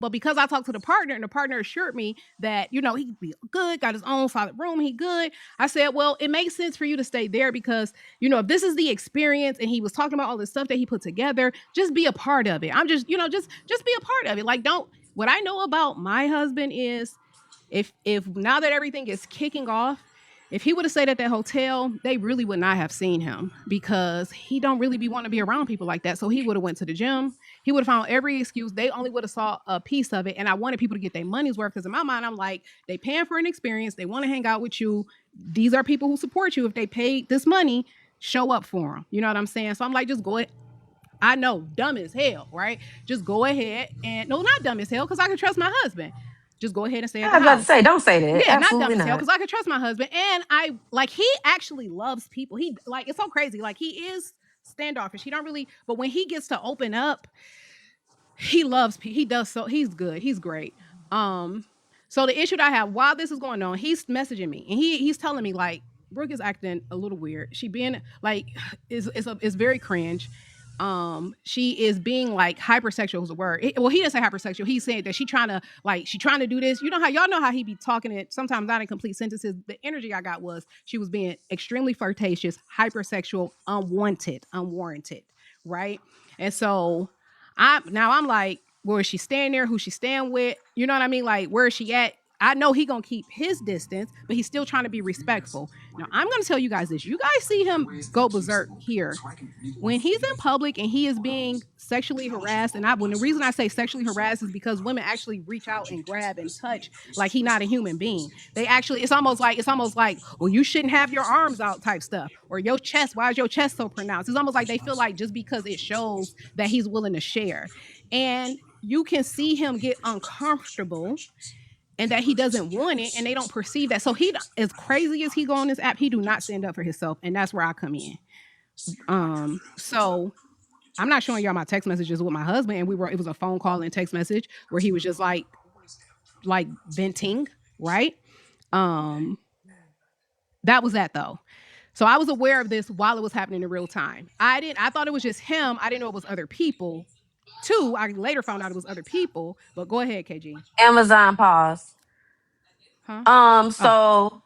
But because I talked to the partner and the partner assured me that, he'd be good, got his own solid room, he good. I said, well, it makes sense for you to stay there because, if this is the experience and he was talking about all the stuff that he put together, just be a part of it. I'm just, just be a part of it. Like, what I know about my husband is if now that everything is kicking off, if he would have stayed at that hotel, they really would not have seen him because he don't really be wanting to be around people like that. So he would have went to the gym. He would have found every excuse. They only would have saw a piece of it. And I wanted people to get their money's worth because in my mind, I'm like, they paying for an experience. They want to hang out with you. These are people who support you. If they paid this money, show up for them. You know what I'm saying? So I'm like, just go ahead. I know, dumb as hell, right? Just go ahead and, no, not dumb as hell because I can trust my husband. Just go ahead and stay at I the was about to house. say, don't say that. Yeah, Absolutely not dumb as hell not. because I can trust my husband. And he actually loves people. He it's so crazy. Like he is standoffish. He don't really, but when he gets to open up, he loves people. He does so. He's good. He's great. So the issue that I have while this is going on, he's messaging me and he's telling me like Brooke is acting a little weird. She being like is very cringe. She is being like hypersexual is a word. He didn't say hypersexual. He said that she trying to do this. You know how y'all know how he be talking it sometimes not in complete sentences. The energy I got was she was being extremely flirtatious, hypersexual, unwarranted, right? And so I'm like, where is she staying there? Who she staying with? You know what I mean? Like, where is she at? I know he gonna keep his distance, but he's still trying to be respectful. Now, I'm gonna tell you guys this. You guys see him go berserk here. When he's in public and he is being sexually harassed, and when the reason I say sexually harassed is because women actually reach out and grab and touch like he's not a human being. They actually, it's almost like, well, you shouldn't have your arms out type stuff. Or your chest, why is your chest so pronounced? It's almost like they feel like just because it shows that he's willing to share. And you can see him get uncomfortable and that he doesn't want it and they don't perceive that. So he, as crazy as he go on this app, he do not stand up for himself. And that's where I come in. So I'm not showing y'all my text messages with my husband. And it was a phone call and text message where he was just like venting, right? That was that though. So I was aware of this while it was happening in real time. I thought it was just him. I didn't know it was other people. Too, I later found out it was other people, but go ahead, KG. Amazon pause. Huh? So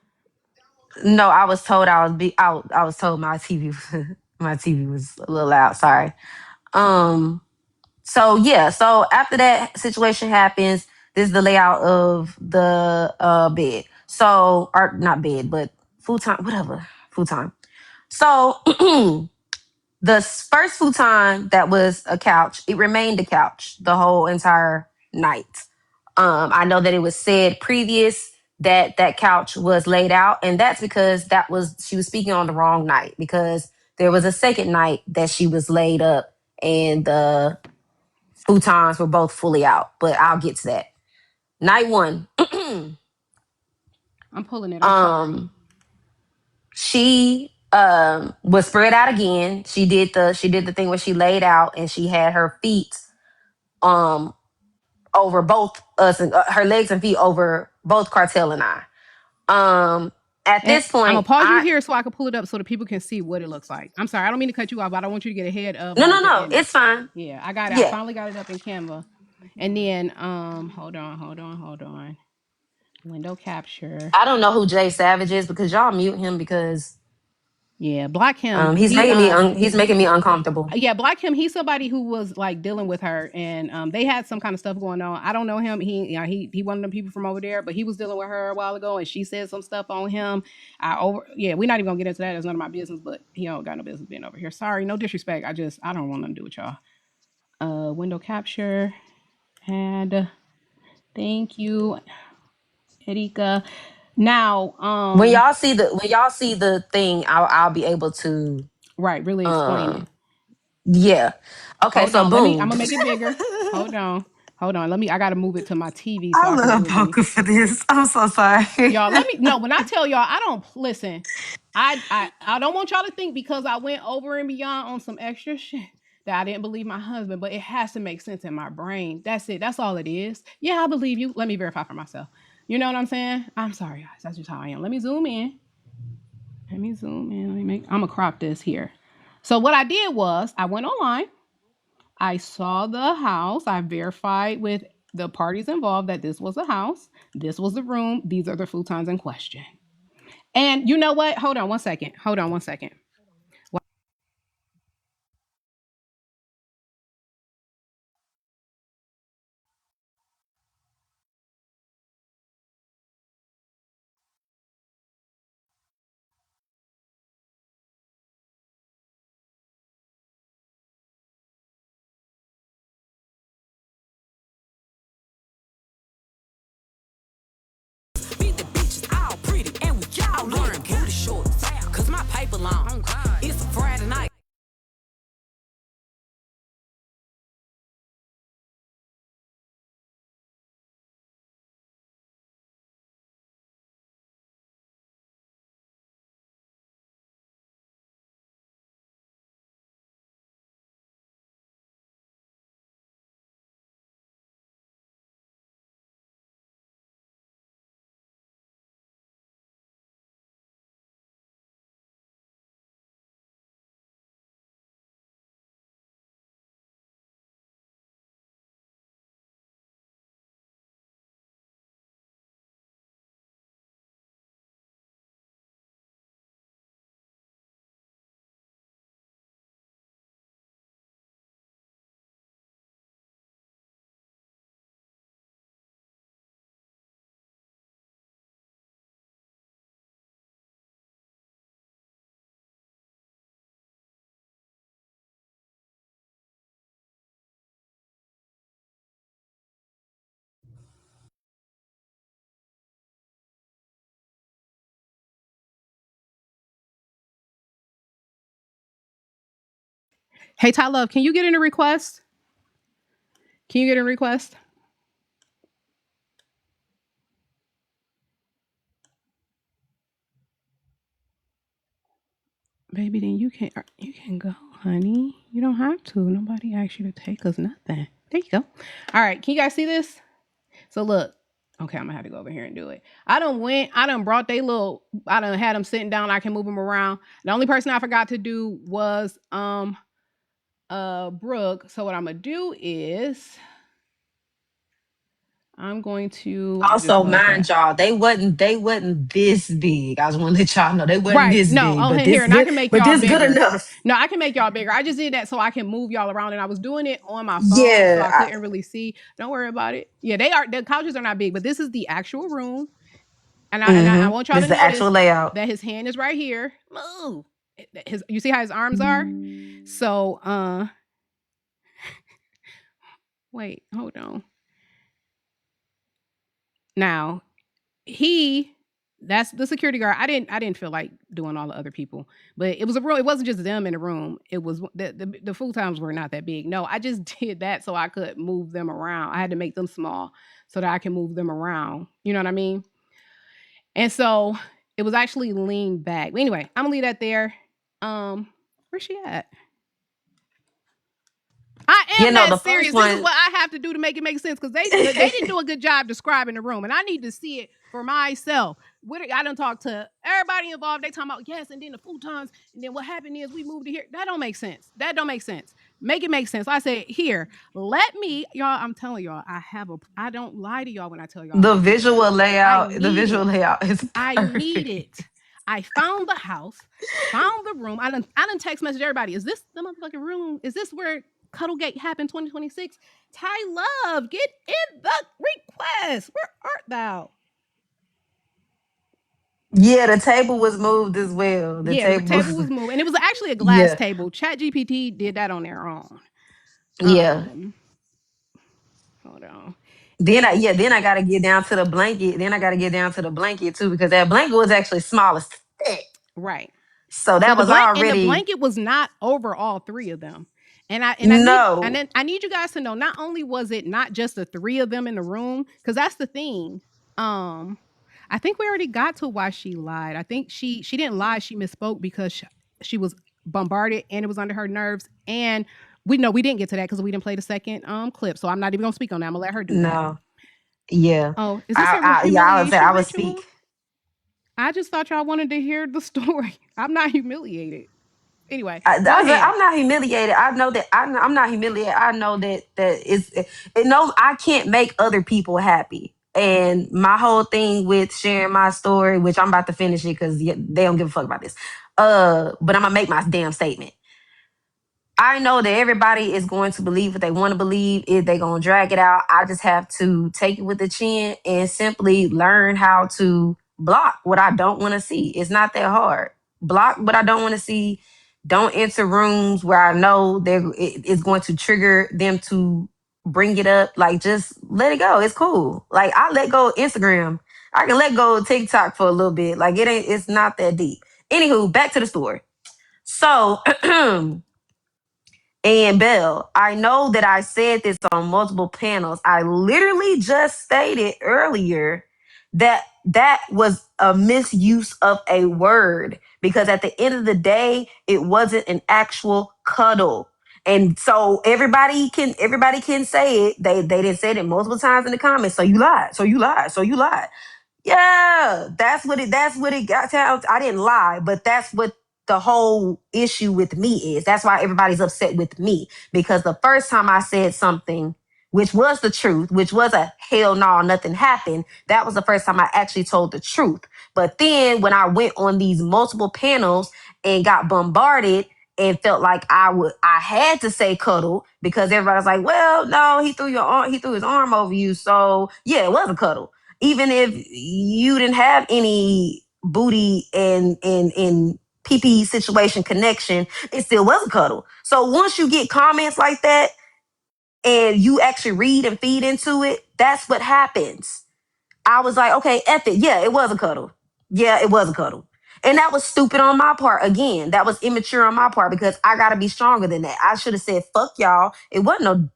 no, I was told I was out. I was told my TV my TV was a little loud. Sorry. So yeah. So after that situation happens, this is the layout of the bed. So or not bed, but futon, whatever futon. So the first futon that was a couch, it remained a couch the whole entire night. I know that it was said previous that that couch was laid out, and that's because she was speaking on the wrong night because there was a second night that she was laid up and the futons were both fully out. But I'll get to that. Night one. I'm pulling it. I'm She was spread out again. She did the thing where she laid out and she had her feet um over both us and her legs and feet over both Kartel and I. At this point, I'm gonna pause you here so I can pull it up so the people can see what it looks like. I'm sorry, I don't mean to cut you off, but I don't want you to get ahead of. No, it's fine. Yeah, I got it. Yeah. I finally got it up in Canva, and then hold on. Window capture. I don't know who Jay Savage is because y'all mute him because yeah, block him. He's making me uncomfortable. Yeah, block him. He's somebody who was like dealing with her, and they had some kind of stuff going on. I don't know him. He one of them people from over there, but he was dealing with her a while ago, and she said some stuff on him. We're not even gonna get into that. It's none of my business. But he don't got no business being over here. Sorry, no disrespect. I don't want nothing to do with y'all. Window capture, and thank you, Erika. Now, when y'all see the thing, I'll be able to really explain it. Yeah. Okay. Hold so on, boom. I'm gonna make it bigger. Hold on. I gotta move it to my TV. So I love Poka for this. I'm so sorry, y'all. When I tell y'all, I don't listen. I don't want y'all to think because I went over and beyond on some extra shit that I didn't believe my husband, but it has to make sense in my brain. That's it. That's all it is. Yeah, I believe you. Let me verify for myself. You know what I'm saying? I'm sorry, guys. That's just how I am. Let me zoom in. I'm gonna crop this here. So what I did was I went online. I saw the house. I verified with the parties involved that this was a house, this was the room, these are the futons in question. And you know what? Hold on one second. Hold on one second. Beat the bitches all pretty and we all learn booty shorts. Cause my paper long. It's a Friday night. Hey, Ty Love, can you get in a request? Can you get a request? Baby, then you can go, honey. You don't have to. Nobody asked you to take us nothing. There you go. All right, can you guys see this? So look, okay, I'm gonna have to go over here and do it. I done brought I done had them sitting down, I can move them around. The only person I forgot to do was Brooke. So what I'm gonna do is I'm going to just Also, go ahead. mind y'all, they wasn't this big. I just want to let y'all know they wasn't Right. this No. big, Oh, but here, this and I good, can make but y'all this good bigger. enough. No, I can make y'all bigger. I just did that so I can move y'all around, and I was doing it on my phone, so Yeah, I couldn't really see. Don't worry about it. Yeah, the couches are not big, but this is the actual room, and I want y'all this to is the actual notice layout. that his hand is right here. Move. You see how his arms are? So, wait, hold on. Now, he that's the security guard. I didn't feel like doing all the other people, but it was a room. It wasn't just them in the room. It was the full times were not that big. No, I just did that so I could move them around. I had to make them small so that I can move them around. You know what I mean? And so it was actually leaned back. But anyway, I'm gonna leave that there. Where's she at? I You am know, that the first serious. This is one. what I have to do to make it make sense because they didn't do a good job describing the room, and I need to see it for myself. I done talked to everybody involved. They talking about yes, and then the futons, and then what happened is we moved to here. That don't make sense. That don't make sense. Make it make sense. I said here, let me, y'all. I'm telling y'all, I don't lie to y'all when I tell y'all I The have a plan. visual I layout, the need visual it. layout is I need perfect. it. I found the house, found the room. I done text message everybody. Is this the motherfucking room? Is this where Cuddlegate happened 2026? Ty Love, get in the request. Where art thou? Yeah, the table was moved as well. The Yeah, the table, table was moved, and it was actually a glass yeah, table. Chat GPT did that on their own. yeah. Hold on. Then And then I gotta get down to the blanket. Then I gotta get down to the blanket too because that blanket was actually small as thick. right. So So that the was already blanket was not over all three of them. no, I need you guys to know not only was it not just the three of them in the room, because that's the thing. Um, I think we already got to why she lied. I think she didn't lie, she misspoke because she was bombarded and it was under her nerves. And we didn't get to that because we didn't play the second clip. So I'm not even gonna speak on that. I'm gonna let her do that. no, yeah. Oh, is this a Yeah, I would say humiliation I would ritual? speak. I just thought y'all wanted to hear the story. I'm not humiliated. Anyway, I go was like, ahead. I'm not humiliated. I know that I'm not humiliated. I know that it knows I can't make other people happy. And my whole thing with sharing my story, which I'm about to finish it because they don't give a fuck about this. But I'm gonna make my damn statement. I know that everybody is going to believe what they want to believe. If they're going to drag it out, I just have to take it with the chin and simply learn how to block what I don't want to see. It's not that hard. Block what I don't want to see. Don't enter rooms where I know it's going to trigger them to bring it up. Like, just let it go. It's cool. Like, I let go of Instagram. I can let go of TikTok for a little bit. Like, it's not that deep. Anywho, back to the story. So, And Belle, I know that I said this on multiple panels. I literally just stated earlier that that was a misuse of a word because at the end of the day, it wasn't an actual cuddle. And so everybody can say it. They didn't say it multiple times in the comments. So you lied. So you lied. So you lied. Yeah, that's what it got to. I didn't lie, but that's what the whole issue with me is. That's why everybody's upset with me. Because the first time I said something, which was the truth, which was a hell no, nothing happened, that was the first time I actually told the truth. But then when I went on these multiple panels and got bombarded and felt like I had to say cuddle because everybody's like, well, no, he threw his arm over you. So yeah, it was a cuddle even if you didn't have any booty and PP situation connection, it still was a cuddle. So once you get comments like that and you actually read and feed into it, that's what happens. I was like, okay, F it. Yeah, it was a cuddle. Yeah, it was a cuddle. And that was stupid on my part. Again, that was immature on my part because I got to be stronger than that. I should have said, fuck y'all. It wasn't no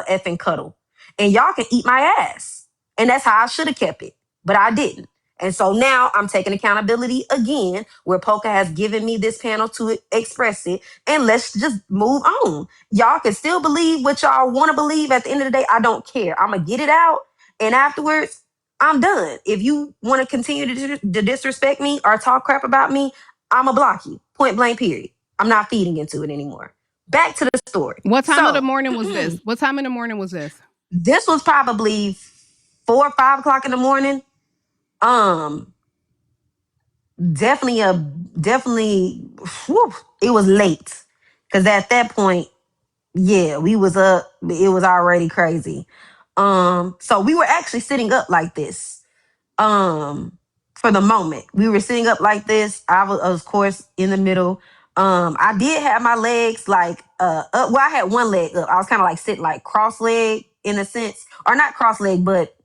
effing cuddle. And y'all can eat my ass. And that's how I should have kept it. But I didn't. And so now I'm taking accountability again, where Poka has given me this panel to express it. And let's just move on. Y'all can still believe what y'all want to believe. At the end of the day, I don't care. I'm going to get it out. And afterwards, I'm done. If you want to continue to disrespect me or talk crap about me, I'm going to block you. Point blank, period. I'm not feeding into it anymore. Back to the story. What time of the So, morning was this? What time in the morning was this? this was probably 4 or 5 o'clock in the morning. Definitely, whew, it was late. Because at that point, yeah, we was up. It was already crazy. So we were actually sitting up like this. For the moment, we were sitting up like this. I was, of course, in the middle. I did have my legs like up. Well, I had one leg up. I was kind of like sitting like cross leg in a sense, or not cross leg, but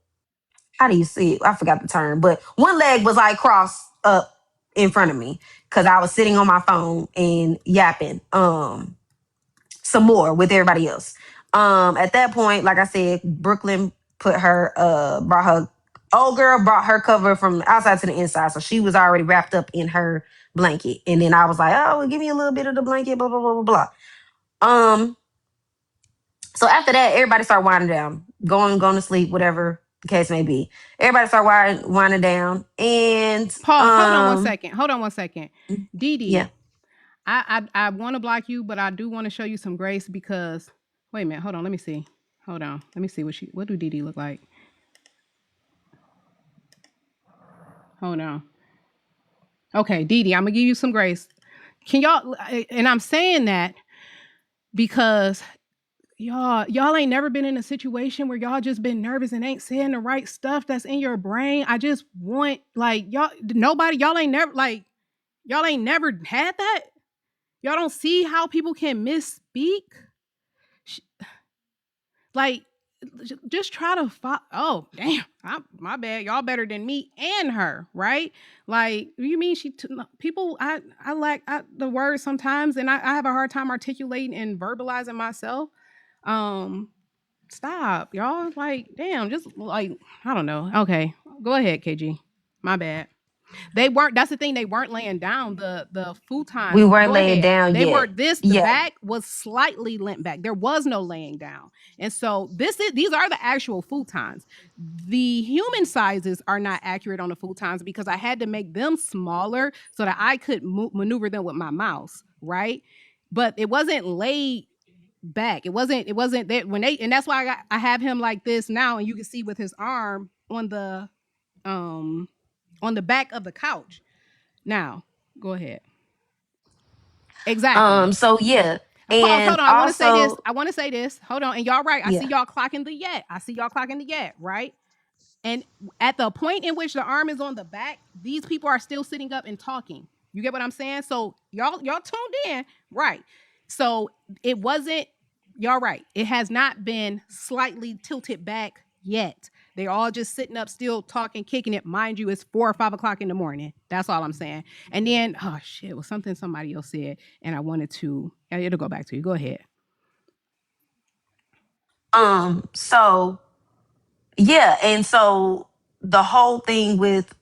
how do you see it? I forgot the term, but one leg was like cross up in front of me because I was sitting on my phone and yapping some more with everybody else. At that point, like I said, Brooklyn brought her old girl brought her cover from the outside to the inside, so she was already wrapped up in her blanket. And then I was like, "Oh, well, give me a little bit of the blanket." Blah blah blah blah blah. So after that, everybody started winding down, going to sleep, whatever the case may be. Everybody started winding down, and Pause. Hold on 1 second. Hold on 1 second. Dee Dee, yeah. I want to block you, but I do want to show you some grace because wait a minute. Hold on. Let me see. Hold on. Let me see what do Dee Dee look like? Hold on. Okay, Dee Dee, I'm gonna give you some grace. Can y'all? And I'm saying that because y'all ain't never been in a situation where y'all just been nervous and ain't saying the right stuff that's in your brain. I just want like y'all ain't never had that. Y'all don't see how people can misspeak. Like, just try to oh damn, my bad. Y'all better than me and her, right? Like, you mean people? I lack the words sometimes, and I have a hard time articulating and verbalizing myself. Stop, y'all. Like, damn, just like I don't know. Okay, go ahead, KG. My bad. They weren't. That's the thing. They weren't laying down. The We futons. weren't Go laying ahead. down They were yet. this. The Yeah. back was slightly lent back. There was no laying down. And so these are the actual futons. The human sizes are not accurate on the futons because I had to make them smaller so that I could maneuver them with my mouse. Right. But it wasn't laid back. It wasn't that when they, and that's why I have him like this now, and you can see with his arm um on the back of the couch. Now, go ahead. Exactly. So yeah. Pause. And Hold on. I want to say this. also, I want to say this. Hold on. And y'all right. I see yeah. y'all clocking the yet. I see y'all clocking the yet. Right. And at the point in which the arm is on the back, these people are still sitting up and talking. You get what I'm saying? So y'all tuned in, right? So it wasn't. Y'all right. It has not been slightly tilted back yet. They're all just sitting up, still talking, kicking it. Mind you, it's 4 or 5 o'clock in the morning. That's all I'm saying. And then, oh shit, it was something somebody else said, and I wanted to. It'll go back to you. Go ahead. So yeah, and so the whole thing with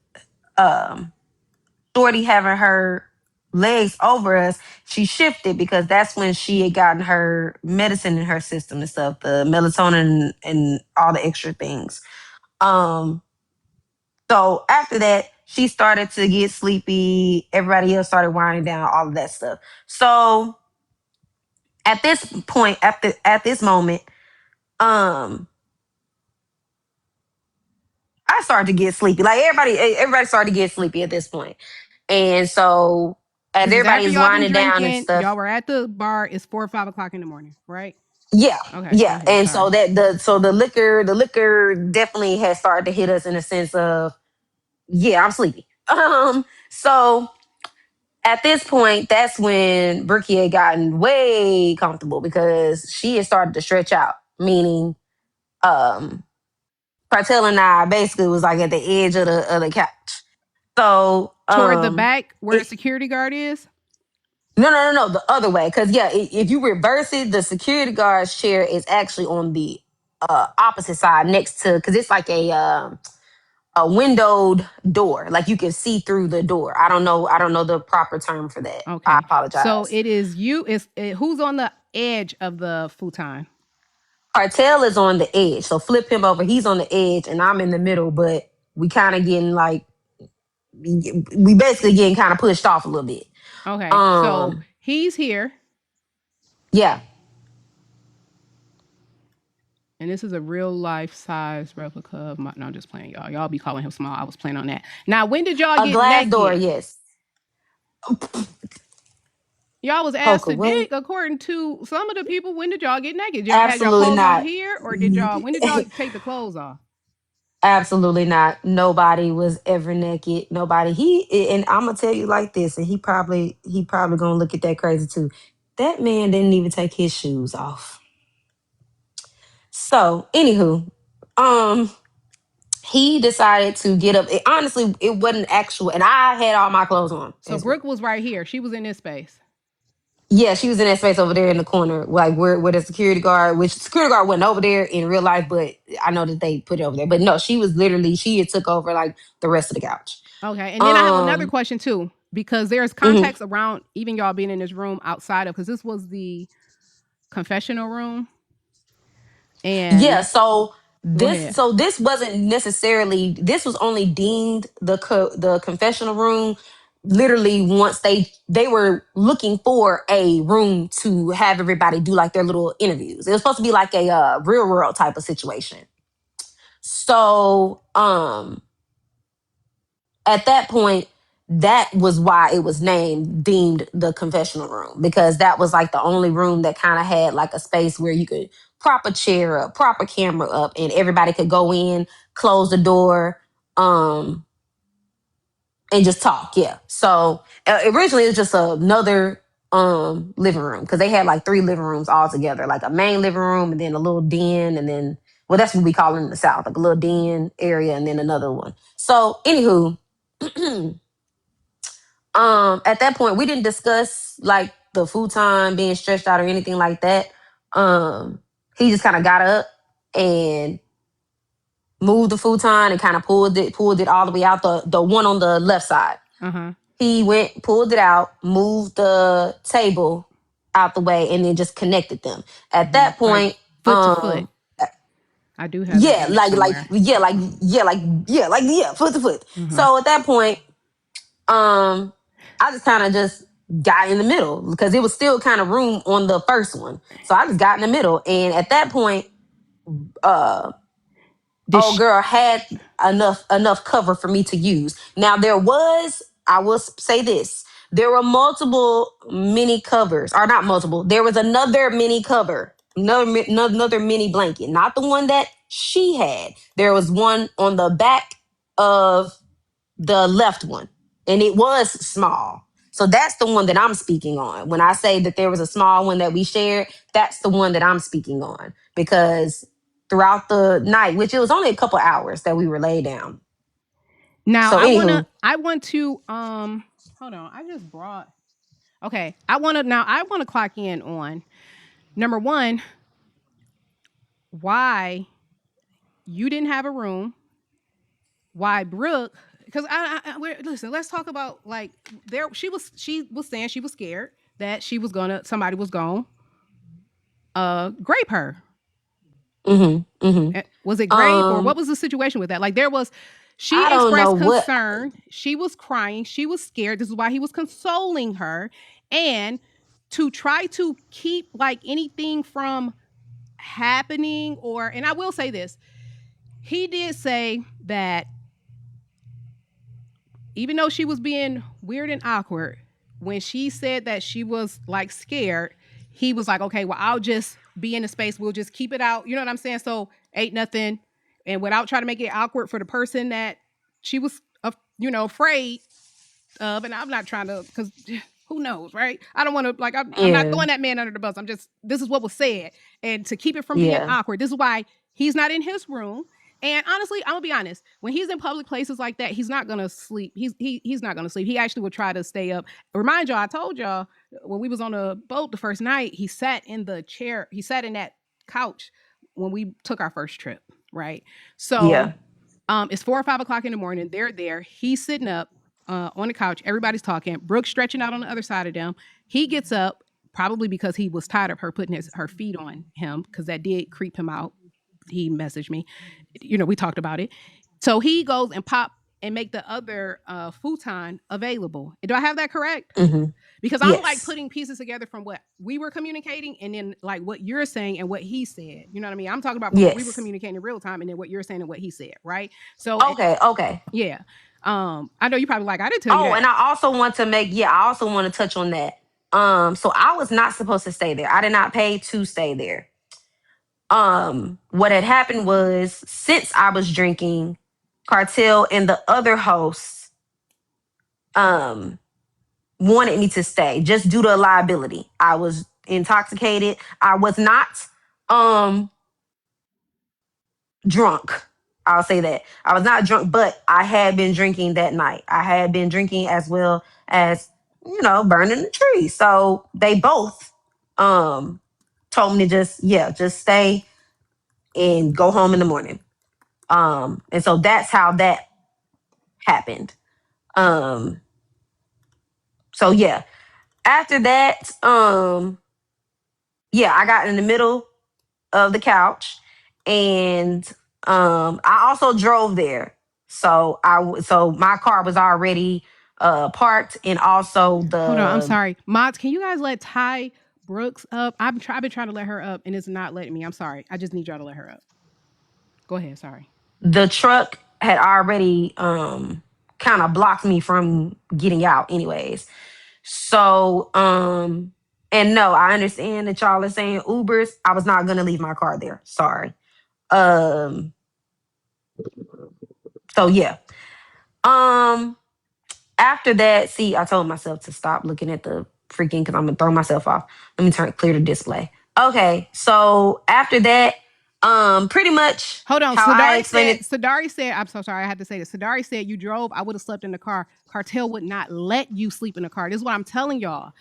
Shorty having her legs over us, she shifted because that's when she had gotten her medicine in her system and stuff, the melatonin and all the extra things. Um, so after that, she started to get sleepy. Everybody else started winding down, all of that stuff. So at this point, at this moment, um, I started to get sleepy. Like everybody started to get sleepy at this point. And so as This is after everybody's y'all been winding down and drinking. stuff, Y'all were at the bar. It's 4 or 5 o'clock in the morning, right? yeah, Okay, go yeah. ahead. And so Sorry. the liquor definitely has started to hit us in a sense of, yeah, I'm sleepy. So at this point, that's when Brookie had gotten way comfortable because she had started to stretch out, meaning um Kartel and I basically was like at the edge of the couch. So Toward the back where the it, security guard is. no, the other way. Because yeah, if you reverse it, the security guard's chair is actually on the opposite side, next to, because it's like a windowed door, like you can see through the door. I don't know the proper term for that. I Okay. So apologize. it is you. Who's on the edge of the futon? Cartel is on the edge, so flip him over. He's on the edge, and I'm in the middle. But we kind of getting like, we basically getting kind of pushed off a little bit. Okay. So Um, he's here. yeah, And this is a real life size replica of my. No, I'm just playing, y'all. Y'all be calling him small. I was playing on that. Now, when did y'all a get glass door. naked? Yes, Y'all was asked Poker. to What? dig according to some of the people. When did y'all get naked? Y'all had your Absolutely clothes on not. here, or did y'all? When did y'all take the clothes off? Absolutely not. Nobody was ever naked. Nobody. And I'm gonna tell you like this, and he probably gonna look at that crazy too. That man didn't even take his shoes off. So, anywho, um, he decided to get up. Honestly, it wasn't actual, and I had all my clothes on So as Brooke well. was right here. She was in this space. Yeah, she was in that space over there in the corner, like where the security guard, which security guard wasn't over there in real life, but I know that they put it over there. But no, she had took over like the rest of the couch. Okay. And then I have another Um, question too, because there's mhm. context around even y'all being in this room outside of, because this was the confessional room. Yeah, And so go this ahead. so this wasn't necessarily, this was only deemed the confessional room literally once they were looking for a room to have everybody do like their little interviews. It was supposed to be like a real world type of situation. So at that point, that was why it was named, deemed the confessional room, because that was like the only room that kind of had like a space where you could prop a chair up, prop a camera up, and everybody could go in, close the door, um, and just talk. Yeah. So originally it was just another living room, because they had like three living rooms all together, like a main living room and then a little den, and then, well, that's what we call it in the South, like a little den area and then another one. So anywho, at that point we didn't discuss like the futon being stretched out or anything like that. He just kind of got up and moved the futon and kind of pulled it all the way out, the one on the left side. He went, pulled it out, moved the table out the way, and then just connected them. At that point, like foot to foot. I do have yeah, that foot to foot. So at that point, I just kind of just got in the middle because it was still kind of room on the first one. So I just got in the middle, and at that point, old girl had enough cover for me to use. Now I will say this. There were multiple mini covers, or not multiple. There was another mini cover, another mini blanket, not the one that she had. There was one on the back of the left one, and it was small. So that's the one that I'm speaking on. When I say that there was a small one that we shared, that's the one that I'm speaking on, because throughout the night, which it was only a couple hours that we were laid down. Now so I anywho, want to hold on. I just brought okay. I want to clock in on number one, why you didn't have a room, why Brooke, because listen, let's talk about like she was saying she was scared that somebody was gonna grape her. Was it grape or what was the situation with that? Like she expressed concern. She was crying. She was scared. This is why he was consoling her. And to try to keep like anything from happening and I will say this, he did say that even though she was being weird and awkward, when she said that she was like scared, he was like, okay, well, I'll just be in the space. We'll just keep it out. You know what I'm saying? So ain't nothing. And without trying to make it awkward for the person that she was, afraid of. And I'm not trying to, because who knows, right? I don't want to, like, I'm not throwing that man under the bus. This is what was said. And to keep it from being awkward, this is why he's not in his room. And honestly, I'm gonna be honest. When he's in public places like that, he's not gonna sleep. He's not gonna sleep. He actually would try to stay up. Remind y'all, I told y'all when we was on the boat the first night, he sat in the chair. He sat in that couch when we took our first trip, right? So, it's 4 or 5 o'clock in the morning. They're there. He's sitting up on the couch. Everybody's talking. Brooke's stretching out on the other side of them. He gets up, probably because he was tired of her putting her feet on him, because that did creep him out. He messaged me. We talked about it. So he goes and make the other futon available. Do I have that correct? Because I don't like putting pieces together from what we were communicating and then like what you're saying and what he said. You know what I mean? I'm talking about what we were communicating in real time and then what you're saying and what he said, right? So okay. Yeah. I know you probably like, I didn't tell you that. And I also want to touch on that. So I was not supposed to stay there. I did not pay to stay there. What had happened was, since I was drinking, Kartel and the other hosts wanted me to stay just due to a liability. I was intoxicated. I was not drunk. I'll say that. I was not drunk, but I had been drinking that night. I had been drinking as well as, burning the tree. So they both told me to just stay and go home in the morning. And so that's how that happened. So yeah. After that, I got in the middle of the couch, and I also drove there. So my car was already parked, and also Hold on, I'm sorry. Mods, can you guys let Ty Brooks up? I've been trying to let her up and it's not letting me. I'm sorry. I just need y'all to let her up. Go ahead, sorry. The truck had already kind of blocked me from getting out anyways. So and no, I understand that y'all are saying Ubers. I was not gonna leave my car there. Sorry. So yeah. After that, see, I told myself to stop looking at the freaking, because I'm gonna throw myself off. Let me clear the display. Okay, so after that, pretty much. Hold on. How I explained it. Sadari said, I'm so sorry, I had to say this. Sadari said you drove, I would have slept in the car. Kartel would not let you sleep in the car. This is what I'm telling y'all.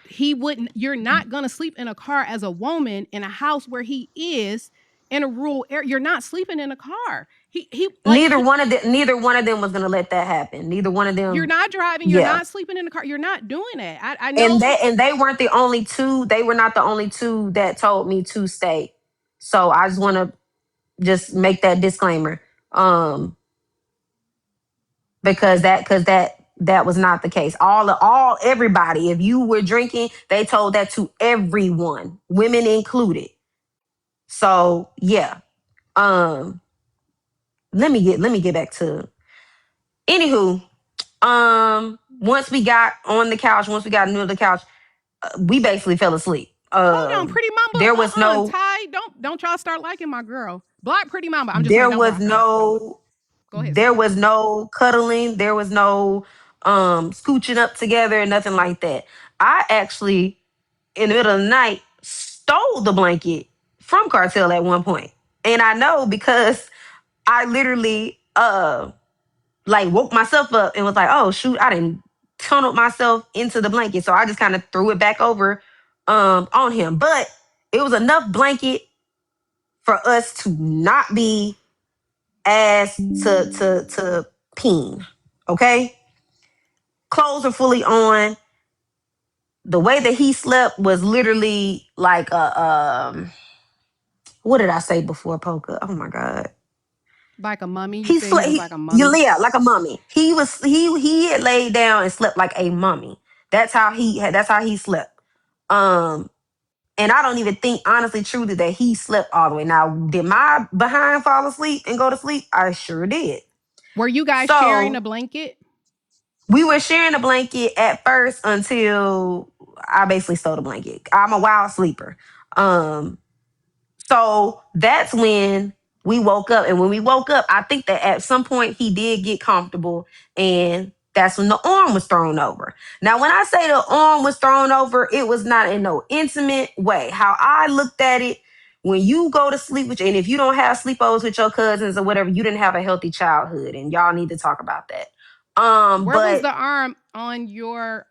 He wouldn't, you're not gonna sleep in a car as a woman in a house where he is. in a rural area. You're not sleeping in a car. He like Neither he. one of them, neither one of them was gonna let that happen. Neither one of You're them. not driving. You're Yeah. not sleeping in the car. You're not doing it. I And know. they weren't the only two. They were not the only two that told me to stay. So I just want to just make that disclaimer. Because that was not the case. All everybody, if you were drinking, they told that to everyone, women included. So yeah. Um let me get back to anywho. Once we got on the couch, once we got into the couch, we basically fell asleep. Hold on, Pretty Mama. There was no Ty. Don't y'all start liking my girl. Block Pretty Mama. I'm just playing. there Don't was block her. Don't. no Go ahead, there sis. was no cuddling, there was no scooching up together, nothing like that. I actually, in the middle of the night, stole the blanket from Cartel at one point. And I know because I literally like woke myself up and was like, oh shoot, I didn't tunnel myself into the blanket. So I just kind of threw it back over on him. But it was enough blanket for us to not be ass to peen. Okay? Clothes are fully on. The way that he slept was literally like a what did I say before, Poka? Oh my god. Like a mummy. You He said he slept was he like a mummy. yeah, like a mummy. He had laid down and slept like a mummy. That's how he slept. Um and I don't even think honestly truly that he slept all the way. Now, did my behind fall asleep and go to sleep? I sure did. Were you guys sharing a So blanket? we were sharing a blanket at first until I basically stole the blanket. I'm a wild sleeper. Um, so that's when we woke up. And when we woke up, I think that at some point he did get comfortable. And that's when the arm was thrown over. Now, when I say the arm was thrown over, it was not in no intimate way. How I looked at it, when you go to sleep with you, and if you don't have sleepovers with your cousins or whatever, you didn't have a healthy childhood. And y'all need to talk about that. Where was But the arm on your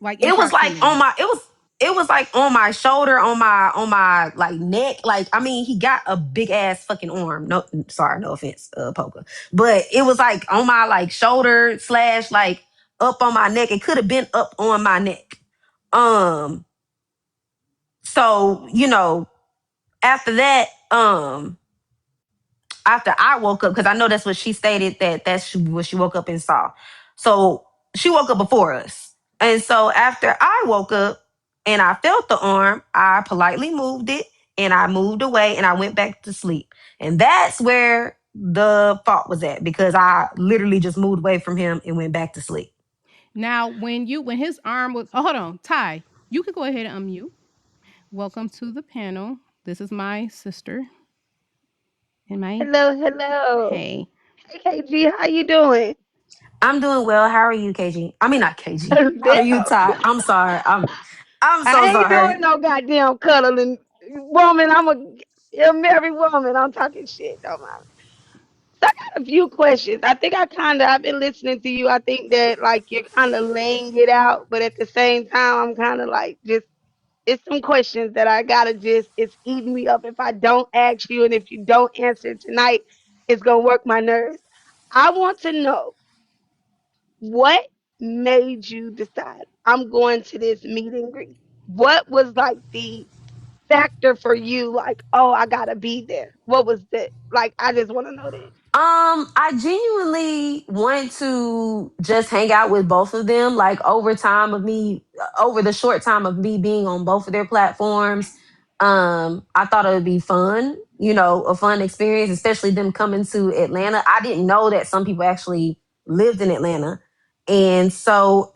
like in it was like on proximity? my it was like on my shoulder, on my like neck. Like, I mean, he got a big ass fucking arm. No, sorry, no offense, Poker. But it was like on my like shoulder slash like up on my neck. It could have been up on my neck. Um, so after that, after I woke up, because I know that's what she stated that's what she woke up and saw. So she woke up before us. And so after I woke up and I felt the arm, I politely moved it and I moved away and I went back to sleep. And that's where the fault was at because I literally just moved away from him and went back to sleep. Now, when his arm was hold on, Ty, you can go ahead and unmute. Welcome to the panel. This is my sister and my Hello, hello. hey. Hey, KG, how you doing? I'm doing well. How are you, KG? I mean, not KG. How are you, Damn, Ty? I'm sorry. I'm so I ain't sorry. doing no goddamn cuddling. Woman, I'm a married woman. I'm talking shit, don't mind. So I got a few questions. I've been listening to you. I think that like you're kind of laying it out, but at the same time, I'm kind of like just it's some questions that I gotta just it's eating me up if I don't ask you, and if you don't answer tonight, it's gonna work my nerves. I want to know what made you decide I'm going to this meet and greet? What was like the factor for you? Like, oh, I gotta be there. What was the like? I just want to know that. I genuinely wanted to just hang out with both of them. Like over the short time of me being on both of their platforms, I thought it would be fun, a fun experience, especially them coming to Atlanta. I didn't know that some people actually lived in Atlanta. And so,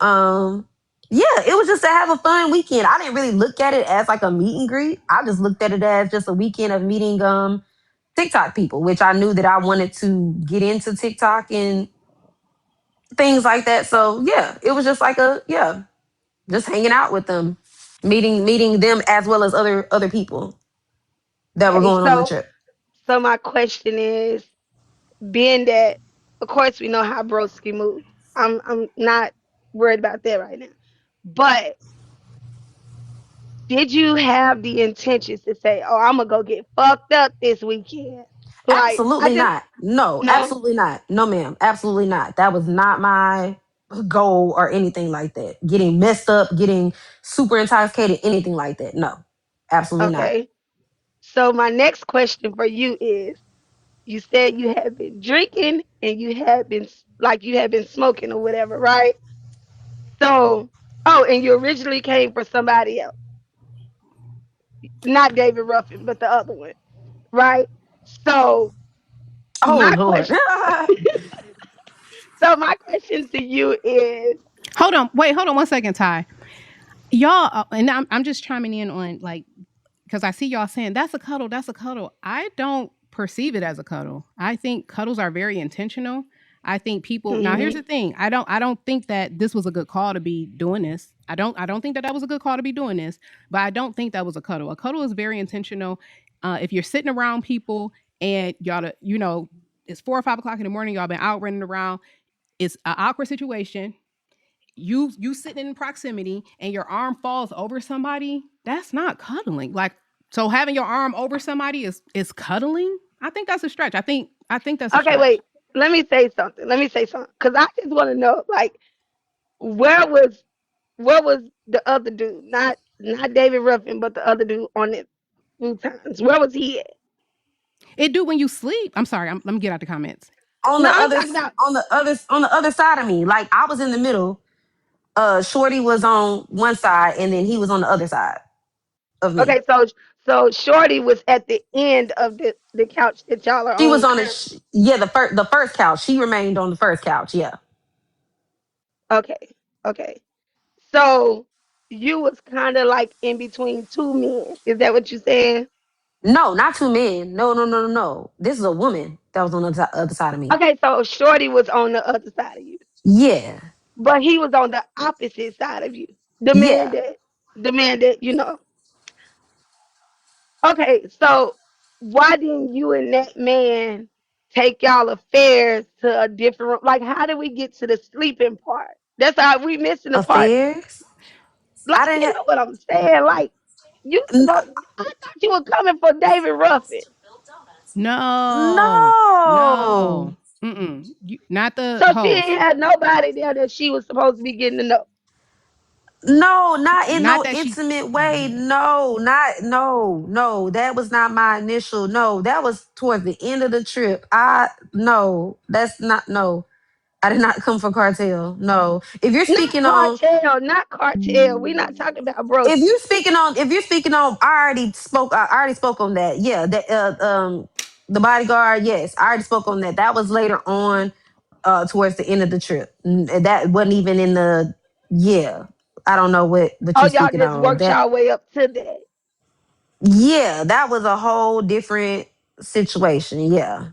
yeah, it was just to have a fun weekend. I didn't really look at it as like a meet and greet. I just looked at it as just a weekend of meeting TikTok people, which I knew that I wanted to get into TikTok and things like that. So yeah, it was just like just hanging out with them, meeting them as well as other people that were Okay, going on the trip. so my question is, being that, of course, we know how Broski moves. I'm not worried about that right now, but did you have the intentions to say, "Oh, I'm gonna go get fucked up this weekend"? Like, I Absolutely just not. No, no. absolutely not. No, ma'am. Absolutely not. That was not my goal or anything like that. Getting messed up, getting super intoxicated, anything like that. No, absolutely not. Okay. So my next question for you is: you said you had been drinking and you had been like you had been smoking or whatever, right? So, oh, and you originally came for somebody else, not David Ruffin, but the other one, right? So Oh my Lord. question, so my question to you is, Hold on, wait, hold on 1 second, Ty. Y'all, and I'm just chiming in on like because I see y'all saying that's a cuddle, that's a cuddle. I don't perceive it as a cuddle. I think cuddles are very intentional. I think people now here's mhm, the thing. I don't think that this was a good call to be doing this. I don't think that was a good call to be doing this, but I don't think that was a cuddle. A cuddle is very intentional. If you're sitting around people and it's 4 or 5 o'clock in the morning, y'all been out running around. It's an awkward situation. You sitting in proximity and your arm falls over somebody, that's not cuddling. Like, so having your arm over somebody is cuddling. I think that's a stretch. I think that's a okay, stretch. wait, let me say something. Let me say something, because I just want to know, like, where was where was the other dude? Not David Ruffin, but the other dude on it few times. Where was he at? It do when you sleep. I'm sorry. Let me get out the comments. on No, the I'm other talking about. on the other side of me. Like I was in the middle. Shorty was on one side and then he was on the other side of me. Okay, so Shorty was at the end of the couch that y'all are She was on on the currently. yeah, the first couch. She remained on the first couch. Yeah. Okay, okay. So you was kind of like in between two men. Is that what you saying? No, not two men. No, no, no, no, no. This is a woman that was on the other side of me. Okay, so Shorty was on the other side of you, Yeah. but he was on the opposite side of you. The man Yeah. that, the man that you know. Okay, so why didn't you and that man take y'all affairs to a different? Like, how did we get to the sleeping part? That's how we missing the part. Affairs. I Like, didn't you have know what I'm saying? Like, you supposed. I thought you were coming for David Ruffin. No, no, no. not the So she host. ain't had nobody there that she was supposed to be getting to know. No, not in Not no that she. intimate way. No, not no, no. That was not my initial. No, that was towards the end of the trip. I no, that's not no. I did not come for cartel. No. If you're Not speaking on cartel, not cartel. We not talking about Brookie. if you're speaking on I already spoke on that. Yeah, that the bodyguard, yes. I already spoke on that. That was later on towards the end of the trip. That wasn't even in the yeah. I don't know what Oh, you're y'all speaking just on. worked That y'all way up to that. yeah, that was a whole different situation. Yeah.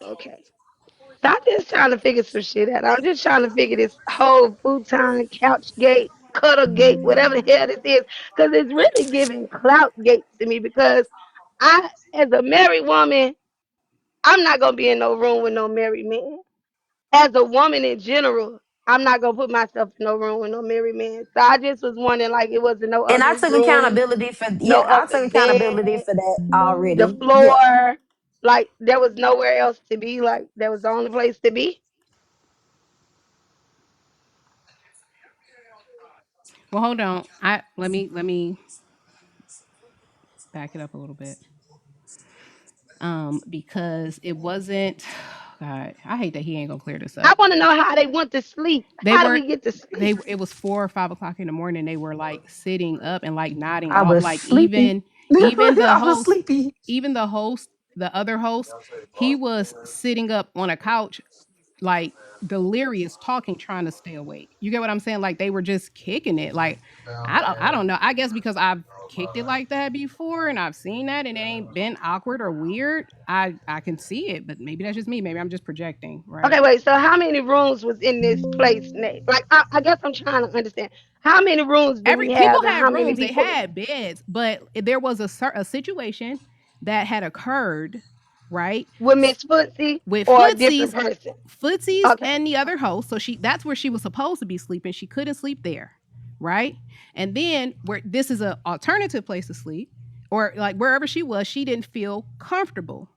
Okay. So I'm just trying to figure some shit out. I'm just trying to figure this whole futon, couch gate, cuddle gate, whatever the hell this is, because it's really giving clout gate to me. Because I, as a married woman, I'm not gonna be in no room with no married man. As a woman in general, I'm not gonna put myself in no room with no married man. So I just was wondering, like, it wasn't no And I other took room, accountability for no yeah, I other took bed, accountability for that the already. Yeah. floor. Like, there was nowhere else to be. Like, that was the only place to be. Well, hold on. Let me back it up a little bit. Because it wasn't. God, I hate that he ain't gonna clear this I up. want to know how they went to sleep. They How did were we get to they sleep? it was 4 or 5 o'clock in the morning. They were like sitting up and like nodding I off. was Like sleepy. even the I was host, sleepy. even the host, the other host, he was sitting up on a couch like delirious talking trying to stay awake. You get what I'm saying? Like they were just kicking it. Like I don't know. I guess because I've kicked it like that before and I've seen that and it ain't been awkward or weird. I can see it, but maybe that's just me. Maybe I'm just projecting, right? Okay, wait. So how many rooms was in this place, Nate? Like, I guess I'm trying to understand. How many rooms do Every we people have, and how had many rooms, they people? had beds, but there was a situation that had occurred, right? With Miss Footsie With or a different footsies, person? footsies Okay. and the other host. So that's where she was supposed to be sleeping. She couldn't sleep there, right? And then where this is an alternative place to sleep, or like wherever she was, she didn't feel comfortable.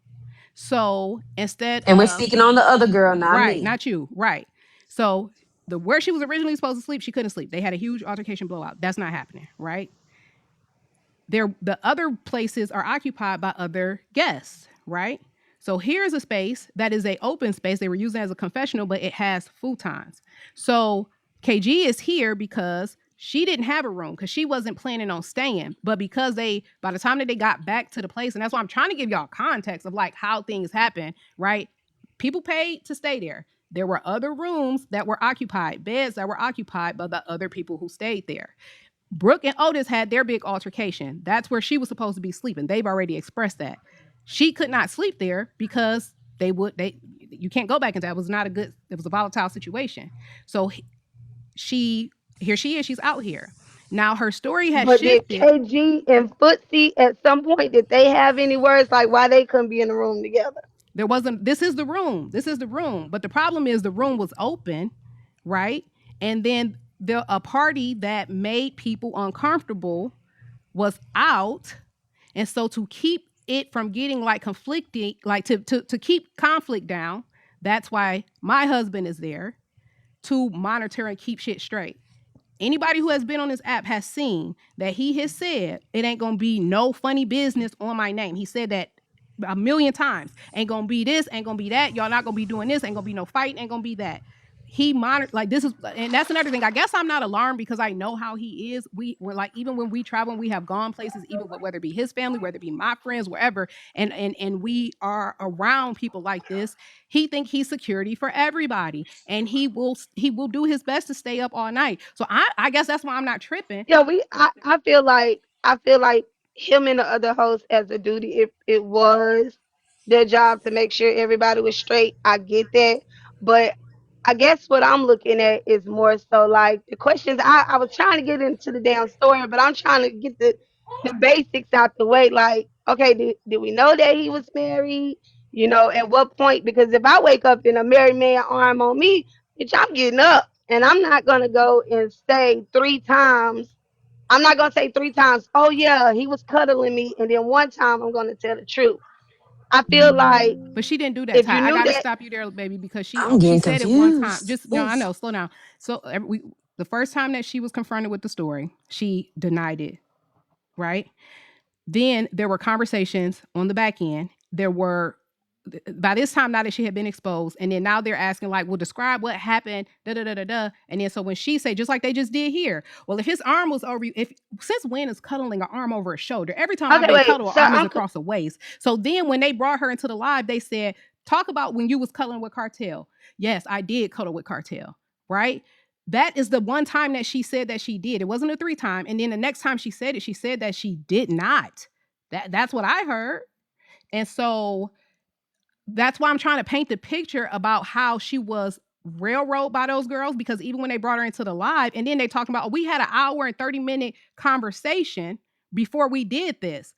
So instead And we're of speaking on the other girl, not right, me. not you, right. So the where she was originally supposed to sleep, she couldn't sleep. They had a huge altercation blowout. That's not happening, right? The other places are occupied by other guests, right? So here's a space that is a open space. They were using it as a confessional, but it has futons. So KG is here because she didn't have a room because she wasn't planning on staying. But because by the time that they got back to the place, and that's why I'm trying to give y'all context of like how things happen, right? People paid to stay there. There were other rooms that were occupied, beds that were occupied by the other people who stayed there. Brooke and Otis had their big altercation. That's where she was supposed to be sleeping. They've already expressed that. She could not sleep there because you can't go back into that. It was a volatile situation. So here she is, she's out here. Now her story has But did shifted. KG and Footsie at some point did they have any words like why they couldn't be in the room together? There wasn't This is the room. This is the room. But the problem is the room was open, right? And then a party that made people uncomfortable was out. And so to keep it from getting like conflicting, like to keep conflict down, that's why my husband is there to monitor and keep shit straight. Anybody who has been on this app has seen that he has said it ain't gonna be no funny business on my name. He said that a million times. Ain't gonna be this, ain't gonna be that. Y'all not gonna be doing this, ain't gonna be no fighting, ain't gonna be that. He monitored like this is, and that's another thing. I guess I'm not alarmed because I know how he is. We're like, even when we travel, we have gone places, even whether it be his family, whether it be my friends, wherever, and we are around people like this. He think he's security for everybody, and he will do his best to stay up all night. So I guess that's why I'm not tripping. Yeah, I feel like him and the other host as a duty, if it was their job to make sure everybody was straight, I get that. But I guess what I'm looking at is more so like the questions I was trying to get into the damn story, but I'm trying to get the basics out the way. Like, okay, did we know that he was married? At what point? Because if I wake up in a married man arm on me, bitch, I'm getting up. And I'm not gonna go and say 3 times. I'm not gonna say 3 times, oh yeah, he was cuddling me, and then one time I'm gonna tell the truth. I feel like But she didn't do that, if you Ty. I knew gotta that, stop you there, baby, because I'm she getting said it one time. confused. Just no, I know. Slow down. So the first time that she was confronted with the story, she denied it, right? Then there were conversations on the back end. There were by this time now that she had been exposed, and then now they're asking like, well, describe what happened, da da da da da. And then so when she said, just like they just did here, well, if his arm was over, if since when is cuddling an arm over a shoulder? Every time I've okay, been wait, cuddled, an so arm is across the waist. So then when they brought her into the live, they said, talk about when you was cuddling with Kartel. Yes, I did cuddle with Kartel, right? That is the one time that she said that she did. It wasn't a 3 time. And then the next time she said it, she said that she did not. That's what I heard. And so that's why I'm trying to paint the picture about how she was railroaded by those girls, because even when they brought her into the live and then they talking about, oh, we had an hour and 30-minute conversation before we did this.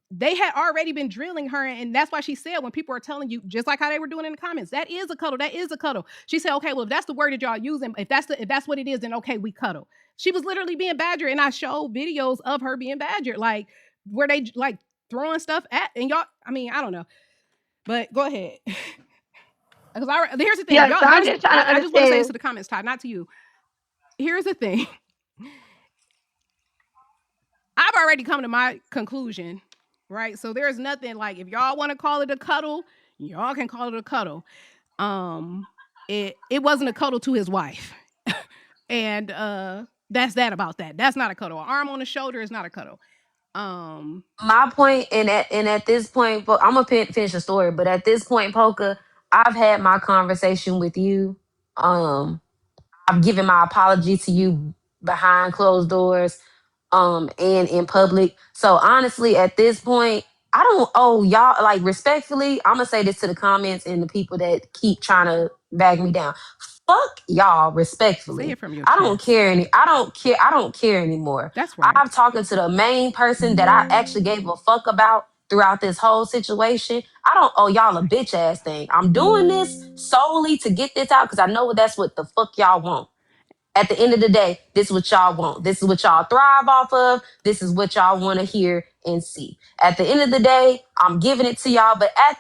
They had already been drilling her, and that's why she said when people are telling you, just like how they were doing in the comments, that is a cuddle, that is a cuddle. She said, okay, well, if that's the word that y'all using, if that's what it is, then okay, we cuddle. She was literally being badgered, and I showed videos of her being badgered, like where they like throwing stuff at, and y'all, I mean, I don't know. But go ahead. Because here's the thing, yeah, y'all. so I'm just trying to I just want to say this understand. to the comments, Todd, not to you. Here's the thing. I've already come to my conclusion, right? So there's nothing like if y'all want to call it a cuddle, y'all can call it a cuddle. It wasn't a cuddle to his wife, and that's that about that. That's not a cuddle. An arm on the shoulder is not a cuddle. My point, and at this point, I'm gonna finish the story. But at this point, Poka, I've had my conversation with you. Um, I've given my apology to you behind closed doors, and in public. So honestly, at this point, I don't owe y'all, like, respectfully, I'm gonna say this to the comments and the people that keep trying to bag me down. Fuck y'all, Say respectfully. it from your I don't chest. care I don't care anymore. That's right. I'm talking to the main person that I actually gave a fuck about throughout this whole situation. I don't owe y'all a bitch ass thing. I'm doing this solely to get this out because I know that's what the fuck y'all want. At the end of the day, this is what y'all want. This is what y'all thrive off of. This is what y'all want to hear and see. At the end of the day, I'm giving it to y'all. But at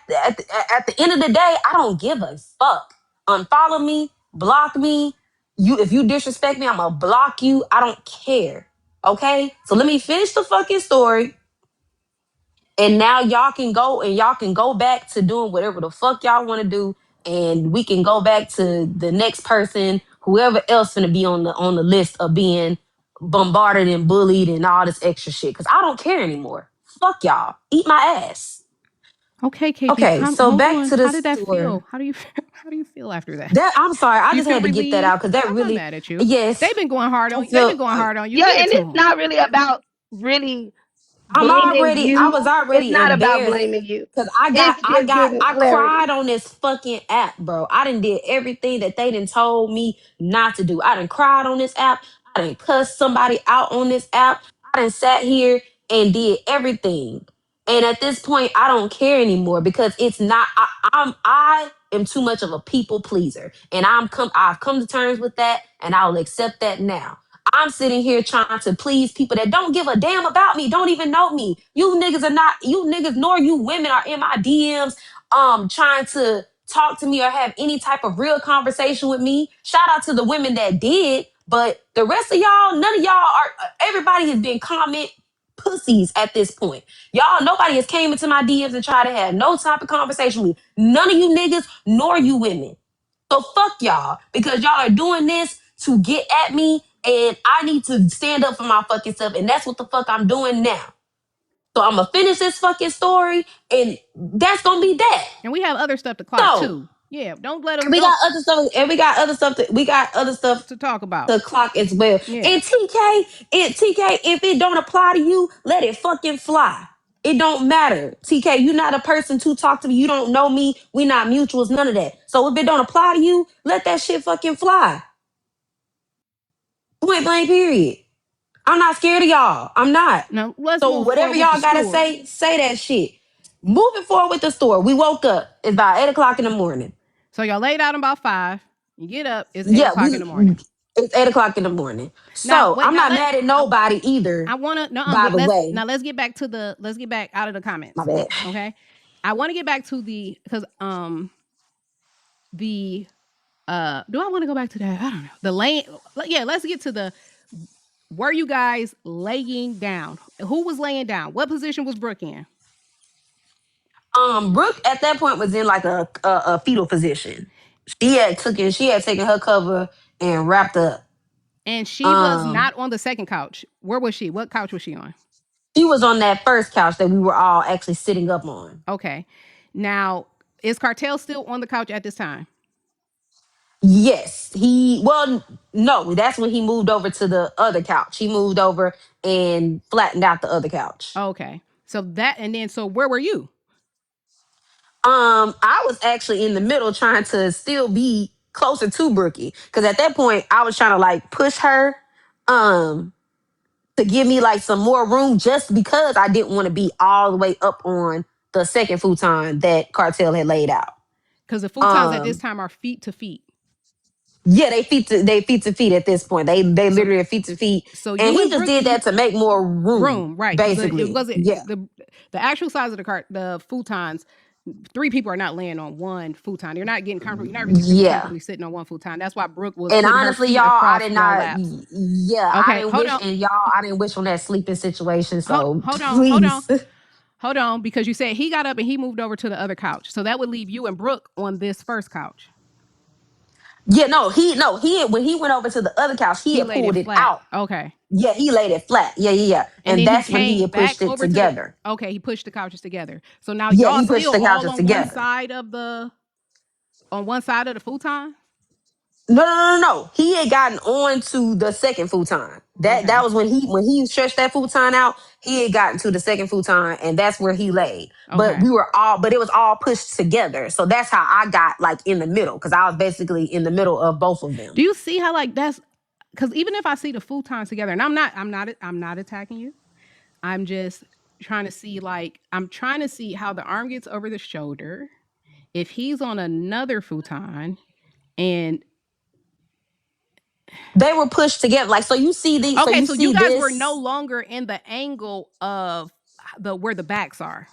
the end of the day, I don't give a fuck. Unfollow me, block me. If you disrespect me, I'm gonna block you. I don't care. Okay? So let me finish the fucking story. And now y'all can go back to doing whatever the fuck y'all want to do. And we can go back to the next person, whoever else gonna be on the list of being bombarded and bullied and all this extra shit. Cause I don't care anymore. Fuck y'all. Eat my ass. Okay, KB, Okay, so hold back on. to the How did that story. feel? How do you how do you feel after that? That I'm sorry, I Do you just feel had to get that relieved? out because that I'm not really, mad at you. yes, They've been going hard I on you. They've been feel. going hard on you. Yeah, Give it and to it's them. not really about really blaming I you. was It's already not about embarrassed blaming you. because It's just getting I clarity. cried on this fucking app, bro. I done did everything that they done told me not to do. I done cried on this app. I done cussed somebody out on this app. I done sat here and did everything. And at this point, I don't care anymore because it's not. I am too much of a people pleaser, and I've come to terms with that, and I'll accept that now. I'm sitting here trying to please people that don't give a damn about me, don't even know me. You niggas are not, you niggas nor you women are in my DMs, trying to talk to me or have any type of real conversation with me. Shout out to the women that did, but the rest of y'all, none of y'all are, everybody has been comment pussies at this point. Y'all, nobody has came into my DMs and tried to have no type of conversation with me. None of you niggas nor you women. So fuck y'all because y'all are doing this to get at me and I need to stand up for my fucking self and that's what the fuck I'm doing now. So I'm gonna finish this fucking story and that's gonna be that. And we have other stuff to clock So too. Yeah, don't let them and we don't got other stuff and we got other stuff to talk about. to clock as well. Yeah. And TK, if it don't apply to you, let it fucking fly. It don't matter. TK, you're not a person to talk to me. You don't know me. We not mutuals, none of that. So if it don't apply to you, let that shit fucking fly. Point blank, period. I'm not scared of y'all. I'm not. Now let's So move whatever forward with the y'all gotta story. say that shit. Moving forward with the story. We woke up. It's about 8 o'clock in the morning. So y'all laid out about 5. You get up, it's eight Yeah, o'clock in the morning. it's 8 o'clock in the morning. Now So wait, I'm now not mad at nobody I either. wanna no By wait, the way, let's get back to let's get back out of the my comments. bad. Okay. I want to get back to because the do I want to go back to that? I don't know. The lane, yeah, let's get to the were you guys laying down? Who was laying down? What position was Brooke in? Brooke at that point was in like a fetal position. She had taken her cover and wrapped up. And she was Um, not on the second couch. Where was she? What couch was she on? she was on that first couch that we were all actually sitting up on. Okay. Now, is Kartel still on the couch at this time? Yes, no, that's when he moved over to the other couch. He moved over and flattened out the other couch. Okay. So that and then so where were you? I was actually in the middle trying to still be closer to Brookie because at that point I was trying to like push her um to give me like some more room just because I didn't want to be all the way up on the second futon that Cartel had laid out. Because the futons at this Um time are feet to feet. yeah, they feet to feet at this point. They So literally are feet to feet. so And you he and just did that Brookie to make more room, room, right? Because it basically. wasn't Yeah. the actual size of the futons. 3 people are not laying on one futon. You're not getting comfortable. You're not really Yeah. comfortably sitting on one futon. That's why Brooke was And putting her honestly, feet y'all, across y'all laps. I Okay, didn't wish, and y'all, I didn't wish on that sleeping situation. So hold on, please. hold on, because you said he got up and he moved over to the other couch. So that would leave you and Brooke on this first couch. Yeah, when he went over to the other couch, he He had laid it pulled it flat. out. Okay. Yeah, he laid it flat. Yeah. And And then he that's when he came had back pushed it over to the together. okay, he pushed the couches together. So now Yeah, y'all he pushed still the all couches on one together. side of the futon? No. He had gotten on to the second futon. That Okay. was when he stretched that futon out, he had gotten to the second futon and that's where he laid. Okay. But it was all pushed together. So that's how I got like in the middle because I was basically in the middle of both of Do them. you see how like that's because even if I see the futons together, and I'm not attacking you. I'm just trying to see I'm trying to see how the arm gets over the shoulder. If he's on another futon and They were pushed together. Like, so you see these, so Okay, you so you see guys were no this. longer in the angle of the where the backs are.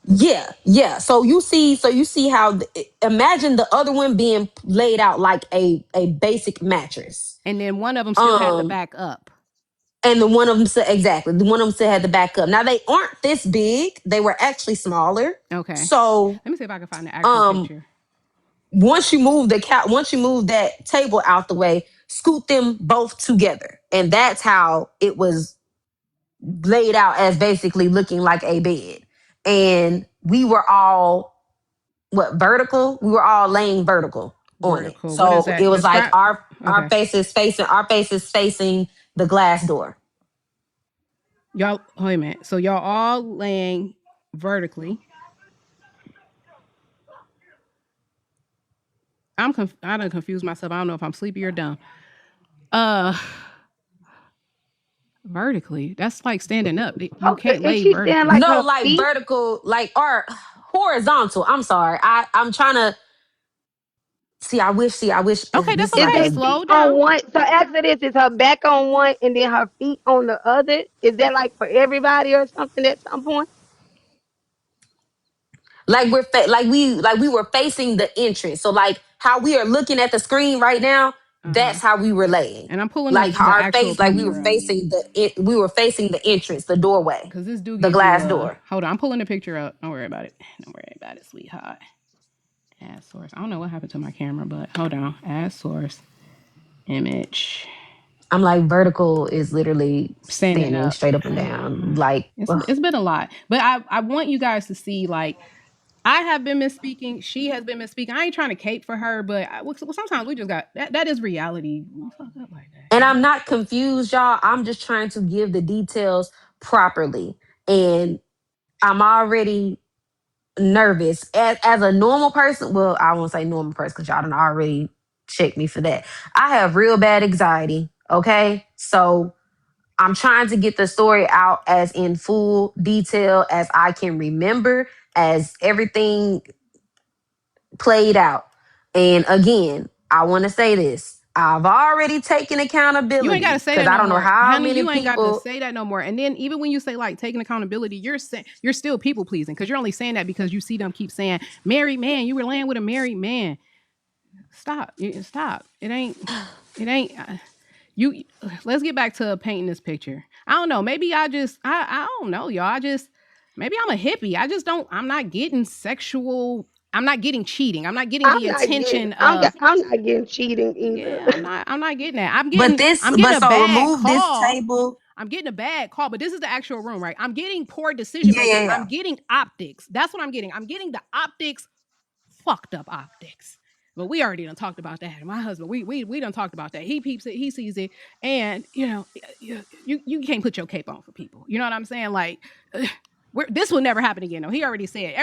Yeah, yeah. So you see how imagine the other one being laid out like a basic mattress. And then one of them still had the Um, back up. and the one of them said exactly. The one of them still had the backup. Now they aren't this big. They were actually smaller. Okay. So Let me see if I can find the actual um picture. once you move once you move that table out the way, scoot them both together. And that's how it was laid out, as basically looking like a bed. And we were all vertical? We were all laying vertical on it. Vertical. What is So it that? was like Describe. our Okay. faces facing the glass door. Y'all, wait a minute. So y'all all laying vertically. I done confused myself. I don't know if I'm sleepy or dumb. Uh, vertically. That's like standing up. You Okay, can't is lay she saying vertically. like No, her like feet? vertical, like or horizontal. I'm sorry. I'm trying to see, I wish Okay, that's this is Is like okay. they a Slow feet on down. one? So after this, is her back on one and then her feet on the other? Is that like for everybody or something at some point? like like we were facing the entrance. So like how we are looking at the screen right now, Uh-huh. that's how we were laying. And I'm pulling Like how the our actual face, like picture up we were facing the entrance, the doorway, because this do the give you glass a. door. Hold on, I'm pulling the picture up. Don't worry about it. Don't worry about it, sweetheart. Add source. I don't know what happened to my camera, but hold on. Add source. Image. I'm like vertical is literally Standing standing up. straight up and down. Like ugh. It's been a lot, but I want you guys to see like I have been misspeaking. She has been misspeaking. I ain't trying to cape for her, but sometimes we just got that. That is reality. We fuck up like that, And you know. I'm not confused, y'all. I'm just trying to give the details properly. And I'm already nervous as a normal person. Well, I won't say normal person because y'all done already checked me for that. I have real bad anxiety. Okay. So I'm trying to get the story out as in full detail as I can remember, as everything played out. And again, I want to say this. I've already taken You ain't got to accountability say because that I no don't know more, how honey. many You ain't got to people. say that no more. And then even when you say like taking accountability, you're still people pleasing because you're only saying that because you see them keep saying married man. You were laying with a married man. Stop. Stop. It ain't. It ain't. You. Let's get back to painting this picture. I don't know. Maybe I don't know, y'all. Maybe I'm a hippie. I just don't. I'm not getting sexual. I'm not getting cheating. I'm not getting I'm the not getting. attention of. I'm not getting cheating either. Yeah, I'm not getting that. But I'm getting a so bad remove this call. table. I'm getting a bad call, but this is the actual room, right? I'm getting poor decision Yeah, yeah, making. yeah. I'm getting optics. That's what I'm getting. I'm getting the optics, fucked up optics. But we already done talked about that. My husband, we done talked about that. He peeps it, he sees it, and you can't put your cape on for people. You know what I'm saying? Like, this will never happen again. No, he already said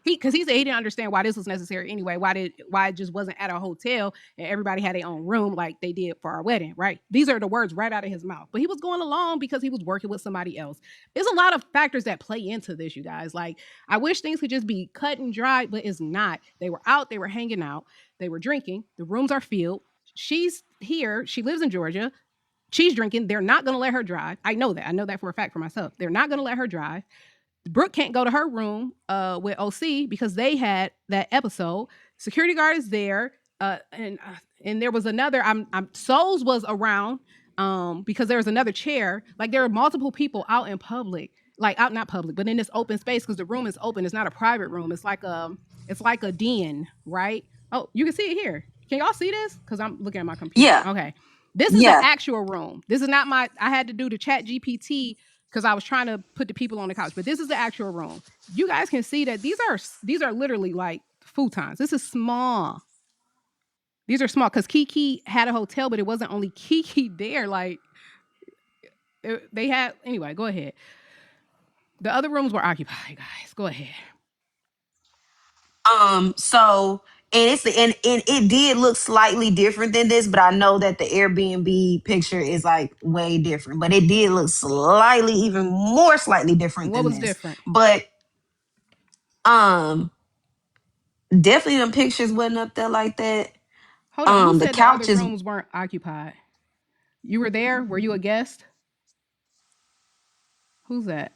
because he said he didn't understand why this was necessary anyway. Why it just wasn't at a hotel and everybody had their own room like they did for our wedding, right? These are the words right out of his mouth. But he was going along because he was working with somebody else. There's a lot of factors that play into this, you guys. Like, I wish things could just be cut and dry, but it's not. They were out, they were hanging out, they were drinking. The rooms are filled. She's here. She lives in Georgia. She's drinking. They're not going to let her drive. I know that. I know that for a fact for myself. They're not going to let her drive. Brooke can't go to her room with OC because they had that episode. Security guard is there, and there was another. Souls was around because there was another chair. Like there are multiple people out in public, like out not public, but in this open space because the room is open. It's not a private room. It's like a den, right? Oh, you can see it here. Can y'all see this? Because I'm looking at my computer. Yeah, Okay. This is the yeah. actual room. This is not I had to do the chat GPT because I was trying to put the people on the couch. But this is the actual room. You guys can see that these are literally like futons. This is small. These are small because Kiki had a hotel, but it wasn't only Kiki there. Like they had anyway. Go ahead. The other rooms were occupied, guys. Go ahead. So and it did look slightly different than this, but I know that the Airbnb picture is like way different. But it did look slightly, even more slightly different What than was this. different? But um definitely the pictures wasn't up there like that. Hold on. Who The said the other couch is rooms weren't occupied? You were there? Were you a guest? Who's that?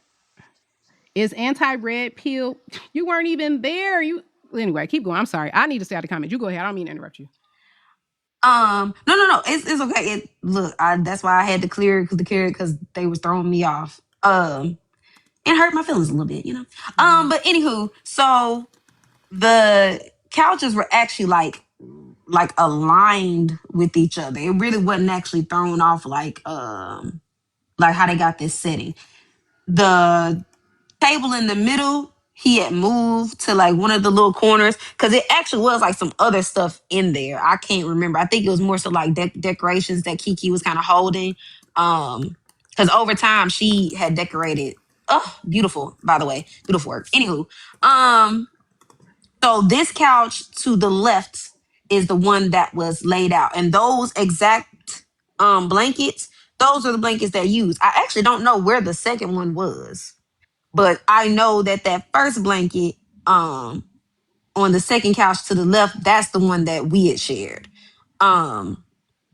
Is anti-red pill? You weren't even there. You anyway, keep going. I'm sorry. I need to stay out of the comments. You go ahead. I don't mean to interrupt you. no. It's okay. Look, that's why I had to clear it because they was throwing me off. And hurt my feelings a little bit, you know. Mm-hmm. But anywho, so the couches were actually like aligned with each other. It really wasn't actually thrown off like how they got this setting. The table in the middle, he had moved to like one of the little corners because it actually was like some other stuff in there. I can't remember. I think it was more so like decorations that Kiki was kind of holding. Because over time she had decorated. Oh, beautiful, by the way. Beautiful work. Anywho, so this couch to the left is the one that was laid out. And those exact blankets, those are the blankets they used. I actually don't know where the second one was. But I know that that first blanket on the second couch to the left, that's the one that we had shared. That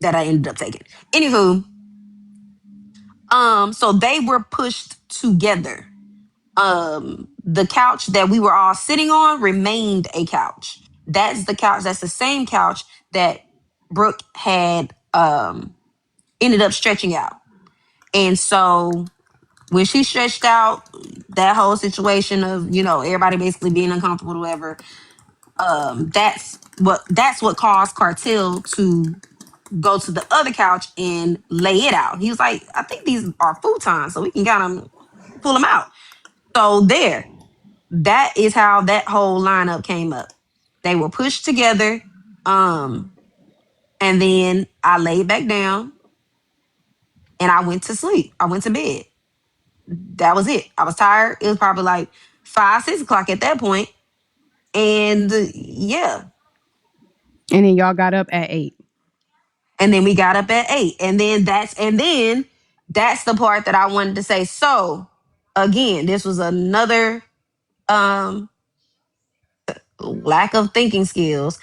I ended up taking. Anywho, so they were pushed together. The couch that we were all sitting on remained a couch. That's the couch, that's the same couch that Brooke had ended up stretching out. And so when she stretched out, that whole situation of, you know, everybody basically being uncomfortable or whatever, that's what caused Kartel to go to the other couch and lay it out. He was like, I think these are futons, so we can kind of pull them out. So there, that is how that whole lineup came up. They were pushed together, and then I laid back down and I went to sleep. I went to bed. That was it. I was tired. It was probably like 5, 6 o'clock at that point. And yeah. And then y'all got up at 8. And then we got up at 8. And then that's the part that I wanted to say. So again, this was another um lack of thinking skills.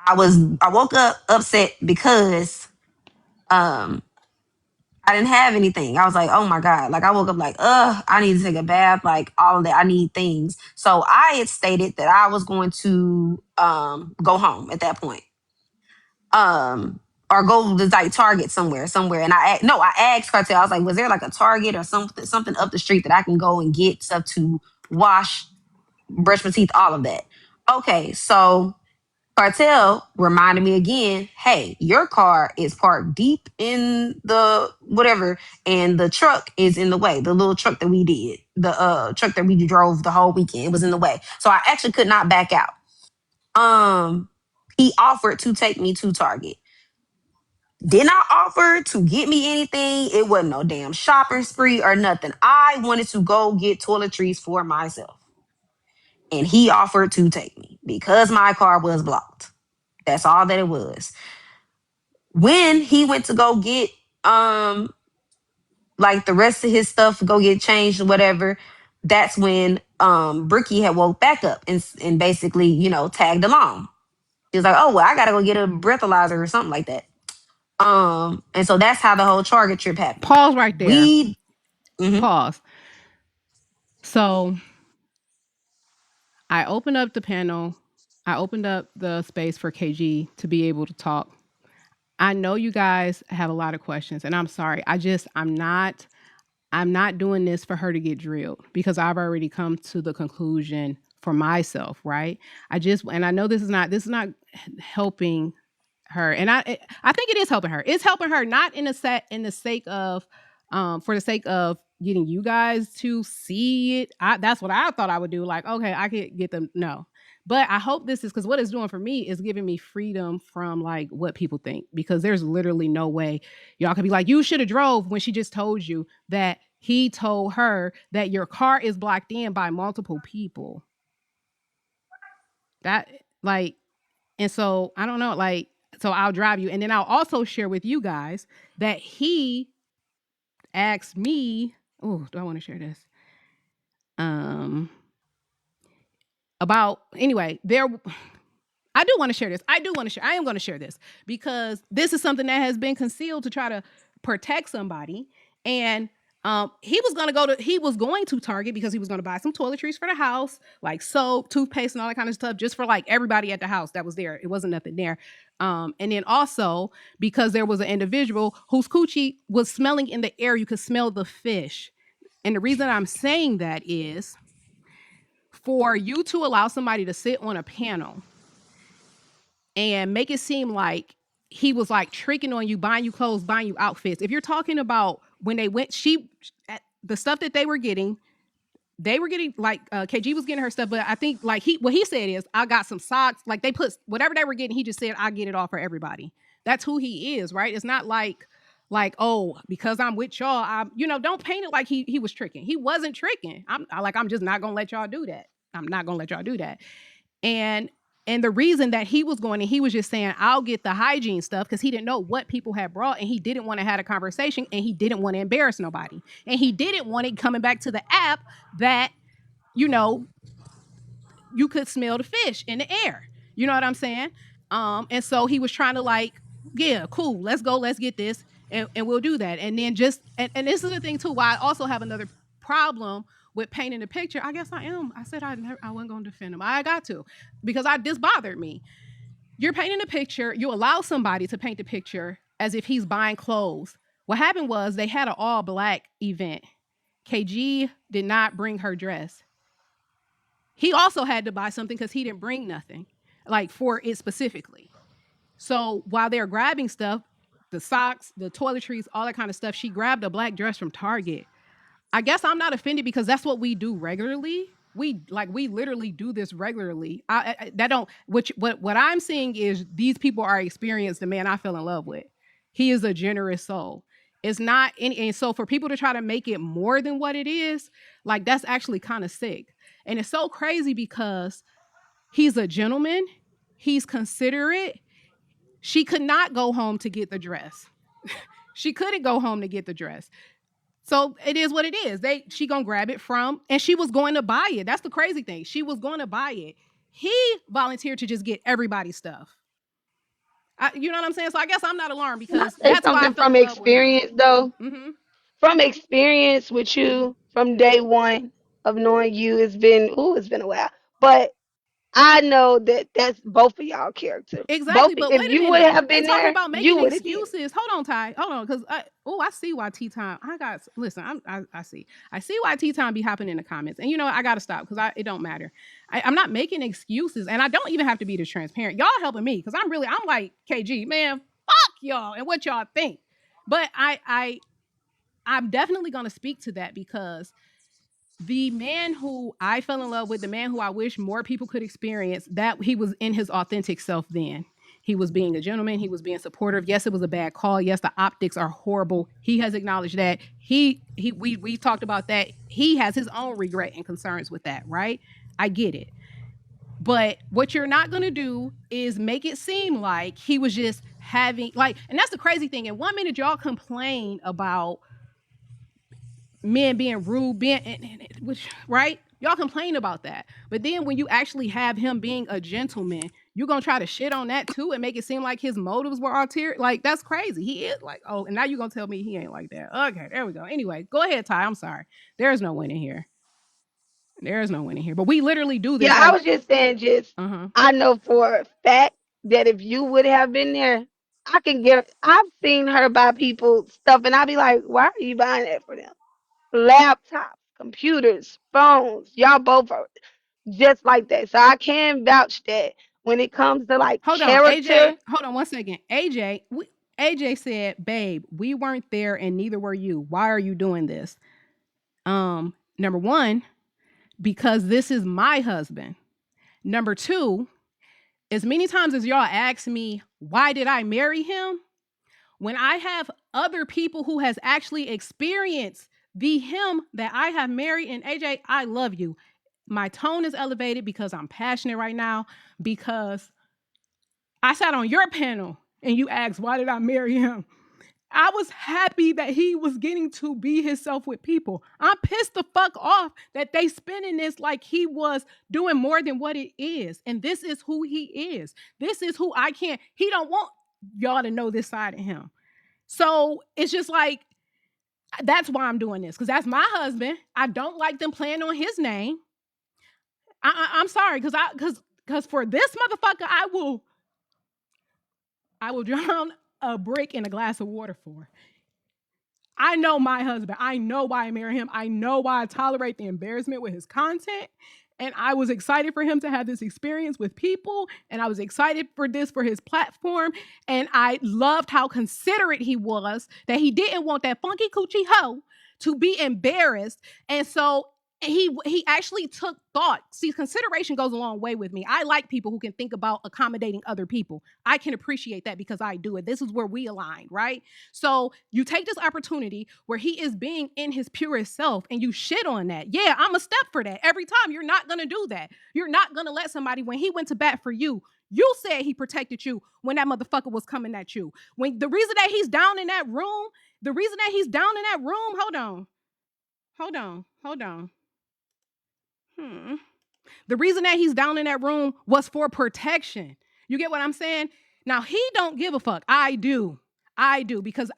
I woke up upset because um I didn't have anything. I was like, oh my God. Like I woke up like, I need to take a bath, like all of that. I need things. So I had stated that I was going to go home at that point. Or go to like Target somewhere. And I asked Cartel, I was like, was there like a Target or something up the street that I can go and get stuff to wash, brush my teeth, all of that. Okay, so Cartel reminded me again, hey, your car is parked deep in the whatever, and the truck is in the way. The little truck that we did, the truck that we drove the whole weekend was in the way. So I actually could not back out. He offered to take me to Target. Did not offer to get me anything. It wasn't no damn shopping spree or nothing. I wanted to go get toiletries for myself. And he offered to take me because my car was blocked. That's all that it was. When he went to go get like the rest of his stuff, go get changed or whatever, that's when Brookie had woke back up and basically, you know, tagged along. He was like, oh well, I gotta go get a breathalyzer or something like that. And so that's how the whole Target trip happened. Pause right there. We mhm. Pause. So I opened up the panel. I opened up the space for KG to be able to talk. I know you guys have a lot of questions, and I'm sorry. I'm not doing this for her to get drilled because I've already come to the conclusion for myself, right? And I know this is not helping her. And I think it is helping her. It's helping her not in the sake of for the sake of getting you guys to see it. That's what I thought I would do. Like, okay, I could get them. No. But I hope this is because what it's doing for me is giving me freedom from like what people think, because there's literally no way y'all could be like, you should have drove, when she just told you that he told her that your car is blocked in by multiple people. That like, and so I don't know, like, so I'll drive you. And then I'll also share with you guys that he asked me, oh, do I want to share this? About, anyway, I do want to share this. I am going to share this because this is something that has been concealed to try to protect somebody. And he was going to Target because he was going to buy some toiletries for the house, like soap, toothpaste, and all that kind of stuff, just for like everybody at the house that was there. It wasn't nothing there. And then also because there was an individual whose coochie was smelling in the air. You could smell the fish. And the reason I'm saying that is for you to allow somebody to sit on a panel and make it seem like he was like tricking on you, buying you clothes, buying you outfits. If you're talking about when they went, the stuff that they were getting like KG was getting her stuff, but I think like what he said is, I got some socks. Like they put whatever they were getting, he just said, I get it all for everybody. That's who he is, right? It's not like, oh, because I'm with y'all, don't paint it like he was tricking. He wasn't tricking. I'm just not gonna let y'all do that. I'm not gonna let y'all do that. And the reason that he was going and he was just saying, I'll get the hygiene stuff because he didn't know what people had brought and he didn't want to have a conversation and he didn't want to embarrass nobody. And he didn't want it coming back to the app that, you could smell the fish in the air. You know what I'm saying? And so he was trying to like, yeah, cool, let's go, let's get this. And we'll do that. And then and this is the thing too, why I also have another problem with painting the picture. I guess I am. I said I wasn't going to defend him. I got to, because this bothered me. You're painting a picture. You allow somebody to paint the picture as if he's buying clothes. What happened was they had an all black event. KG did not bring her dress. He also had to buy something because he didn't bring nothing like for it specifically. So while they're grabbing stuff, the socks, the toiletries, all that kind of stuff, she grabbed a black dress from Target. I guess I'm not offended because that's what we do regularly. We literally do this regularly. What I'm seeing is these people are experienced the man I fell in love with. He is a generous soul. It's not any, and so for people to try to make it more than what it is, like that's actually kind of sick. And it's so crazy because he's a gentleman, he's considerate. She could not go home to get the dress. She couldn't go home to get the dress. So it is what it is. She gonna grab it from, and she was going to buy it. That's the crazy thing. She was going to buy it. He volunteered to just get everybody's stuff. You know what I'm saying? So I guess I'm not alarmed because that's why I fell from in love with him. experience though. Mm-hmm. From experience with you, from day one of knowing you, it's been a while. But I know that that's both of y'all character. Exactly, but If wait a you would minute. have They been talking there, about you making would have did. excuses. Hold on, Ty. Hold on, because I see why Tea Time. I see why Tea Time be hopping in the comments, and I got to stop because it don't matter. I'm not making excuses, and I don't even have to be this transparent. Y'all helping me because I'm like KG, man. Fuck y'all and what y'all think, but I'm definitely gonna speak to that because the man who I fell in love with, the man who I wish more people could experience, that he was in his authentic self then. He was being a gentleman. He was being supportive. Yes, it was a bad call. Yes, the optics are horrible. He has acknowledged that. We talked about that. He has his own regret and concerns with that, right? I get it. But what you're not going to do is make it seem like he was just having and that's the crazy thing. In 1 minute, y'all complain about men being rude, which right? Y'all complain about that. But then when you actually have him being a gentleman, you're gonna try to shit on that too and make it seem like his motives were ulterior. Like that's crazy. He is and now you're gonna tell me he ain't like that. Okay, there we go. Anyway, go ahead, Ty. I'm sorry. There's no winning here. There is no winning here. But we literally do this Yeah, I was just saying, I know for a fact that if you would have been there, I've seen her buy people stuff, and I'd be like, why are you buying that for them? Laptops, computers, phones, y'all both are just like that. So I can vouch that when it comes to like Hold on, character. AJ. Hold on 1 second. AJ said, babe, we weren't there and neither were you. Why are you doing this? Number one, because this is my husband. Number two, as many times as y'all ask me, why did I marry him? When I have other people who has actually experienced the him that I have married, and AJ, I love you. My tone is elevated because I'm passionate right now, because I sat on your panel and you asked, why did I marry him? I was happy that he was getting to be himself with people. I'm pissed the fuck off that they spinning this like he was doing more than what it is. And this is who he is. This is who I can't. He don't want y'all to know this side of him. So it's just like, that's why I'm doing this, because that's my husband. I don't like them playing on his name. I'm sorry, because for this motherfucker, I will drown a brick in a glass of water for. I know my husband. I know why I marry him. I know why I tolerate the embarrassment with his content. And I was excited for him to have this experience with people. And I was excited for this for his platform. And I loved how considerate he was, that he didn't want that funky coochie hoe to be embarrassed. And so he actually took thought. See, consideration goes a long way with me. I like people who can think about accommodating other people. I can appreciate that because I do it. This is where we align, right? So you take this opportunity where he is being in his purest self and you shit on that. Yeah, I'm a step for that. Every time, you're not going to do that. You're not going to let somebody, when he went to bat for you, you said he protected you when that motherfucker was coming at you. When the reason that he's down in that room, hold on. The reason that he's down in that room was for protection. You get what I'm saying? Now, he don't give a fuck. I do because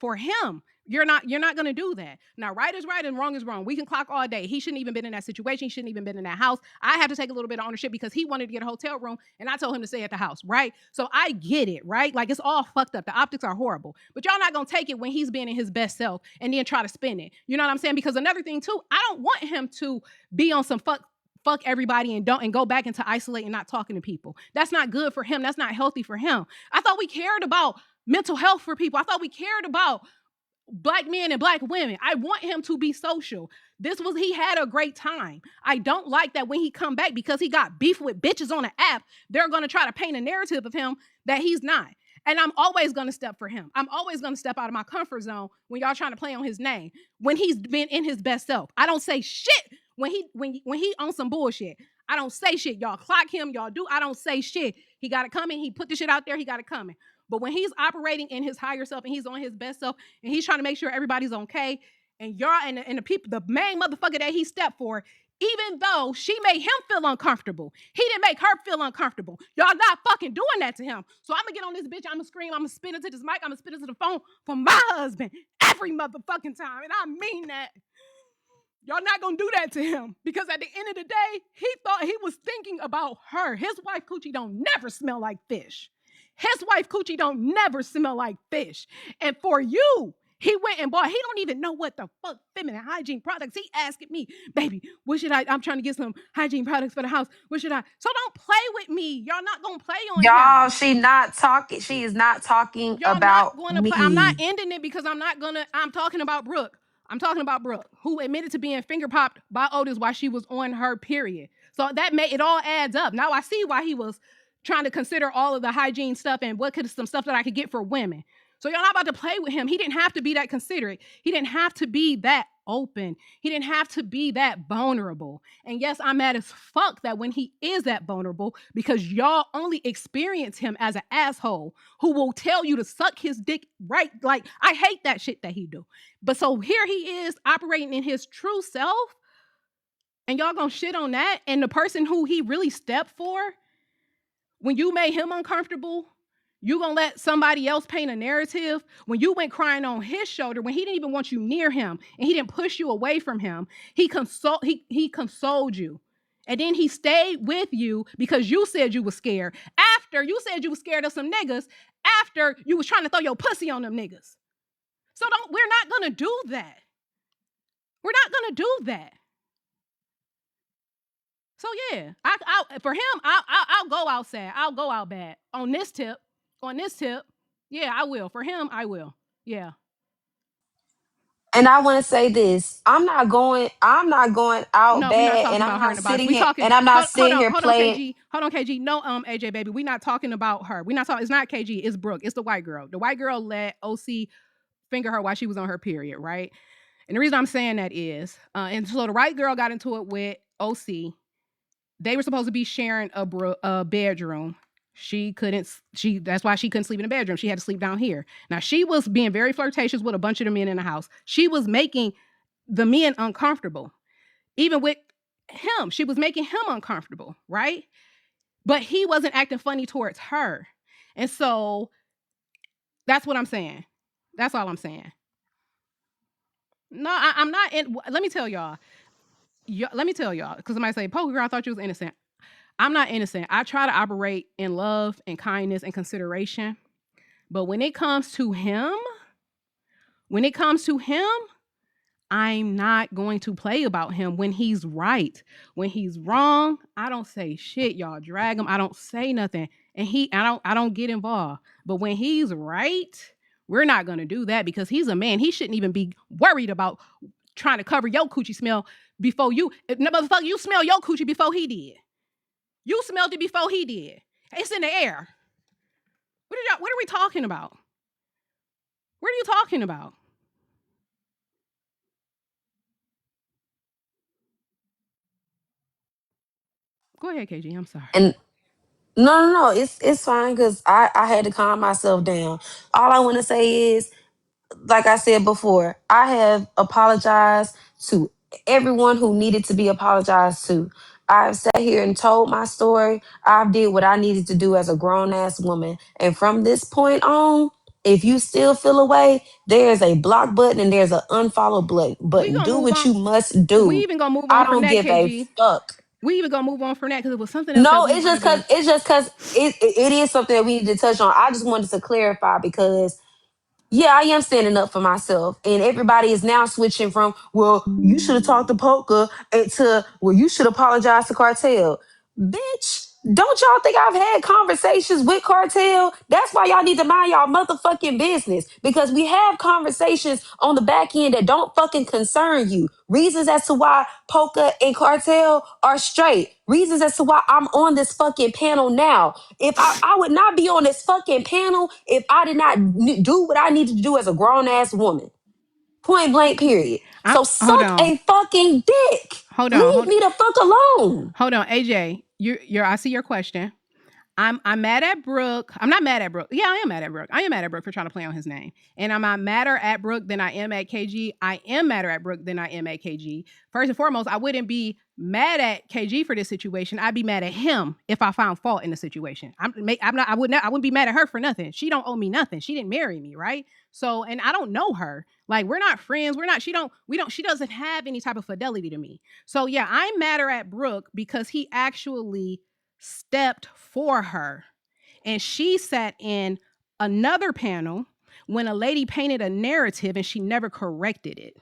for him, you're not going to do that. Now, right is right and wrong is wrong. We can clock all day. He shouldn't even been in that situation. He shouldn't even been in that house. I have to take a little bit of ownership because he wanted to get a hotel room and I told him to stay at the house, right? So I get it, right? Like, it's all fucked up. The optics are horrible, but y'all not going to take it when he's being in his best self and then try to spin it. You know what I'm saying? Because another thing too, I don't want him to be on some fuck everybody and go back into isolate and not talking to people. That's not good for him. That's not healthy for him. I thought we cared about mental health for people. I thought we cared about Black men and Black women. I want him to be social. He had a great time. I don't like that when he come back, because he got beef with bitches on the app, they're going to try to paint a narrative of him that he's not. And I'm always going to step for him. I'm always going to step out of my comfort zone when y'all trying to play on his name, when he's been in his best self. I don't say shit when he on some bullshit. I don't say shit. Y'all clock him. Y'all do. I don't say shit. He got it coming. He put the shit out there. He got it coming. But when he's operating in his higher self and he's on his best self and he's trying to make sure everybody's okay, and y'all and the people, the main motherfucker that he stepped for, even though she made him feel uncomfortable, he didn't make her feel uncomfortable. Y'all not fucking doing that to him. So I'm gonna get on this bitch, I'm gonna scream, I'm gonna spit into this mic, I'm gonna spit into the phone for my husband every motherfucking time. And I mean that. Y'all not gonna do that to him, because at the end of the day, he thought he was thinking about her. His wife coochie don't never smell like fish. His wife coochie don't never smell like fish. And for you, he went and bought, he don't even know what the fuck feminine hygiene products. He asking me, baby, what should I'm trying to get some hygiene products for the house. What should I? So don't play with me. Y'all not going to play on Y'all, him. she is not talking Y'all not about going to me. play. I'm not ending it because I'm talking about Brooke. I'm talking about Brooke, who admitted to being finger popped by Otis while she was on her period. So that it all adds up. Now I see why he was trying to consider all of the hygiene stuff and some stuff that I could get for women. So y'all not about to play with him. He didn't have to be that considerate. He didn't have to be that open. He didn't have to be that vulnerable. And yes, I'm mad as fuck that when he is that vulnerable, because y'all only experience him as an asshole who will tell you to suck his dick, right? Like, I hate that shit that he do. But so here he is operating in his true self, and y'all gonna shit on that. And the person who he really stepped for, when you made him uncomfortable, you gonna let somebody else paint a narrative? When you went crying on his shoulder, when he didn't even want you near him and he didn't push you away from him, he consoled you. And then he stayed with you because you said you were scared. After you said you were scared of some niggas, after you was trying to throw your pussy on them niggas. So we're not gonna do that. We're not gonna do that. So yeah, for him, I'll go outside. I'll go out bad on this tip. Yeah, I will. For him, I will. Yeah. And I want to say this: I'm not going out No, we're not bad, and talking I'm about her in not the box. sitting We here, talking. and I'm not Hold sitting on, here playing. Hold on, KG. No, AJ, baby, we're not talking about her. We're not talking. It's not KG. It's Brooke. It's the white girl. The white girl let OC finger her while she was on her period, right? And the reason I'm saying that is, and so the white girl got into it with OC. They were supposed to be sharing a bedroom. That's why she couldn't sleep in the bedroom. She had to sleep down here. Now she was being very flirtatious with a bunch of the men in the house. She was making the men uncomfortable. Even with him, she was making him uncomfortable, right? But he wasn't acting funny towards her. And so that's what I'm saying. That's all I'm saying. No, I'm not in. Let me tell y'all. Let me tell y'all, because somebody say, Poka girl, I thought you was innocent. I'm not innocent. I try to operate in love and kindness and consideration. But when it comes to him, I'm not going to play about him when he's right. When he's wrong, I don't say shit. Y'all drag him. I don't say nothing. And I don't get involved. But when he's right, we're not going to do that because he's a man. He shouldn't even be worried about trying to cover your coochie smell before you. No, motherfucker, you smell your coochie before he did. You smelled it before he did. It's in the air. What are we talking about? What are you talking about? Go ahead, KG. I'm sorry. And no, it's fine because I had to calm myself down. All I want to say is, like I said before, I have apologized to everyone who needed to be apologized to. I've sat here and told my story. I've did what I needed to do as a grown ass woman. And from this point on, if you still feel away, there's a block button and there's an unfollow We button. gonna Do move what on. you must We do. even gonna move I on from don't that, give a KG. fuck. We even gonna move on from that because it was something else that No, we wanted to. it's just cause it is something that we need to touch on. I just wanted to clarify because yeah, I am standing up for myself. And everybody is now switching from, well, you should have talked to Poka to, well, you should apologize to Cartel. Bitch, don't y'all think I've had conversations with Cartel? That's why y'all need to mind y'all motherfucking business. Because we have conversations on the back end that don't fucking concern you. Reasons as to why Poka and Cartel are straight. Reasons as to why I'm on this fucking panel now. If I would not be on this fucking panel if I did not do what I needed to do as a grown ass woman. Point blank, period. So Hold suck on. a fucking dick. Hold on. Leave me the fuck alone. Hold on. AJ, you're I see your question. I'm mad at Brooke. I'm not mad at Brooke. Yeah, I am mad at Brooke. I am mad at Brooke for trying to play on his name. And I'm not madder at Brooke than I am at KG. I am madder at Brooke than I am at KG. First and foremost, I wouldn't be mad at KG for this situation. I'd be mad at him if I found fault in the situation. I wouldn't be mad at her for nothing. She don't owe me nothing. She didn't marry me, right? So, and I don't know her. Like, we're not friends. She doesn't have any type of fidelity to me. So yeah, I'm madder at Brooke because he actually stepped for her. And she sat in another panel when a lady painted a narrative and she never corrected it.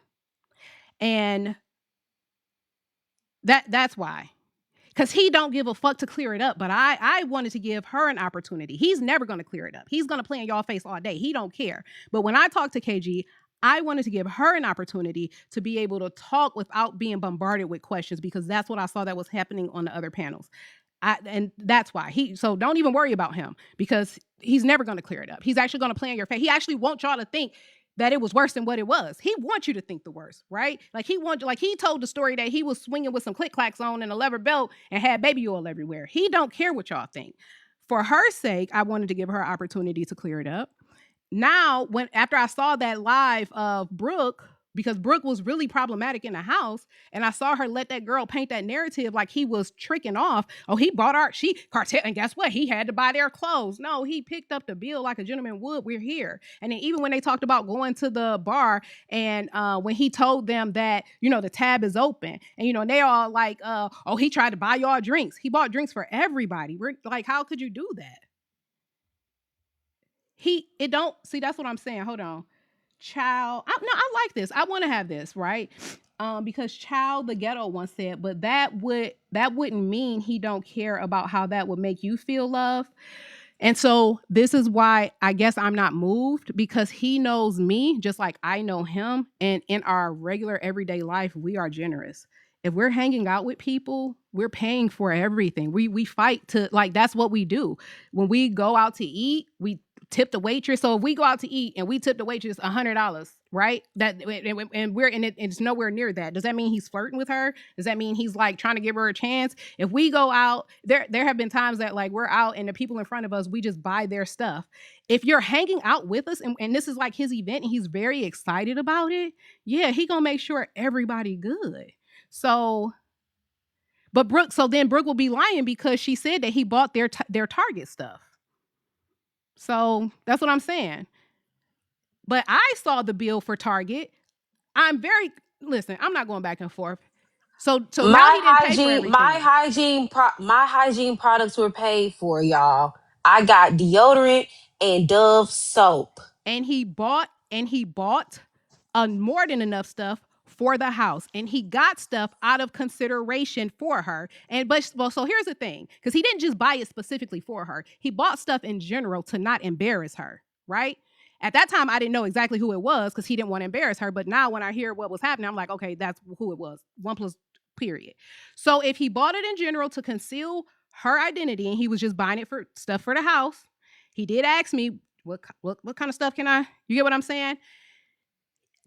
And that's why. Because he don't give a fuck to clear it up. But I wanted to give her an opportunity. He's never going to clear it up. He's going to play in y'all face all day. He don't care. But when I talked to KG, I wanted to give her an opportunity to be able to talk without being bombarded with questions because that's what I saw that was happening on the other panels. And that's why so don't even worry about him because he's never going to clear it up. He's actually going to play in your face. He actually wants y'all to think that it was worse than what it was. He wants you to think the worst, right? Like he told the story that he was swinging with some click clacks on and a leather belt and had baby oil everywhere. He don't care what y'all think. For her sake, I wanted to give her an opportunity to clear it up. Now, after I saw that live of Brooke, because Brooke was really problematic in the house, and I saw her let that girl paint that narrative like he was tricking off. Oh, he bought Cartel, and guess what? He had to buy their clothes. No, he picked up the bill like a gentleman would. We're here. And then even when they talked about going to the bar, and when he told them that the tab is open, and and they all like, oh, he tried to buy y'all drinks. He bought drinks for everybody. We're like, how could you do that? That's what I'm saying. Hold on. Child. I like this. I want to have this, right? Because Child the Ghetto once said, but that wouldn't mean he don't care about how that would make you feel love. And so this is why I guess I'm not moved because he knows me just like I know him. And in our regular everyday life, we are generous. If we're hanging out with people, we're paying for everything. We fight to, like, that's what we do. When we go out to eat, we tip the waitress. So if we go out to eat and we tip the waitress $100, right? That and we're in it, it's nowhere near that. Does that mean he's flirting with her? Does that mean he's like trying to give her a chance? If we go out, there have been times that like we're out and the people in front of us, we just buy their stuff. If you're hanging out with us and this is like his event and he's very excited about it, yeah, he gonna make sure everybody good. So, but Brooke, so then Brooke will be lying because she said that he bought their Target stuff. So that's what I'm saying. But I saw the bill for Target. I'm very listen. I'm not going back and forth. So now he didn't pay for everything, My hygiene products were paid for, y'all. I got deodorant and Dove soap. and he bought more than enough stuff for the house, and he got stuff out of consideration for her. And but well, so here's the thing, because he didn't just buy it specifically for her. He bought stuff in general to not embarrass her, right? At that time, I didn't know exactly who it was because he didn't want to embarrass her. But now when I hear what was happening, I'm like, okay, that's who it was. 1+ period. So if he bought it in general to conceal her identity and he was just buying it for stuff for the house, he did ask me, what kind of stuff can I, you get what I'm saying?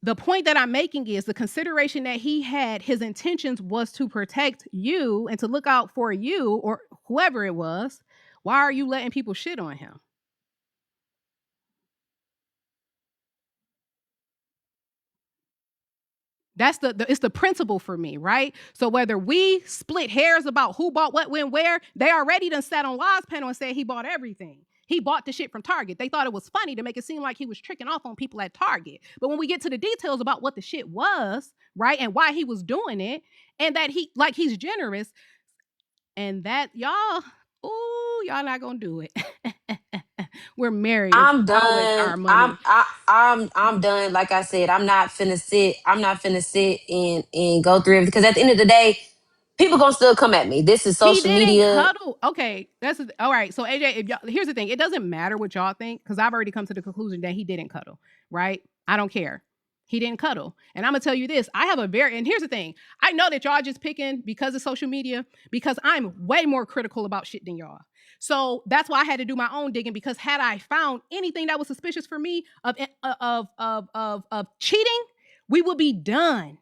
The point that I'm making is the consideration that he had, his intentions was to protect you and to look out for you or whoever it was. Why are you letting people shit on him? That's it's the principle for me, right? So whether we split hairs about who bought what, when, where, they already done sat on Law's panel and said he bought everything. He bought the shit from Target. They thought it was funny to make it seem like he was tricking off on people at Target. But when we get to the details about what the shit was, right, and why he was doing it, and that he's generous, and that y'all not gonna do it. We're married. It's I'm always done. our money. I'm done. Like I said, I'm not finna sit. I'm not finna sit and go through it because at the end of the day, people gonna still come at me. This is He social didn't media. cuddle. Okay, all right. So AJ, if y'all, here's the thing: it doesn't matter what y'all think because I've already come to the conclusion that he didn't cuddle. Right? I don't care. He didn't cuddle, and I'm gonna tell you this: I have a very and here's the thing: I know that y'all just picking because of social media because I'm way more critical about shit than y'all. So that's why I had to do my own digging because had I found anything that was suspicious for me of cheating, we would be done.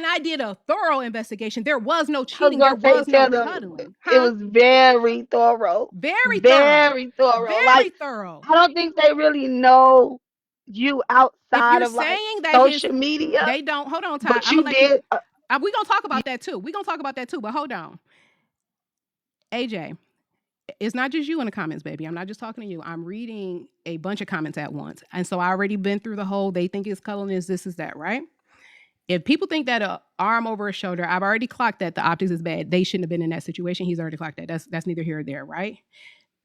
I did a thorough investigation. There was no I was cheating. There gonna say, was no tell them cuddling. it Huh? was very thorough, Very thorough. very thorough. Very Like thorough. I don't think they really know you If outside you're of like saying that social media, they don't, hold on, Ty. but I'm gonna you let you, did. we're gonna talk about that too. But hold on. AJ, it's not just you in the comments, baby. I'm not just talking to you. I'm reading a bunch of comments at once. And so I already been through the whole, they think it's cuddling is this, is that, right? If people think that a arm over a shoulder, I've already clocked that the optics is bad. They shouldn't have been in that situation. He's already clocked that. That's neither here or there, right?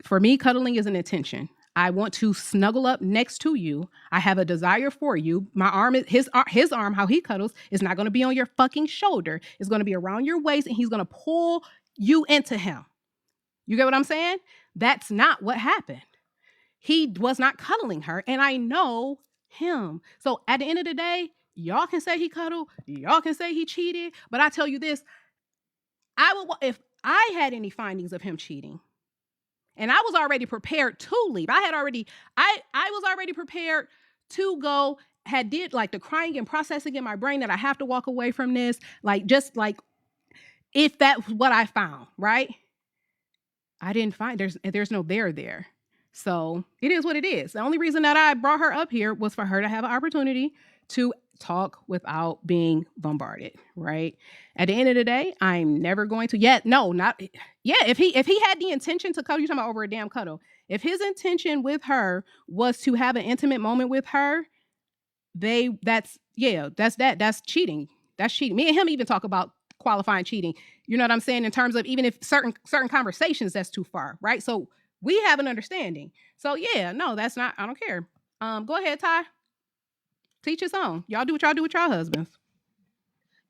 For me, cuddling is an intention. I want to snuggle up next to you. I have a desire for you. My arm is his arm, how he cuddles, is not going to be on your fucking shoulder. It's going to be around your waist and he's going to pull you into him. You get what I'm saying? That's not what happened. He was not cuddling her, and I know him. So at the end of the day, y'all can say he cuddled, y'all can say he cheated, but I tell you this, I would if I had any findings of him cheating, and I was already prepared to leave. I was already prepared to go, had did like the crying and processing in my brain that I have to walk away from this, like just like if that's what I found, right? I didn't find there's no there. So it is what it is. The only reason that I brought her up here was for her to have an opportunity to talk without being bombarded, right? At the end of the day, I'm never going to if he had the intention to cuddle, you're talking about over a damn cuddle. If his intention with her was to have an intimate moment with her, that's cheating. That's cheating. Me and him even talk about qualifying cheating. You know what I'm saying? In terms of even if certain conversations, that's too far, right? So we have an understanding. So yeah, no, that's not, I don't care. Go ahead, Ty. Teach your own. Y'all do what y'all do with y'all husbands.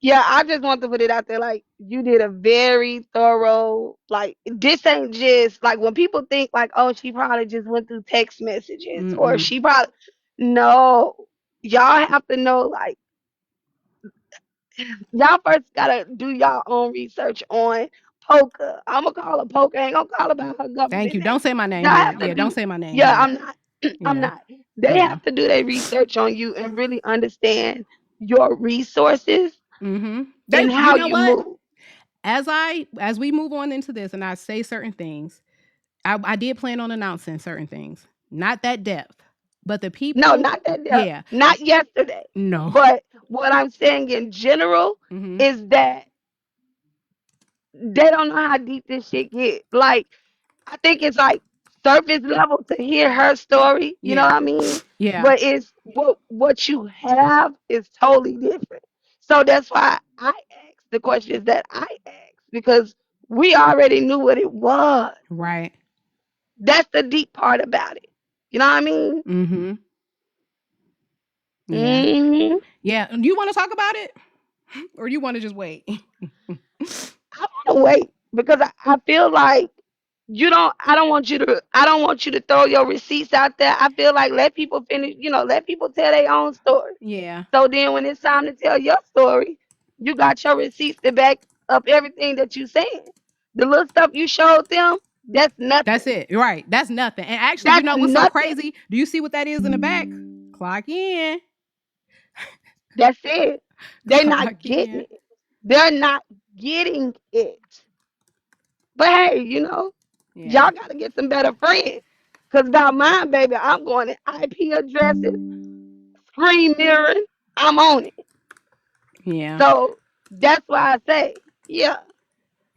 Yeah, I just want to put it out there. Like you did a very thorough. Like this ain't just like when people think like, oh, she probably just went through text messages or Mm-mm. she probably no. Y'all have to know like y'all first gotta do y'all own research on Poka. I'm gonna call her Poka. I ain't gonna call her by her Thank government you. name. Don't say my name Y'all here. have to Yeah, don't do. say my name Yeah, here. I'm not. I'm Yeah. not. They Yeah. have to do their research on you and really understand your resources Mm-hmm. and You how know you what? move. As we move on into this and I say certain things, I did plan on announcing certain things. Not that depth. But the No, people, not that depth. yeah. Not yesterday. No. But what I'm saying in general Mm-hmm. is that they don't know how deep this shit get. Like, I think it's like surface level to hear her story. You know what Yeah. I mean? Yeah. But it's what you have is totally different. So that's why I asked the questions that I asked because we already knew what it was. Right. That's the deep part about it. You know what I mean? Mm-hmm. Yeah. Hmm. Yeah. Do you want to talk about it? Or you want to just wait? I want to wait because I feel like you don't. I don't want you to. I don't want you to throw your receipts out there. I feel like let people finish. Let people tell their own story. Yeah. So then, when it's time to tell your story, you got your receipts to back up everything that you saying. The little stuff you showed them, that's That's nothing. it. Right. That's nothing. And actually, you That's know what's so nothing. crazy? Do you see what that is in the back? Clock in. That's it. They're not Clock getting in. it. They're not getting it. But hey, Yeah. y'all got to get some better friends. Because about mine, baby, I'm going to IP addresses, screen mirroring. I'm on it. Yeah. So that's why I say, yeah.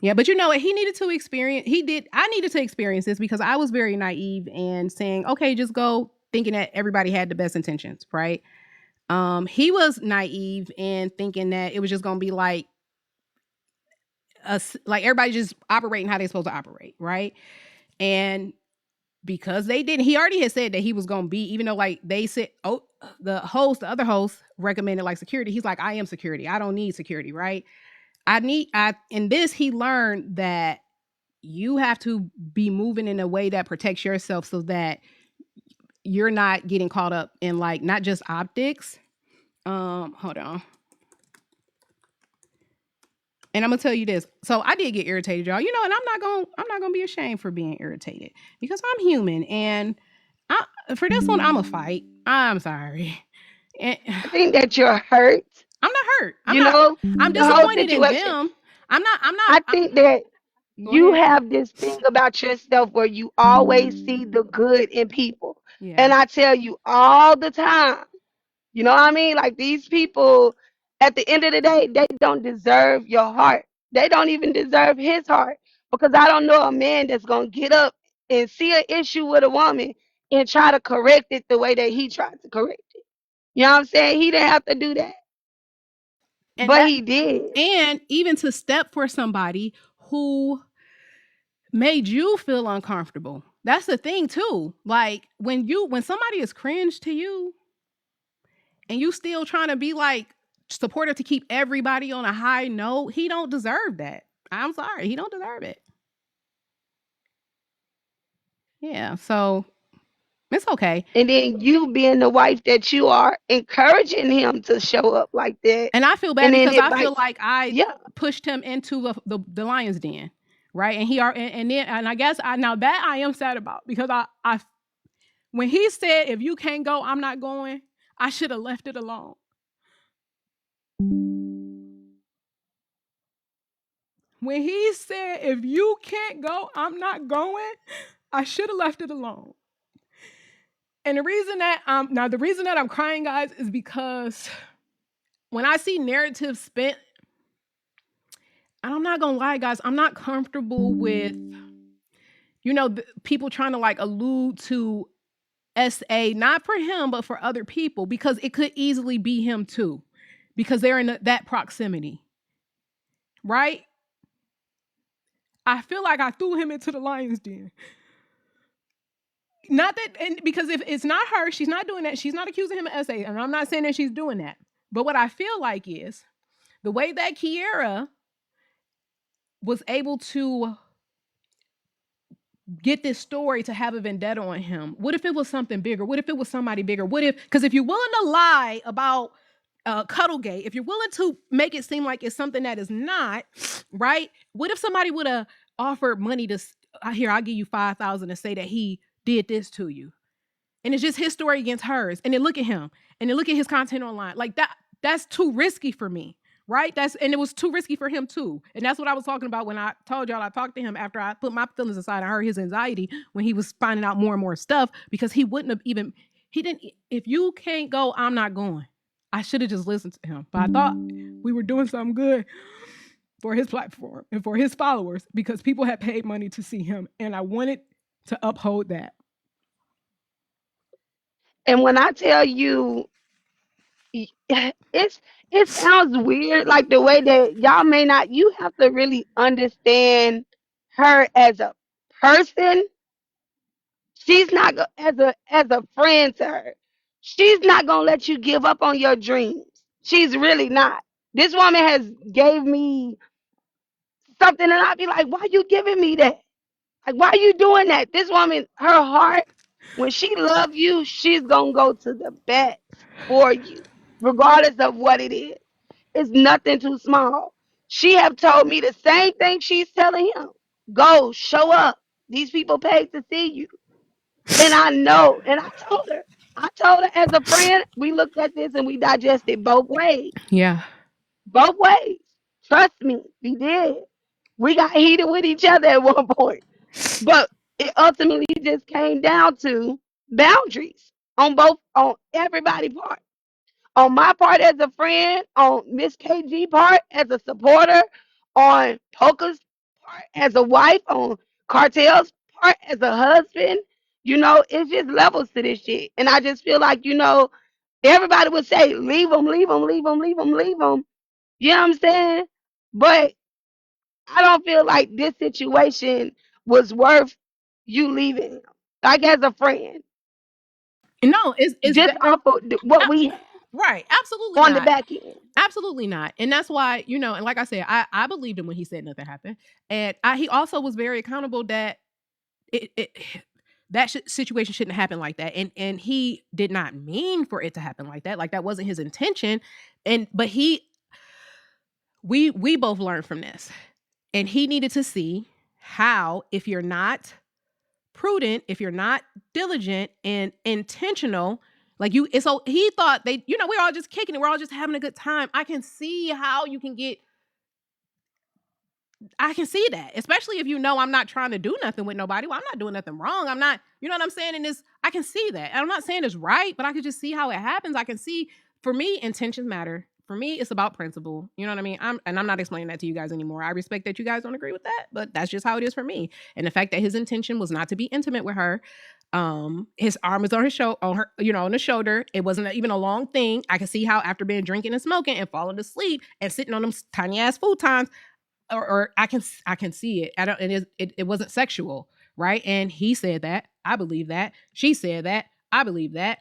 Yeah, but you know what? He needed to experience. He did. I needed to experience this because I was very naive and saying, "Okay, just go," thinking that everybody had the best intentions, right? He was naive and thinking that it was just gonna be like us, like everybody just operating how they're supposed to operate, right? And because they didn't, he already had said that he was gonna be, even though like they said, oh, the other host recommended like security. He's like, I am security. I don't need security, right? In this, he learned that you have to be moving in a way that protects yourself so that you're not getting caught up in like not just optics. Hold on. And I'm gonna tell you this. So I did get irritated, y'all. And I'm not gonna be ashamed for being irritated because I'm human. And for this one, I'm a fight. I'm sorry. And, I think that you're hurt, I'm not hurt. you know, I'm the whole disappointed in situation. them. I'm not. I'm not. I think that Go you ahead. have this thing about yourself where you always see the good in people. Yeah. And I tell you all the time, you know what I mean? Like these people, at the end of the day, they don't deserve your heart. They don't even deserve his heart. Because I don't know a man that's going to get up and see an issue with a woman and try to correct it the way that he tried to correct it. You know what I'm saying? He didn't have to do that, And but that, he did. and even to step for somebody who made you feel uncomfortable. That's the thing too. Like when somebody is cringe to you and you still trying to be like supportive to keep everybody on a high note, he don't deserve that. I'm sorry, he don't deserve it. Yeah, so it's okay. And then you being the wife that you are, encouraging him to show up like that. And I feel bad And then because it I feel bites. like I Yeah. pushed him into the lion's den, right? And he are and then and I guess I now that I am sad about because I when he said if you can't go, I'm not going, I should have left it alone. When he said if you can't go, I'm not going, I should have left it alone. And the reason that I'm crying, guys, is because when I see narratives spent, and I'm not gonna lie, guys, I'm not comfortable with people trying to like allude to SA, not for him, but for other people, because it could easily be him too, because they're in that proximity, right? I feel like I threw him into the lion's den. Not that, and because if it's not her, she's not doing that. She's not accusing him of SA, and I'm not saying that she's doing that. But what I feel like is the way that Kiera was able to get this story to have a vendetta on him. What if it was something bigger? What if it was somebody bigger? What if, because if you're willing to lie about Cuddlegate, if you're willing to make it seem like it's something that is not, right? What if somebody would have offered money to, here, I'll give you 5,000 to say that he did this to you? And it's just his story against hers. And then look at him. And then look at his content online. Like that's too risky for me. Right? And it was too risky for him too. And that's what I was talking about when I told y'all I talked to him after I put my feelings aside. I heard his anxiety when he was finding out more and more stuff, because he wouldn't have even, he didn't, if you can't go, I'm not going. I should have just listened to him. But I thought we were doing something good for his platform and for his followers, because people had paid money to see him. And I wanted to uphold that. And when I tell you, it sounds weird, like the way that y'all may not. You have to really understand her as a person. She's not as a friend to her. She's not gonna let you give up on your dreams. She's really not. This woman has gave me something, and I'd be like, "Why you giving me that? Like, why you doing that?" This woman, her heart, when she love you, she's gonna go to the best for you, regardless of what it is. It's nothing too small. She have told me the same thing she's telling him. Go, show up. These people paid to see you. And I know, and I told her as a friend, we looked at this and we digested both ways. Yeah. Both ways. Trust me, we did. We got heated with each other at one point. But it ultimately just came down to boundaries on everybody's part. On my part as a friend, on Miss KG part as a supporter, on Poka's part as a wife, on Kartel's part as a husband. It's just levels to this shit. And I just feel like, everybody would say, leave them, leave them, leave them, leave them, leave them. You know what I'm saying? But I don't feel like this situation was worth you leaving him. Like as a friend. No, it's Just off of what we had right. Absolutely on the not. back end. Absolutely not. And that's why, and like I said, I believed him when he said nothing happened. And he also was very accountable that that situation shouldn't happen like that. And he did not mean for it to happen like that. Like that wasn't his intention. But we both learned from this. And he needed to see how, if you're not prudent, if you're not diligent and intentional, like so he thought we're all just kicking it, we're all just having a good time. I can see how you can get, I can see that, especially if I'm not trying to do nothing with nobody. Well, I'm not doing nothing wrong. I'm not, you know what I'm saying? And I can see that. I'm not saying it's right, but I can just see how it happens. I can see, for me, intentions matter. For me, it's about principle. You know what I mean? I'm not explaining that to you guys anymore. I respect that you guys don't agree with that, but that's just how it is for me. And the fact that his intention was not to be intimate with her, his arm was on his shoulder, on the shoulder. It wasn't even a long thing. I can see how after being drinking and smoking and falling asleep and sitting on them tiny ass futons, or I can see it. And it wasn't sexual, right? And he said that. I believe that. She said that. I believe that.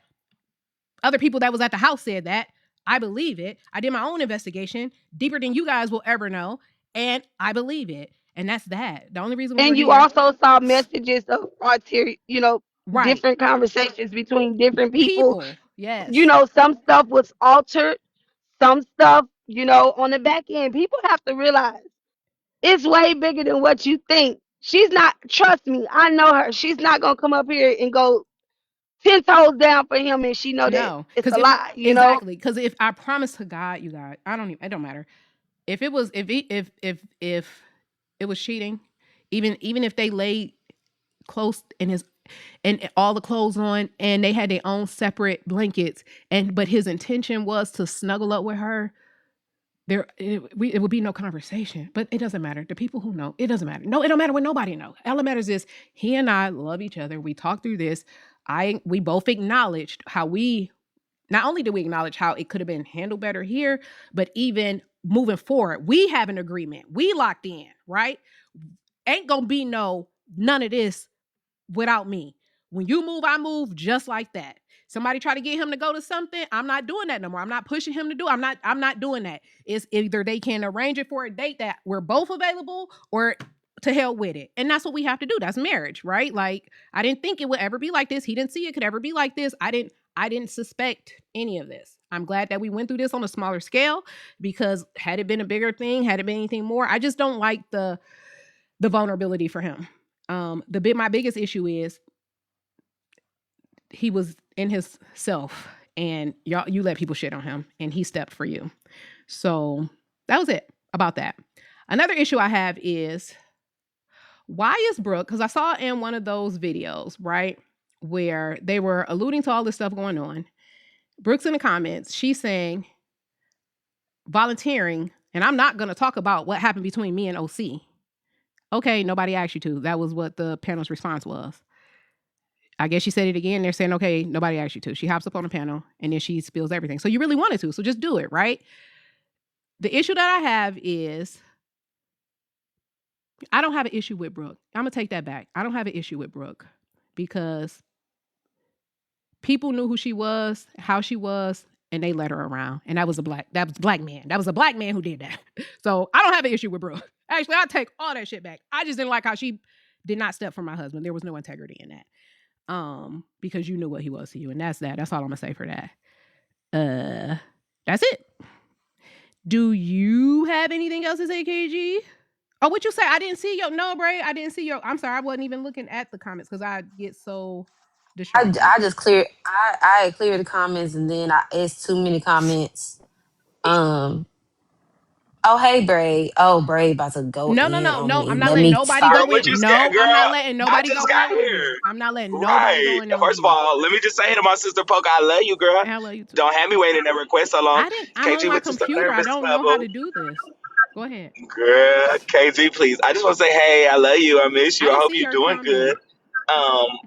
Other people that was at the house said that. I believe it. I did my own investigation, deeper than you guys will ever know, and I believe it. And that's that. The only reason we were And you here, also saw messages of arterial, right? different conversations between different people. People, yes, Some stuff was altered, some stuff, on the back end. People have to realize it's way bigger than what you think. She's not, trust me, I know her. She's not gonna come up here and go 10 toes down for him and she know that no, it's because a lie. exactly, because if I promise to God, you guys, it don't matter if it was if it was cheating, even if they laid close and all the clothes on and they had their own separate blankets, but his intention was to snuggle up with her, it would be no conversation. But it doesn't matter. The people who know, it doesn't matter. No, it don't matter what nobody know. All that matters is he and I love each other. We talked through this. We both acknowledged how not only did we acknowledge how it could have been handled better here, but even moving forward, we have an agreement. We locked in, right? Ain't gonna be none of this without me. When you move, I move just like that. Somebody try to get him to go to something, I'm not doing that no more. I'm not pushing him to do. I'm not doing that. It's either they can arrange it for a date that we're both available, or to hell with it. And that's what we have to do. That's marriage, right? Like, I didn't think it would ever be like this. He didn't see it could ever be like this. I didn't suspect any of this. I'm glad that we went through this on a smaller scale, because had it been a bigger thing, had it been anything more, I just don't like the vulnerability for him. My biggest issue is he was in his self, and you let people shit on him, and he stepped for you. So that was it about that. Another issue I have is, why is Brooke, because I saw in one of those videos, right, where they were alluding to all this stuff going on. Brooke's in the comments, she's saying volunteering, and I'm not going to talk about what happened between me and OC. Okay, nobody asked you to. That was what the panel's response was. I guess she said it again. They're saying, okay, nobody asked you to. She hops up on the panel and then she spills everything. So you really wanted to, so just do it, right? The issue that I have is, I don't have an issue with Brooke. I'm going to take that back. I don't have an issue with Brooke, because people knew who she was, how she was, and they let her around. And that was a black man. That was a black man who did that. So I don't have an issue with Brooke. Actually, I take all that shit back. I just didn't like how she did not step for my husband. There was no integrity in that. Because you knew what he was to you, and that's that. That's all I'm gonna say for that. That's it. Do you have anything else to say, KG? Oh, what you say? I didn't see your Bray. I didn't see your. I'm sorry, I wasn't even looking at the comments because I get so distracted. I just cleared. I cleared the comments, and then it's too many comments. Oh, hey, Bray. Oh, Bray about to go No. in on me. I'm not Let letting me nobody start. go Girl, what in. you No, scared, girl? I'm not letting nobody I go just in got on you. here. I'm not letting nobody go Right. in on First you. of all, let me just say to my sister Poka, I love you, girl. I love you too. Don't have me waiting that request so long. I'm on KG, my what you so computer. I nervous don't know how to do this. Go ahead. Girl, KG, please. I just want to say, hey, I love you. I miss I you. I didn't hope see you're your doing good. comment.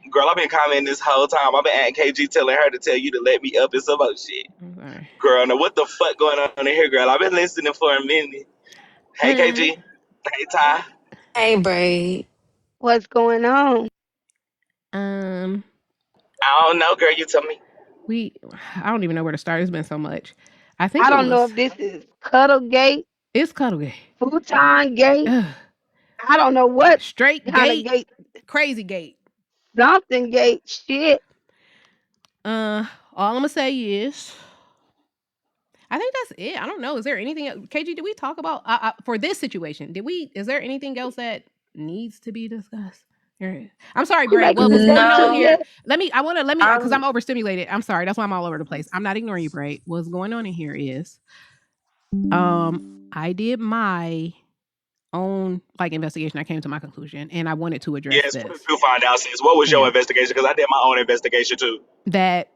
Girl, I've been commenting this whole time. I've been at KG telling her to tell you to let me up and some other shit. I'm sorry. Girl, now what the fuck going on in here, girl? I've been listening for a minute. Hey, KG. Hey, Ty. Hey, Bray. What's going on? I don't know, girl. You tell me. I don't even know where to start. It's been so much. I think I it don't know was. if this is Cuddlegate, It's Cuddlegate. Futon Gate. Ugh. I don't know what Straight kind of gate, gate, crazy gate. something gate shit. All I'm gonna say is, I think that's it. I don't know. Is there anything else? KG, did we talk about for this situation? Is there anything else that needs to be discussed? I'm sorry, You Bray. making What was this going on episode No, here? yet? Let me, because I'm I'm overstimulated. I'm sorry. That's why I'm all over the place. I'm not ignoring you, Bray. What's going on in here is, I did my own investigation. I came to my conclusion, and I wanted to address Yes, what did this. you find out, sis? What was your Yeah. investigation? Because I did my own investigation, too. That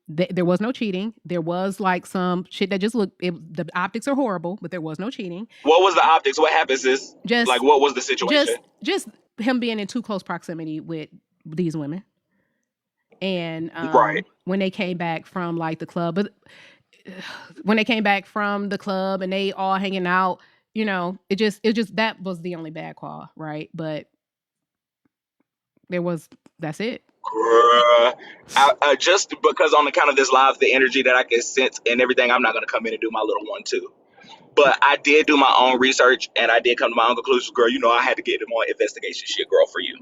there was no cheating. There was some shit that just looked. The optics are horrible, but there was no cheating. What was the optics? What happened, sis? Just What was the situation? just him being in too close proximity with these women, and Right. when they came back from the club, but when they came back from the club and they all hanging out, it just that was the only bad call, right? But that's it. Girl, I just because on account of this live, the energy that I can sense and everything, I'm not gonna come in and do my little one too. But I did do my own research and I did come to my own conclusions, girl. I had to get more investigation shit, girl, for you.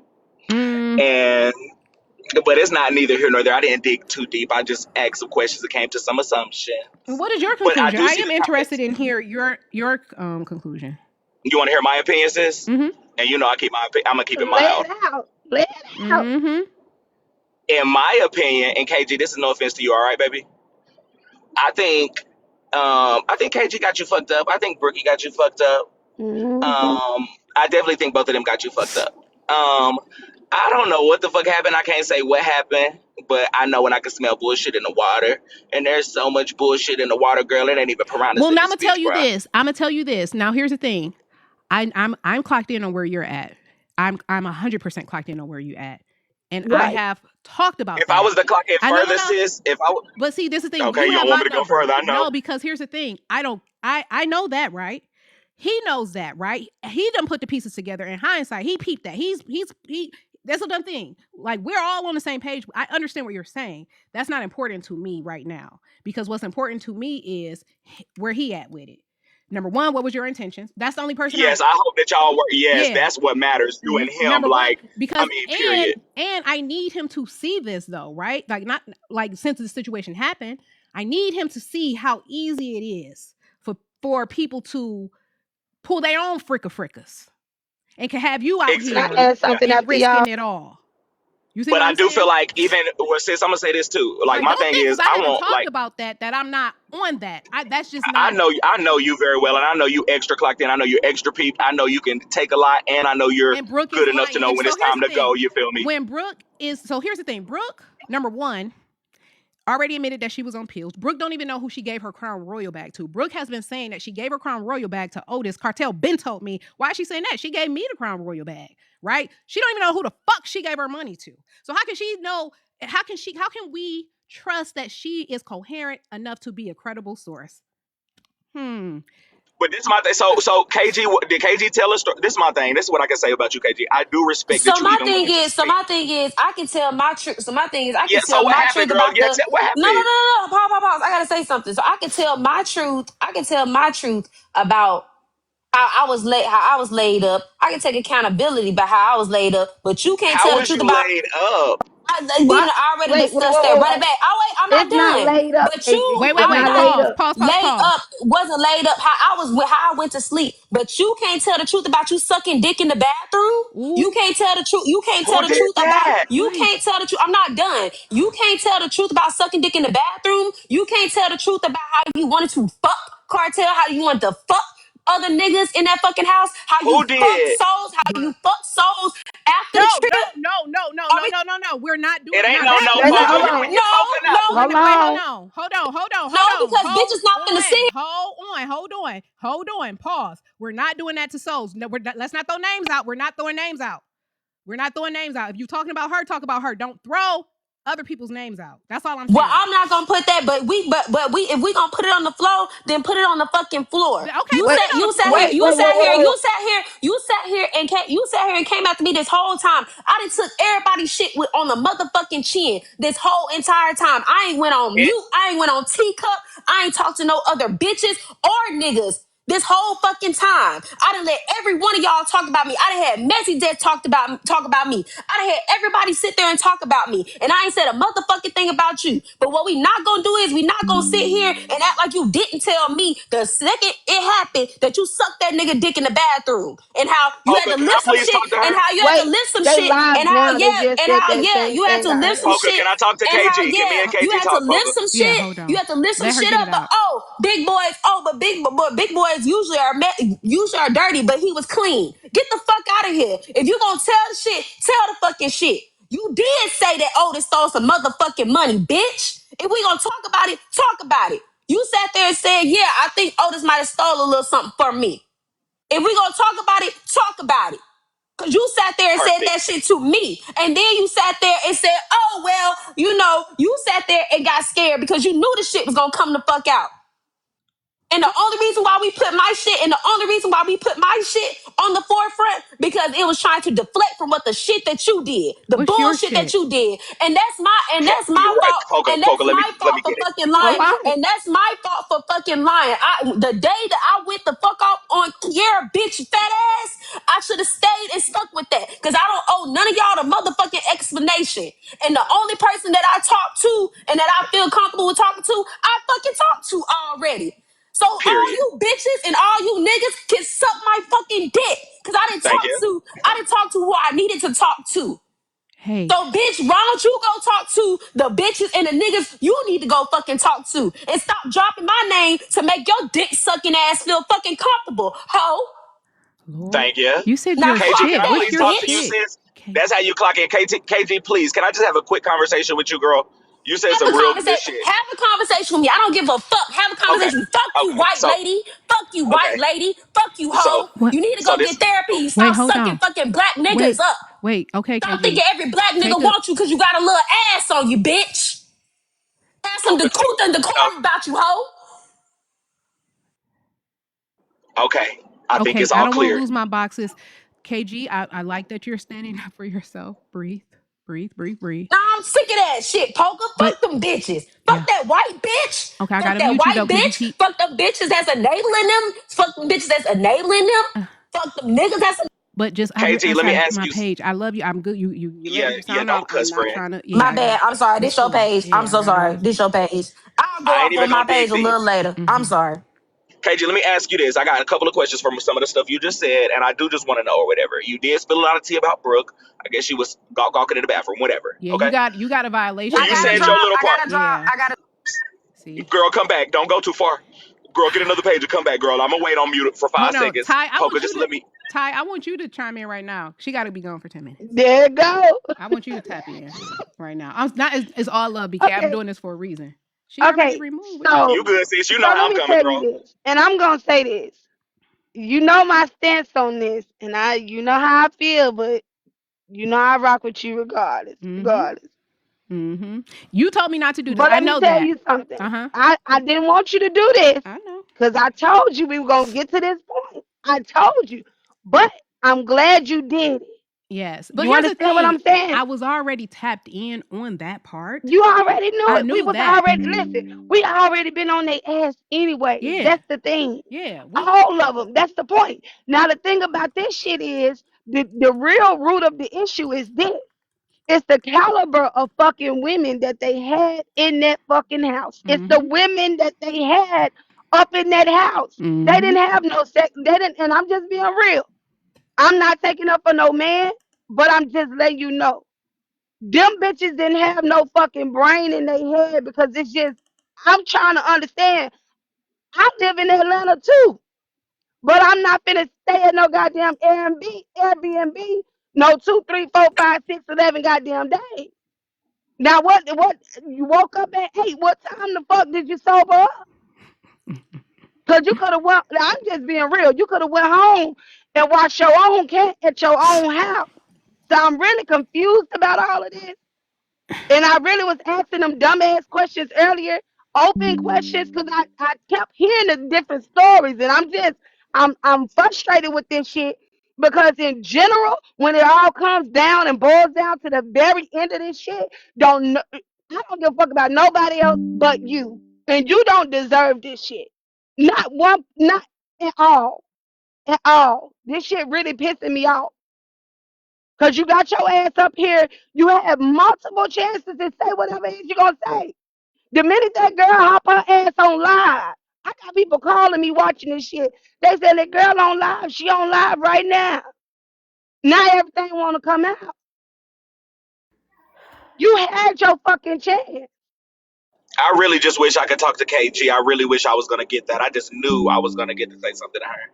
And but it's not neither here nor there. I didn't dig too deep. I just asked some questions and came to some assumptions. What is your But I conclusion? do I see am the interested comments. in hear your conclusion. You want to hear my opinion, sis? Mm-hmm. And I keep I'm gonna keep it Lay mild. it out. Lay it out. Mm-hmm. In my opinion, and KG, this is no offense to you, all right, baby. I think KG got you fucked up. I think Brookie got you fucked up. Mm-hmm. I definitely think both of them got you fucked up. I don't know what the fuck happened. I can't say what happened, but I know when I can smell bullshit in the water. And there's so much bullshit in the water, girl. It ain't even piranhas Well, in now I'm this gonna tell bitch, you bro. this. Now here's the thing. I'm clocked in on where you're at. I'm 100% clocked in on where you at, and I Right. have talked about If that. I was to clock it No, further, sis, But see, this is the thing. okay, You you have don't want my me to go number. further, I know. No, because here's the thing. I know that, right? He knows that, right? He done put the pieces together. In hindsight, he peeped that. He. That's a done thing. We're all on the same page. I understand what you're saying. That's not important to me right now, because what's important to me is where he at with it. Number one, what was your intentions? That's the only person Yes, I hope that y'all work. Yes, Yeah. that's what matters. You and him, Number one, because period. and I need him to see this though, right? Not since the situation happened, I need him to see how easy it is for people to pull their own frickas and can have you out Can I Exactly. here add Yeah. something and after y'all? risking it all. You see But what I I'm do feel saying? like even well, sis, I'm gonna say this too. Like Like, my don't thing think is, because I I haven't want talked like about that I'm not on that. That's just I not. know you very well, and I know you extra clocked in. I know you're extra peep. I know you can take a lot, and I know you're And Brooke is good enough to lying. know And when so it's here's time the to go. thing: You feel me? when Brooke is so here's the thing. Brooke, number one, already admitted that she was on pills. Brooke don't even know who she gave her Crown Royal bag to. Brooke has been saying that she gave her Crown Royal bag to Otis. Kartel Ben told me. Why is she saying that? She gave me the Crown Royal bag, right? She don't even know who the fuck she gave her money to. So how can she know? How can we trust that she is coherent enough to be a credible source? But this is my thing. So KG, did KG tell us? This is my thing. This is what I can say about you, KG. I do respect that So you my even thing willing to is, so speak. my thing is, I can tell my truth. So my thing is, I Yeah. can So tell what my happened, truth girl? about Yeah. the. What No, no, no, happened? no, no. Pause, pause, pause. I gotta say something. So I can tell my truth. I can tell my truth about how I was laid up. I can take accountability about how I was laid up, but you can't How tell the was truth you about. laid up? We done What? already Wait, wait, discussed wait, that. wait, Run it wait. back. Oh wait, I'm not It's not done. laid up, But KG. you, Wait, wait, It's I'm wait. not not laid Pause, up. pause, pause, laid pause. up. Wasn't laid up. How I went to sleep. But you can't tell the truth about you sucking dick in the bathroom. You Ooh, can't tell the truth. You can't tell Who the did truth about. that? You wait. can't tell the truth. I'm not done. You can't tell the truth about sucking dick in the bathroom. You can't tell the truth about how you wanted to fuck Cartel. How you wanted to fuck other niggas in that fucking house. How you Who fuck did? souls. How Bruh. you fuck souls after No, the no, trip. no, no, no, Are no, we? no, no, no. We're not It doing ain't now. no That no Wait, no, wait, Poka. hold no, Here on. we No, get Poka now. no, wait, Hold a wait, hold on. on, hold on, hold on, no, hold on, because hold bitches not gonna sit on, here. hold on. Pause. We're not doing that to souls. No, let's not throw names out. We're not throwing names out. We're not throwing names out. If you're talking about her, talk about her. Don't throw other people's names out. That's all I'm Well, saying. I'm not gonna put that, but we if we gonna put it on the floor, then put it on the fucking floor. Okay, You put Wait, sat it on you the sat floor. here, wait, wait, wait, wait, wait. you sat here and came after me this whole time. I done took everybody's shit on the motherfucking chin this whole entire time. I ain't went on It, mute, I ain't went on teacup, I ain't talked to no other bitches or niggas. This whole fucking time, I done let every one of y'all talk about me. I done had Messy Death talk about me. I done had everybody sit there and talk about me, and I ain't said a motherfucking thing about you. But what we not gonna do is we not gonna sit here and act like you didn't tell me the second it happened that you sucked that nigga dick in the bathroom, and how you had Poka, to can I lift some please shit, talk to and her? how you had to Wait, lift some they shit, live and how now. They just said that same you had thing. to I lift some heard. Poka, shit, can I talk to and how KG? Can me and you KG had to talk, lift Poka? some Yeah, shit. hold You on. had to lift some Let her shit get up. it But out. oh, big boys. Oh, but big boys usually are dirty, but he was clean. Get the fuck out of here. If you gonna tell the shit, tell the fucking shit. You did say that Otis stole some motherfucking money, bitch. If we gonna talk about it, talk about it. You sat there and said, yeah, I think Otis might have stole a little something from me. If we gonna talk about it, talk about it. Cause you sat there and said Perfect. that shit to me. And then you sat there and said, oh, well, you sat there and got scared because you knew the shit was gonna come the fuck out. And the only reason why we put my shit, and the only reason why we put my shit on the forefront, because it was trying to deflect from what the shit that you did, the What's your bullshit that shit? you did, and that's You're my right, fault, Poka. and Poka, that's my let fault me for get it. fucking Hold lying, on. and that's my fault for fucking lying. The day that I went the fuck off on Kiera, bitch, fat ass, I should have stayed and stuck with that, because I don't owe none of y'all the motherfucking explanation. And the only person that I talk to and that I feel comfortable with talking to, I fucking talked to already. So all Period. you bitches and all you niggas can suck my fucking dick. Cause Thank you. I didn't talk to who I needed to talk to. Hey, So bitch, why don't you go talk to the bitches and the niggas you need to go fucking talk to? And stop dropping my name to make your dick sucking ass feel fucking comfortable, ho. Lord. Thank you. You said Now your KG, clock can shit. I What's that, please your talk to you, bitch. shit? sis? Okay. That's how you clock in. KG, please. Can I just have a quick conversation with you, girl? You said Have some a real good conversation. shit. Have a conversation with me. I don't give a fuck. Have a Okay. conversation. Fuck you, Okay. white lady. Fuck you, white Okay. lady. Fuck you, So, hoe. What? You need to so go this. get therapy. Wait, Stop hold sucking on. fucking black niggas Wait, up. wait. Okay, Stop KG. thinking every black Take nigga a wants you because you got a little ass on you, bitch. Have some Poka, take. truth and decorum about you, hoe. Okay. I think okay. it's I all don't want to clear. lose my boxes. KG, I like that you're standing up for yourself. Breathe, breathe, breathe, breathe. Nah, I'm sick of that shit, Poker. But Fuck them bitches. Fuck yeah. that white bitch. Okay, I Fuck gotta that mute you though, white because you bitch. keep Fuck them bitches that's enabling them. Fuck them bitches that's enabling them. uh, Fuck them niggas that's but just KG, let me outside ask my you. page. I love you. I'm good. You Yeah, letting you yeah, sound off. don't I'm cuss, not friend. trying to. Yeah, my I got bad. it. I'm sorry. It's This your cool. page. I'm Yeah, I so gotta sorry. watch. This your page. go I off ain't even on my gonna dig page a deep. little later. I'm sorry. KG, let me ask you this. I got a couple of questions from some of the stuff you just said, and I do just want to know or whatever. You did spill a lot of tea about Brooke. I guess she was gawking in the bathroom, whatever. Yeah, Okay. you got a violation Well, I you for gotta said that. your drop. little I part. gotta drop. Yeah. I gotta. See. Girl, come back. Don't go too far. Girl, get another page and come back, girl. I'm gonna wait on mute for 5 Hold on, seconds. Ty. Poker, just let me. I want you to chime in right now. She got to be gone for 10 minutes. There you go. I want you to tap in right now. I'm not. It's all love, BK. I'm Okay. doing this for a reason. She already Okay. removed. What are you You So talking good, about? sis? You know so how let I'm me coming, tell you girl. this. And I'm gonna say this. You know my stance on this, and you know how I feel, but you know I rock with you regardless. Mm-hmm. Regardless. Mm-hmm. You told me not to do this. But I let me know tell that. you something. Uh-huh. I didn't want you to do this I know. because I told you we were gonna get to this point. I told you. But I'm glad you did it. Yes. But You here's the understand what thing. I'm saying? I was already tapped in on that part. You already knew I it. We knew was that. already listen. We already been on their ass anyway. Yeah. That's the thing. Yeah. All of them. That's the point. Now the thing about this shit is the real root of the issue is this. It's the caliber of fucking women that they had in that fucking house. It's the Mm-hmm. women that they had up in that house. They Mm-hmm. didn't have no sex. They didn't, and I'm just being real. I'm not taking up for no man, but I'm just letting you know. Them bitches didn't have no fucking brain in their head because it's just I'm trying to understand. I live in Atlanta too. But I'm not finna stay at no goddamn Airbnb, no 2, 3, 4, 5, 6, 11 goddamn days. Now what you woke up at 8? What time the fuck did you sober up? Cause you could have went. I'm just being real. You could have went home and watched your own cat at your own house. So I'm really confused about all of this. And I really was asking them dumbass questions earlier, open questions, because I kept hearing the different stories. And I'm frustrated with this shit because in general, when it all comes down and boils down to the very end of this shit, I don't give a fuck about nobody else but you. And you don't deserve this shit. Not one, not at all. At all. This shit really pissing me off. Cause you got your ass up here, you have multiple chances to say whatever it is you're gonna say. The minute that girl hop her ass on live, I got people calling me watching this shit. They said that girl on live, she on live right now. Now everything wanna come out. You had your fucking chance. I really just wish I could talk to KG. I really wish I was gonna get that. I just knew I was gonna get to say something to her.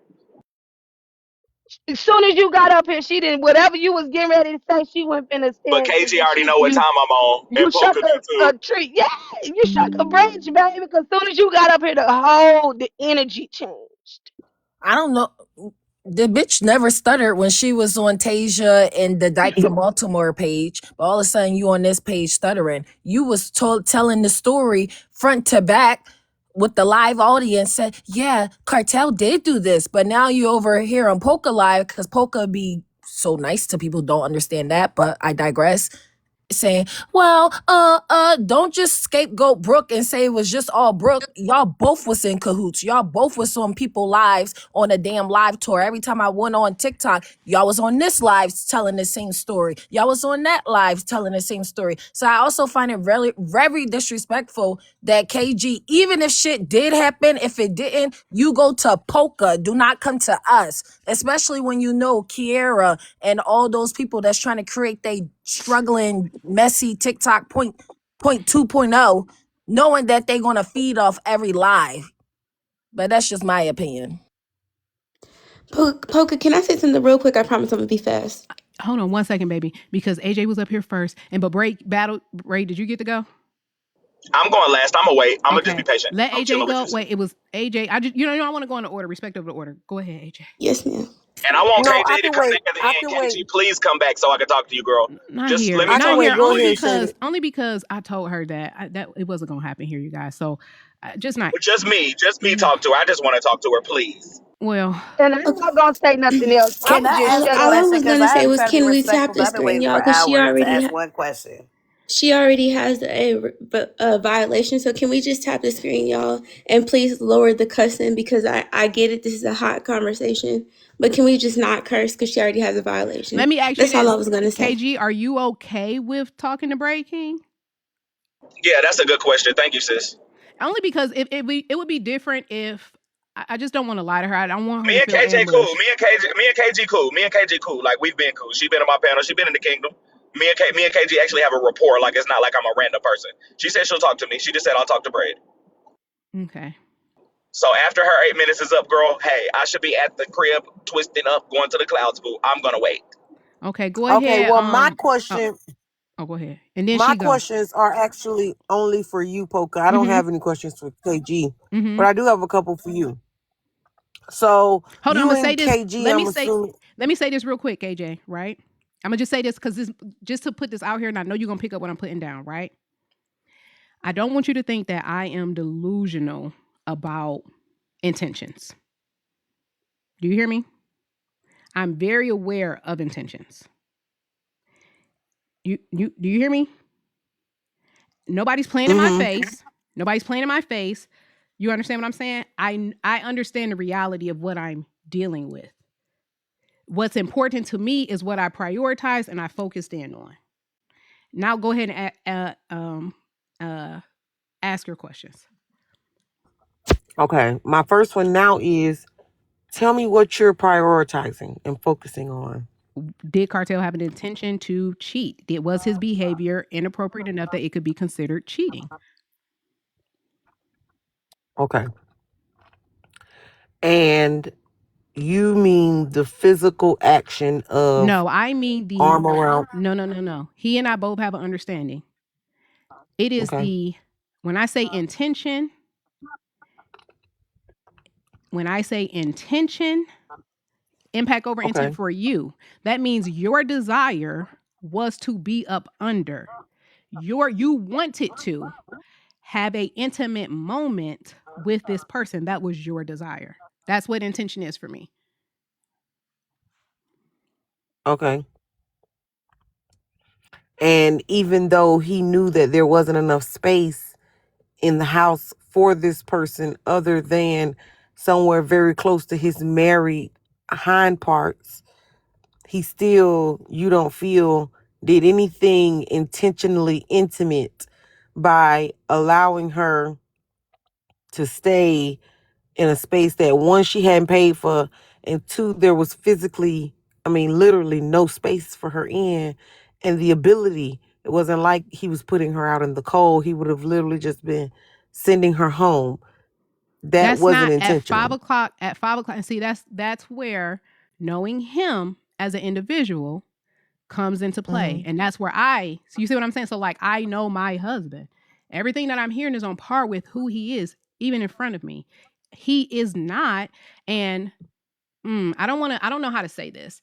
As soon as you got up here, she didn't whatever you was getting ready to say, she went finna But stand KG and already know what time I'm on, you and shook Poker do a too. tree. Yeah, you shook a branch, baby, because as soon as you got up here, the energy changed. I don't know. The bitch never stuttered when she was on Tasia and the Dyke from Baltimore page. But all of a sudden, you on this page stuttering. You was telling the story front to back with the live audience. Said, yeah, Cartel did do this, but now you over here on Poka Live because Poka be so nice to people. Don't understand that, but I digress, saying, well, don't just scapegoat Brooke and say it was just all Brooke. Y'all both was in cahoots. Y'all both was on people lives on a damn live tour. Every time I went on TikTok, y'all was on this live telling the same story. Y'all was on that live telling the same story. So I also find it really very disrespectful that KG, even if shit did happen, if it didn't, you go to Poka. Do not come to us. Especially when you know Kiera and all those people that's trying to create they struggling, messy TikTok point 2.0, knowing that they're gonna feed off every live. But that's just my opinion. Poka, can I say something real quick? I promise I'm gonna be fast. Hold on 1 second, baby, because AJ was up here first. And but Ray, did you get to go? I'm going last. I'm gonna wait. I'm gonna just be Okay. patient. Let I'm AJ chilling with go. you, sis. Wait, it was AJ. I want to go in the order, respect of the order. Go ahead, AJ. Yes, ma'am. And I want No, I KG to can come wait. back at the I end. can wait. KG, please come back so I can talk to you, girl. Not Just here. let me I talk can Not to wait. here. you, Go Only ahead, please. because Shady. I told her that it wasn't gonna happen here, you guys. So just not. Just me talk to her. I just want to talk to her, please. Well, And I'm Okay. not gonna say nothing else. Can I'ma I just ask shut a All I up. question? was Because gonna I say am was, trying to be can we tap respectful, the but I've been screen, waiting y'all? for Because hours to ask one question. she already has a violation. So can we just tap the screen, y'all? And please lower the cussing because I get it. This is a hot conversation, but can we just not curse because she already has a let violation? me ask you That's all I this. was gonna say. KG, are you okay with talking to Bray King? Yeah, that's a good question. Thank you, sis. Only because it would be different if I just don't want to lie to her. I don't want her Me to and feel KJ cool. ambushed. Me and KG cool. Me and KG cool. Like we've been cool. She been in my panel. She been in the kingdom. Me and KG actually have a rapport. Like it's not like I'm a random person. She said she'll talk to me. She just said I'll talk to Braid. Okay. So after her 8 minutes is up, girl, hey, I should be at the crib twisting up, going to the clouds, boo. I'm gonna wait. Okay, go Okay, ahead. well, my Oh, question, go ahead. And then my she go. questions are actually only for you, Poka. I don't Mm-hmm. have any questions for KG, Mm-hmm. but I do have a couple for you. So Hold on, I'm you gonna say and this. KG, I'm assuming. Let me say this real quick, AJ, right? I'm gonna just say this because this just to put this out here, and I know you're gonna pick up what I'm putting down, right? I don't want you to think that I am delusional about intentions. Do you hear me? I'm very aware of intentions. Do you hear me? Nobody's playing in my Mm-hmm. face. Nobody's playing in my face. You understand what I'm saying? I understand the reality of what I'm dealing with. What's important to me is what I prioritize and I focused in on. Now go ahead and ask your questions. Okay, my first one now is, tell me what you're prioritizing and focusing on. Did Kartel have an intention to cheat? Was his behavior inappropriate enough that it could be considered cheating? Okay. And you mean the physical action of No, I mean arm around? no. He and I both have an understanding. It is Okay. when I say intention, impact over intent Okay. for you, that means your desire was to be up under. You wanted to have a intimate moment with this person. That was your desire. That's what intention is for me. Okay. And even though he knew that there wasn't enough space in the house for this person other than somewhere very close to his married hind parts, he still, you don't feel, did anything intentionally intimate by allowing her to stay in a space that, one, she hadn't paid for, and two, there was physically, literally no space for her in, and the ability, it wasn't like he was putting her out in the cold. He would have literally just been sending her home. That That's wasn't not at 5 intentional. o'clock. At 5 o'clock, and see, that's where knowing him as an individual comes into play, and that's where so you see what I'm saying. So like, I know my husband. Everything that I'm hearing is on par with who he is, even in front of me. He is not, and I don't know how to say this.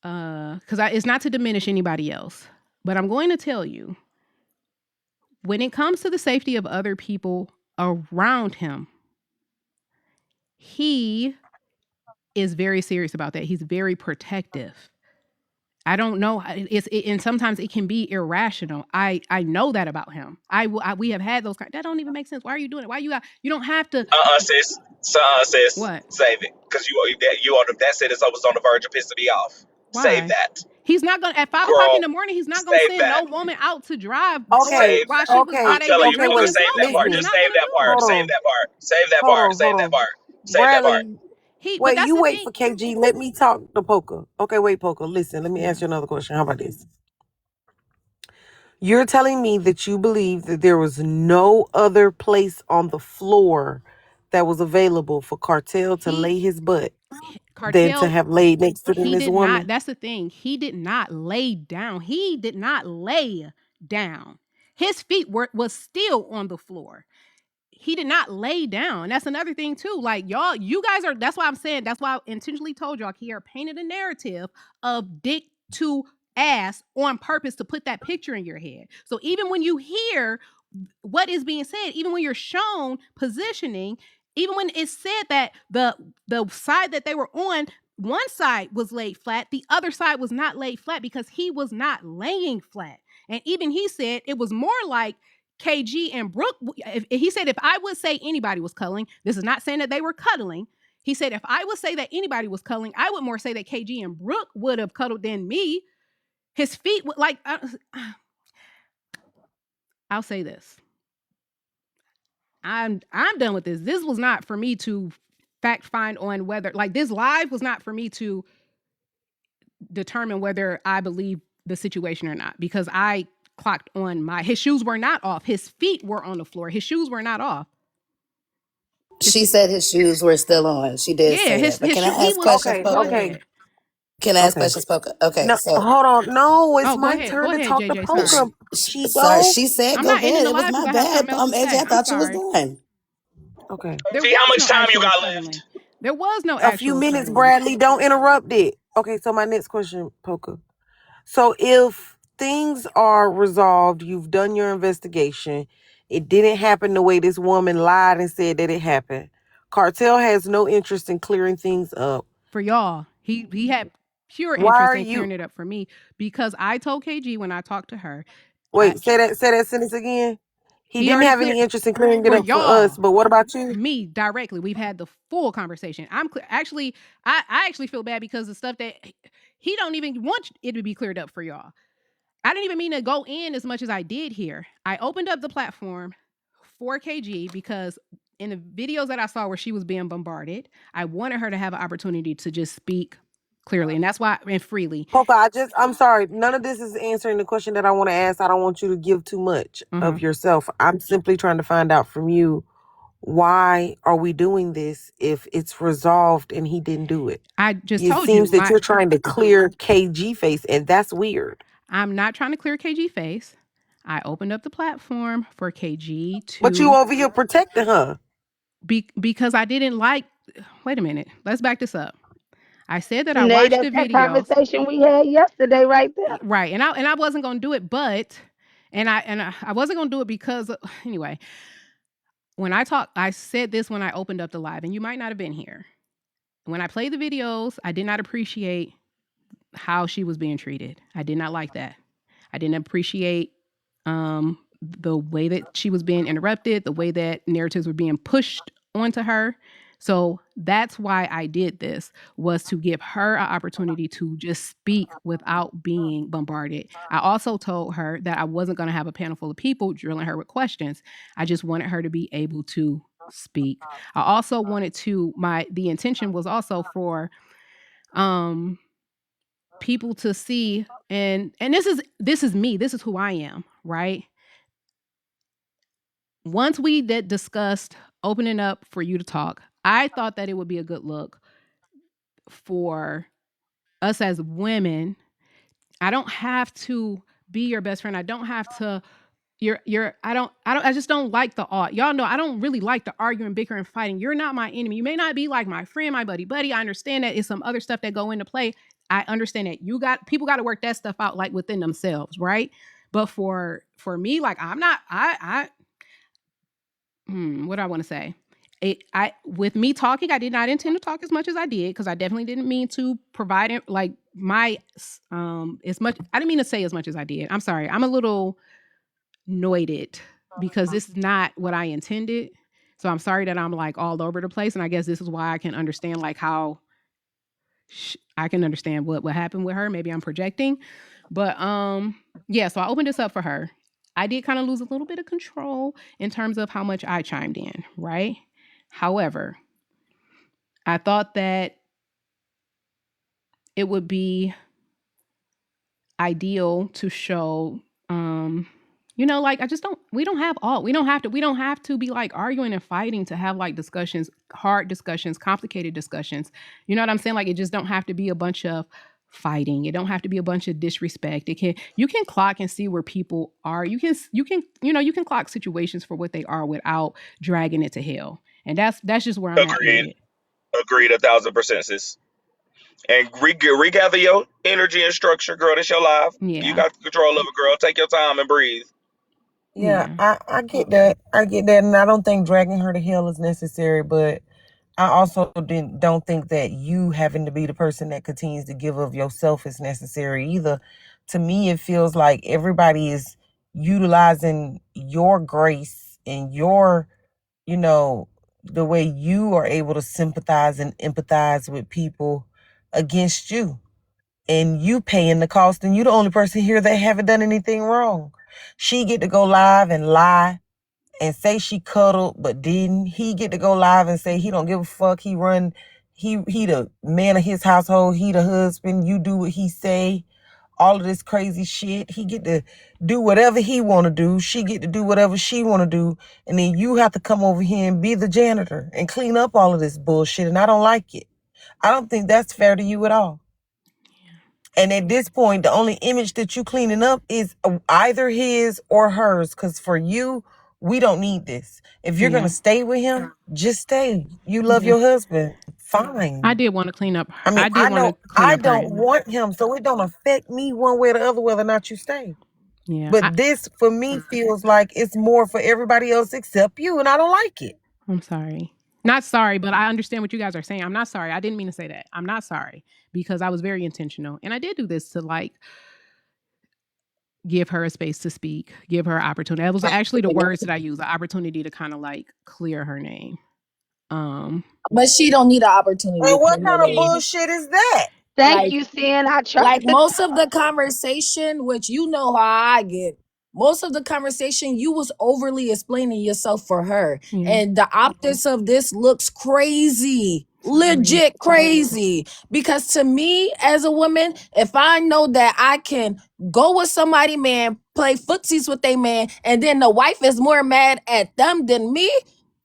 Because it's not to diminish anybody else, but I'm going to tell you, when it comes to the safety of other people around him, he is very serious about that. He's very protective. I don't know. And sometimes it can be irrational. I know that about him. We have had those kind. That don't even make sense. Why are you doing it? Why you don't have to. Sis. Sis. What? Save it. Because you on that said it's almost on the verge of pissing me off. Save Why? that. He's not gonna at 5 o'clock in Girl, the morning. He's not gonna save send that. no woman out to drive Okay. Save. while Okay. they been You, Okay. drinking Poker, and Wait. save that part. smoking. He's Listen. Just not save gonna that do part. Hold it. Save on. that part. Save that Hold part. on. Save Hold that on. part. Save that part. Bradley. But Wait, that's you the wait thing. for KG. Let me talk to Poka. Okay, wait, Poka. Listen, let me ask you another question. How about this? You're telling me that you believe that there was no other place on the floor that was available for Kartel to lay his butt than to Kartel, have laid next to he this did not. woman? That's the thing. He did not lay down. He did not lay down. His feet was still on the floor. He did not lay down. That's another thing too. Like you guys are. That's why I'm saying. That's why I intentionally told y'all here, painted a narrative of dick to ass on purpose to put that picture in your head. So even when you hear what is being said, even when you're shown positioning, even when it's said that the side that they were on, one side was laid flat, the other side was not laid flat because he was not laying flat. And even he said it was more like KG and Brooke. He said if I would say anybody was cuddling, this is not saying that they were cuddling. He said if I would say that anybody was cuddling, I would more say that KG and Brooke would have cuddled than me. His feet would like. I'll say this. I'm done with this. This was not for me to fact find on whether, like, this live was not for me to determine whether I believe the situation or not, because I clocked on his shoes were not off. His feet were on the floor. His shoes were not off. She said his shoes were still on. She did say that. But can I ask questions, Go Poka? ahead. Can I ask questions, Poka? Okay, No, so hold on. No, it's Oh, go my ahead. turn Go to ahead, talk to JJ. Poka. Sorry. sorry, she said I'm go not ending ahead. the It was live because my I have bad. something else to AJ, say. I I'm thought you was sorry. done. Okay. There See how was much no time you actual got cuddling. left. There was no A few actual minutes, cuddling. Bradley. Don't interrupt it. Okay, so my next question, Poka. So if things are resolved, you've done your investigation, it didn't happen the way this woman lied and said that it happened. Kartel has no interest in clearing things up. For y'all, he had pure Why interest are in you? clearing it up for me, because I told KG when I talked to her. Wait, say that sentence again. He didn't already have cleared any interest in clearing it for up for us, y'all. but what about you? Me directly. We've had the full conversation. Actually, I actually feel bad because the stuff that he don't even want it to be cleared up for y'all. I didn't even mean to go in as much as I did here. I opened up the platform for KG because in the videos that I saw where she was being bombarded, I wanted her to have an opportunity to just speak clearly, and that's why, and freely. Poka, I'm sorry. None of this is answering the question that I want to ask. I don't want you to give too much of yourself. I'm simply trying to find out from you, why are we doing this if it's resolved and he didn't do it? I just It told you. seems that you're trying to clear KG face, and that's weird. I'm not trying to clear KG face. I opened up the platform for KG to. But you over here protecting her. Because I didn't like. Wait a minute. Let's back this up. I said that I Nay, watched that's the that videos. conversation we had yesterday, right there. Right, and I wasn't gonna do it, but I wasn't gonna do it because anyway. When I said this when I opened up the live, and you might not have been here. When I played the videos, I did not appreciate how she was being treated. I did not like that. I didn't appreciate the way that she was being interrupted, the way that narratives were being pushed onto her. So that's why I did this, was to give her an opportunity to just speak without being bombarded. I also told her that I wasn't going to have a panel full of people drilling her with questions. I just wanted her to be able to speak. I also wanted to, the intention was also for people to see, and this is me, this is who I am, right? Once we discussed opening up for you to talk, I thought that it would be a good look for us as women. I don't have to be your best friend. I don't have to I just don't like the y'all know I don't really like the arguing, bickering, fighting. You're not my enemy. You may not be like my friend, my buddy. I understand that it's some other stuff that go into play. I understand that people got to work that stuff out like within themselves, right? But for me, like I'm not what do I want to say? With me talking, I did not intend to talk as much as I did, because I definitely didn't mean to provide it like my as much. I didn't mean to say as much as I did. I'm sorry. I'm a little noited because this is not what I intended. So I'm sorry that I'm like all over the place, and I guess this is why I can understand like how I can understand what happened with her. Maybe I'm projecting, but yeah. So I opened this up for her. I did kind of lose a little bit of control in terms of how much I chimed in, right? However, I thought that it would be ideal to show, like we don't have to be like arguing and fighting to have like discussions, hard discussions, complicated discussions. You know what I'm saying? Like it just don't have to be a bunch of fighting. It don't have to be a bunch of disrespect. You can clock and see where people are. You can clock situations for what they are without dragging it to hell. And that's just where I'm at with it. Agreed 1,000%, sis. And regather your energy and structure, girl. That's your life. Yeah. You got control of it, girl. Take your time and breathe. Yeah. I get that. And I don't think dragging her to hell is necessary, but I also don't think that you having to be the person that continues to give of yourself is necessary either. To me, it feels like everybody is utilizing your grace and your, the way you are able to sympathize and empathize with people against you. And you paying the cost, and you the only person here that haven't done anything wrong. She get to go live and lie and say she cuddled but didn't. He get to go live and say he don't give a fuck. He the man of his household. He the husband. You do what he say. All of this crazy shit. He get to do whatever he want to do. She get to do whatever she want to do. And then you have to come over here and be the janitor and clean up all of this bullshit. And I don't like it. I don't think that's fair to you at all. And at this point, the only image that you cleaning up is either his or hers. Because for you, we don't need this. If you're going to stay with him, just stay. You love your husband. Fine. I did want to clean up. I mean, I don't want him, so it don't affect me one way or the other whether or not you stay. Yeah. But this, for me, feels like it's more for everybody else except you, and I don't like it. I'm sorry. Not sorry, but I understand what you guys are saying. I'm not sorry. I didn't mean to say that. I'm not sorry because I was very intentional. And I did do this to like give her a space to speak, give her opportunity. That was actually the words that I used, the opportunity to kind of like clear her name. But she don't need an opportunity. Well, what kind of bullshit is that? Thank you, Sin. I tried. Like most of the conversation, which you know how I get, most of the conversation you was overly explaining yourself for her. And the optics of this looks crazy. Legit crazy. Because to me, as a woman, if I know that I can go with somebody, man, play footsies with a man, and then the wife is more mad at them than me,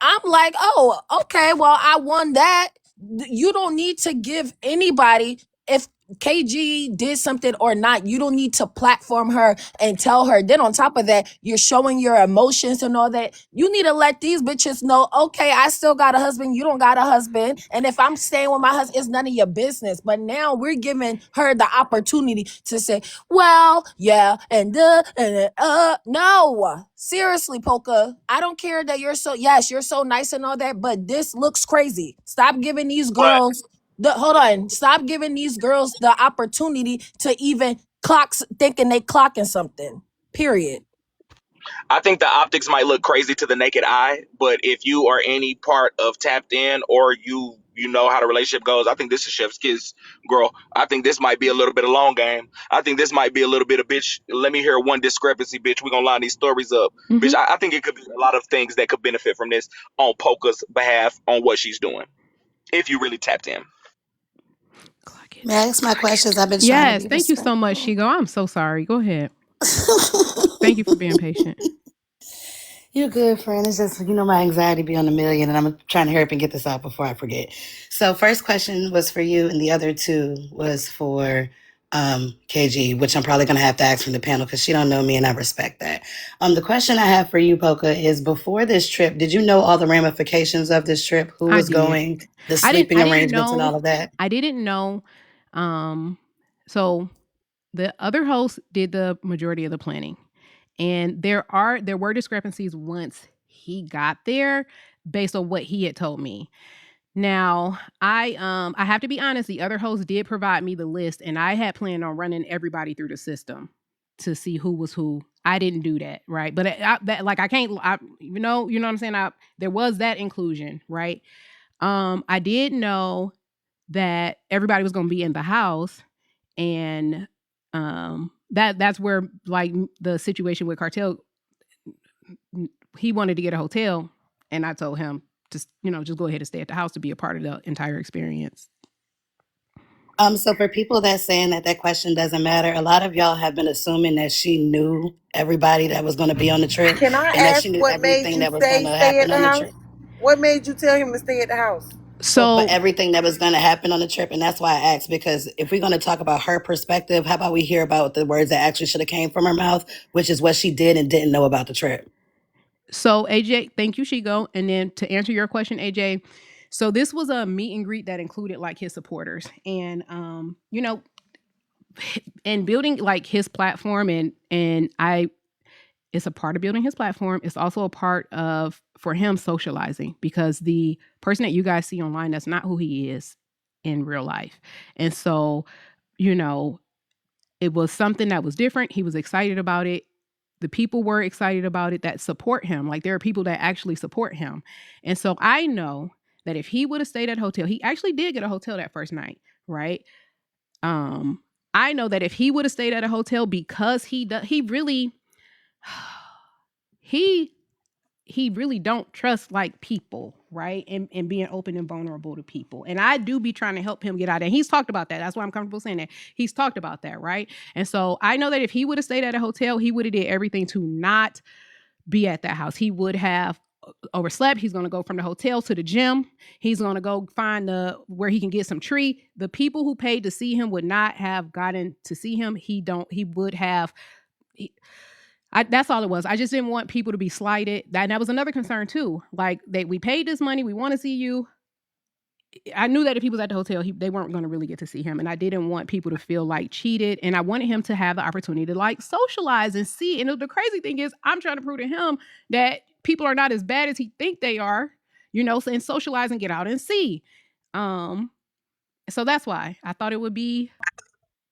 I'm like, oh, okay, well, I won that. You don't need to give anybody, if KG did something or not, you don't need to platform her and tell her. Then on top of that, you're showing your emotions and all that. You need to let these bitches know, okay, I still got a husband, you don't got a husband. And if I'm staying with my husband, it's none of your business. But now we're giving her the opportunity to say, well, yeah, and no. Seriously, Poka, I don't care that you're so nice and all that, but this looks crazy. Stop giving these girls Stop giving these girls the opportunity to even thinking they clocking something. Period. I think the optics might look crazy to the naked eye, but if you are any part of Tapped In or you know how the relationship goes, I think this is Chef's Kiss, girl. I think this might be a little bit of long game. I think this might be a little bit of, bitch, let me hear one discrepancy, bitch. We're going to line these stories up. Bitch, I think it could be a lot of things that could benefit from this on Poka's behalf on what she's doing, if you really tapped in. May I ask my questions? I've been trying to Yes, be thank you so much, Shigo. I'm so sorry. Go ahead. Thank you for being patient. You're good, friend. It's just, my anxiety be on a million, and I'm trying to hurry up and get this out before I forget. So first question was for you, and the other two was for KG, which I'm probably going to have to ask from the panel because she don't know me, and I respect that. The question I have for you, Poka, is before this trip, did you know all the ramifications of this trip? Who was going, the sleeping arrangements and all of that? I didn't know. So the other host did the majority of the planning. And there were discrepancies once he got there based on what he had told me. Now, I have to be honest, the other host did provide me the list, and I had planned on running everybody through the system to see who was who. I didn't do that, right? But I can't, you know what I'm saying? There was that inclusion, right? I did know that everybody was going to be in the house, and that's where like the situation with Kartel, he wanted to get a hotel, and I told him just go ahead and stay at the house to be a part of the entire experience. So for people that's saying that question doesn't matter, a lot of y'all have been assuming that she knew everybody that was going to be on the trip. Can I ask what made you stay at the house? What made you tell him to stay at the house? So but everything that was going to happen on the trip, and that's why I asked, because if we're going to talk about her perspective, how about we hear about the words that actually should have came from her mouth, which is what she did and didn't know about the trip. So AJ, thank you, Shigo. And then to answer your question, AJ, so this was a meet and greet that included like his supporters, and and building like his platform, and it's a part of building his platform. It's also a part of, for him, socializing, because the person that you guys see online, that's not who he is in real life. And so, it was something that was different. He was excited about it. The people were excited about it that support him. Like, there are people that actually support him. And so I know that if he would have stayed at a hotel, he actually did get a hotel that first night, right? I know that if he would have stayed at a hotel, because he really, he really don't trust like people, right? And being open and vulnerable to people. And I do be trying to help him get out of it. He's talked about that. That's why I'm comfortable saying that. He's talked about that, right? And so I know that if he would have stayed at a hotel, he would have did everything to not be at that house. He would have overslept. He's going to go from the hotel to the gym. He's going to go find where he can get some tree. The people who paid to see him would not have gotten to see him. He would have. That's all it was. I just didn't want people to be slighted. That was another concern too. Like we paid this money. We want to see you. I knew that if he was at the hotel, they weren't going to really get to see him. And I didn't want people to feel like cheated. And I wanted him to have the opportunity to like socialize and see. And the crazy thing is I'm trying to prove to him that people are not as bad as he think they are, and socialize and get out and see. So that's why I thought it would be,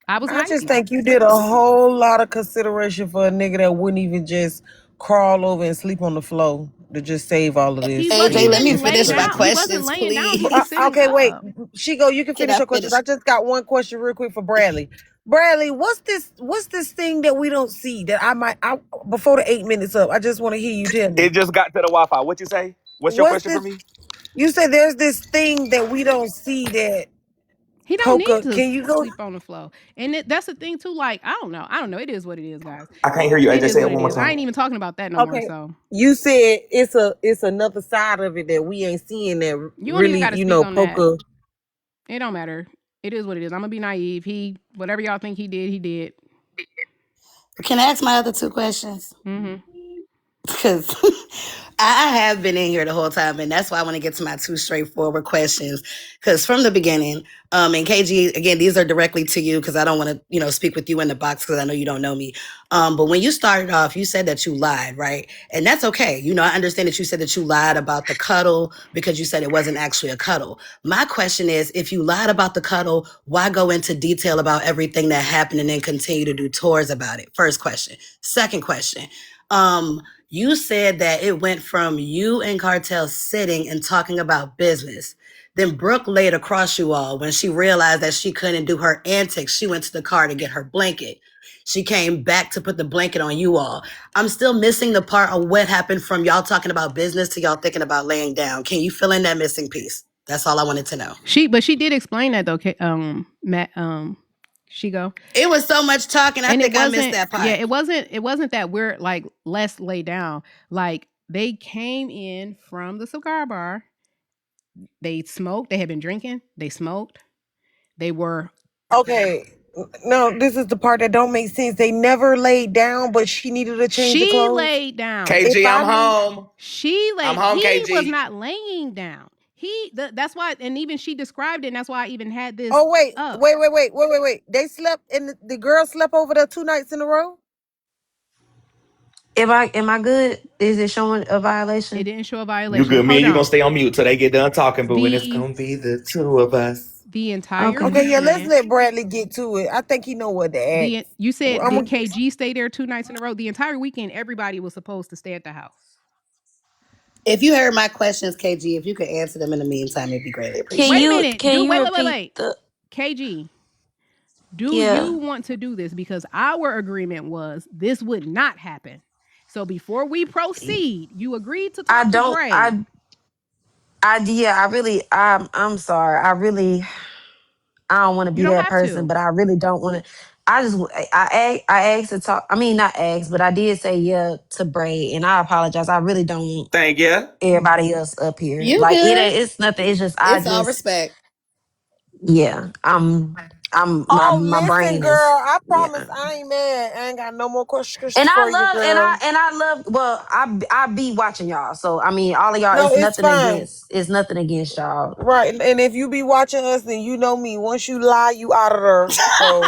I just think you did a whole lot of consideration for a nigga that wouldn't even just crawl over and sleep on the floor to just save all of this. AJ, let me finish my He wasn't questions, laying down. He please. was sitting Okay, wait. up. Shigo, you can finish your questions. I just got one question real quick for Bradley. Bradley, what's this thing that we don't see that I before the 8 minutes up? I just want to hear you tell me. It just got to the Wi-Fi. What you say? What's your question for me? You said there's this thing that we don't see that he don't Poka, need to can you go sleep on the floor. And that's the thing too. Like, I don't know. It is what it is, guys. I can't hear you. It is say what it it one more is. time. I ain't even talking about that no more. So you said it's another side of it that we ain't seeing that you really, gotta speak on Poka. that. It don't matter. It is what it is. I'm gonna be naive. Whatever y'all think he did, he did. Can I ask my other two questions? Mm-hmm. Because I have been in here the whole time, and that's why I want to get to my two straightforward questions. Because from the beginning, and KG, again, these are directly to you because I don't want to, speak with you in the box because I know you don't know me. But when you started off, you said that you lied, right? And that's okay. I understand that you said that you lied about the cuddle because you said it wasn't actually a cuddle. My question is, if you lied about the cuddle, why go into detail about everything that happened and then continue to do tours about it? First question. Second question. You said that it went from you and Kartel sitting and talking about business. Then Brooke laid across you all when she realized that she couldn't do her antics. She went to the car to get her blanket. She came back to put the blanket on you all. I'm still missing the part of what happened from y'all talking about business to y'all thinking about laying down. Can you fill in that missing piece? That's all I wanted to know. But she did explain that though, Matt. Shigo. It was so much talking. I think I missed that part. Yeah, it wasn't that we're like less laid down. Like they came in from the cigar bar. They smoked. They had been drinking. They smoked. They were okay. No, this is the part that don't make sense. They never laid down, but she needed to change of clothes. She laid down. KG, I'm home. She laid. I'm home, he KG. was not laying down. That's why, and even she described it, and that's why I even had this. Oh wait. They slept, and the girl slept over there 2 nights in a row. Am I good? Is it showing a violation? It didn't show a violation. You good? Me and you gonna stay on mute till they get done talking, but when it's gonna be the two of us. The entire Okay, yeah, let's let Bradley get to it. I think he know what to ask. You said did KG stay there 2 nights in a row? The entire weekend, everybody was supposed to stay at the house. If you heard my questions, KG, if you could answer them in the meantime, it'd be greatly appreciated. Wait a minute. Wait. KG, do you want to do this? Because our agreement was this would not happen. So before we proceed, you agreed to talk to Bray. I'm sorry. I don't want to be that person, but I really don't want to. I asked to talk. I mean, not asked, but I did say yeah to Bray, and I apologize. I really don't want everybody else up here. It's nothing. It's just it's all respect. Yeah, my brain girl, I promise I ain't mad. I ain't got no more questions and for I love, you, girl. and I love. Well, I be watching y'all, so I mean, all of y'all. No, It's nothing against y'all. Right, and if you be watching us, then you know me. Once you lie, you out of there. So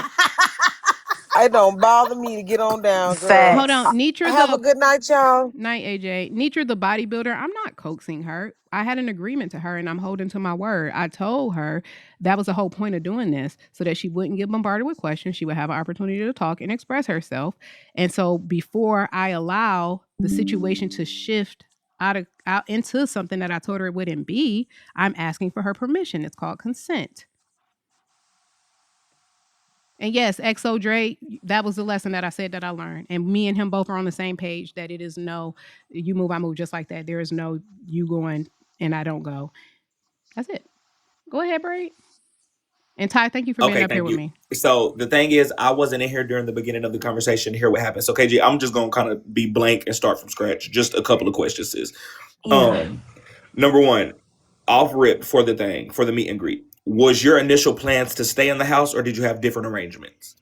it don't bother me to get on down, girl. Facts. Hold on, Nitra. Have a good night, y'all. Night, AJ. Nitra, the bodybuilder. I'm not coaxing her. I had an agreement to her, and I'm holding to my word. I told her that was the whole point of doing this, so that she wouldn't get bombarded with questions. She would have an opportunity to talk and express herself. And so, before I allow the situation to shift out into something that I told her it wouldn't be, I'm asking for her permission. It's called consent. And yes, XO Drake, that was the lesson that I said that I learned. And me and him both are on the same page that it is no, you move, I move, just like that. There is no you going and I don't go. That's it. Go ahead, Braid. And Ty, thank you for being Okay, up here thank with you. me. So the thing is, I wasn't in here during the beginning of the conversation to hear what happened. So KG, I'm just gonna kind of be blank and start from scratch. Just a couple of questions, sis. Yeah. Number one, off rip for the meet and greet. Was your initial plans to stay in the house, or did you have different arrangements?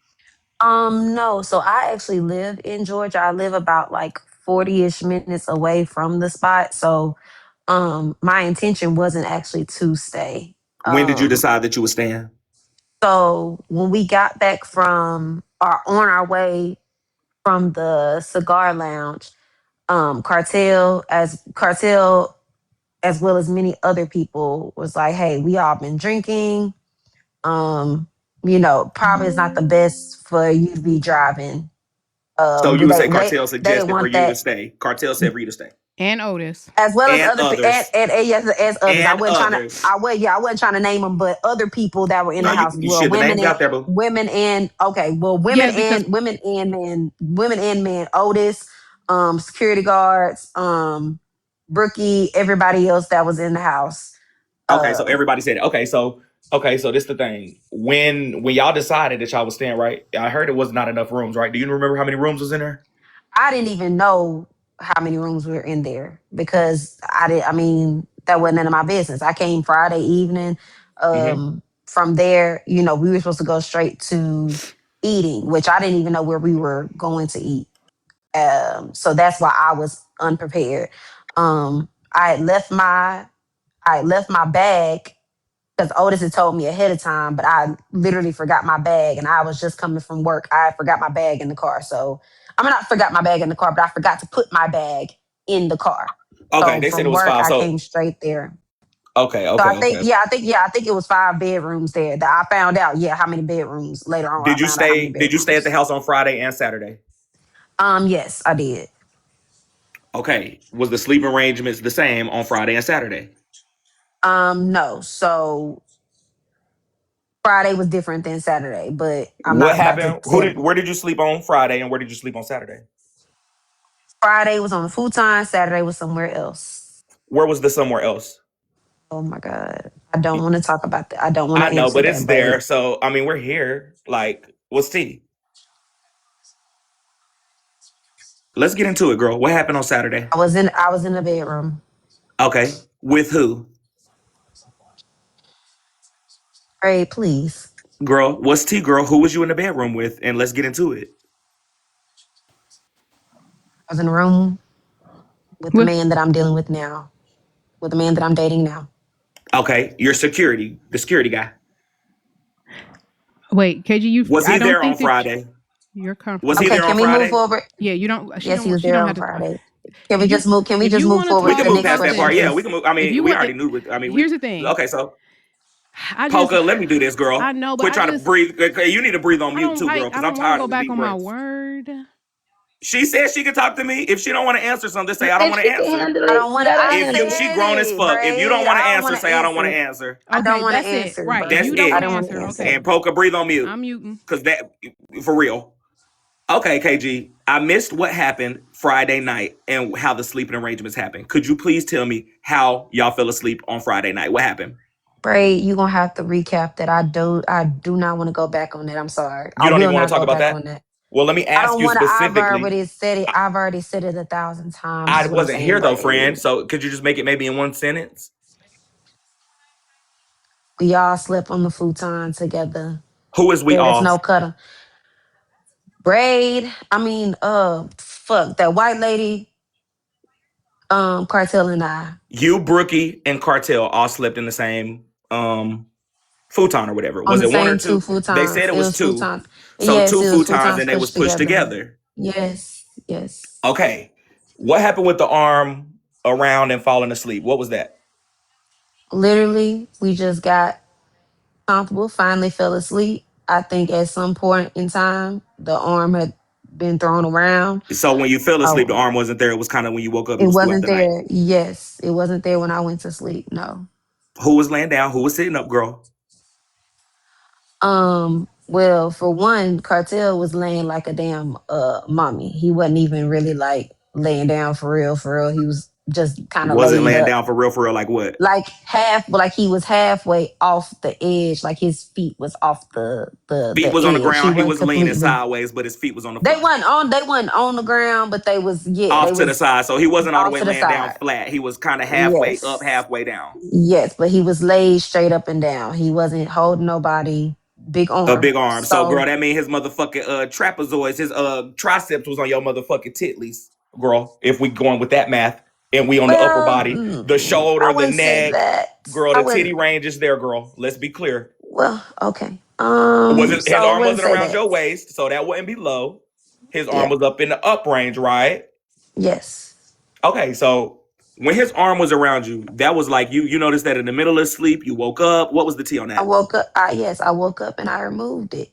No. So I actually live in Georgia. I live about like 40-ish minutes away from the spot. So my intention wasn't actually to stay. When did you Um decide that you were staying? so when we got back from or on our way from the cigar lounge, Cartel as well as many other people was like, hey, we all been drinking. Um, probably it's not the best for you to be driving. So you would say Cartel They didn't suggested for want you to that, stay. Cartel said for you to stay, And Otis. as well as and other others, and yes, as others. I and wasn't trying to. others. I wasn't trying to name them, but other people that were in No, the house as you well. shit. The names out there, boo. Women and okay, well, Yeah, because women and men. Otis, security guards, Brookie, everybody else that was in the house. Okay, so Uh, everybody said it. Okay, so this the thing. When y'all decided that y'all was staying, right? I heard it was not enough rooms, right? Do you remember how many rooms was in there? I didn't even know how many rooms were in there because I did. I mean, that wasn't none of my business. I came Friday evening. Mm-hmm. From there, we were supposed to go straight to eating, which I didn't even know where we were going to eat. So that's why I was unprepared. Um, I had left my I had left my bag because Otis had told me ahead of time, but I literally forgot my bag and I was just coming from work. I forgot my bag in the car. So I mean, not forgot my bag in the car, but I forgot to put my bag in the car. Okay, So they said it from was work, five. I So came straight there. okay, So okay, okay. I think it was 5 bedrooms there. That I found out, yeah, how many bedrooms later on. I Did you found out how stay? many Did you stay at the bedrooms. house on Friday and Saturday? Yes, I did. Okay. Was the sleep arrangements the same on Friday and Saturday? No. So Friday was different than Saturday, but I'm What not about to happened? say Where did you sleep on Friday and where did you sleep on Saturday? Friday was on the futon, Saturday was somewhere else. Where was the somewhere else? Oh my God. I don't want to talk about that. I don't want to I know, answer but that, it's there. Bray. So I mean, we're here. Like, what's tea? Let's get into it, girl. What happened on Saturday? I was in the bedroom. Okay. With who? Bray, please. Girl, what's tea, girl? Who was you in the bedroom with? And let's get into it. I was in the room with the with man that I'm dealing with now, with the man that I'm dating now. Okay. Your security, the security guy. wait, KG, Was I he don't there on think that Friday? you're Was he Okay, there comfortable. on can we move Friday? forward? Yeah, you don't Yes, he was she there don't on have to Friday. if you Can we if just you move want to forward We to talk can the move to next past that question, part. something, Yeah, we please? can move. I if mean, you we want already knew. I mean, here's the thing. okay. So I just Poka, let me do this, I girl. know, but Quit trying to breathe. Okay, you need to breathe on mute too, girl, I because I'm don't want to tired go of the back deep on my breaths. word. She said she could talk to me. If she don't want to answer something, say I don't If want to she can answer. handle I it, don't want to. let her I If handle you, it. she said grown as it, fuck. If you don't Braid. want to I don't answer, want to say I don't want to answer. answer. I don't Okay, want to that's it. answer, Right. If That's you Braid. don't I want it. to don't want to answer, answer. okay. And Poka, breathe on mute, I'm muting. cause that for real. Okay, KG, I missed what happened Friday night and how the sleeping arrangements happened. Could you please tell me how y'all fell asleep on Friday night? What happened? Braid, you're gonna have to recap that. I do not want to go back on that. I'm sorry. I You don't will even want not to talk go about back on that? that. Well, let me I ask don't you want to. specifically. I've already said it 1,000 times. I Is what I'm wasn't saying, here though, friend. Braid. So could you just make it maybe in one sentence? We all slept on the futon together. Who is we There is all? no cuddle. Braid. I mean, fuck that white lady. Cartel and I You, Brookie, and Cartel all slept in the same futon or whatever. on Was the it one or same two two? They futons. said it It was was two. futons. So Yes, two it was futons futons and they was pushed pushed together. together. Yes, yes. Okay. What happened with the arm around and falling asleep? What was that? Literally, we just got comfortable, finally fell asleep. I think at some point in time, the arm had been thrown around. So when you fell asleep, the Oh, arm wasn't there. It was kind of when you woke up, it it was throughout wasn't the night. there. Yes, it wasn't there when I went to sleep. No. Who was laying down? Who was sitting up, girl? Well, for one, Cartel was laying like a damn mommy. He wasn't even really like laying down for real, for real. He was just kind of Wasn't laid laying up. down for real, like what? Like half, like he was halfway off the edge, like his feet was off Feet the was on the edge. He ground. He wasn't was leaning completely. sideways, but his feet was on the They floor. wasn't on the ground, but they was they Off to the was side. So he wasn't all the off way to the laying down side. flat. He was kind of halfway up, Yes, halfway down. yes, but he was laid straight up and down. He wasn't holding nobody. Big A arm. big arm. So, girl, So that mean his motherfucking trapezoids, his triceps was on your motherfucking titties, girl. If we going with that math, and we on the upper well, body, the I shoulder, the wouldn't say neck, that. girl, I the wouldn't. titty range is there, girl. Let's be clear. Well, okay. Was it, So his I arm wouldn't wasn't say around that. your waist, so that wouldn't be low. His arm Yeah. was up in the up range, right? Yes. Okay, so when his arm was around you, that was like you noticed that in the middle of sleep, you woke up. What was the T on I that? woke up. I woke up and I removed it,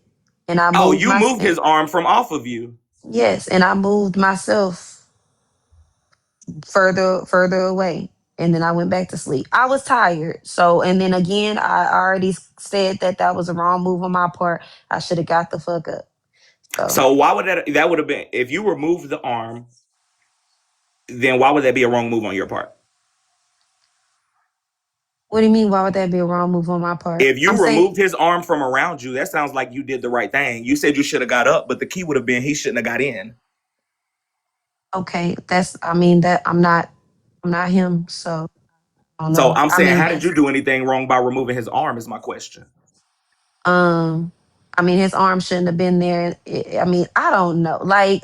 and I Oh, moved you my. moved his arm from off of you. Yes, and I moved myself further away, and then I went back to sleep. I was tired, so and then again, I already said that that was a wrong move on my part. I should have got the fuck up. So So why would that would have been if you removed the arm, then why would that be a wrong move on your part? what do you mean? Why would that be a wrong move on my part? If I'm you saying removed his arm from around you, that sounds like you did the right thing. You said you should have got up, but the key would have been he shouldn't have got in. okay. That's. I mean that I'm not. I'm not him. So I don't So know. I'm I saying, mean, how did you do anything wrong by removing his arm? Is my question. Um, I mean, his arm shouldn't have been there. I mean, I don't know. Like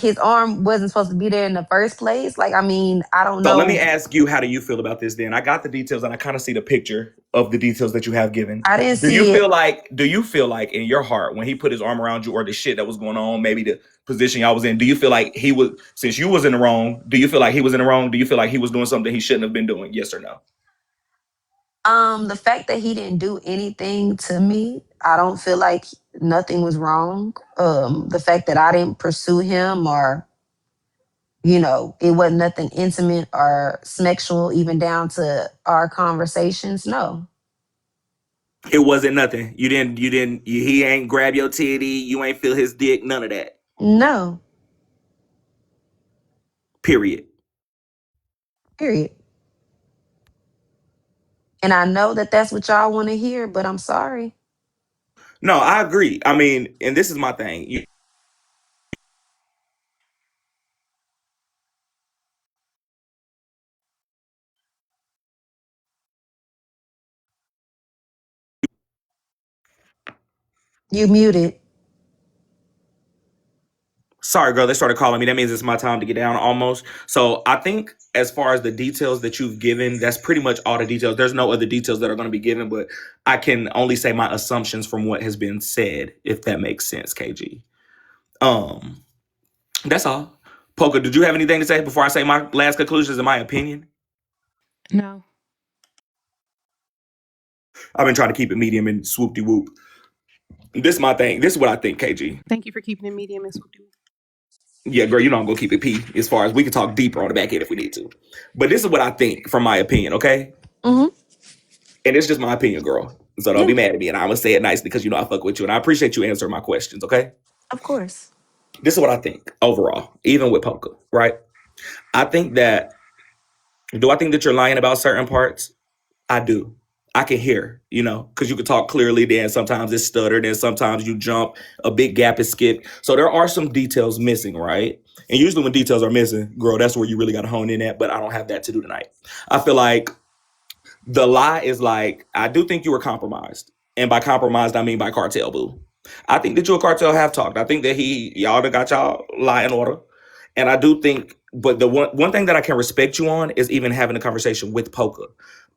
his arm wasn't supposed to be there in the first place. Like, I mean, I don't So let me know. ask you, how do you feel about this then? I got the details and I kind of see the picture of the details that you have given. I didn't Do you see feel it. like in your heart when he put his arm around you or the shit that was going on, maybe the position y'all was in, do you feel like he was, since you was in the wrong, do you feel like he was in the wrong? Do you feel like he was doing something he shouldn't have been doing? Yes or no? The fact that he didn't do anything to me, I don't feel like nothing was wrong. The fact that I didn't pursue him or it wasn't nothing intimate or sexual, even down to our conversations. No, It wasn't nothing. He ain't grab your titty. You ain't feel his dick. None of that. no, Period. period. And I know that that's what y'all want to hear, but I'm sorry. No, I agree. I mean, and this is my thing. You muted. Sorry, girl, they started calling me. That means it's my time to get down almost. So I think as far as the details that you've given, that's pretty much all the details. There's no other details that are going to be given, but I can only say my assumptions from what has been said, if that makes sense, KG. Um, that's all. Poka, did you have anything to say before I say my last conclusions in my opinion? No. I've been trying to keep it medium and swoop de whoop. This is my thing. This is what I think, KG. Thank you for keeping it medium and swoop. Yeah, girl, you know I'm gonna keep it P as far as we can talk deeper on the back end if we need to. But this is what I think from my opinion, okay? Mm-hmm. And it's just my opinion, girl. So don't Yeah, be mad at me. And I'm gonna say it nicely because you know I fuck with you. And I appreciate you answering my questions, okay? of course. This is what I think overall, even with Poka, right? I think that do I think that you're lying about certain parts? I do. I can hear, because you can talk clearly, then sometimes it's stuttered, and sometimes you jump, a big gap is skipped. So there are some details missing, right? And usually when details are missing, girl, that's where you really got to hone in at, but I don't have that to do tonight. I feel like the lie is like, I do think you were compromised. And by compromised, I mean by Cartel, boo. I think that you and Cartel have talked. I think that y'all done got y'all lie in order. And I do think, but the one thing that I can respect you on is even having a conversation with Poka.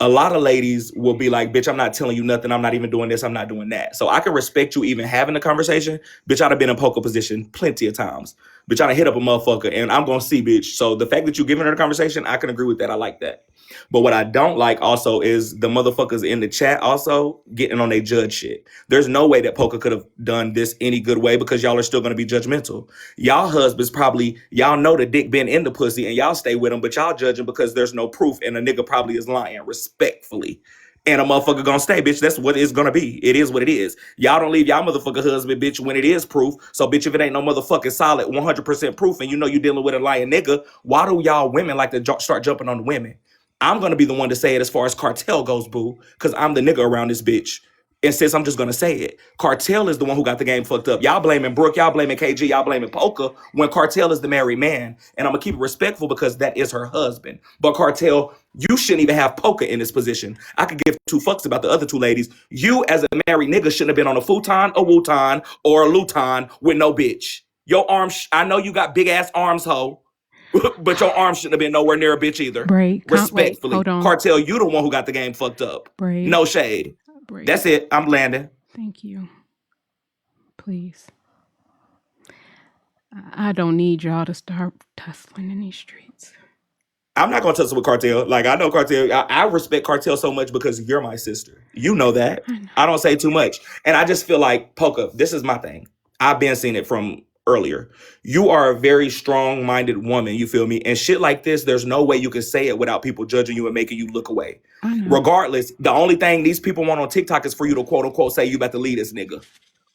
A lot of ladies will be like, bitch, I'm not telling you nothing. I'm not even doing this. I'm not doing that. So I can respect you even having a conversation. Bitch, I'd have been in Poka position plenty of times. Bitch, I'd have hit up a motherfucker and I'm going to see, bitch. So the fact that you're giving her a conversation, I can agree with that. I like that. But what I don't like also is the motherfuckers in the chat also getting on their judge shit. There's no way that Poka could have done this any good way because y'all are still going to be judgmental. Y'all husbands probably, y'all know the dick been in the pussy and y'all stay with him, but y'all judging because there's no proof and a nigga probably is lying respectfully. And a motherfucker gonna stay, bitch. That's what it's gonna be. It is what it is. Y'all don't leave y'all motherfucker husband, bitch, when it is proof. So, bitch, if it ain't no motherfucking solid 100% proof and you know you dealing with a lying nigga, why do y'all women like to start jumping on the women? I'm gonna be the one to say it as far as Kartel goes, boo, because I'm the nigga around this bitch. And since I'm just gonna say it, Kartel is the one who got the game fucked up. Y'all blaming Brooke, y'all blaming KG, y'all blaming Poka when Kartel is the married man. And I'm gonna keep it respectful because that is her husband. But Kartel, you shouldn't even have Poka in this position. I could give two fucks about the other two ladies. You, as a married nigga, shouldn't have been on a futon, a wuton, or a luton with no bitch. Your arms, I know you got big ass arms, ho, but your arms shouldn't have been nowhere near a bitch either. Braid, wait, Respectfully, hold on. Kartel, you the one who got the game fucked up. Braid, No shade. Braid. That's it. I'm landing. Thank you. Please. I don't need y'all to start tussling in these streets. I'm not gonna tussle with Kartel. Like, I know Kartel. I respect Kartel so much because you're my sister. You know that. I don't say too much. And I just feel like, Poka, this is my thing. I've been seeing it from earlier. You are a very strong-minded woman, you feel me? And shit like this, there's no way you can say it without people judging you and making you look away. Regardless, the only thing these people want on TikTok is for you to quote-unquote say you about to lead this nigga.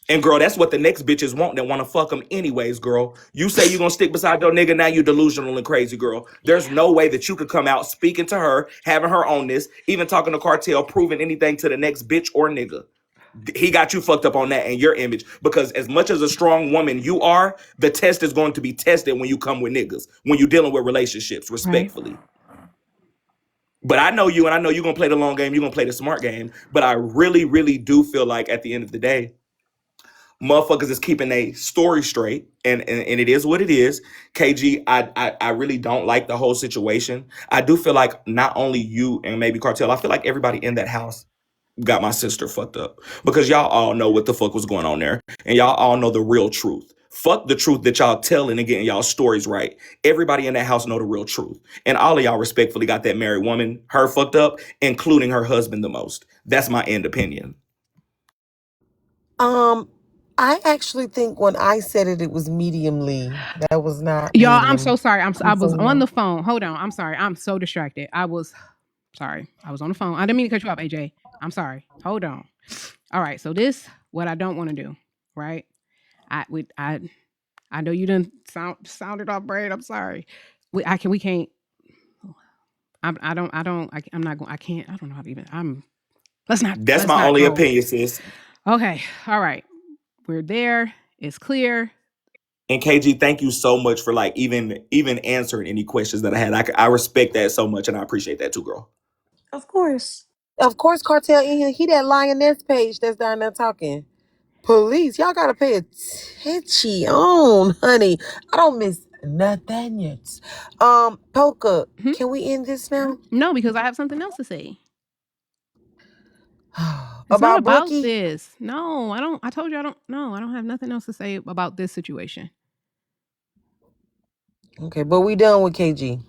And girl, that's what the next bitches want that want to fuck them anyways, girl. You say you gonna stick beside your nigga, now you delusional and crazy, girl. There's no way that you could come out speaking to her, having her on this, even talking to Kartel, proving anything to the next bitch or nigga. He got you fucked up on that and your image. Because as much as a strong woman you are, the test is going to be tested when you come with niggas, when you're dealing with relationships, respectfully. Right. But I know you, and I know you're gonna play the long game, you're gonna play the smart game. But I really, really do feel like at the end of the day, motherfuckers is keeping a story straight, and it is what it is. KG, I really don't like the whole situation. I do feel like not only you and maybe Kartel, I feel like everybody in that house got my sister fucked up because y'all all know what the fuck was going on there, and y'all all know the real truth. Fuck the truth that y'all telling and getting y'all stories right. Everybody in that house know the real truth, and all of y'all respectfully got that married woman, her fucked up, including her husband the most. That's my end opinion. I actually think when I said it, it was mediumly. That was not y'all. medium. I'm so sorry. I was on the phone. Hold on. I'm sorry. I'm so distracted. I was sorry. I was on the phone. I didn't mean to cut you off, AJ. I'm sorry. Hold on. All right. So this, what I don't want to do, right? I know you didn't sounded off braid. I'm sorry. We can't. I'm not going. I can't. I don't know how to even. That's my only opinion, sis. Okay. All right. We're there. It's clear. And KG, thank you so much for like even answering any questions that I had. I respect that so much, and I appreciate that too, girl. Of course. Of course, Kartel in here. He that lioness page that's down there talking. Police, y'all gotta pay attention, honey. I don't miss nothing yet. Poka, can we end this now? No, because I have something else to say. It's not about Brookie? This. No, I don't. I told you I don't. No, I don't have nothing else to say about this situation. Okay, but we done with KG.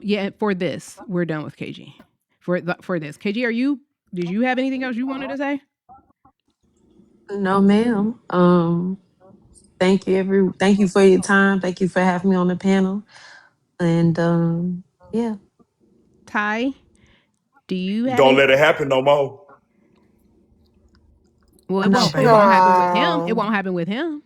Yeah, for this, we're done with KG. For this, KG, did you have anything else you wanted to say? No, ma'am. Thank you for your time. Thank you for having me on the panel. And yeah. Ty, do you have Don't let it happen no more. Well, it won't happen with him. It won't happen with him.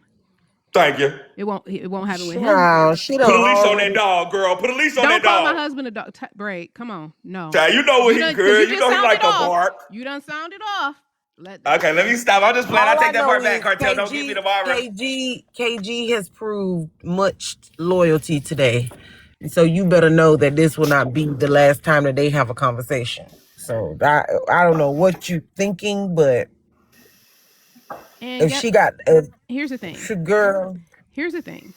Thank you. It won't happen with him. Put a leash on that dog, girl. Put a leash on that dog. Don't call my husband a dog. Break. Come on. No. You know what he good. You know he like to bark. You done sounded off. Okay, let me stop. I'm just playing. I take that part back, Kartel. Don't give me the bar. KG has proved much loyalty today. So you better know that this will not be the last time that they have a conversation. So I don't know what you're thinking, but if she got here's the thing. Girl. Here's the thing.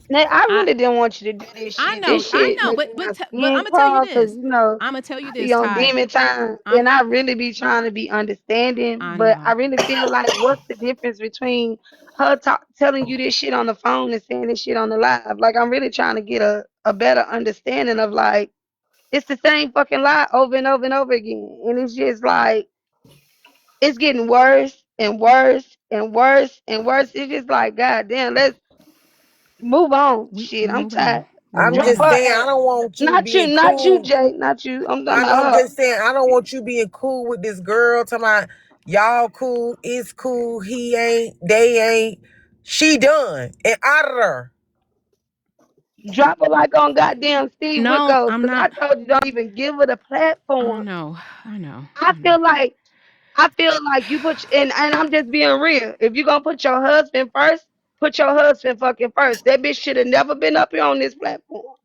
I really didn't want you to do this shit. I know, but I'm gonna tell you this. I'm gonna tell you this. Be on demon time, and I really be trying to be understanding, but I really feel like, what's the difference between her telling you this shit on the phone and saying this shit on the live? Like, I'm really trying to get a better understanding of, like, it's the same fucking lie over and over and over again, and it's just like it's getting worse and worse and worse and worse. It's just like, goddamn, let's move on. I'm tired. I'm Drop just her saying, ass. I don't want you Not you, being not you, cool. Jay. Not you. I'm talking I'm about her. just saying, I don't want you being cool with this girl. Talking about y'all cool, it's cool, he ain't, they ain't. She done and out of there. Drop her like on goddamn Steve No, Wicko's, I'm because I not. told you don't even give her the I platform. know. I know. I feel like you put and I'm just being real. If you're gonna put your husband first, put your husband fucking first. That bitch should have never been up here on this platform.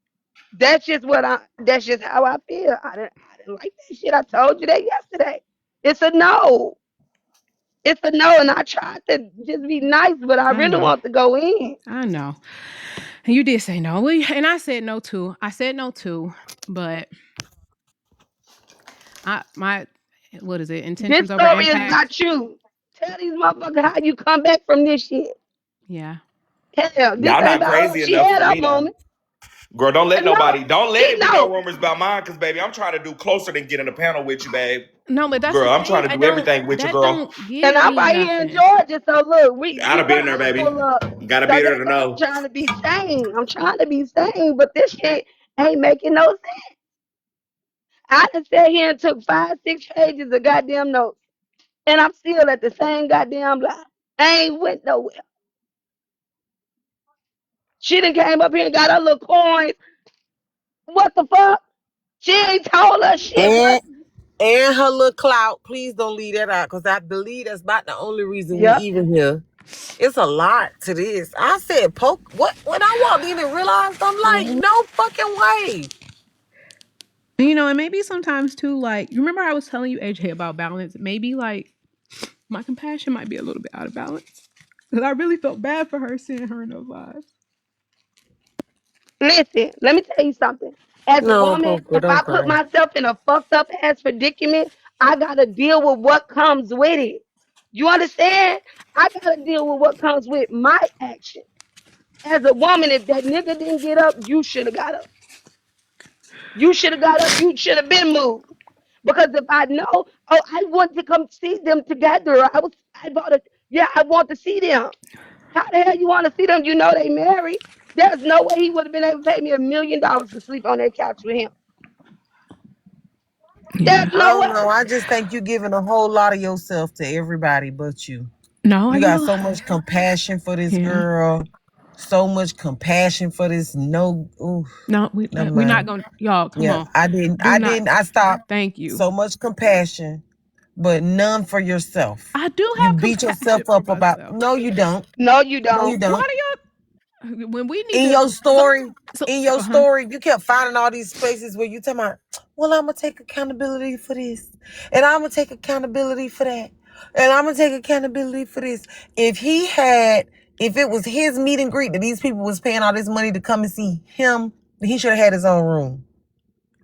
That's just how I feel. I didn't like that shit. I told you that yesterday. It's a no. It's a no, and I tried to just be nice, but I I really know. want to go in. I know. You did say no. And I said no too. I said no too, but my what is it? This Intentions over story is impact. about you. Tell these motherfuckers how you come back from this shit. Yeah. Hell, this Y'all ain't not about her. crazy She enough had for her me now. moment. Girl, don't let No, nobody, don't let she it be no know. rumors about mine, because baby, I'm trying to do closer than getting a panel with you, babe. No, but that's the Girl, I'm trying thing. to I do don't everything with you, that girl. don't And give I'm me right here in nothing. Georgia, so look, we Gotta be in gonna there, have to baby. pull up. Gotta So be there that's to why I'm know. trying to be sane. I'm trying to be sane, but this shit ain't making no sense. I done sat here and took 5, 6 pages of goddamn notes, and I'm still at the same goddamn lie. I ain't went nowhere. She done came up here and got her little coins. What the fuck? She ain't told us shit. And her little clout. Please don't leave that out, because I believe that's about the only reason we Yep. even here. It's a lot to this. I said, poke. What? When I walked in and realized, I'm like, Mm-hmm. no fucking way. And maybe sometimes too, like, you remember I was telling you, AJ, about balance? Maybe like my compassion might be a little bit out of balance. Because I really felt bad for her seeing her in those lives. Listen, let me tell you something. As a No, woman, Poker, if don't I put cry. myself in a fucked up ass predicament, I gotta deal with what comes with it. You understand? I gotta deal with what comes with my action. As a woman, if that nigga didn't get up, you should have got up. You should have got up. You should have been moved. Because if I know, oh, I want to come see them together. I want to see them. How the hell you want to see them? You know they married. There's no way he would have been able to pay me $1 million to sleep on that couch with him. There's Yeah. I no don't know. way. I just think you're giving a whole lot of yourself to everybody but you. No, I You give got a so much compassion for this yeah. girl. So much compassion for this. No, ooh, No, never we're not mind. gonna y'all, come Yeah, on. I didn't. Do I not didn't. I stopped. thank you. So much compassion, but none for yourself. I do You have beat compassion yourself for up about. myself. No, you don't. No, you No, you don't. don't. Why do y'all when we need in to your story, so in your uh-huh. story, you kept finding all these spaces where you talking about, well, I'm gonna take accountability for this, and I'm gonna take accountability for that, and I'm gonna take accountability for this. If it was his meet and greet that these people was paying all this money to come and see him, he should have had his own room.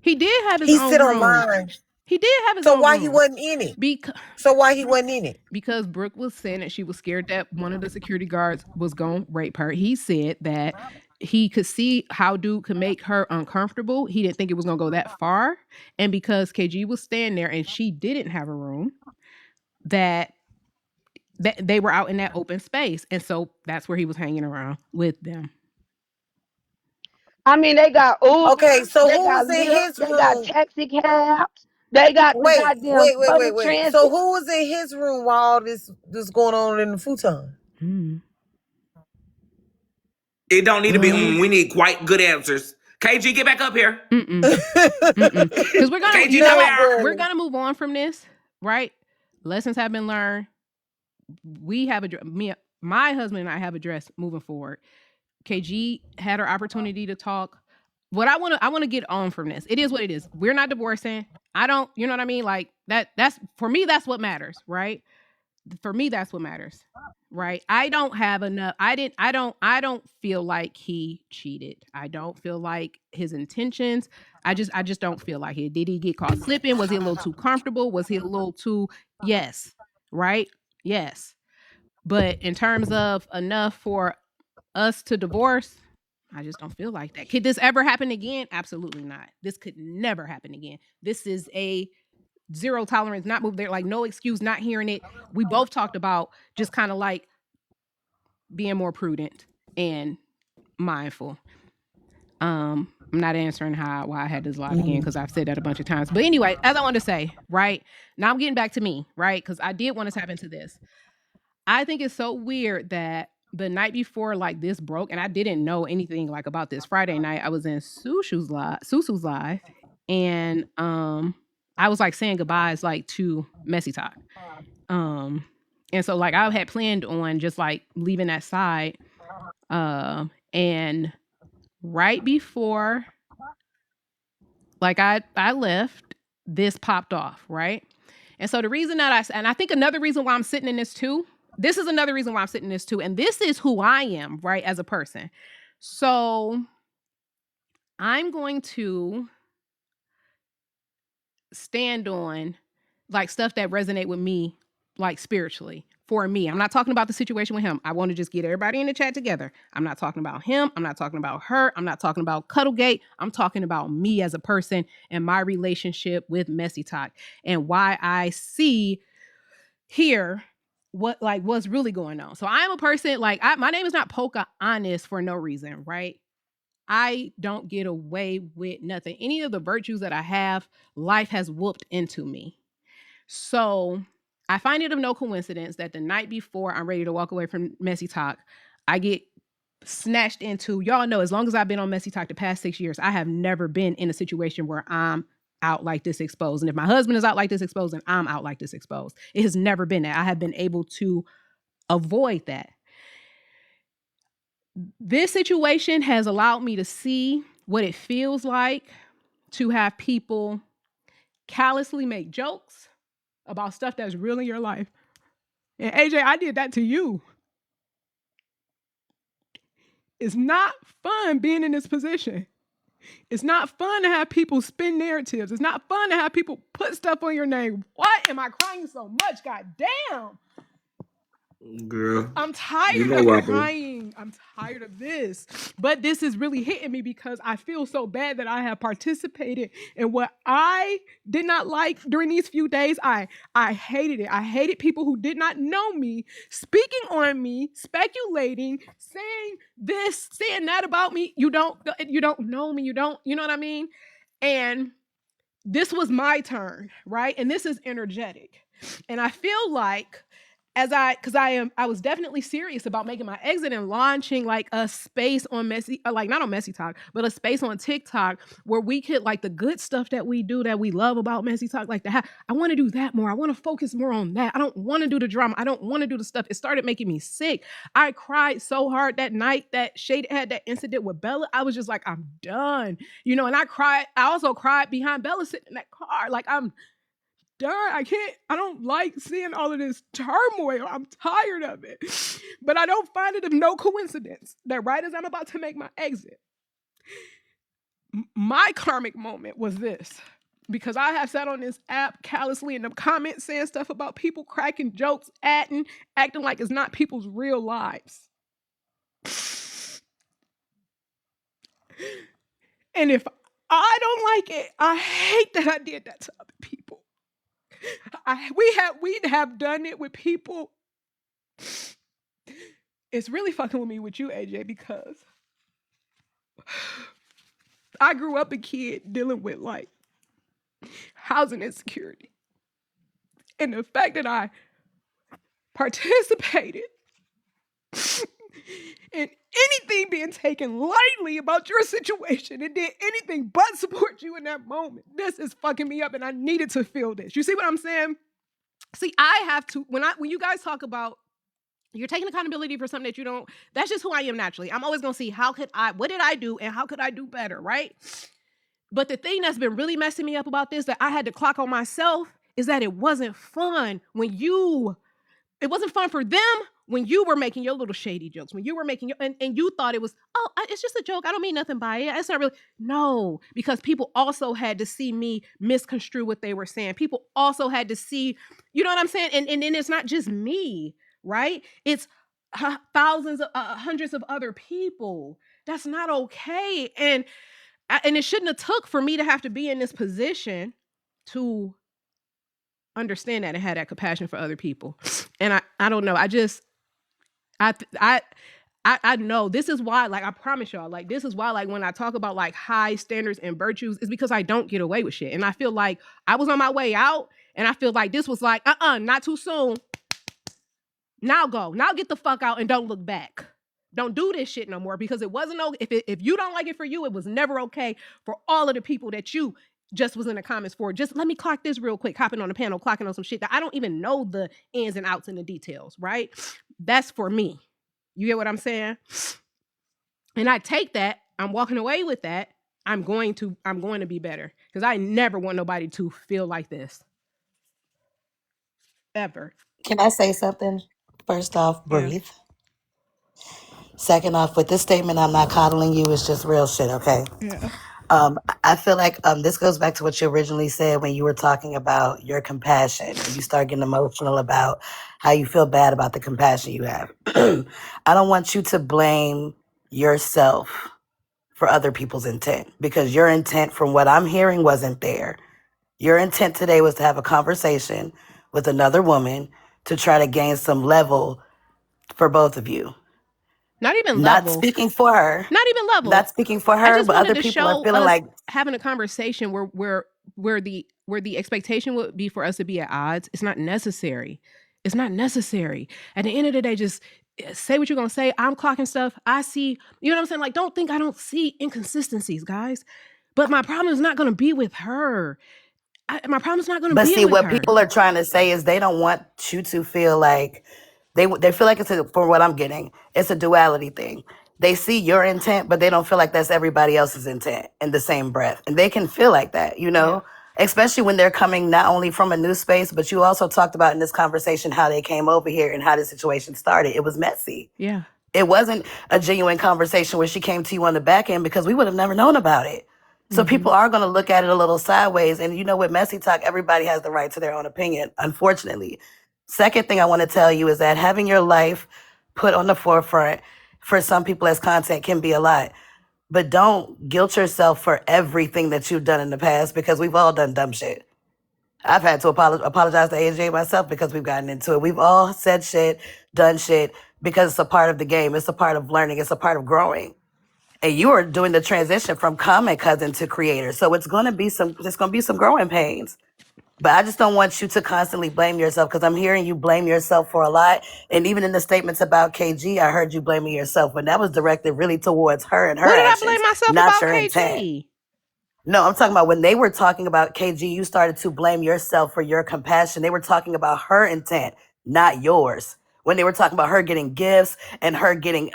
He did have his He own sit on room. mine. He did have his So own why he room. wasn't in it? Because So why he wasn't in it? because Brooke was saying that she was scared that one of the security guards was going to rape her. He said that he could see how dude could make her uncomfortable. He didn't think it was going to go that far. And because KG was staying there and she didn't have a room, that they were out in that open space. And so that's where he was hanging around with them. I mean, they got Okay, Ubers, so they who got was in Lyft, his they got room? taxi cabs, they got the Wait, goddamn wait, wait, wait, public wait. So transit. who was in his room while all this going on in the futon? Mm. It don't need to be, Uh, we need quite good answers. KG, get back up here. mm-mm. Mm-mm. Because we're gonna, you KG, know come No, what? here. We're girl. gonna move on from this, right? Lessons have been learned. We have my husband and I have addressed moving forward. KG had her opportunity to talk. What I want to get on from this. It is what it is. We're not divorcing. I don't, you know what I mean? Like that's for me, that's what matters, right? For me, that's what matters. Right? I don't have enough. I don't feel like he cheated. I don't feel like his intentions. I just don't feel like it. Did he get caught slipping? Was he a little too comfortable? Was he a little too yes, right? Yes. But in terms of enough for us to divorce, I just don't feel like that. Could this ever happen again? Absolutely not. This could never happen again. This is a zero tolerance, not move there, like no excuse, not hearing it. We both talked about just kind of like being more prudent and mindful. I'm not answering why I had this live again because I've said that a bunch of times. But anyway, as I wanted to say, right now I'm getting back to me, right? Because I did want to tap into this. I think it's so weird that the night before like this broke, and I didn't know anything like about this. Friday night, I was in Susu's live, and I was like saying goodbyes like to Messy Talk. And so like I had planned on just like leaving that side. And right before like I left, this popped off, right? And so the reason that I think another reason why I'm sitting in this too, this is another reason why I'm sitting in this too, and this is who I am, right, as a person. So I'm going to stand on like stuff that resonate with me, like spiritually. For me, I'm not talking about the situation with him. I want to just get everybody in the chat together. I'm not talking about him. I'm not talking about her. I'm not talking about Cuddlegate. I'm talking about me as a person and my relationship with Messy Talk and why I see here what's really going on. So I'm a person like my name is not Poka Honest for no reason, right? I don't get away with nothing. Any of the virtues that I have, life has whooped into me. So I find it of no coincidence that the night before I'm ready to walk away from Messy Talk, I get snatched into, y'all know, as long as I've been on Messy Talk the past 6 years, I have never been in a situation where I'm out like this exposed. And if my husband is out like this exposed, then I'm out like this exposed. It has never been that. I have been able to avoid that. This situation has allowed me to see what it feels like to have people callously make jokes about stuff that's real in your life. And AJ, I did that to you. It's not fun being in this position. It's not fun to have people spin narratives. It's not fun to have people put stuff on your name. Why am I crying so much? God damn. Girl, I'm tired of crying. I'm tired of this. But this is really hitting me because I feel so bad that I have participated in what I did not like during these few days. I hated it. I hated people who did not know me, speaking on me, speculating, saying this, saying that about me. You don't know me. You know what I mean? And this was my turn, right? And this is energetic. And I feel like I was definitely serious about making my exit and launching like a space on not on Messy Talk, but a space on TikTok where we could like the good stuff that we do that we love about Messy Talk, like that. I want to do that more. I want to focus more on that. I don't want to do the drama. I don't want to do the stuff. It started making me sick. I cried so hard that night that Shade had that incident with Bella. I was just like, I'm done, and I cried. I also cried behind Bella sitting in that car. Like I'm done. I don't like seeing all of this turmoil. I'm tired of it. But I don't find it of no coincidence that right as I'm about to make my exit, my karmic moment was this. Because I have sat on this app callously in the comments saying stuff about people cracking jokes, acting like it's not people's real lives. And if I don't like it, I hate that I did that to other people. We have done it with people. It's really fucking with me with you, AJ, because I grew up a kid dealing with like housing insecurity. And the fact that I participated in anything being taken lightly about your situation and did anything but support you in that moment, this is fucking me up and I needed to feel this. You see what I'm saying? See, I have to, when you guys talk about you're taking accountability for something that you don't, that's just who I am naturally. I'm always going to see what did I do and how could I do better, right? But the thing that's been really messing me up about this that I had to clock on myself is that it wasn't fun it wasn't fun for them when you were making your little shady jokes, when you were making and you thought it was, it's just a joke. I don't mean nothing by it. It's not really, no, because people also had to see me misconstrue what they were saying. People also had to see, you know what I'm saying? And it's not just me, right? It's thousands of, hundreds of other people. That's not okay. And it shouldn't have took for me to have to be in this position to understand that and have that compassion for other people. And I don't know. I I know this is why, like, I promise y'all, like, this is why, like, when I talk about like high standards and virtues, is because I don't get away with shit. And I feel like I was on my way out, and I feel like this was like, not too soon. Now go. Now get the fuck out and don't look back. Don't do this shit no more, because it wasn't okay. If you don't like it for you, it was never okay for all of the people that you just was in the comments for. Just let me clock this real quick, hopping on the panel, clocking on some shit that I don't even know the ins and outs and the details, right? That's for me. You get what I'm saying? And I take that. I'm walking away with that. I'm going to be better, because I never want nobody to feel like this. Ever. Can I say something? First off, Yeah. breathe. Second off, with this statement, I'm not coddling you. It's just real shit, okay? Yeah. I feel like this goes back to what you originally said when you were talking about your compassion. And you start getting emotional about how you feel bad about the compassion you have. I don't want you to blame yourself for other people's intent, because your intent, from what I'm hearing, wasn't there. Your intent today was to have a conversation with another woman to try to gain some level for both of you. Not even Not level. speaking for her. Not even level. Not speaking for I her, just but wanted other to people are show feeling us like having a conversation where the expectation would be for us to be at odds. It's not necessary. It's not necessary. At the end of the day, just say what you're gonna say. I'm clocking stuff. I see. You know what I'm saying? Like, don't think I don't see inconsistencies, guys. But my problem is not gonna be with her. My problem's not gonna But be see, with what her. people are trying to say is they don't want you to feel like they feel like for what I'm getting, it's a duality thing. They see your intent, but they don't feel like that's everybody else's intent in the same breath, and they can feel like that, you know. Especially when they're coming not only from a new space, but you also talked about in this conversation how they came over here and how the situation started. It was messy. Yeah. It wasn't a genuine conversation where she came to you on the back end, because we would have never known about it. So people are going to look at it a little sideways. And you know, with messy talk, everybody has the right to their own opinion, unfortunately. Second thing I want to tell you is that having your life put on the forefront for some people as content can be a lot. But don't guilt yourself for everything that you've done in the past, because we've all done dumb shit. I've had to apologize to AJ myself because we've gotten into it. We've all said shit, done shit, because it's a part of the game. It's a part of learning. It's a part of growing. And you are doing the transition from comment cousin to creator. So it's going to be some growing pains. But I just don't want you to constantly blame yourself, because I'm hearing you blame yourself for a lot. And even in the statements about KG, I heard you blaming yourself, when that was directed really towards her and her What did I actions, blame myself not about, your KG? intent. No, I'm talking about when they were talking about KG, you started to blame yourself for your compassion. They were talking about her intent, not yours. When they were talking about her getting gifts and her getting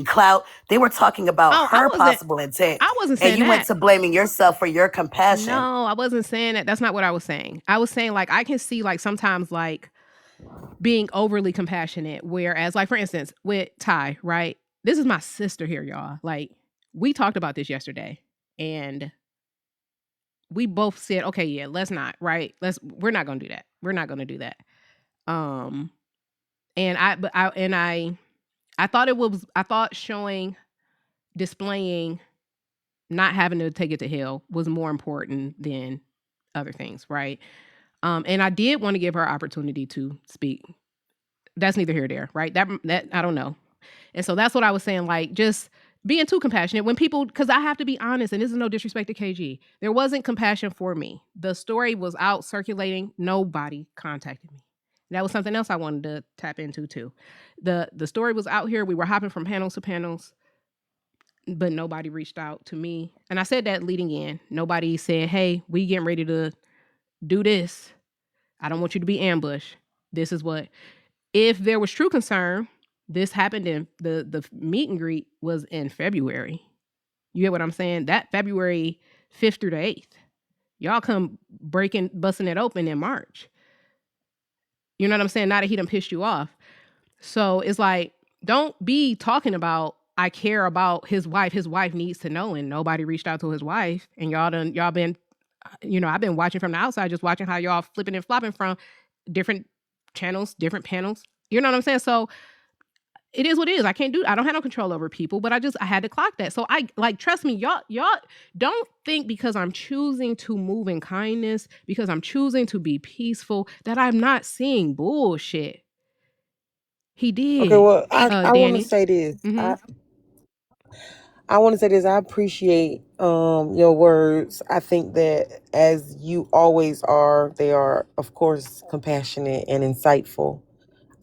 clout, they were talking about her possible intent. I wasn't saying and you that. went to blaming yourself for your compassion. No, I wasn't saying that. That's not what I was saying. I was saying, like, I can see, like, sometimes, like, being overly compassionate, whereas, like, for instance, with Ty, right? This is my sister here, y'all. Like, we talked about this yesterday, and we both said, okay, yeah, let's not, right? We're not gonna do that. We're not gonna do that. And I thought displaying, not having to take it to hell was more important than other things, right? And I did want to give her opportunity to speak. That's neither here nor there, right? That I don't know. And so that's what I was saying, like, just being too compassionate when people, because I have to be honest, and this is no disrespect to KG, there wasn't compassion for me. The story was out circulating. Nobody contacted me. That was something else I wanted to tap into too. The story was out here. We were hopping from panels to panels, but nobody reached out to me. And I said that leading in. Nobody said, hey, we getting ready to do this. I don't want you to be ambushed. This is what, if there was true concern, this happened in the meet and greet was in February. You get what I'm saying? That February 5th through the 8th. Y'all come busting it open in March. You know what I'm saying? Not that he done pissed you off. So it's like, don't be talking about, I care about his wife. His wife needs to know, and nobody reached out to his wife. And y'all been, you know, I've been watching from the outside, just watching how y'all flipping and flopping from different channels, different panels. You know what I'm saying? So it is what it is. I don't have no control over people, but I had to clock that. So trust me, y'all don't think because I'm choosing to move in kindness, because I'm choosing to be peaceful, that I'm not seeing bullshit. He Okay, did. well, I want to Danny. say this. Mm-hmm. I want to say this. I appreciate your words. I think that as you always are, they are of course compassionate and insightful.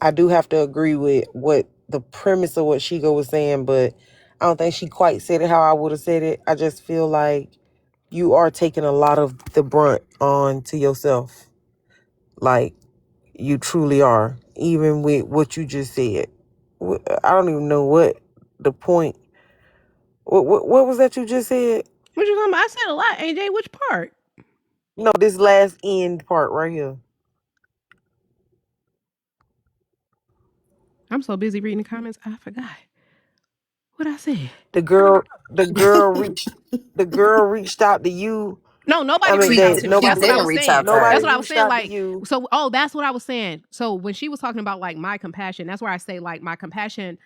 I do have to agree with what the premise of what Shigo was saying, but I don't think she quite said it how I would have said it. I just feel like you are taking a lot of the brunt on to yourself. Like you truly are, even with what you just said. I don't even know what the point. What was that you just said? What you talking about? I said a lot, AJ. Which part? No, this last end part right here. I'm so busy reading the comments, I forgot what I said. The girl, the girl reached out to you. No, I nobody mean, reached out to me. She That's what I didn't was reach saying. out to her. That's nobody what I was reached saying. out to Like, you. so, that's what I was saying. So when she was talking about like my compassion, that's where I say like my compassion,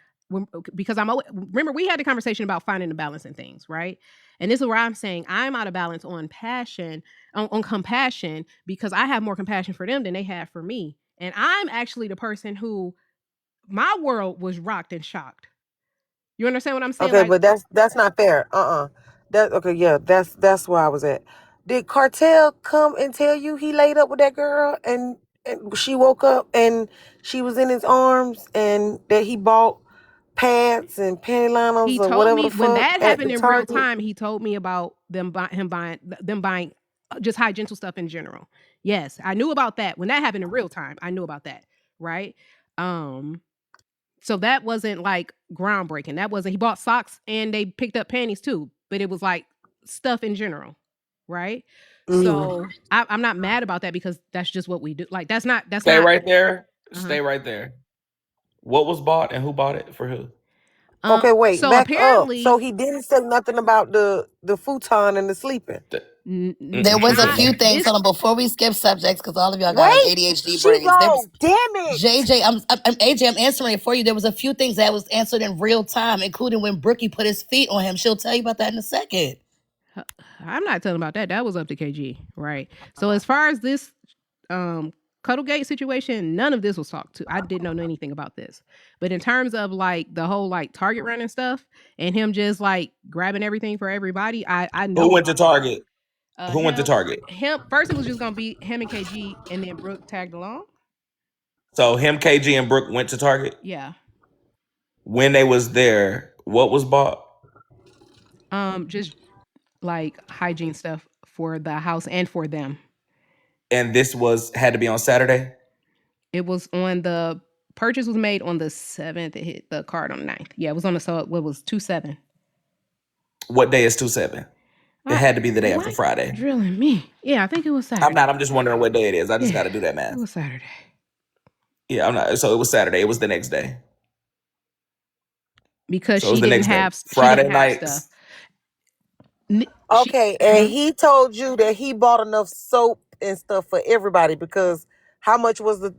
because remember we had the conversation about finding the balance in things, right? And this is where I'm saying I'm out of balance on passion, on compassion, because I have more compassion for them than they have for me. And I'm actually the person who my world was rocked and shocked. You understand what I'm saying? Okay, Like, but that's not fair. That okay, yeah, that's where I was at. Did Cartel come and tell you he laid up with that girl and she woke up and she was in his arms and that he bought pants and panty liners he or told whatever me the when fuck that at happened the in real Target? time. He told me about them buying just high gentle stuff in general. Yes, I knew about that when that happened in real time. I knew about that, right? Um, so that wasn't like groundbreaking. That wasn't. He bought socks and they picked up panties too, but it was like stuff in general, right? Mm-hmm. So I'm not mad about that because that's just what we do. Like that's not. Stay right there. Uh-huh. Stay right there. What was bought and who bought it for who? Okay, wait, So back up. So apparently, he didn't say nothing about the futon and the sleeping. There was a I few things. it's Hold on, before we skip subjects, because all of y'all got like Wait, ADHD she brains. There go. was Damn it. JJ. I'm AJ. I'm answering it for you. There was a few things that was answered in real time, including when Brookie put his feet on him. She'll tell you about that in a second. I'm not telling about that. That was up to KG, right? So as far as this Cuddlegate situation, none of this was talked to. I didn't know anything about this. But in terms of like the whole like Target run and stuff, and him just like grabbing everything for everybody, I Who know went to about that. Target? Who went to Target? Him first it was just gonna be him and KG, and then Brooke tagged along. So him, KG, and Brooke went to Target. Yeah. When they was there, what was bought? Just like hygiene stuff for the house and for them. And this had to be on Saturday. It was on the purchase was made on the 7th. It hit the card on the 9th. Yeah, it was on the what was 2/7. What day is 2/7? It had to be the day after Friday. Drilling me. Yeah, I think it was Saturday. I'm not. I'm just wondering what day it is. I just got to do that math. It was Saturday. Yeah, I'm not. So it was Saturday. It was the next day. Because So it was the next day. Friday night. stuff. Okay, and he told you that he bought enough soap and stuff for everybody because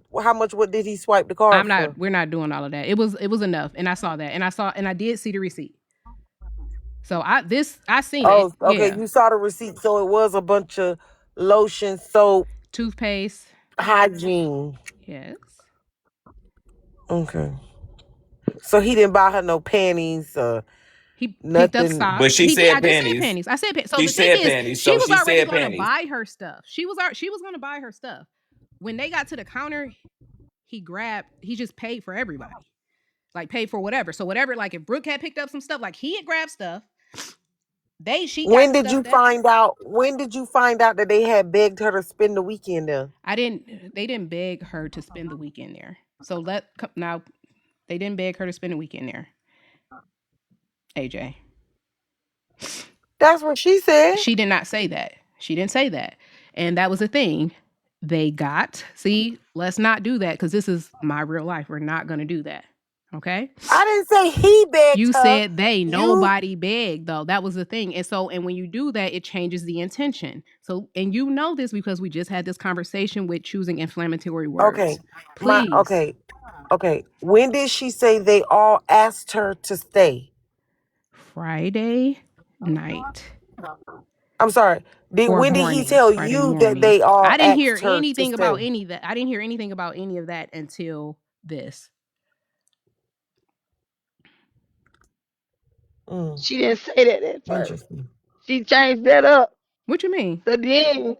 what did he swipe the card for? We're not doing all of that. It was enough. And I saw that. And I did see the receipt. So I seen it. Okay, Yeah. you saw the receipt, so it was a bunch of lotion, soap, toothpaste, hygiene. Yes. Okay. So he didn't buy her no panties, he nothing. picked up socks. But she said panties. I did say panties. I said panties. So she the thing said is, panties. she So was she already said going to panties. buy her stuff. She was going to buy her stuff. When they got to the counter, he just paid for everybody. Like paid for whatever. So whatever, like if Brooke had picked up some stuff, like he had grabbed stuff. When did you find out that they had begged her to spend the weekend there? They didn't beg her to spend the weekend there. So now they didn't beg her to spend the weekend there. AJ. That's what she said. She did not say that. She didn't say that. And that was the thing. Let's not do that because this is my real life. We're not going to do that. Okay? I didn't say he begged You her. said nobody begged though. That was the thing. And when you do that, it changes the intention. So, and you know this because we just had this conversation with choosing inflammatory words. Okay. Please. Okay. When did she say they all asked her to stay? Friday night. I'm sorry. When did he tell you that they all I didn't asked hear her anything to about stay? any of that. I didn't hear anything about any of that until this. She didn't say that at first. Interesting. She changed that up. What you mean? So then,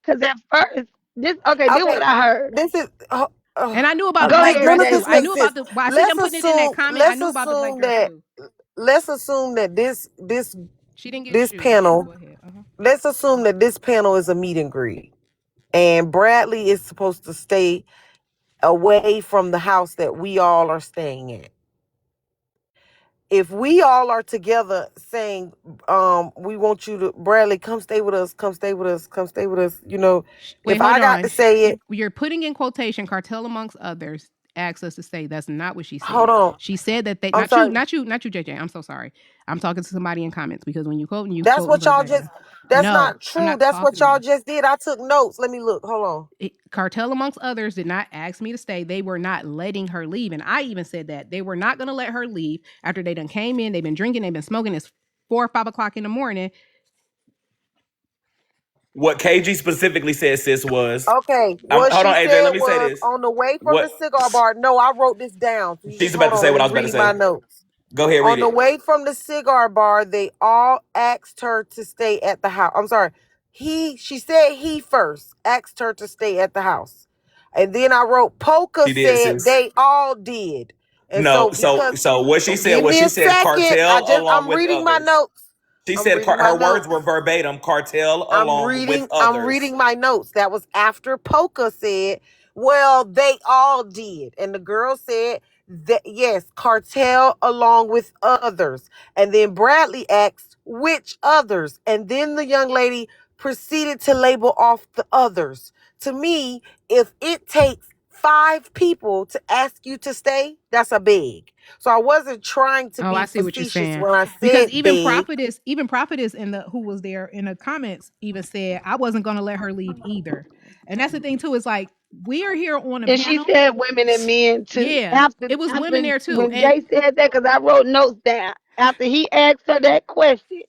because at first, this Okay, what I heard. this is. And I knew about the Go black ahead, none dress of too. this Jason. I makes knew about sense. the. Well, I see Let's them putting it in that assume. comment. I Let's knew about the black assume dress that. too. Let's assume that She didn't get this shoes. panel. Go ahead. Let's assume that this panel is a meet and greet, and Bradley is supposed to stay away from the house that we all are staying at. If we all are together saying, we want you to, Bradley, come stay with us, come stay with us, come stay with us, Wait, if hold I got on. to say it, You're putting in quotation Kartel amongst others asked us to say that's not what she said. hold on. She said that they I'm not you, sorry. not you, not you, JJ. I'm so sorry. I'm talking to somebody in comments because when you quote That's what y'all verbatim. just, that's No, not I'm true. not That's what talking to y'all you. just did. I took notes. Let me look. Hold on. Kartel amongst others did not ask me to stay. They were not letting her leave. And I even said that. They were not going to let her leave after they done came in. They've been drinking. They've been smoking. It's 4 or 5 o'clock in the morning. What KG specifically said, sis, was Okay. hold What on, she AJ. said Let me say was this. on the way from the What cigar bar. No, I wrote this down. So you she's just about hold to on. say, Let what me I was about to read my say. notes. Go ahead, read On the it. way from the cigar bar, they all asked her to stay at the house. I'm sorry. She said he first asked her to stay at the house. And then I wrote Poka She did, said sis. they all did. And No, so so because so what she said give was me she a said second. cartel along I'm with reading my others. notes. She I'm said reading my her words notes. were verbatim, cartel along with I'm others. reading my notes. That was after Poka said, well, they all did. And the girl said that yes, cartel along with others. And then Bradley asked which others. And then the young lady proceeded to label off the others. To me, if it takes 5 people to ask you to stay, that's a beg. So I wasn't trying to Oh, be I see what you're facetious saying. when I Because said beg. even prophetess in the who was there in the comments even said I wasn't gonna let her leave either. And that's the thing too, is like we are here on a And she panel. said women and men too. Yeah, After it was women after there too. when And Jay said that, because I wrote notes down. After he asked her that question,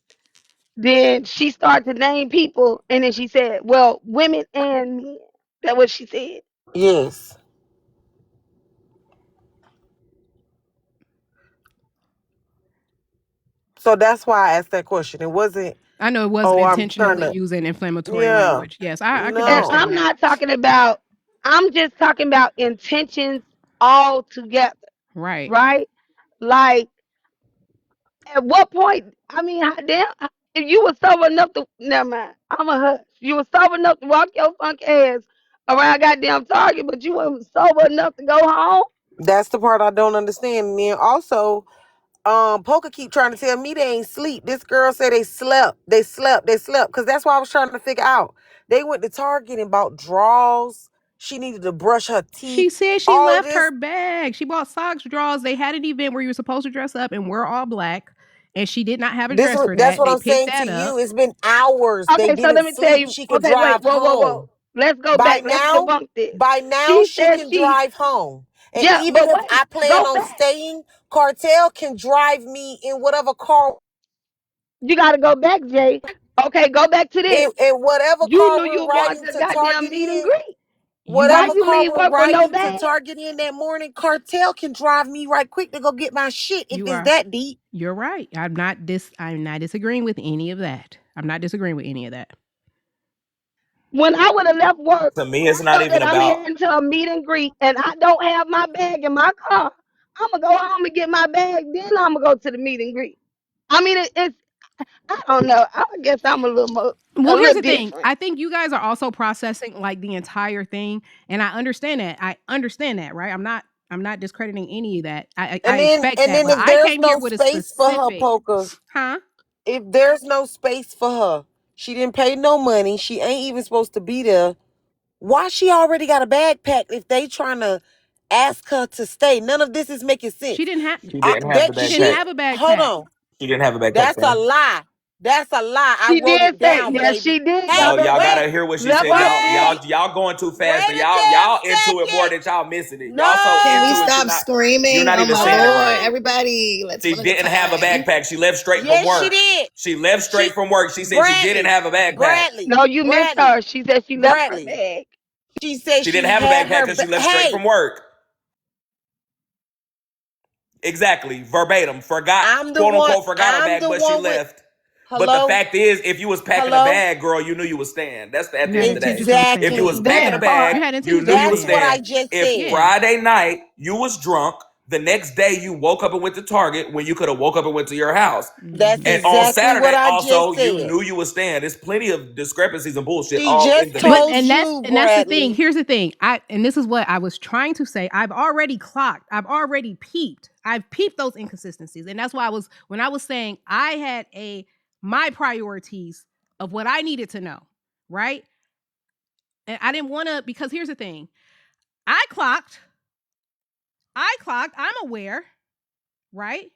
then she started to name people, and then she said, "Well, women and men." That's what she said. Yes. So that's why I asked that question. It wasn't, I know it wasn't oh, I'm trying intentionally to, using inflammatory yeah, language. Yes, I can And no. understand I'm that. not talking about. I'm just talking about intentions all together, Right. right? Like, at what point? I mean, how damn. If you were sober enough to, never mind. I'm a hush. You were sober enough to walk your funk ass around goddamn Target, but you weren't sober enough to go home. That's the part I don't understand. And then also, Poker keep trying to tell me they ain't sleep. This girl said they slept. They slept. They slept. Because that's what I was trying to figure out. They went to Target and bought drawers. She needed to brush her teeth. She said she All of left this. her bag. She bought socks, drawers. They had an event where you were supposed to dress up and we're all black. And she did not have a dress for That's that. what They I'm picked saying to that you. up. It's been hours. They Okay, so didn't let me tell sleep. you. She could Okay, wait, drive whoa, whoa, whoa. home. Let's go By back. Let's now, debunk this. by now, She she said can she, drive home. And yeah, even but if wait, I plan go on back. staying, Cartel can drive me in whatever car, You got to go back, Jay. Okay, go back to this. in whatever You car knew you we're were going riding to to goddamn Target meet and in. greet. You Why Whatever did. you car leave we're work with no riding to bag? Target in that morning, Cartel can drive me right quick to go get my shit if You it's are. that deep. You're right. I'm not disagreeing with any of that. I'm not disagreeing with any of that. When I would have left work, To me, and it's I not know even that I'm about. heading to a meet and greet, and I don't have my bag in my car, I'm gonna go home and get my bag. Then I'm gonna go to the meet and greet. I mean, it's I don't know. I guess I'm a Well, here's little the thing. different. I think you guys are also processing like the entire thing, and I understand that. I understand that, right? I'm not discrediting any of that. I expect And that, then but if I there's came here no with a space for her, specific, Poker, huh? if there's no space for her, she didn't pay no money. She ain't even supposed to be there. Why she already got a bag packed if they trying to ask her to stay? None of this is making She sense. didn't have She didn't have the she didn't backpack. have a bag Hold pack. on. She didn't have a backpack, That's a fam. lie. That's a lie. I She wrote did it say, down, yes, baby. she did. Hey, No, Level y'all wait, gotta hear what she said. level Y'all, wait, y'all, y'all going too fast, wait and a y'all damn into it more second. than y'all missing it. Y'all so Can we into No, it, stop you're screaming? not Oh even my seeing it. lord. no. Everybody, let's She one at a didn't have a time. backpack. She left straight from Yes, she work. did. She left straight She, from work. She said she didn't Bradley, have a backpack. Bradley, No, you missed Bradley, her. She said she left her Bradley. bag. She said She didn't she have a had backpack her. because she left straight Hey, from work. Exactly, verbatim. Forgot, I'm the quote one. unquote, forgot her I'm bag, the but she one with. left. But the Hello, fact is, if you was packing a hello. bag, girl, you knew you was staying. That's at You the had end of the day. intentions on If you staying. was Exactly. packing a That part. bag, You had you intentions knew on you was That's what staying. I staying. just If said. Yeah. Friday night you was drunk, the next day you woke up and went to Target when you could have woke up and went to your house. That's Mm-hmm. And on exactly what Saturday, I also, just you said. knew you was staying. There's plenty of discrepancies and bullshit She all in just the But told mix. you, that's the thing. Bradley. Here's the thing. And this is what I was trying to say. I've already clocked. I've already peeped. I've peeped those inconsistencies. And that's why when I was saying I had my priorities of what I needed to know, right? And I didn't want to, because here's the thing. I clocked. I'm aware, right?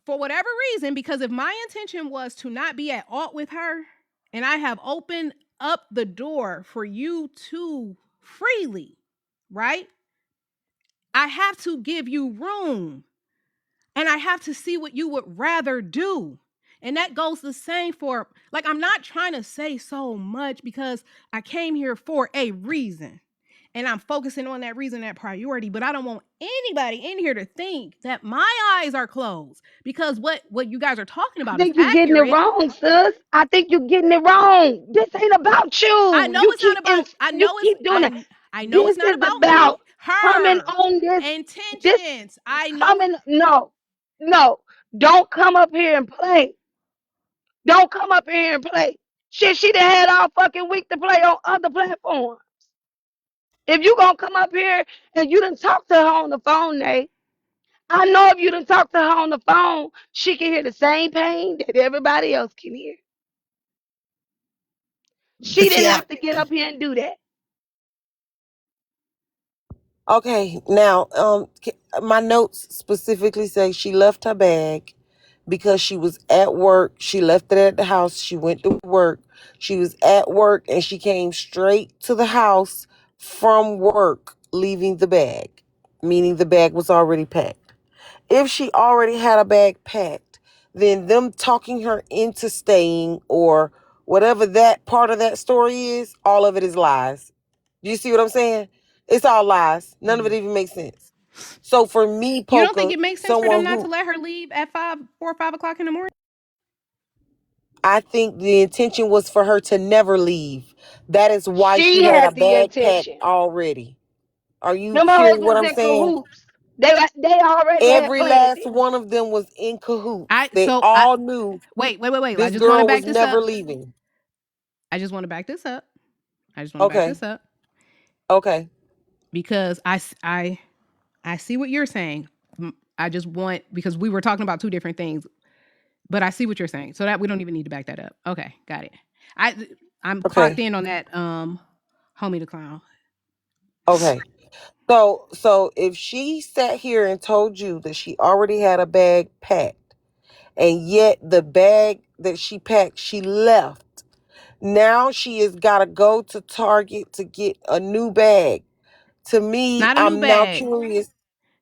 For whatever reason, because if my intention was to not be at alt with her, and I have opened up the door for you to freely, right? I have to give you room, and I have to see what you would rather do. And that goes the same for, like, I'm not trying to say so much because I came here for a reason. And I'm focusing on that reason, that priority, but I don't want anybody in here to think that my eyes are closed, because what you guys are talking I about is think you're getting it accurate. wrong, sis. I think you're getting it wrong. This ain't about I you. know it's not about, You keep doing it. I know This it's not is about me. about coming Her on this intentions. I know. coming. No, no. Don't come up here and play. Don't come up here and play. Shit, she done had all fucking week to play on other platforms. If you gonna come up here and you done talk to her on the phone, Nate, I know if you done talk to her on the phone, she can hear the same pain that everybody else can hear. But She see, didn't have to get up here and do that. Okay, now, my notes specifically say she left her bag because she was at work. She left it at the house. She went to work. She was at work and she came straight to the house from work, leaving the bag, meaning the bag was already packed. If she already had a bag packed, then them talking her into staying or whatever that part of that story is, all of it is lies. Do you see what I'm saying? It's all lies. None of it even makes sense. So for me, You don't think Poker, it makes sense for them someone not to who let her leave at 5 in the morning? I think the intention was for her to never leave. That is why She she had a had the bag packed intention. already. Are you Them hoes hearing what was I'm in saying? cahoots. They already had Every planned last it. one of them was in cahoots. I They so I all knew wait. I this just want to girl back was this up. never leaving. I just want to back this up. I just want to back Okay. this up Okay. because I see what you're saying. I just want, because we were talking about two different things, but I see what you're saying. So that we don't even need to back that up. Okay, got it. I'm clocked Okay. in on that homie the clown. Okay. So if she sat here and told you that she already had a bag packed, and yet the bag that she packed, she left. Now she has got to go to Target to get a new bag. To me, Not a new I'm now bag. curious.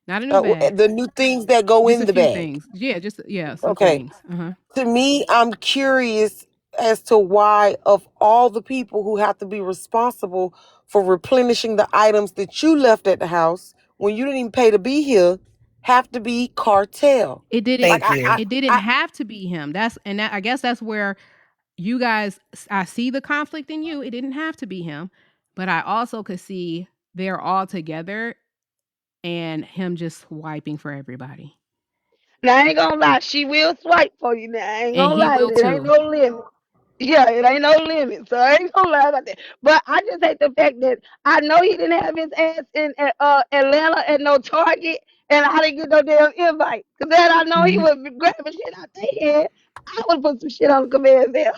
Not a new bag. The new things that go Just a in the few bag. things. Yeah, some Okay. things. Uh-huh. To me, I'm curious as to why, of all the people who have to be responsible for replenishing the items that you left at the house when you didn't even pay to be here, have to be Kartel. It didn't Like thank you. it didn't I have to be him. I guess that's where you guys, I see the conflict in you. It didn't have to be him, but I also could see they're all together and him just wiping for everybody. Now I ain't gonna lie, she will swipe for you. Now I ain't And gonna he lie, will it ain't too. no limit. Yeah, it ain't no limit, so I ain't gonna lie about that. But I just hate the fact that I know he didn't have his ass in Atlanta at no Target, and I didn't get no damn invite. Cause then I know he Mhm. would be grabbing shit out their head. I would put some shit on the conveyor belt.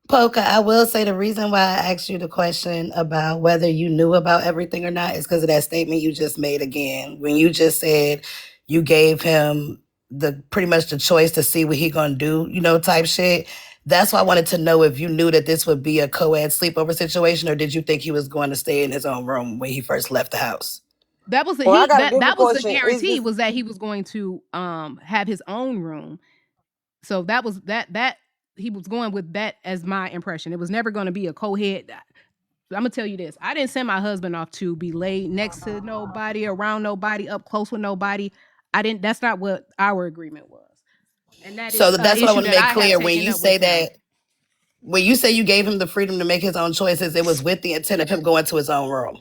Poka, I will say the reason why I asked you the question about whether you knew about everything or not is because of that statement you just made again. When you just said you gave him the pretty much the choice to see what he gonna do, type shit. That's why I wanted to know if you knew that this would be a co-ed sleepover situation, or did you think he was going to stay in his own room when he first left the house? That was the well, I got a that different was the question. Is guarantee, this was that he was going to have his own room. So that was that he was going with that as my impression. It was never going to be a co-head. I'm gonna tell you this. I didn't send my husband off to be laid next to nobody, around nobody, up close with nobody. I didn't. That's not what our agreement was, and that So is an that's what I issue want to that make I have clear. When taken you up with say him. that, when you say you gave him the freedom to make his own choices, it was with the intent of him going to his own room.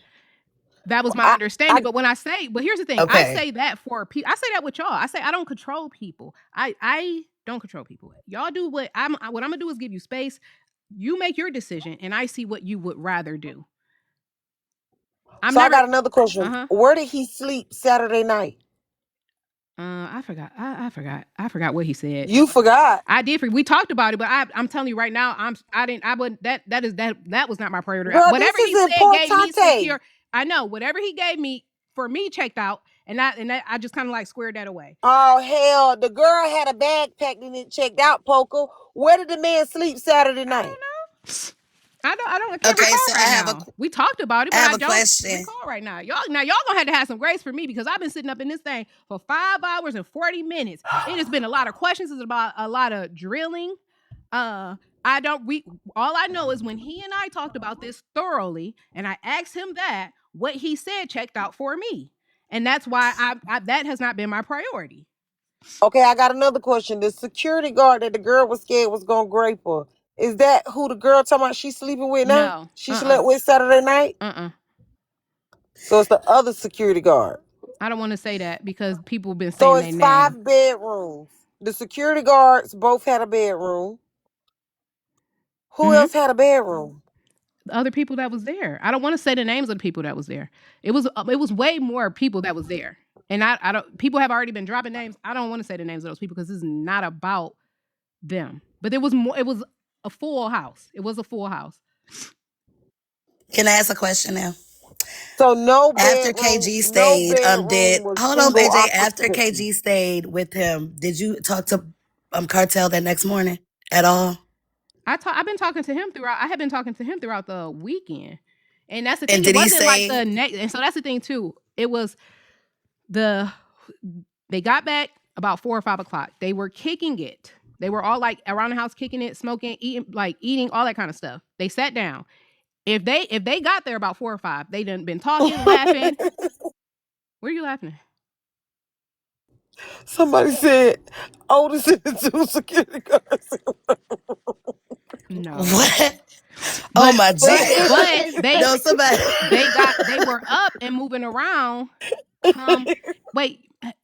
That was my I, understanding. But when I say, but here's the thing, I Okay. say that for people. I say that with y'all. I say I don't control people. I don't control people. Y'all do what I'm gonna do is give you space. You make your decision, and I see what you would rather do. I'm so I never. got another question. Uh-huh. Where did he sleep Saturday night? I forgot. I forgot. I forgot what he said. You forgot. I did. We talked about it, but I'm telling you right now, I didn't. I wouldn't. That was not my priority. Girl, Whatever this is he said gave me importante. secure. I know whatever he gave me for me checked out, and that I just kind of like squared that away. Oh hell, the girl had a bag packed and it checked out, Poker. Where did the man sleep Saturday I night? don't know. I can't Okay, recall so right now. We talked about it, I but have I a don't question. recall right now. Y'all gonna have to have some grace for me because I've been sitting up in this thing for 5 hours and 40 minutes. It has been a lot of questions. It's about a lot of drilling. All I know is when he and I talked about this thoroughly, and I asked him that, what he said checked out for me, and that's why I that has not been my priority. Okay, I got another question. The security guard that the girl was scared was gonna grape her. Is that who the girl talking about she's sleeping with now? No, She slept with Saturday night? So it's the other security guard. I don't want to say that because people have been So saying their it's name. 5 bedrooms. The security guards both had a bedroom. Who else had a bedroom? The other people that was there. I don't want to say the names of the people that was there. It was way more people that was there. And I don't people have already been dropping names. I don't want to say the names of those people because this is not about them. But it was a full house. It was a full house. Can I ask a question now? So no After bedroom, KG no stayed, bedroom was hold on, single AJ. After occupancy. KG stayed with him, did you talk to Kartel that next morning at all? I've been talking to him throughout. I had been talking to him throughout the weekend, and that's the thing. And It did he wasn't like say the next, and so that's the thing too. It was they got back about 4 or 5 o'clock. They were kicking it. They were all like around the house, kicking it, smoking, eating, all that kind of stuff. They sat down. If they got there about 4 or 5, they done been talking, laughing. What are you laughing at? Somebody said Otis and the 2 security guards. No. what? But, Oh my Jesus! but they No, somebody. they were up and moving around.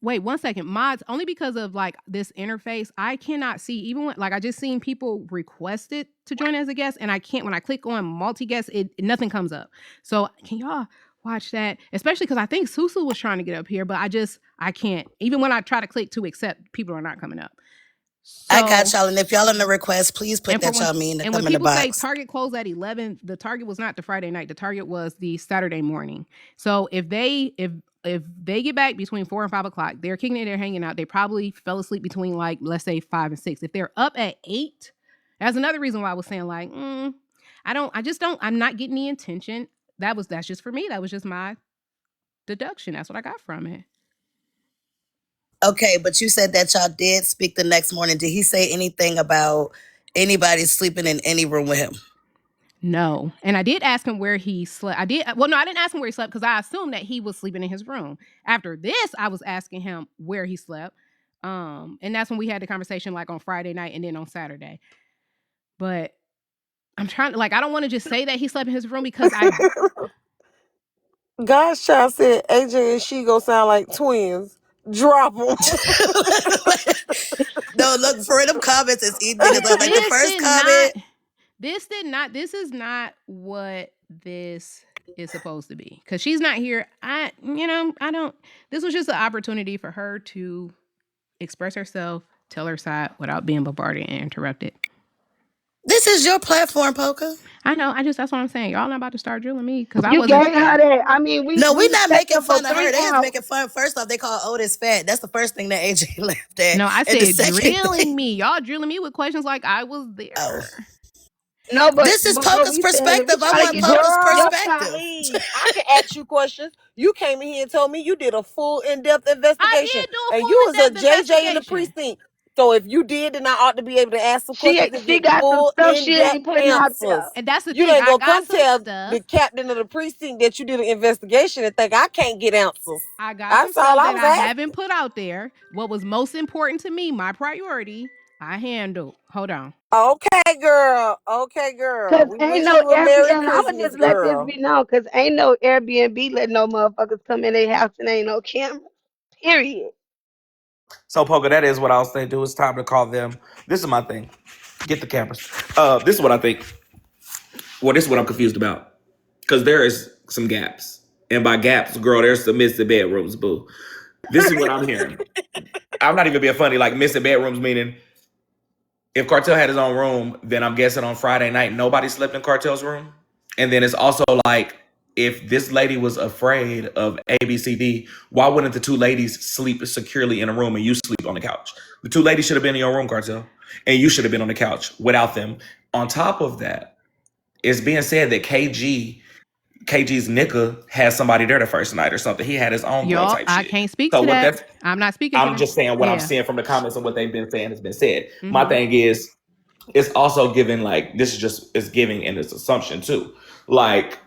Wait 1 second. Mods, only because of like this interface, I cannot see even when like I just seen people requested to join as a guest, and I can't when I click on multi-guest, nothing comes up. So can y'all watch that? Especially because I think Susu was trying to get up here, but I can't. Even when I try to click to accept, people are not coming up. So, I got y'all, and if y'all on the request, please put that y'all mean to and come when in the people say box. Target closed at 11, the Target was not the Friday night. The Target was the Saturday morning. So if they get back between 4 and 5 o'clock, they're kicking it, they're hanging out. They probably fell asleep between like let's say 5 and 6. If they're up at 8, that's another reason why I was saying like, I'm not getting the intention. That's just for me. That was just my deduction. That's what I got from it. Okay, but you said that y'all did speak the next morning. Did he say anything about anybody sleeping in any room with him? No. And I did ask him where he slept. I didn't ask him where he slept because I assumed that he was sleeping in his room. After this, I was asking him where he slept. And that's when we had the conversation like on Friday night and then on Saturday. But I'm trying to I don't want to just say that he slept in his room because God's child said AJ and she go sound like twins. Drop them. No, look for them comments. It's eating niggas up. Like the first comment. This is not what this is supposed to be. Because she's not here. This was just an opportunity for her to express herself, tell her side without being bombarded and interrupted. This is your platform, Poka. I know. That's what I'm saying. Y'all not about to start drilling me because I You wasn't. gave her that. I mean, we No, we're not sat making there for fun of her. 3 They just hours. making fun. First off, they call Otis fat. That's the first thing that AJ laughed at. No, I And the said second drilling thing- me. Y'all drilling me with questions like I was there. Oh. No, but This is what Poka's we saying, we perspective. I try to want get Poka's Girl, perspective. please. I can ask you questions. You came in here and told me you did a full in-depth investigation. I did do a and full you was a in-depth JJ in the investigation. precinct. So if you did, then I ought to be able to ask some questions and She get got some full stuff she in-depth ain't putting out there. answers. And that's the You thing. ain't I gonna got come some tell stuff. the captain of the precinct that you did an investigation and think I can't get answers. I got some That's all stuff I that was I asking. haven't put out there. What was most important to me, my priority, I handled. Hold on. Okay, girl. Okay, girl. Cause We ain't wish no you a Merry Airbnb. I'ma Christmas, just let this girl. be known. Cause ain't no Airbnb let no motherfuckers come in their house and ain't no camera. Period. So Poka, that is what I'll say. Do it's time to call them. This is my thing. Get the cameras. This is what I think. Well, this is what I'm confused about. Because there is some gaps. And by gaps, girl, there's some missing bedrooms, boo. This is what I'm hearing. I'm not even being funny. Like missing bedrooms meaning if Kartel had his own room, then I'm guessing on Friday night nobody slept in Kartel's room. And then it's also like if this lady was afraid of ABCD, why wouldn't the two ladies sleep securely in a room and you sleep on the couch? The two ladies should have been in your room, Kartel, and you should have been on the couch without them. On top of that, it's being said that KG's nigga had somebody there the first night or something. He had his own girl Y'all, type I shit. can't speak So to what that. that's I'm not speaking to I'm that. just saying what I'm Yeah. seeing from the comments and what they've been saying has been said. Mhm. My thing is it's also giving like this is just it's giving and it's assumption too. Like,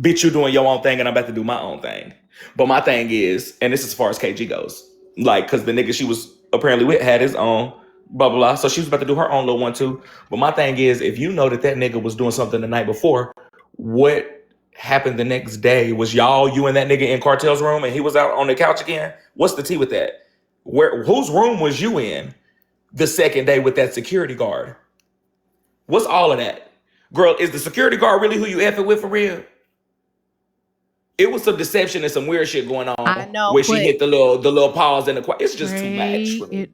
bitch, you doing your own thing and I'm about to do my own thing. But my thing is, and this is as far as KG goes, like, because the nigga she was apparently with had his own blah blah blah. So she was about to do her own little one too. But my thing is, if you know that that nigga was doing something the night before, what happened the next day? Was you and that nigga in Kartel's room and he was out on the couch again? What's the tea with that? Whose room was you in the second day with that security guard? What's all of that? Girl, is the security guard really who you effing with for real? It was some deception and some weird shit going I on know, where she but hit the little pause in the quiet. It's just too much for me.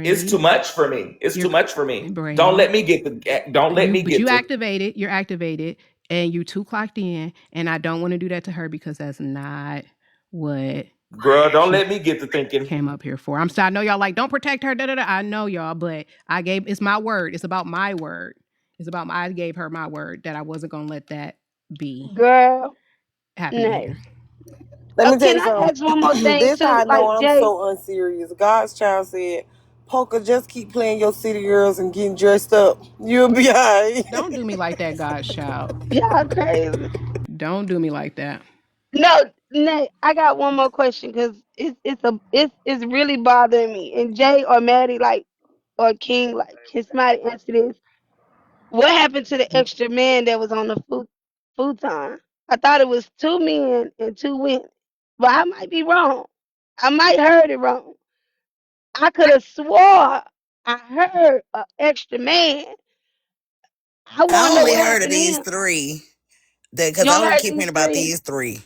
It's too much for me. It's too much for me. Don't let me get you activated. You're activated, and you too clocked in. And I don't want to do that to her because that's not what. Girl, don't let me get to thinking. Came up here for. I'm sorry. I know y'all like don't protect her. Da, da, da. I know y'all, but it's my word. It's about my word. I gave her my word that I wasn't gonna let that be Girl, happening nay. here. Let me tell Can you I ask one more something. thing This how too? I know Like I'm Jay, so unserious. God's child said, Poker, just keep playing your city girls and getting dressed up. You'll be all right. Don't do me like that, God's child. y'all crazy. Don't do me like that. No, nay. I got one more question because it's really bothering me. And Jay or Maddie, like or King, like can somebody answer this? What happened to the extra man that was on the futon? I thought it was two men and two women, but I might be wrong. I might heard it wrong. I could have swore I heard an extra man. I want I to know only what heard of happened to these him. three. Because You I only only heard keep these hearing about three? these three.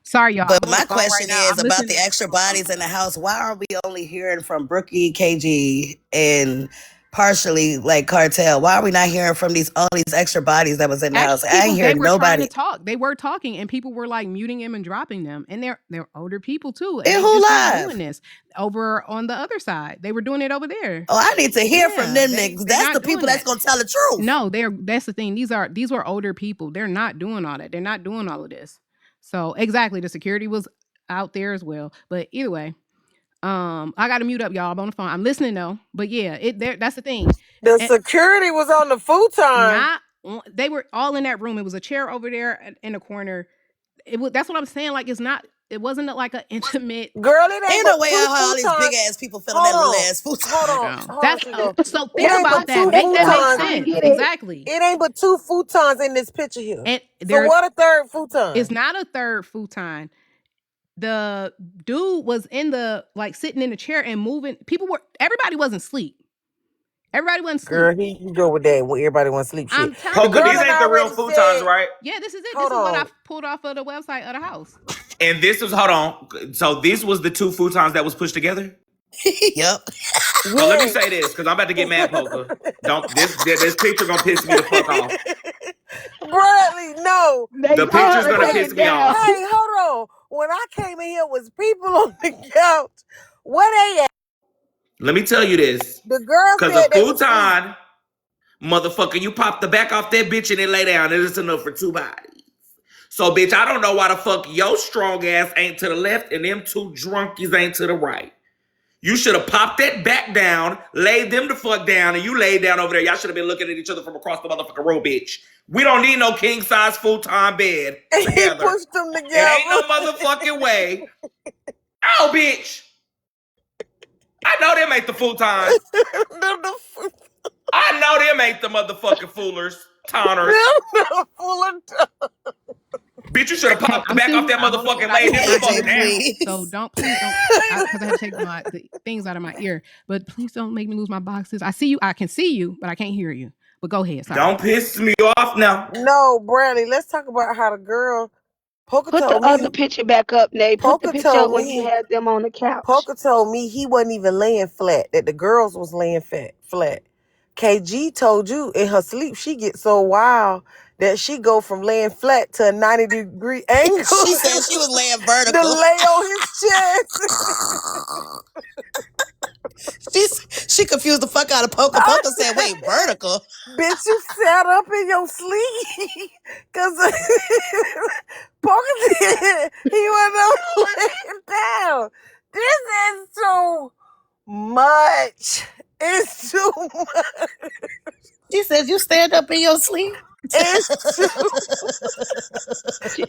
Sorry, y'all. But I'm on the my phone right question now. is I'm about listening the to extra bodies in the house. Why are we only hearing from Brookie, KG, and partially like Kartel? Why are we not hearing from all these extra bodies that was in the house? Actually, I ain't they hearing were trying to nobody. talk. They were talking, and people were like muting him and dropping them. And they're older people too, and In they who just not doing live? this over on the other side. They were doing it over there. Oh, I need to hear from them They're niggas. That's not the doing people that's that. gonna tell the truth. No, that's the thing. These were older people. They're not doing all that. They're not doing all of this. So exactly, the security was out there as well. But either way, I gotta mute up, y'all. I'm on the phone. I'm listening though. But yeah, that's the thing. The And security was on the futon. they were all in that room. It was a chair over there in the corner. That's what I'm saying. Like it wasn't like an intimate. Girl, it ain't Ain't but no way two how all these big futons. ass people fell in Hold that little on. ass food. Hold on. Hold on, That's Chico. so It think ain't but about that. two Make that make futons. I sense. get it. Exactly. It ain't but two futons in this picture here. And So what a third futon? it's not a third futon. The dude was sitting in the chair and moving. Everybody wasn't asleep. Everybody wasn't asleep. Girl, here you go with that when everybody want to sleep shit. I'm telling The you. Poka, girl these and ain't I the real already futons, said, right? Yeah, this is it. hold This is what I on. pulled off of the website of the house. And this was hold on. So this was the two futons that was pushed together. Yep. So let me Yes. say this, because I'm about to get mad, Poka. Don't this picture gonna piss me the fuck off. Bradley, no. The They told picture's her gonna take piss it me down. off. Hey, hold on. When I came in here was people on the couch. Where they at? Let me tell you this. The girl Cause a said they was asleep. futon, motherfucker, you pop the back off that bitch and then lay down. And it's enough for two bodies. So, bitch, I don't know why the fuck your strong ass ain't to the left and them two drunkies ain't to the right. You should have popped that back down, laid them the fuck down, and you laid down over there. Y'all should have been looking at each other from across the motherfucking room, bitch. We don't need no king-size futon bed And he together. pushed them It together. ain't no motherfucking way. Oh, bitch. I know them ain't the futon. I know them ain't the motherfucking foolers, toners. Bitch, you should have popped the back off that motherfucking laid them the fuck down. So please don't, because I had to take the things out of my ear. But please don't make me lose my boxes. I see you, I can see you, but I can't hear you. But go ahead. Sorry. Don't piss me off now. No, Bradley, let's talk about how the girl Poka Put the told me. other picture back up, Nate. Put the Poka picture told up when me- you had them on the couch. Poka told me he wasn't even laying flat, that the girls was laying flat. KG told you in her sleep she gets so wild that she go from laying flat to a 90-degree angle. She said she was laying vertical. To lay on his chest. She confused the fuck out of Poka. Poka said, wait, vertical? Bitch, you sat up in your sleep. Cause Poka said he wasn't laying down. This is too much. It's too much. She says you stand up in your sleep. It's too She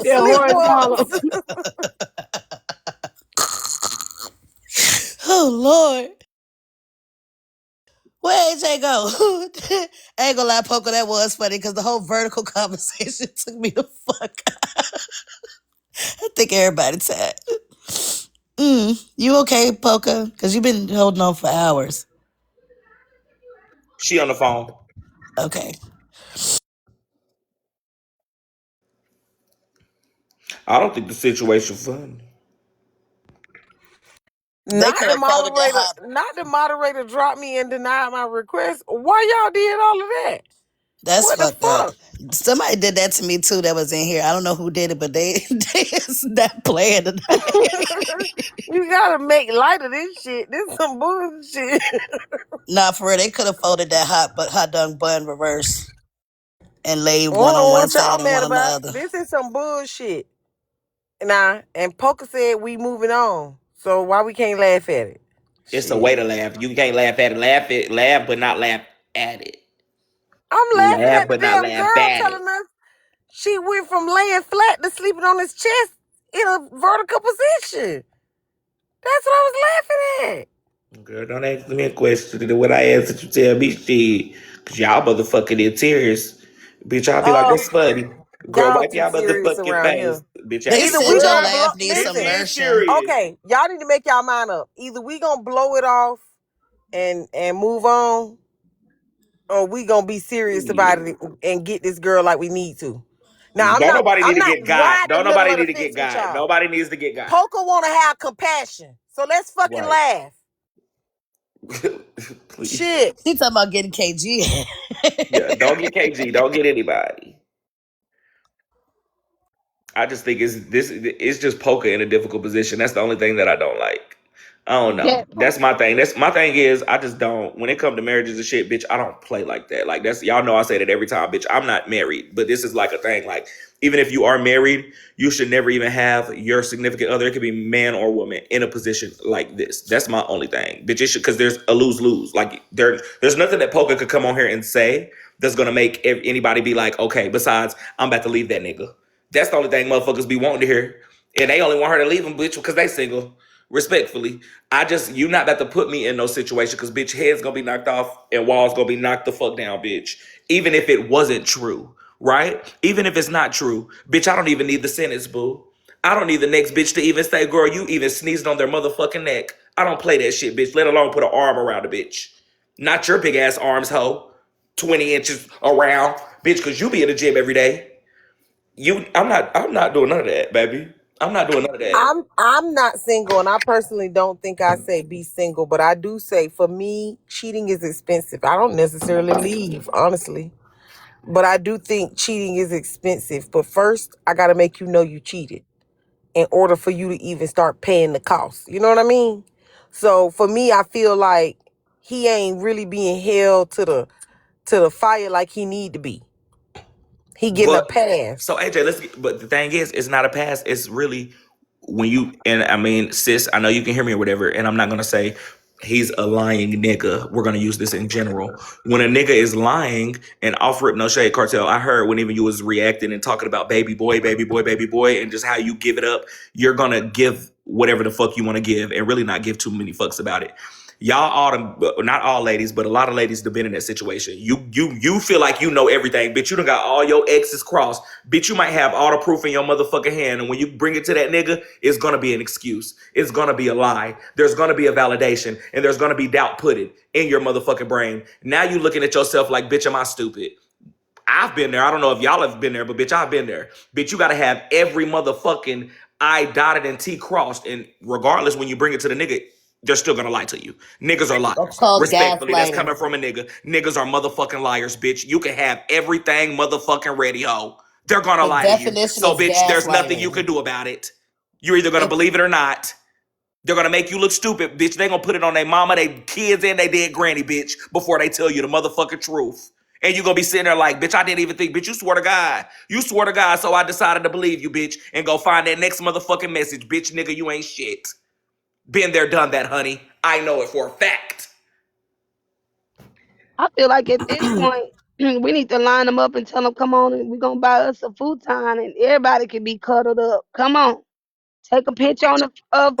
said horizontal. Oh, Lord. Where AJ go? I ain't gonna lie, Poka, that was funny because the whole vertical conversation took me the fuck out. I think everybody tired. You okay, Poka? Because you've been holding on for hours. She on the phone. Okay. I don't think the situation funny. Not the moderator dropped me and denied my request. Why y'all did all of that? That's what fucked the fuck? up. Somebody did that to me too that was in here. I don't know who did it, but they is not playing tonight. You gotta make light of this shit. This is some bullshit. Nah, for real, they could have folded that hot dog bun reverse and laid one Well, on one what y'all side and mad one on the about? other. This is some bullshit. Nah, and Poka said we moving on. So why we can't laugh at it? It's a way to laugh. You can't laugh at it. Laugh, but not laugh at it. I'm laughing Laugh, at the but not damn laugh girl at telling it. us she went from laying flat to sleeping on his chest in a vertical position. That's what I was laughing at. Girl, don't ask me a question. What I ask that you tell me shit. Cause y'all motherfucking in tears. Bitch, I'll be like, what's funny? Girl, Y'all wipe too y'all serious motherfucking around face. here. Bitch, They Either said we your gonna laugh needs some listen. lotion. Okay, y'all need to make y'all mind up. Either we gonna blow it off and move on, or we gonna be serious about it and get this girl like we need to. Now I'm not riding the middle of the fence with y'all. Nobody needs to get got. Poka wanna have compassion, so let's fucking laugh. Please. Shit. He talking about getting KG. Yeah, don't get KG. Don't get anybody. I just think it's just Poka in a difficult position. That's the only thing that I don't like. I don't know. That's my thing. That's my thing is I just don't. When it comes to marriages and shit, bitch, I don't play like that. Like that's y'all know I say that every time, bitch. I'm not married, but this is like a thing. Like even if you are married, you should never even have your significant other. It could be man or woman in a position like this. That's my only thing, bitch. It should because there's a lose-lose. Like there's nothing that Poka could come on here and say that's gonna make anybody be like, okay. Besides, I'm about to leave that nigga. That's the only thing motherfuckers be wanting to hear, and they only want her to leave them, bitch, because they single. Respectfully, you not about to put me in no situation because bitch head's gonna be knocked off and walls gonna be knocked the fuck down, bitch. Even if it wasn't true, right? Even if it's not true, bitch, I don't even need the sentence, boo. I don't need the next bitch to even say, girl, you even sneezed on their motherfucking neck. I don't play that shit, bitch, let alone put an arm around a bitch. Not your big ass arms, hoe. 20 inches around, bitch, because you be in the gym every day. I'm not doing none of that, baby. I'm not doing none of that. I'm not single, and I personally don't think I say be single, but I do say for me, cheating is expensive. I don't necessarily leave, honestly. But I do think cheating is expensive. But first, I gotta make you know you cheated in order for you to even start paying the cost. You know what I mean? So for me, I feel like he ain't really being held to the fire like he need to be. He getting a But pass. so AJ, but the thing is, it's not a pass. It's really when you, and I mean, sis, I know you can hear me or whatever, and I'm not gonna say he's a lying nigga. We're gonna use this in general. When a nigga is lying, and off rip, no shade, Cartel. I heard when even you was reacting and talking about baby boy, baby boy, baby boy, and just how you give it up. You're gonna give whatever the fuck you want to give, and really not give too many fucks about it. Y'all all not all ladies, but a lot of ladies have been in that situation. You feel like you know everything, bitch. You done got all your X's crossed. Bitch, you might have all the proof in your motherfucking hand. And when you bring it to that nigga, it's gonna be an excuse. It's gonna be a lie. There's gonna be a validation. And there's gonna be doubt put it in your motherfucking brain. Now you looking at yourself like, bitch, am I stupid? I've been there. I don't know if y'all have been there, but bitch, I've been there. Bitch, you gotta have every motherfucking I dotted and T crossed. And regardless, when you bring it to the nigga, they're still gonna lie to you. Niggas are That's liars. called Respectfully, that's gaslighting. coming from a nigga. Niggas are motherfucking liars, bitch. You can have everything motherfucking ready, ho. They're gonna The lie to you. definition So, is bitch, there's nothing you gaslighting. can do about it. You're either gonna It, believe it or not. They're gonna make you look stupid, bitch. They gonna put it on their mama, their kids, and their dead granny, bitch, before they tell you the motherfucking truth. And you gonna be sitting there like, bitch, I didn't even think, bitch, you swore to God. You swore to God, so I decided to believe you, bitch, and go find that next motherfucking message. Bitch, nigga, you ain't shit. Been there, done that, honey. I know it for a fact. I feel like at this point, we need to line them up and tell them, come on, and we're going to buy us a futon and everybody can be cuddled up. Come on. Take a picture on the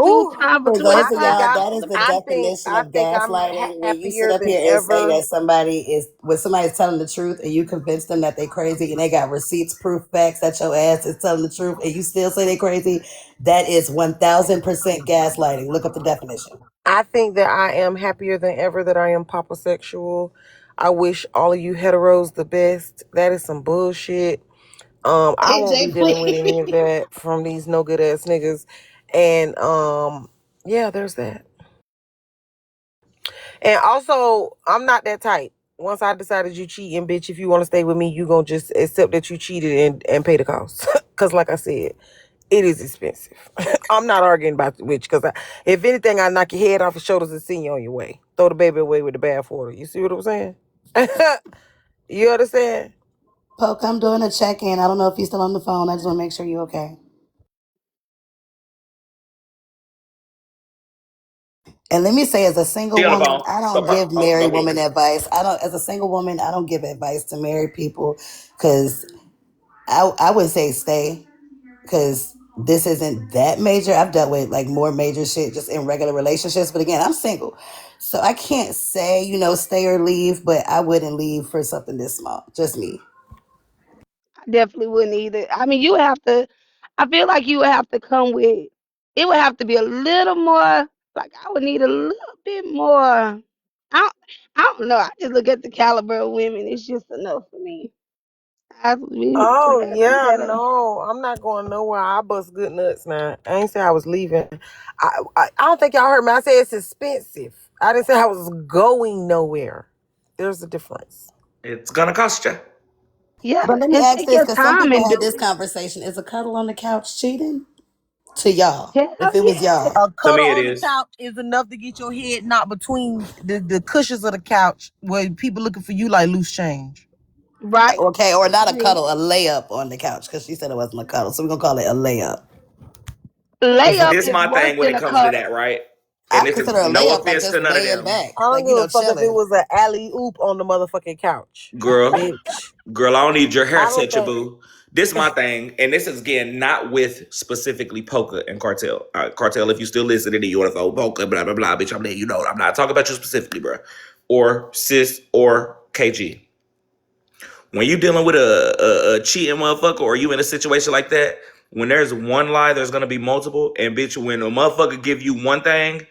Ooh, futon for for those I of think $25 y'all, I, that on is the the I first think, definition I of think I'm gaslighting. When you sit happier up than here and say ever. that somebody is, when somebody's telling the truth and you convince them that they crazy and they got receipts, proof, facts that your ass is telling the truth and you still say they crazy, that is 1000% gaslighting. Look up the definition. I think that I am happier than ever that I am Sexual. I wish all of you heteros the best. That is some bullshit. I won't be AJ, dealing with please. any of that from these no good ass niggas. And yeah, there's that. And also, I'm not that type. Once I decided you cheating, bitch, if you want to stay with me, you gonna just accept that you cheated and pay the cost. Cause like I said, it is expensive. I'm not arguing about which, cause if anything, I knock your head off your shoulders and send you on your way. Throw the baby away with the bathwater. You see what I'm saying? You understand? Poke, I'm doing a check-in. I don't know if you're still on the phone. I just want to make sure you're okay. And let me say, as a single She on the woman, phone. I So, don't give go married ahead. women advice. I don't, as a single woman, I don't give advice to married people because I would say stay because this isn't that major. I've dealt with like more major shit just in regular relationships. But again, I'm single. So I can't say, stay or leave, but I wouldn't leave for something this small. Just me. I definitely wouldn't either. I mean, you have to, I feel like you would have to come with, it would have to be a little more, like I would need a little bit more. don't, I don't know. I just look at the caliber of women. It's just enough for me. We Oh gotta be yeah, better. no, I'm not going nowhere. I bust good nuts now. I ain't say I was leaving. I don't think y'all heard me. I said it's expensive. I didn't say I was going nowhere. There's a difference. It's gonna cost you. Yeah, But let me and ask take this, your because some time people and had do this it. conversation. Is a cuddle on the couch cheating? To y'all. Hell If it was yeah. y'all. A To cuddle me, it on the is. couch is enough to get your head knocked between the cushions of the couch where people looking for you like loose change. Right. Okay, or not a Agree. cuddle, a layup on the couch, because she said it wasn't a cuddle. So we're going to call it a layup. Because Layup This is my worse thing when than it a comes to cuddle. that, right? And I this is consider a no layup like offense to just none of laying them. back, I don't like, give a fuck if it chilling. was an alley oop on the motherfucking couch, Girl, bitch. girl, I don't need your hair I don't toucher, think. boo. This my thing, and this is again not with specifically Poka and Cartel. Cartel, if you still listening and you want to go Poka, blah blah blah, bitch, I'm letting you know. I'm not talking about you specifically, bro. Or sis or KG. When you dealing with a cheating motherfucker, or you in a situation like that, when there's one lie, there's gonna be multiple. And bitch, when a motherfucker give you one thing,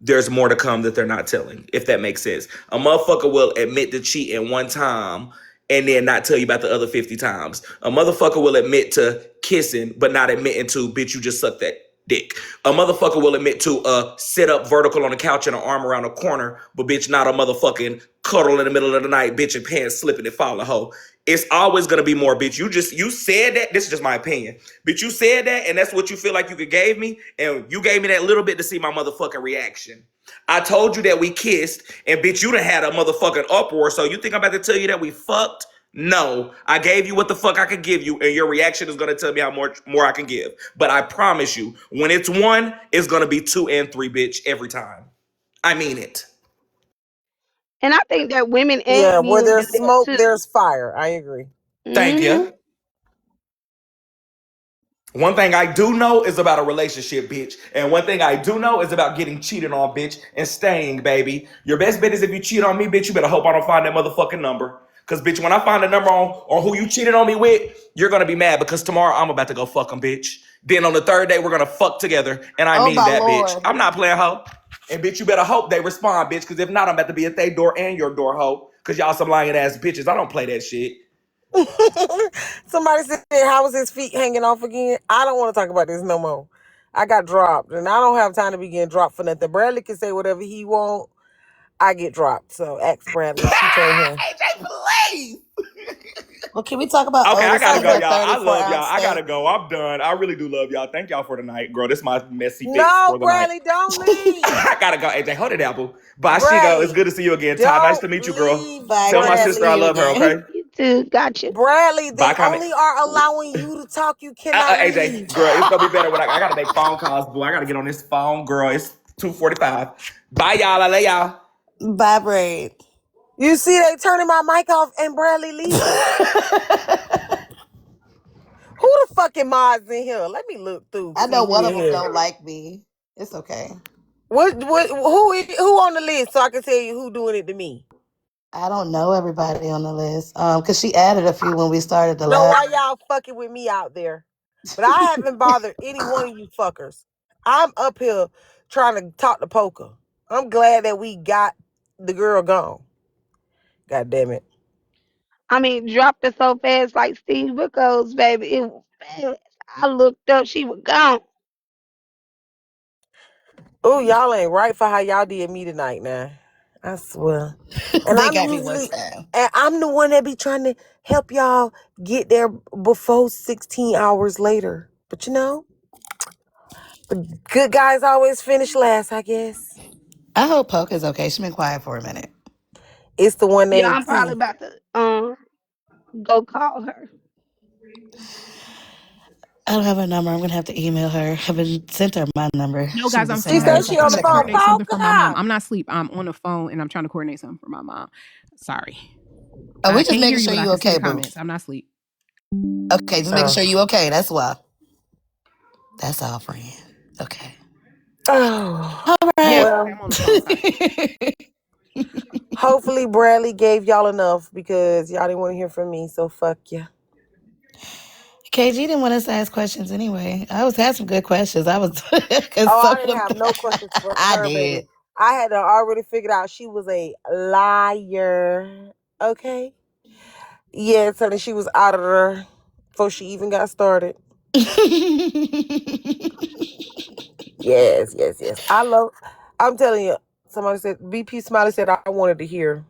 there's more to come that they're not telling, if that makes sense. A motherfucker will admit to cheating one time and then not tell you about the other 50 times. A motherfucker will admit to kissing, but not admitting to, bitch, you just sucked that dick. A motherfucker will admit to sit up vertical on the couch and an arm around a corner, but bitch, not a motherfucking cuddle in the middle of the night, bitch, and pants slipping and falling hoe. It's always gonna be more, bitch. You said that. This is just my opinion. Bitch, you said that, and that's what you feel like you could gave me, and you gave me that little bit to see my motherfucking reaction. I told you that we kissed, and bitch, you done had a motherfucking uproar. So you think I'm about to tell you that we fucked? No, I gave you what the fuck I could give you, and your reaction is gonna tell me how more I can give. But I promise you, when it's 1, it's gonna be 2 and 3, bitch, every time. I mean it. And I think that women Yeah, and where men do there's that smoke, too. there's fire. I agree. Thank Hmm. you. One thing I do know is about a relationship, bitch. And one thing I do know is about getting cheated on, bitch, and staying, baby. Your best bet is if you cheat on me, bitch, you better hope I don't find that motherfucking number. Because, bitch, when I find the number on who you cheated on me with, you're going to be mad because tomorrow I'm about to go fuck them, bitch. Then on the 3rd day, we're going to fuck together. And I Oh mean my that, bitch. Lord. I'm not playing hoe. And, bitch, you better hope they respond, bitch. Because if not, I'm about to be at their door and your door, hoe. Because y'all some lying ass bitches. I don't play that shit. Somebody said, how was his feet hanging off again? I don't want to talk about this no more. I got dropped, and I don't have time to be getting dropped for nothing. Bradley can say whatever he want. I get dropped. So ask Bradley. She told him. AJ, please. Well, can we talk about Okay, I Otis gotta and go, her y'all. I 34 love y'all. ounce I gotta steak? go. I'm done. I really do love y'all. Thank y'all for the night, girl. This is my messy fix No, for the night. Bradley, don't leave. I gotta go. AJ, hold it, Apple. Bye, Shigo. It's Bradley, good to see you again. Ty, nice don't to meet you, girl. leave. Bye, Tell good my to sister see I Bradley. you love her, again. okay? You too. Gotcha. Bradley, Bye, they comment. only are allowing you to talk. You cannot leave. AJ, girl, it's gonna be better when I gotta make phone calls, boo. I gotta get on this phone, girl. It's 2:45. Bye, y'all. I love y'all. Bye, Braid. You see, they turning my mic off and Bradley leaving. Who the fucking mods in here? Let me look through, I see know who one in of them here. don't like me. It's okay. Who on the list so I can tell you who doing it to me? I don't know everybody on the list. Cause she added a few when we started the Know last. why y'all fucking with me out there? But I haven't bothered any one of you fuckers. I'm up here trying to talk to Poka. I'm glad that we got the girl gone. God damn it. I mean, dropped it so fast like Steve Wilkos, baby. It was fast. I looked up, she was gone. Oh, y'all ain't right for how y'all did me tonight now. I swear. And They I'm got me one usually, time. and I'm the one that be trying to help y'all get there before 16 hours later. But you know, the good guys always finish last, I guess. I hope Poke is okay. She's been quiet for a minute. It's the one Yeah, named I'm probably T. about to go call her. I don't have her number. I'm gonna have to email her. I haven't sent her my number. No, She guys, was I'm just saying She sorry. hi said I'm so she I can on trying the to check on phone. her. coordinate something for my mom. Poka! I'm not asleep. I'm on the phone and I'm trying to coordinate something for my mom. Sorry. Oh, I we just can't hear making you, sure but I you can see okay, the boo. comments. I'm not asleep. Okay, just making sure you okay. That's why. That's all, friend. Okay. Oh. All Yeah, right. sorry. Well, I'm on the phone. Sorry. hopefully Bradley gave y'all enough because y'all didn't want to hear from me, so fuck ya. KG didn't want us to ask questions anyway. I was had some good questions. I was because Oh, some I of didn't them have no questions for I her, baby. did. I had already figured out she was a liar. Okay? Yeah, so that she was out of there before she even got started. Yes, yes, yes. I'm telling you, somebody said, BP Smiley said I wanted to hear.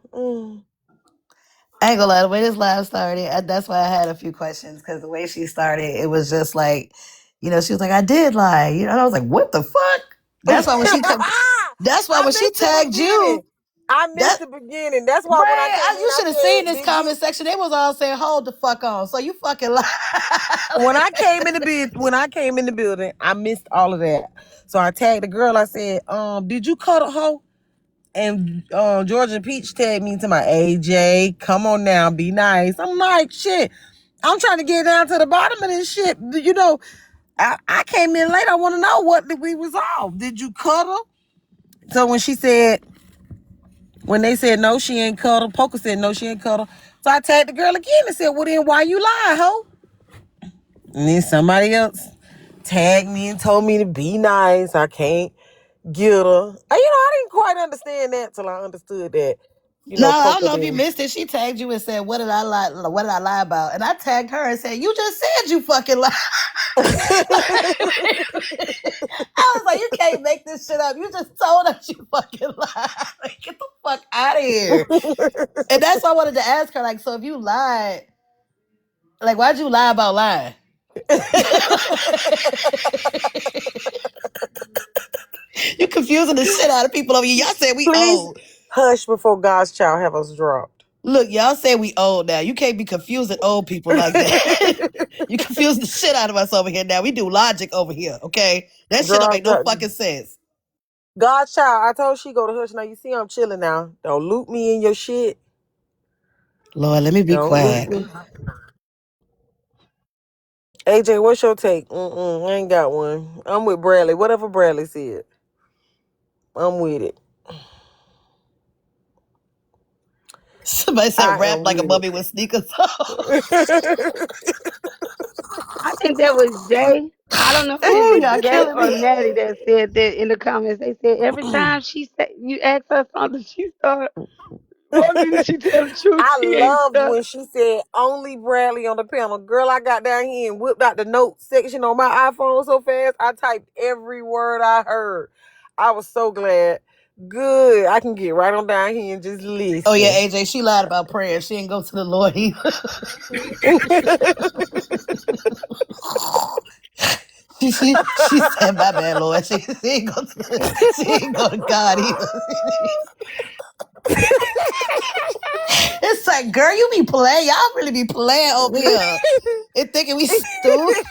I ain't gonna lie, the way this live started, that's why I had a few questions because the way she started, it was just like, she was like, I did lie. And I was like, what the fuck? That's why when she come, that's why I when she missed the tagged you, beginning. I that missed the beginning. That's why when I came Bray, in, you I should have seen said, this did you? comment section. They was all saying, hold the fuck on. So you fucking lie. When I came in the building, I missed all of that. So I tagged the girl. I said, did you cuddle hoe? And Georgia Peach tagged me to my AJ. Come on now, be nice. I'm like, shit. I'm trying to get down to the bottom of this shit. You know, I came in late. I want to know, what did we resolve? Did you cuddle? So when they said no, she ain't cuddle, Poker said no, she ain't cuddle. So I tagged the girl again and said, well then why you lie, hoe? And then somebody else tagged me and told me to be nice. I can't get her. I didn't quite understand that till I understood that, No, I don't Poker know if you didn't. missed it. She tagged you and said, what did I lie? What did I lie about? And I tagged her and said, you just said you fucking lied. I was like, you can't make this shit up. You just told us you fucking lied. Like, get the fuck out of here. And that's why I wanted to ask her, like, so if you lied, like, why'd you lie about lying? You confusing the shit out of people over here. Y'all said we Please old. hush before God's child have us dropped. Look, y'all say we old now. You can't be confusing old people like that. You confuse the shit out of us over here now. We do logic over here, okay? That shit don't Girl, make no fucking sense. Godchild, I told she go to hush. Now you see I'm chilling now. Don't loop me in your shit. Lord, let me be Don't loop quiet. me. AJ, what's your take? I ain't got one. I'm with Bradley. Whatever Bradley said, I'm with it. Somebody said I rap am like a with mummy with sneakers on. it. I think that was Jay. I don't know if it Ooh, was y'all Jay killing or me. Natty that said that in the comments. They said every time she said you ask her something, she start. Only did she tell the truth? I She ain't loved stuck. when she said only Bradley on the panel. Girl, I got down here and whipped out the notes section on my iPhone so fast, I typed every word I heard. I was so glad. Good. I can get right on down here and just Oh yeah, listen. AJ, she lied about prayer. She didn't go to the Lord either. she said, my bad, Lord. She ain't go to God either. It's like, girl, you be playing. Y'all really be playing over here. And thinking we stupid.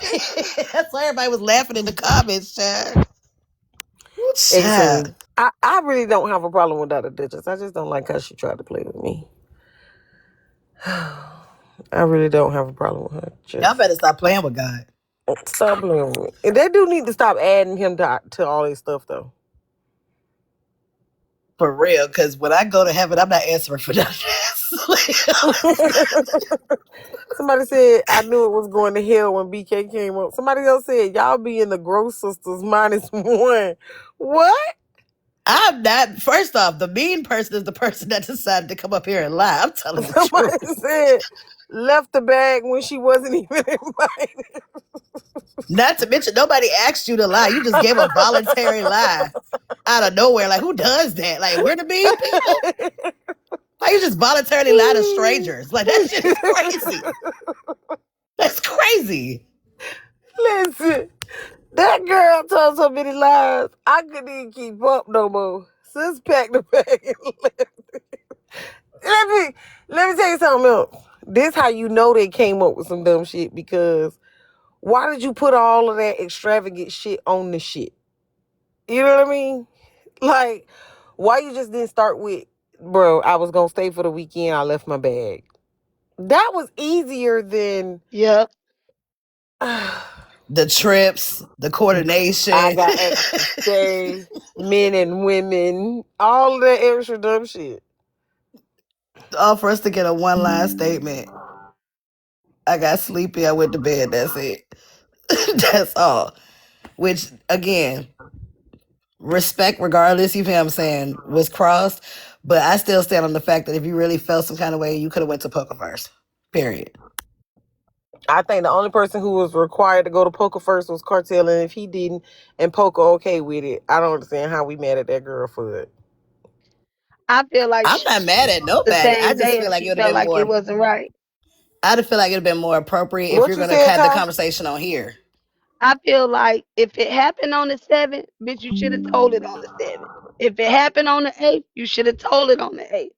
That's why everybody was laughing in the comments, child. Ooh, child. Listen, I really don't have a problem with Dr. Duchess. I just don't like how she tried to play with me. I really don't have a problem with her. Y'all Just better stop playing with God. stop playing with me. And they do need to stop adding him to all this stuff, though. For real, because when I go to heaven, I'm not answering for that. Somebody said I knew it was going to hell when BK came up. Somebody else said y'all be in the Gross Sisters -1. What? I'm not. First off, the mean person is the person that decided to come up here and lie. I'm telling the Somebody truth. said left the bag when she wasn't even invited. Not to mention, nobody asked you to lie. You just gave a voluntary lie out of nowhere. Like, who does that? Like, we're the mean people? Why you just voluntarily lie to strangers? Like, that shit is crazy. That's crazy. Listen, that girl told so many lies, I couldn't even keep up no more. Sis packed the bag and left. Let me tell you something else. This how you know they came up with some dumb shit, because why did you put all of that extravagant shit on the shit? You know what I mean? Like, why you just didn't start with, bro, I was gonna stay for the weekend, I left my bag. That was easier than Yep. The trips, the I coordination. got extra stay, men and women, all of that extra dumb shit. All for us to get a one-line statement. I got sleepy. I went to bed. That's it. That's all. Which, again, respect regardless, you feel what I'm saying, was crossed. But I still stand on the fact that if you really felt some kind of way, you could have went to Poker first. Period. I think the only person who was required to go to Poker first was Kartel, and if he didn't and Poker okay with it, I don't understand how we mad at that girl for it. I feel like I'm not mad at the nobody. I same just day feel if like it she would have felt been like it more. wasn't right. I'd feel like it would have been more appropriate if What you're you going to said, have the Ty? conversation on here. I feel like if it happened on the 7th, bitch, you should have told it on the 7th. If it happened on the 8th, you should have told it on the 8th.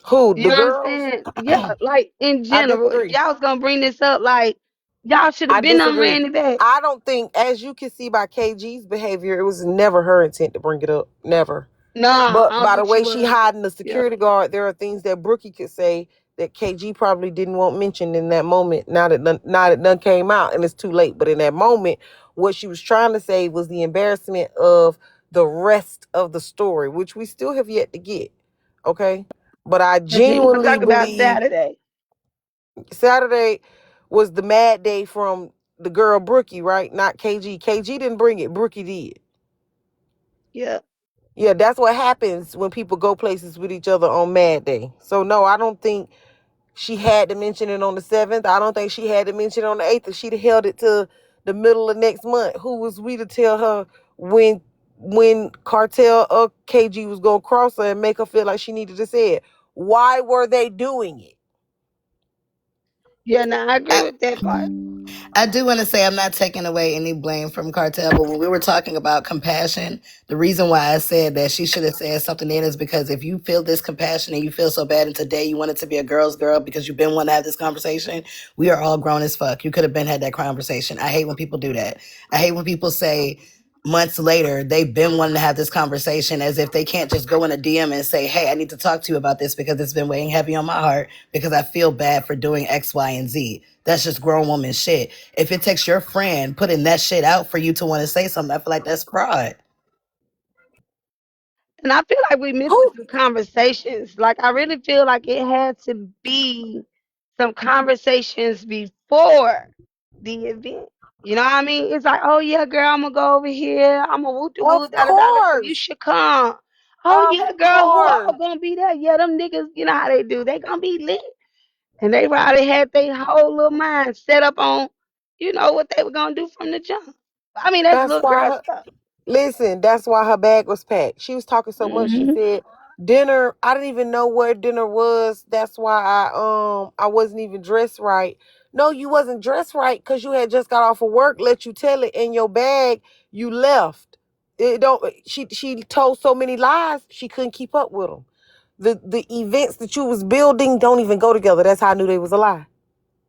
Who? You The know what I'm girls? saying? Yeah, like in I general, if disagree. y'all was gonna bring this up, like y'all should have I been on disagree. ran it back. I don't think, as you can see by KG's behavior, it was never her intent to bring it up. Never. Nah, But I don't by the think she way she was. hiding the Yeah. security guard, there are things that Brookie could say that KG probably didn't want mentioned in that moment. Now that none came out and it's too late. But in that moment, what she was trying to say was the embarrassment of the rest of the story, which we still have yet to get. Okay? But I And she want to genuinely talk about believe Saturday. Saturday was the mad day from the girl Brookie, right? Not KG. KG didn't bring it. Brookie did. Yeah. Yeah, that's what happens when people go places with each other on Mad Day. So no, I don't think she had to mention it on the 7th. I don't think she had to mention it on the 8th. If she'd held it to the middle of next month, who was we to tell her when Kartel or KG was gonna cross her and make her feel like she needed to say it? Why were they doing it? Yeah, no, I agree with that part. I do want to say I'm not taking away any blame from Cartel, but when we were talking about compassion, the reason why I said that she should have said something then is because if you feel this compassion and you feel so bad and today you want it to be a girl's girl because you've been wanting to have this conversation, we are all grown as fuck. You could have been had that conversation. I hate when people do that. I hate when people say months later they've been wanting to have this conversation as if they can't just go in a DM and say, hey, I need to talk to you about this because it's been weighing heavy on my heart because I feel bad for doing X, Y, and Z. That's just grown woman shit. If it takes your friend putting that shit out for you to want to say something, I feel like that's pride. And I feel like we missing Who? some conversations. Like I really feel like it had to be some conversations before the event. You know what I mean? It's like, oh yeah, girl, I'm gonna go over here. I'm gonna woo woo Of da da da da. You course. should come. Oh Of yeah, girl, who course. all gonna be there? Yeah, them niggas, you know how they do. They gonna be lit. And they already had their whole little mind set up on, what they were gonna do from the jump. I mean, that's That's little why girl her, stuff. listen, that's why her bag was packed. She was talking so much. She Hmm. said dinner. I didn't even know where dinner was. That's why I wasn't even dressed right. No, you wasn't dressed right because you had just got off of work. Let you tell it in your bag. You left. It don't. She told so many lies. She couldn't keep up with them. The events that you was building don't even go together. That's how I knew they was a lie.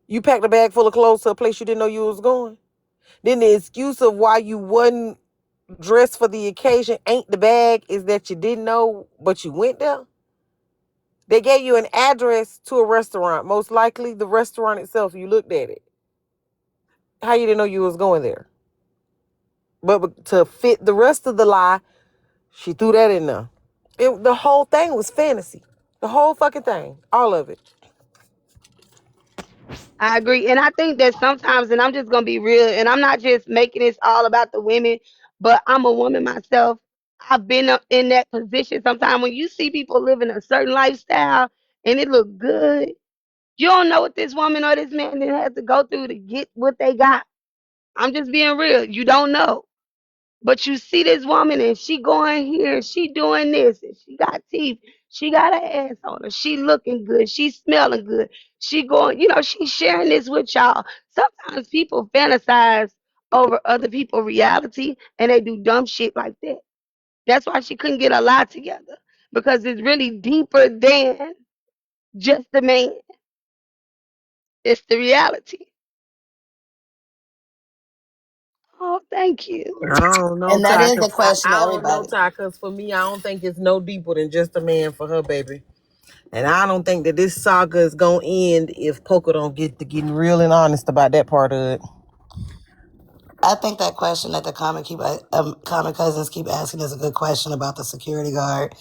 You packed a bag full of clothes to a place you didn't know you was going. Then the excuse of why you wasn't dressed for the occasion ain't the bag is that you didn't know, but you went there. They gave you an address to a restaurant. Most likely the restaurant itself, you looked at it. How you didn't know you was going there? But to fit the rest of the lie, she threw that in there. The whole thing was fantasy. The whole fucking thing. All of it. I agree. And I think that sometimes, and I'm just going to be real, and I'm not just making this all about the women, but I'm a woman myself. I've been in that position. Sometimes when you see people living a certain lifestyle and it look good, you don't know what this woman or this man then has to go through to get what they got. I'm just being real. You don't know. But you see this woman and she going here, she doing this, and she got teeth, she got an ass on her, she looking good, she smelling good, she going, she sharing this with y'all. Sometimes people fantasize over other people's reality and they do dumb shit like that. That's why she couldn't get a lot together because it's really deeper than just the man. It's the reality. Oh, thank you. I don't know, And that Ty. is a 'Cause question to I don't know, everybody. Ty. Because for me, I don't think it's no deeper than just a man for her, baby. And I don't think that this saga is gonna end if Poka don't get to getting real and honest about that part of it. I think that question that the common cousins keep asking is a good question about the security guard.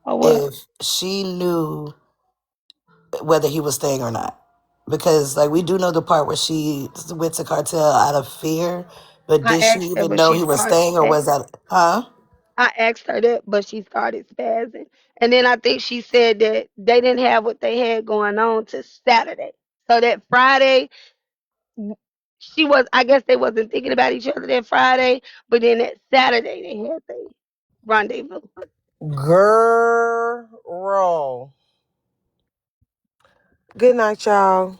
Oh, what? If she knew whether he was staying or not, because like we do know the part where she went to Cartel out of fear, but I did she asked her, even but know she he was started staying or was spazzing. that huh? I asked her that, but she started spazzing. And then I think she said that they didn't have what they had going on to Saturday. So that Friday, she was, I guess they wasn't thinking about each other that Friday, but then that Saturday they had their rendezvous. Girl. Good night, y'all.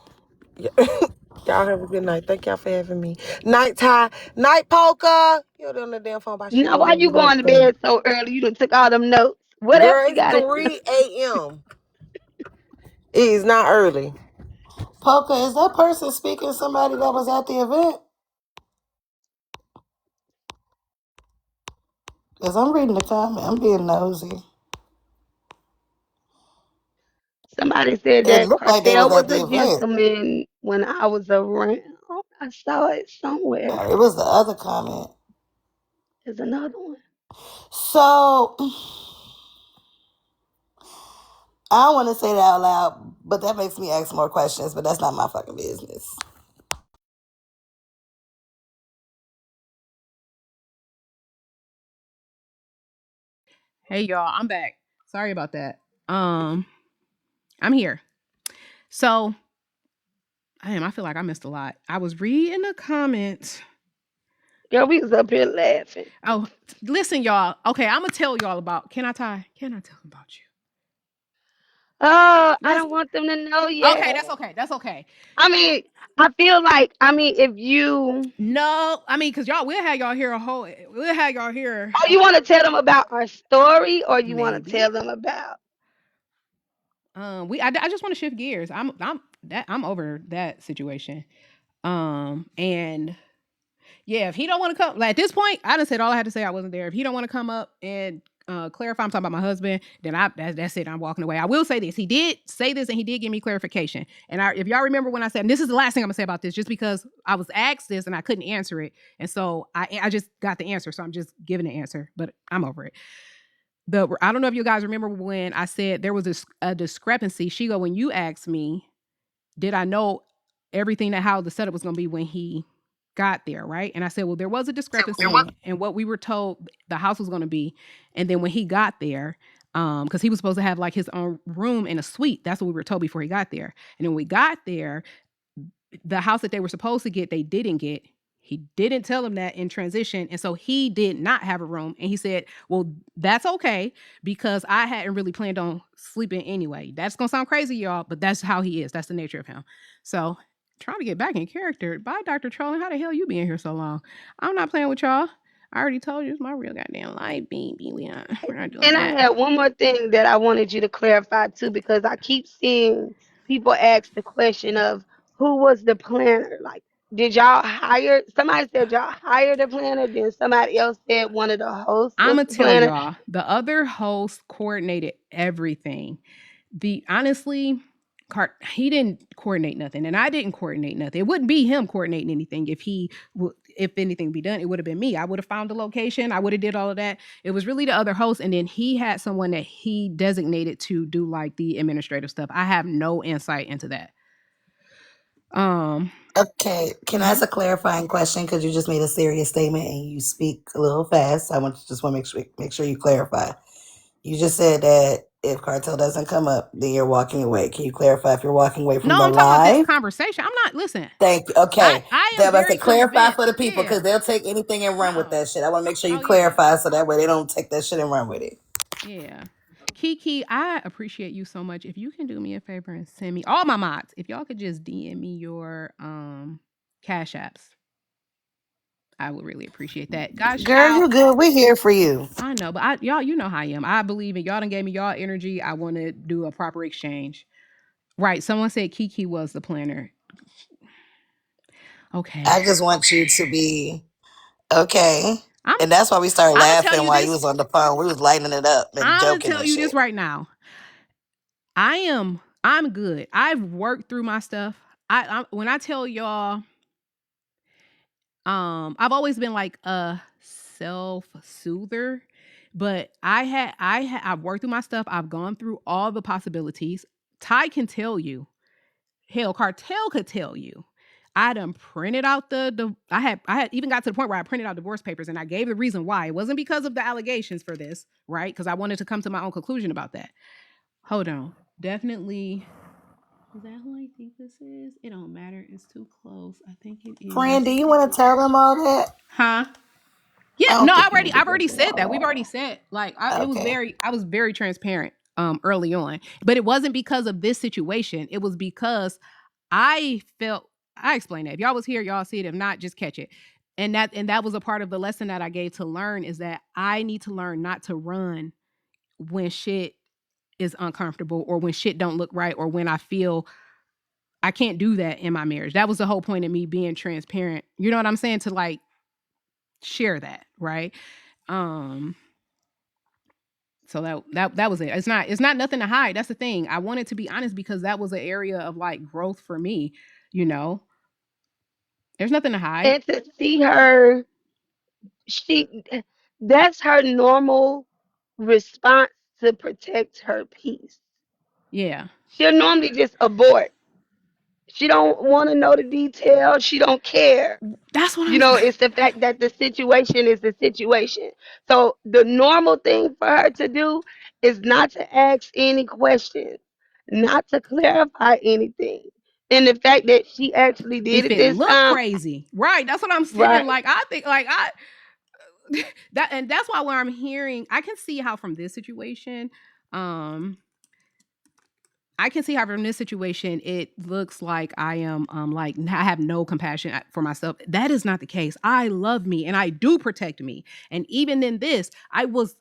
Y'all have a good night. Thank y'all for having me. Night, Ty. Night, Poka. You're on the damn phone by shit Now, over why there. you You going to motherfucker. bed so early? You done took all them notes. What else Girl, you it's got? 3 a.m. It is not early. Poker, is that person speaking somebody that was at the event? Because I'm reading the comment. I'm being nosy. Somebody said It that looked like they Cartel was was at a the event. gentleman when I was around. I saw it somewhere. It was the other comment. There's another one. So I don't want to say that out loud, but that makes me ask more questions, but that's not my fucking business. Hey y'all, I'm back. Sorry about that. I'm here. So, I feel like I missed a lot. I was reading the comments. Girl, we was up here laughing. Oh, listen, y'all. Okay, I'm gonna tell y'all about. Can I tell them about you? Oh, I Let's don't want them to know okay, yet. that's okay. That's okay. I mean, I feel like, I mean, if you, No, I mean, cause we'll have y'all hear we'll have y'all hear oh, you want to tell them about our story, or you want to maybe. tell them about? I just want to shift gears. I'm over that situation. And yeah, if he don't want to come, like at this point, I done said all I had to say. I wasn't there. If he don't want to come up and clarify, I'm talking about my husband. Then that's it. I'm walking away. I will say this. He did say this, and he did give me clarification. And if y'all remember when I said, and this is the last thing I'm gonna say about this, just because I was asked this and I couldn't answer it, and so I just got the answer. So I'm just giving the answer, but I'm over it. I don't know if you guys remember when I said there was a discrepancy. Shigo, when you asked me, did I know everything that how the setup was going to be when he got there, right? And I said, well, there was a discrepancy in what we were told the house was going to be, and then when he got there, because he was supposed to have like his own room and a suite. That's what we were told before he got there. And when we got there, the house that they were supposed to get, they didn't get. He didn't tell him that in transition. And so he did not have a room. And he said, well, that's okay because I hadn't really planned on sleeping anyway. That's going to sound crazy, y'all, but that's how he is. That's the nature of him. So trying to get back in character. Bye, Dr. Trolling. How the hell you been here so long? I'm not playing with y'all. I already told you it's my real goddamn life, baby. We're not doing And I that. had one more thing that I wanted you to clarify too, because I keep seeing people ask the question of who was the planner. Like, did y'all hire? Somebody said y'all hired a planner. Then somebody else said one of the hosts I'm was gonna the tell planner. y'all, the other host coordinated everything. Honestly, he didn't coordinate nothing, and I didn't coordinate nothing. It wouldn't be him coordinating anything if anything be done. It would have been me. I would have found the location. I would have did all of that. It was really the other host, and then he had someone that he designated to do like the administrative stuff. I have no insight into that. Okay, can I ask a clarifying question? Because you just made a serious statement and you speak a little fast. I just want to make sure you clarify. You just said that if Cartel doesn't come up, then you're walking away. Can you clarify if you're walking away from No, the I'm talking about this live? conversation. I'm not. Listen, Thank you. Okay. I They're am about to very clarify convinced. for the people because Yeah. they'll take anything and run with No. that shit. I want to make sure you Oh yeah. clarify so that way they don't take that shit and run with it. Yeah. Kiki, I appreciate you so much. If you can do me a favor and send me all my mods, if y'all could just DM me your cash apps, I would really appreciate that. Guys, Girl, you good. We're here for you. I know, but y'all, you know how I am. I believe in y'all done gave me y'all energy. I want to do a proper exchange. Right. Someone said Kiki was the planner. Okay. I just want you to be okay. I'm And that's why we started I'm gonna tell laughing you while you this. was on the phone. We was lighting it up and I'm gonna joking tell and you this shit. right now. I'm good. I've worked through my stuff. When I tell y'all, I've always been like a self-soother, but I've worked through my stuff. I've gone through all the possibilities. Ty can tell you. Hell, Cartel could tell you. I done printed out I had even got to the point where I printed out divorce papers and I gave the reason why. It wasn't because of the allegations for this, right? Because I wanted to come to my own conclusion about that. Hold on. Definitely. Is that who I think this is? It don't matter. It's too close. I think it is. Friend, do you want to tell them all that? Huh? I Yeah, don't no, think you need to I've go already through said that. We've all already said like that. Okay. I was very transparent early on. But it wasn't because of this situation. It was because I explained that. If y'all was here, y'all see it. If not, just catch it. And that was a part of the lesson that I gave to learn is that I need to learn not to run when shit is uncomfortable or when shit don't look right or when I feel I can't do that in my marriage. That was the whole point of me being transparent. You know what I'm saying? To like share that, right? So that was it. It's not nothing to hide. That's the thing. I wanted to be honest because that was an area of like growth for me, you know. There's nothing to hide. And to see her, she that's her normal response to protect her peace. Yeah. She'll normally just abort. She don't want to know the details. She don't care. That's what You I'm know, saying. it's the fact that the situation is the situation. So the normal thing for her to do is not to ask any questions, not to clarify anything. And the fact that she actually did If it it this look time, crazy. Right. That's what I'm saying. right? Like I think like I that's why when I'm hearing I can see how from this situation, um I can see how from this situation it looks like I am like I have no compassion for myself. That is not the case. I love me and I do protect me. And even in this, I was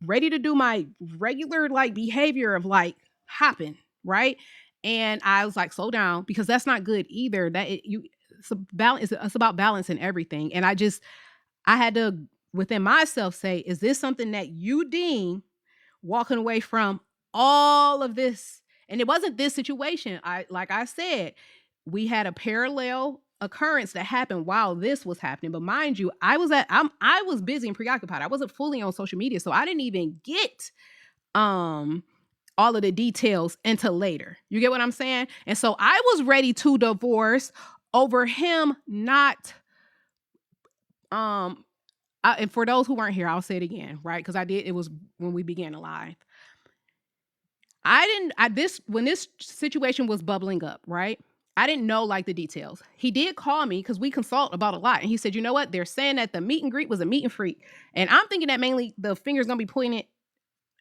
ready to do my regular like behavior of like hopping, right? And I was like, slow down, because that's not good either. It's a balance. It's about balance and everything. And I had to within myself say, is this something that you deem walking away from all of this? And it wasn't this situation. Like I said, we had a parallel occurrence that happened while this was happening. But mind you, I was busy and preoccupied. I wasn't fully on social media, so I didn't even get all of the details until later. You get what I'm saying? And so I was ready to divorce over him not and for those who weren't here, I'll say it again, right? Because it was when we began to live. When this situation was bubbling up, right? I didn't know like the details. He did call me because we consult about a lot. And he said, you know what? They're saying that the meet and greet was a meet and freak. And I'm thinking that mainly the finger's going to be pointed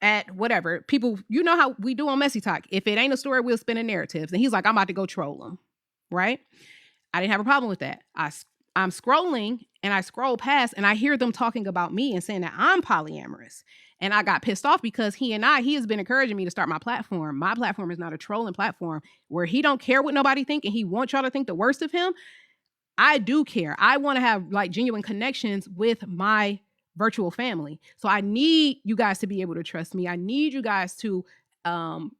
at whatever. People, you know how we do on Messy Talk. If it ain't a story, we'll spin a narrative. And he's like, I'm about to go troll him, right? I didn't have a problem with that. I'm scrolling and I scroll past and I hear them talking about me and saying that I'm polyamorous. And I got pissed off because he has been encouraging me to start my platform. My platform is not a trolling platform where he don't care what nobody think and he wants y'all to think the worst of him. I do care. I want to have like genuine connections with my virtual family. So I need you guys to be able to trust me. I need you guys to find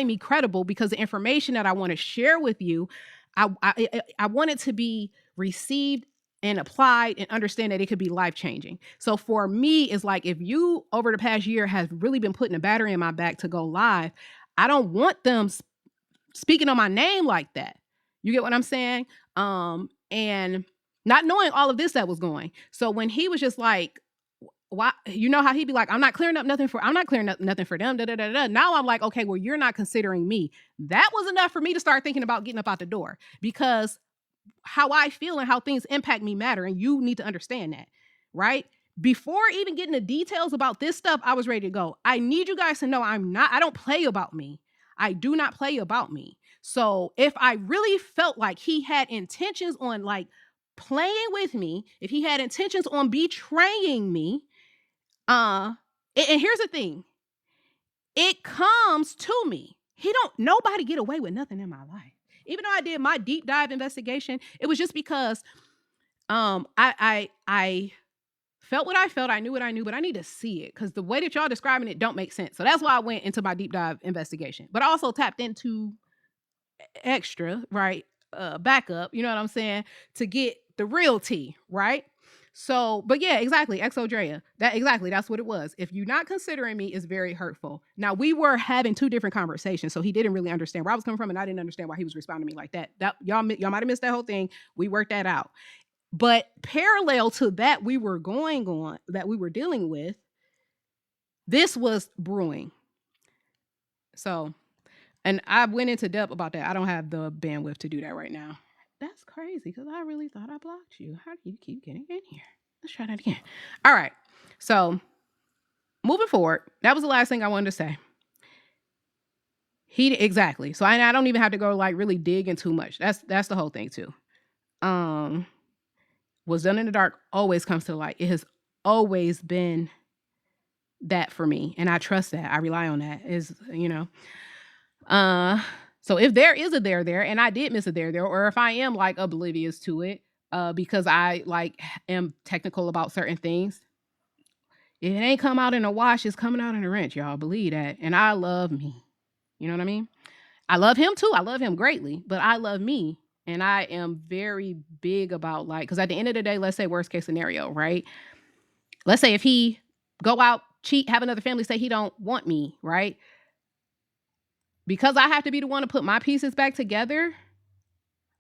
me credible, because the information that I want to share with you, I want it to be received and applied and understand that it could be life-changing. So for me, it's like, if you over the past year has really been putting a battery in my back to go live, I don't want them speaking on my name like that. You get what I'm saying? And not knowing all of this that was going. So when he was just like, why, you know how he'd be like, I'm not clearing up nothing for them. Da, da, da, da. Now I'm like, okay, well, you're not considering me. That was enough for me to start thinking about getting up out the door, because how I feel and how things impact me matter. And you need to understand that, right? Before even getting the details about this stuff, I was ready to go. I need you guys to know I don't play about me. I do not play about me. So if I really felt like he had intentions on like playing with me, if he had intentions on betraying me, and here's the thing, it comes to me. Nobody get away with nothing in my life. Even though I did my deep dive investigation, it was just because I felt what I felt, I knew what I knew, but I need to see it, because the way that y'all describing it don't make sense. So that's why I went into my deep dive investigation. But I also tapped into extra, right? Backup, you know what I'm saying, to get the real tea, right? So, but yeah, exactly. Exodrea. That's what it was. If you're not considering me, it's very hurtful. Now, we were having two different conversations, so he didn't really understand where I was coming from, and I didn't understand why he was responding to me like that. Y'all might have missed that whole thing. We worked that out. But parallel to that we were dealing with, this was brewing. So, and I went into depth about that. I don't have the bandwidth to do that right now. That's crazy, because I really thought I blocked you. How do you keep getting in here? Let's try that again. All right. So moving forward, that was the last thing I wanted to say. Exactly. So I don't even have to go like really dig in too much. That's the whole thing too. What's done in the dark always comes to the light. It has always been that for me, and I trust that. I rely on that. So if there is a there, and I did miss a there, or if I am like oblivious to it, because I like am technical about certain things, if it ain't come out in a wash, it's coming out in a rinse, y'all. Believe that. And I love me. You know what I mean? I love him too. I love him greatly, but I love me. And I am very big about like, because at the end of the day, let's say worst case scenario, right? Let's say if he go out, cheat, have another family, say he don't want me, right? Because I have to be the one to put my pieces back together,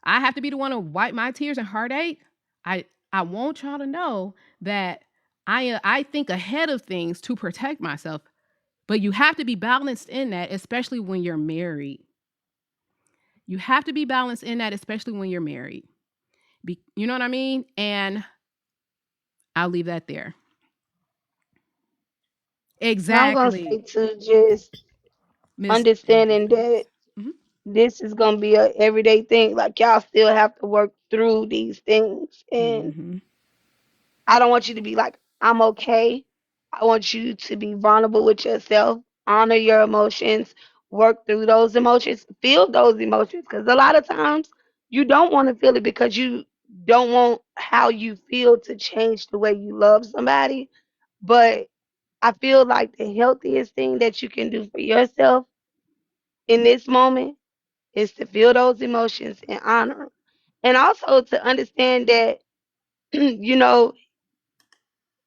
I have to be the one to wipe my tears and heartache. I want y'all to know that I think ahead of things to protect myself. But you have to be balanced in that, especially when you're married. You have to be balanced in that, especially when you're married. You know what I mean? And I'll leave that there. Exactly. I'm gonna say too, just understanding that Mhm. this is gonna be a everyday thing. Like y'all still have to work through these things, and Mhm. I don't want you to be like, I'm okay. I want you to be vulnerable with yourself, honor your emotions, work through those emotions, feel those emotions. Because a lot of times you don't want to feel it because you don't want how you feel to change the way you love somebody. But I feel like the healthiest thing that you can do for yourself in this moment is to feel those emotions and honor them. And also to understand that, you know,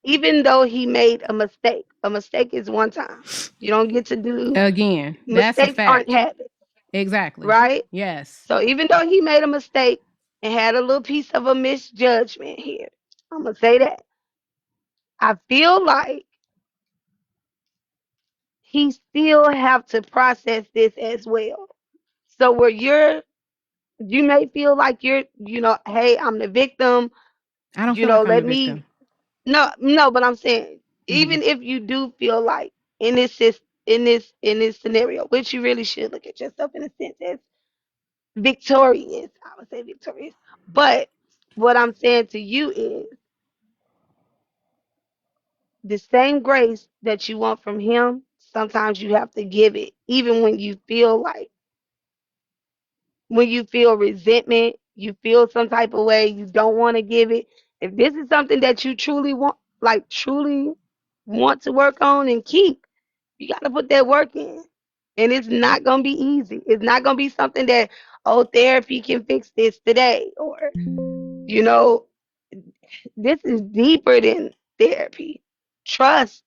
even though he made a mistake is one time. You don't get to do Again, that's a mistakes aren't fact. habits, Exactly. right? Yes. So even though he made a mistake and had a little piece of a misjudgment here, I'm gonna say that. I feel like he still have to process this as well. So where you may feel like hey, I'm the victim, I don't feel like I'm the let me victim. no, but I'm saying Mhm. even if you do feel like in this scenario, which you really should look at yourself in a sense as victorious, I would say victorious. But what I'm saying to you is the same grace that you want from him, sometimes you have to give it, even when you feel resentment, you feel some type of way, you don't want to give it. If this is something that you truly want to work on and keep, you got to put that work in. And it's not going to be easy. It's not going to be something that, oh, therapy can fix this today. Or, you know, this is deeper than therapy. Trust,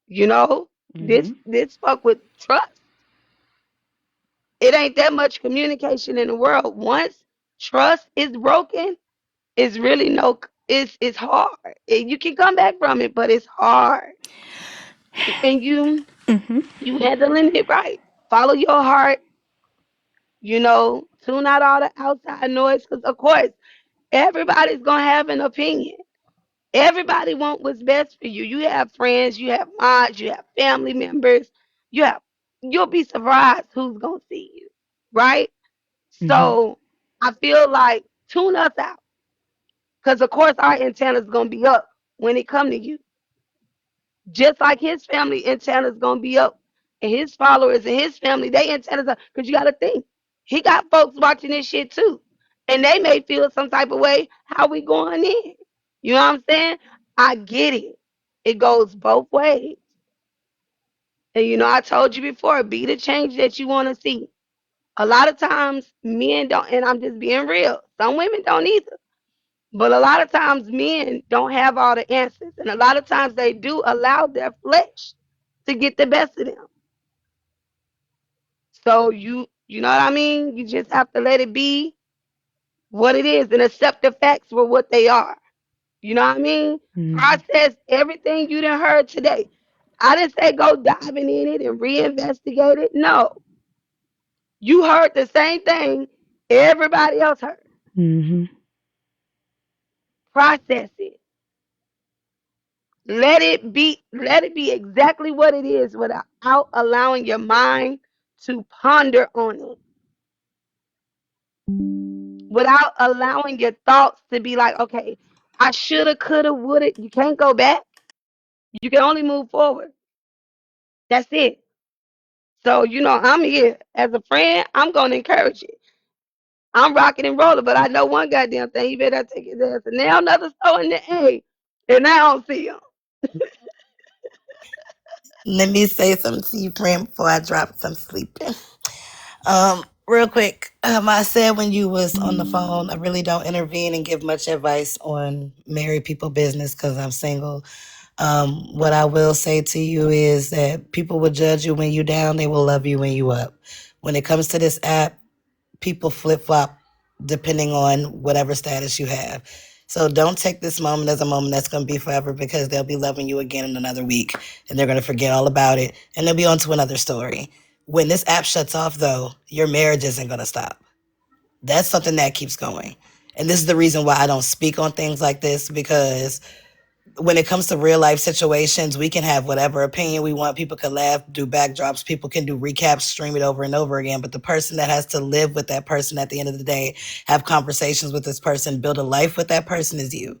you know, Mhm. this fuck with trust. It ain't that much communication in the world. Once trust is broken, it's really it's hard. You can come back from it, but it's hard. And Mhm. you handling it right. Follow your heart, tune out all the outside noise, because of course everybody's gonna have an opinion. Everybody want what's best for you. You have friends, you have mods, you have family members, you have you'll be surprised who's gonna see you. Right? Mhm. So I feel like tune us out. Because of course our antenna's gonna be up when it come to you. Just like his family antenna's gonna be up, and his followers and his family, they antennas up. Because you gotta think, he got folks watching this shit too. And they may feel some type of way, how we going in? You know what I'm saying? I get it. It goes both ways. And I told you before, be the change that you want to see. A lot of times men don't, and I'm just being real. Some women don't either. But a lot of times men don't have all the answers. And a lot of times they do allow their flesh to get the best of them. So you know what I mean? You just have to let it be what it is and accept the facts for what they are. You know what I mean? Mhm. Process everything you done heard today. I didn't say go diving in it and reinvestigate it. No. You heard the same thing everybody else heard. Mhm. Process it. Let it be exactly what it is without allowing your mind to ponder on it. Without allowing your thoughts to be like, okay, I shoulda, coulda, woulda. You can't go back. You can only move forward. That's it. So, I'm here as a friend. I'm gonna encourage it. I'm rocking and rolling, but I know one goddamn thing. You better take his ass and now another store in the A, and I don't see him. Let me say something to you, friend, before I drop 'cause I'm sleeping. Real quick, I said when you was on the phone, I really don't intervene and give much advice on married people business because I'm single. What I will say to you is that people will judge you when you down, they will love you when you up. When it comes to this app, people flip flop depending on whatever status you have. So don't take this moment as a moment that's going to be forever because they'll be loving you again in another week and they're going to forget all about it and they'll be on to another story. When this app shuts off, though, your marriage isn't going to stop. That's something that keeps going. And this is the reason why I don't speak on things like this because when it comes to real life situations, we can have whatever opinion we want. People can laugh, do backdrops, people can do recaps, stream it over and over again. But the person that has to live with that person at the end of the day, have conversations with this person, build a life with that person is you.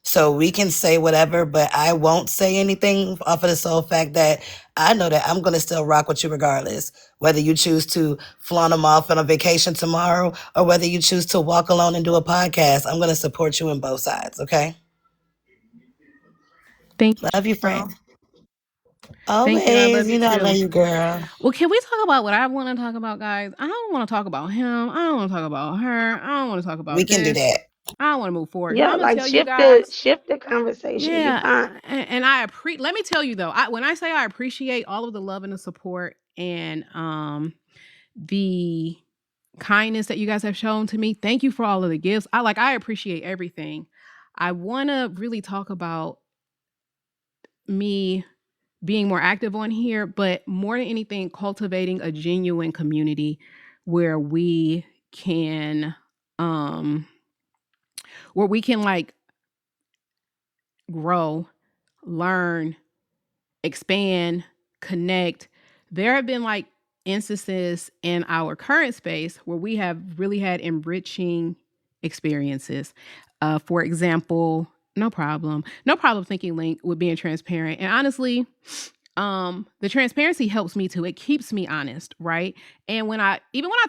So we can say whatever, but I won't say anything off of the sole fact that I know that I'm going to still rock with you regardless. Whether you choose to flaunt them off on a vacation tomorrow or whether you choose to walk alone and do a podcast, I'm going to support you in both sides, okay? Thank Love you, you. friend. Thank you. I love Always. you You know I love too. you, girl. Well, can we talk about what I want to talk about, guys? I don't want to talk about him. I don't want to talk about her. I don't want to talk We about can do this. that. I want to move forward because Yeah, I'm gonna like tell you guys. shift the conversation. You Yeah, fine. and I appreciate. Let me tell you though, when I say I appreciate all of the love and the support and the kindness that you guys have shown to me, thank you for all of the gifts. I appreciate everything. I want to really talk about me being more active on here, but more than anything, cultivating a genuine community where we can like grow, learn, expand, connect. There have been like instances in our current space where we have really had enriching experiences. For example, no problem thinking link with being transparent. And honestly, the transparency helps me too. It keeps me honest, right? And when I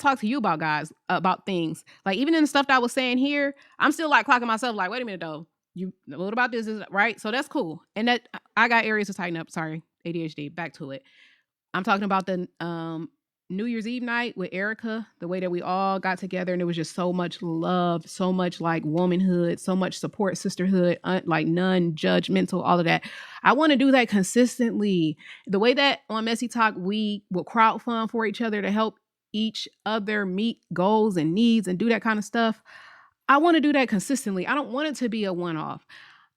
talk to you about guys about things, like even in the stuff that I was saying here, I'm still like clocking myself like, wait a minute though. What about this? Is right? So that's cool. And that I got areas to tighten up. Sorry, ADHD. Back to it. I'm talking about the New Year's Eve night with Erica, the way that we all got together and it was just so much love, so much like womanhood, so much support, sisterhood, like non-judgmental, all of that. I want to do that consistently. The way that on Messy Talk, we will crowdfund for each other to help each other meet goals and needs and do that kind of stuff. I want to do that consistently. I don't want it to be a one-off.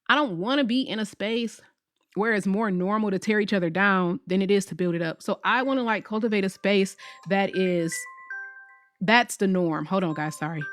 I don't want to be in a space where it's more normal to tear each other down than it is to build it up. So I want to like cultivate a space that's the norm. Hold on, guys. Sorry.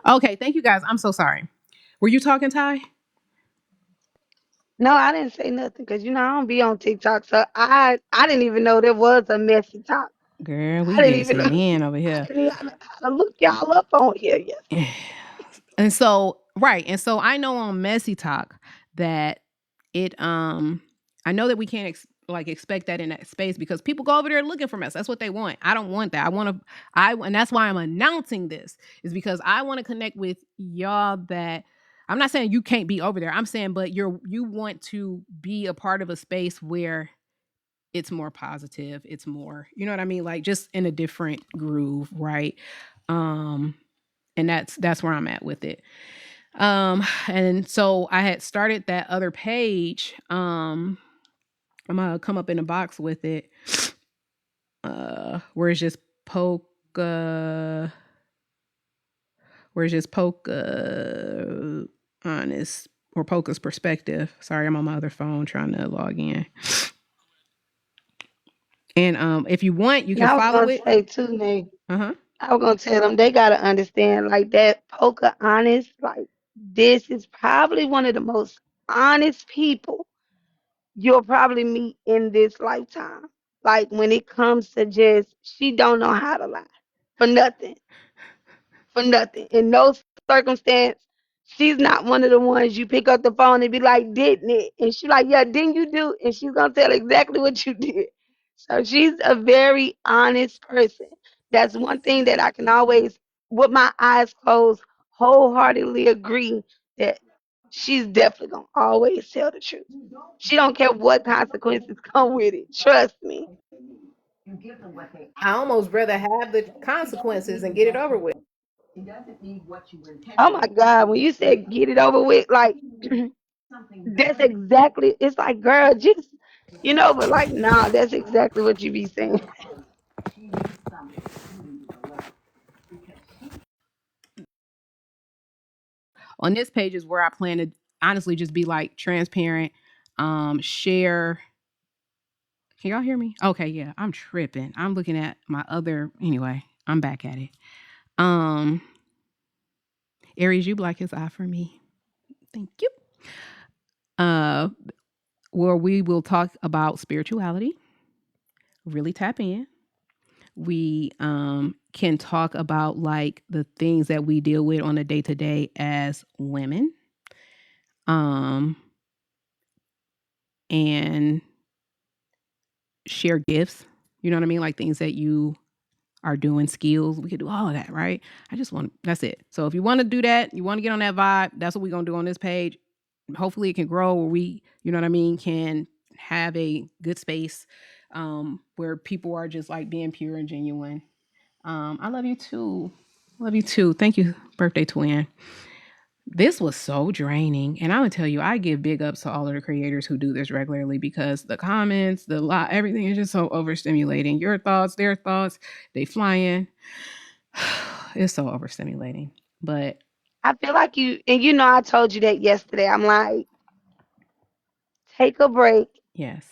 Okay, thank you guys. I'm so sorry. Were you talking, Ty? No, I didn't say nothing because I don't be on TikTok, so I didn't even know there was a messy talk. Girl, I we didn't get even it know. in over I here. didn't even know how to look y'all up on here. Yes. And so, right. And so I know on Messy Talk that it I know that we can't expect that in that space because people go over there looking for mess. That's what they want. I don't want that. And that's why I'm announcing this is because I want to connect with y'all that I'm not saying you can't be over there. I'm saying but you want to be a part of a space where it's more positive. It's more, you know what I mean? Like just in a different groove, right? And that's where I'm at with it. And so I had started that other page. I'm gonna come up in a box with it. Where it's just Poka, honest or Poka's perspective. Sorry, I'm on my other phone trying to log in. And if you want, you can Yeah, I was follow gonna it. say too, Nate. Uh-huh. I was gonna tell them they gotta understand like that poker honest, like this is probably one of the most honest people you'll probably meet in this lifetime. Like when it comes to just, she don't know how to lie for nothing, for nothing. In no circumstance, she's not one of the ones you pick up the phone and be like, didn't it? And she like, yeah, didn't you do? And she's gonna tell exactly what you did. So she's a very honest person. That's one thing that I can always, with my eyes closed, wholeheartedly agree that she's definitely gonna always tell the truth. She don't care what consequences come with it. Trust me. I almost rather have the consequences and get it over with. Oh my God, when you said get it over with, like that's exactly, it's like, girl, just but like, nah, that's exactly what you be saying. On this page is where I plan to honestly just be like transparent, share. Can y'all hear me? Okay, yeah, I'm tripping. I'm looking at my other, anyway, I'm back at it. Aries, you black as eye for me. Thank you. Where we will talk about spirituality, really tap in. We can talk about like the things that we deal with on a day-to-day as women. And share gifts. You know what I mean? Like things that you are doing, skills. We could do all of that, right? That's it. So if you want to do that, you want to get on that vibe, that's what we're going to do on this page. Hopefully it can grow where we, you know what I mean, can have a good space where people are just like being pure and genuine. I love you too. Love you too. Thank you, birthday twin. This was so draining. And I'm going to tell you, I give big ups to all of the creators who do this regularly because the comments, everything is just so overstimulating. Your thoughts, their thoughts, they flying. It's so overstimulating. But I feel like I told you that yesterday. I'm like, take a break, yes.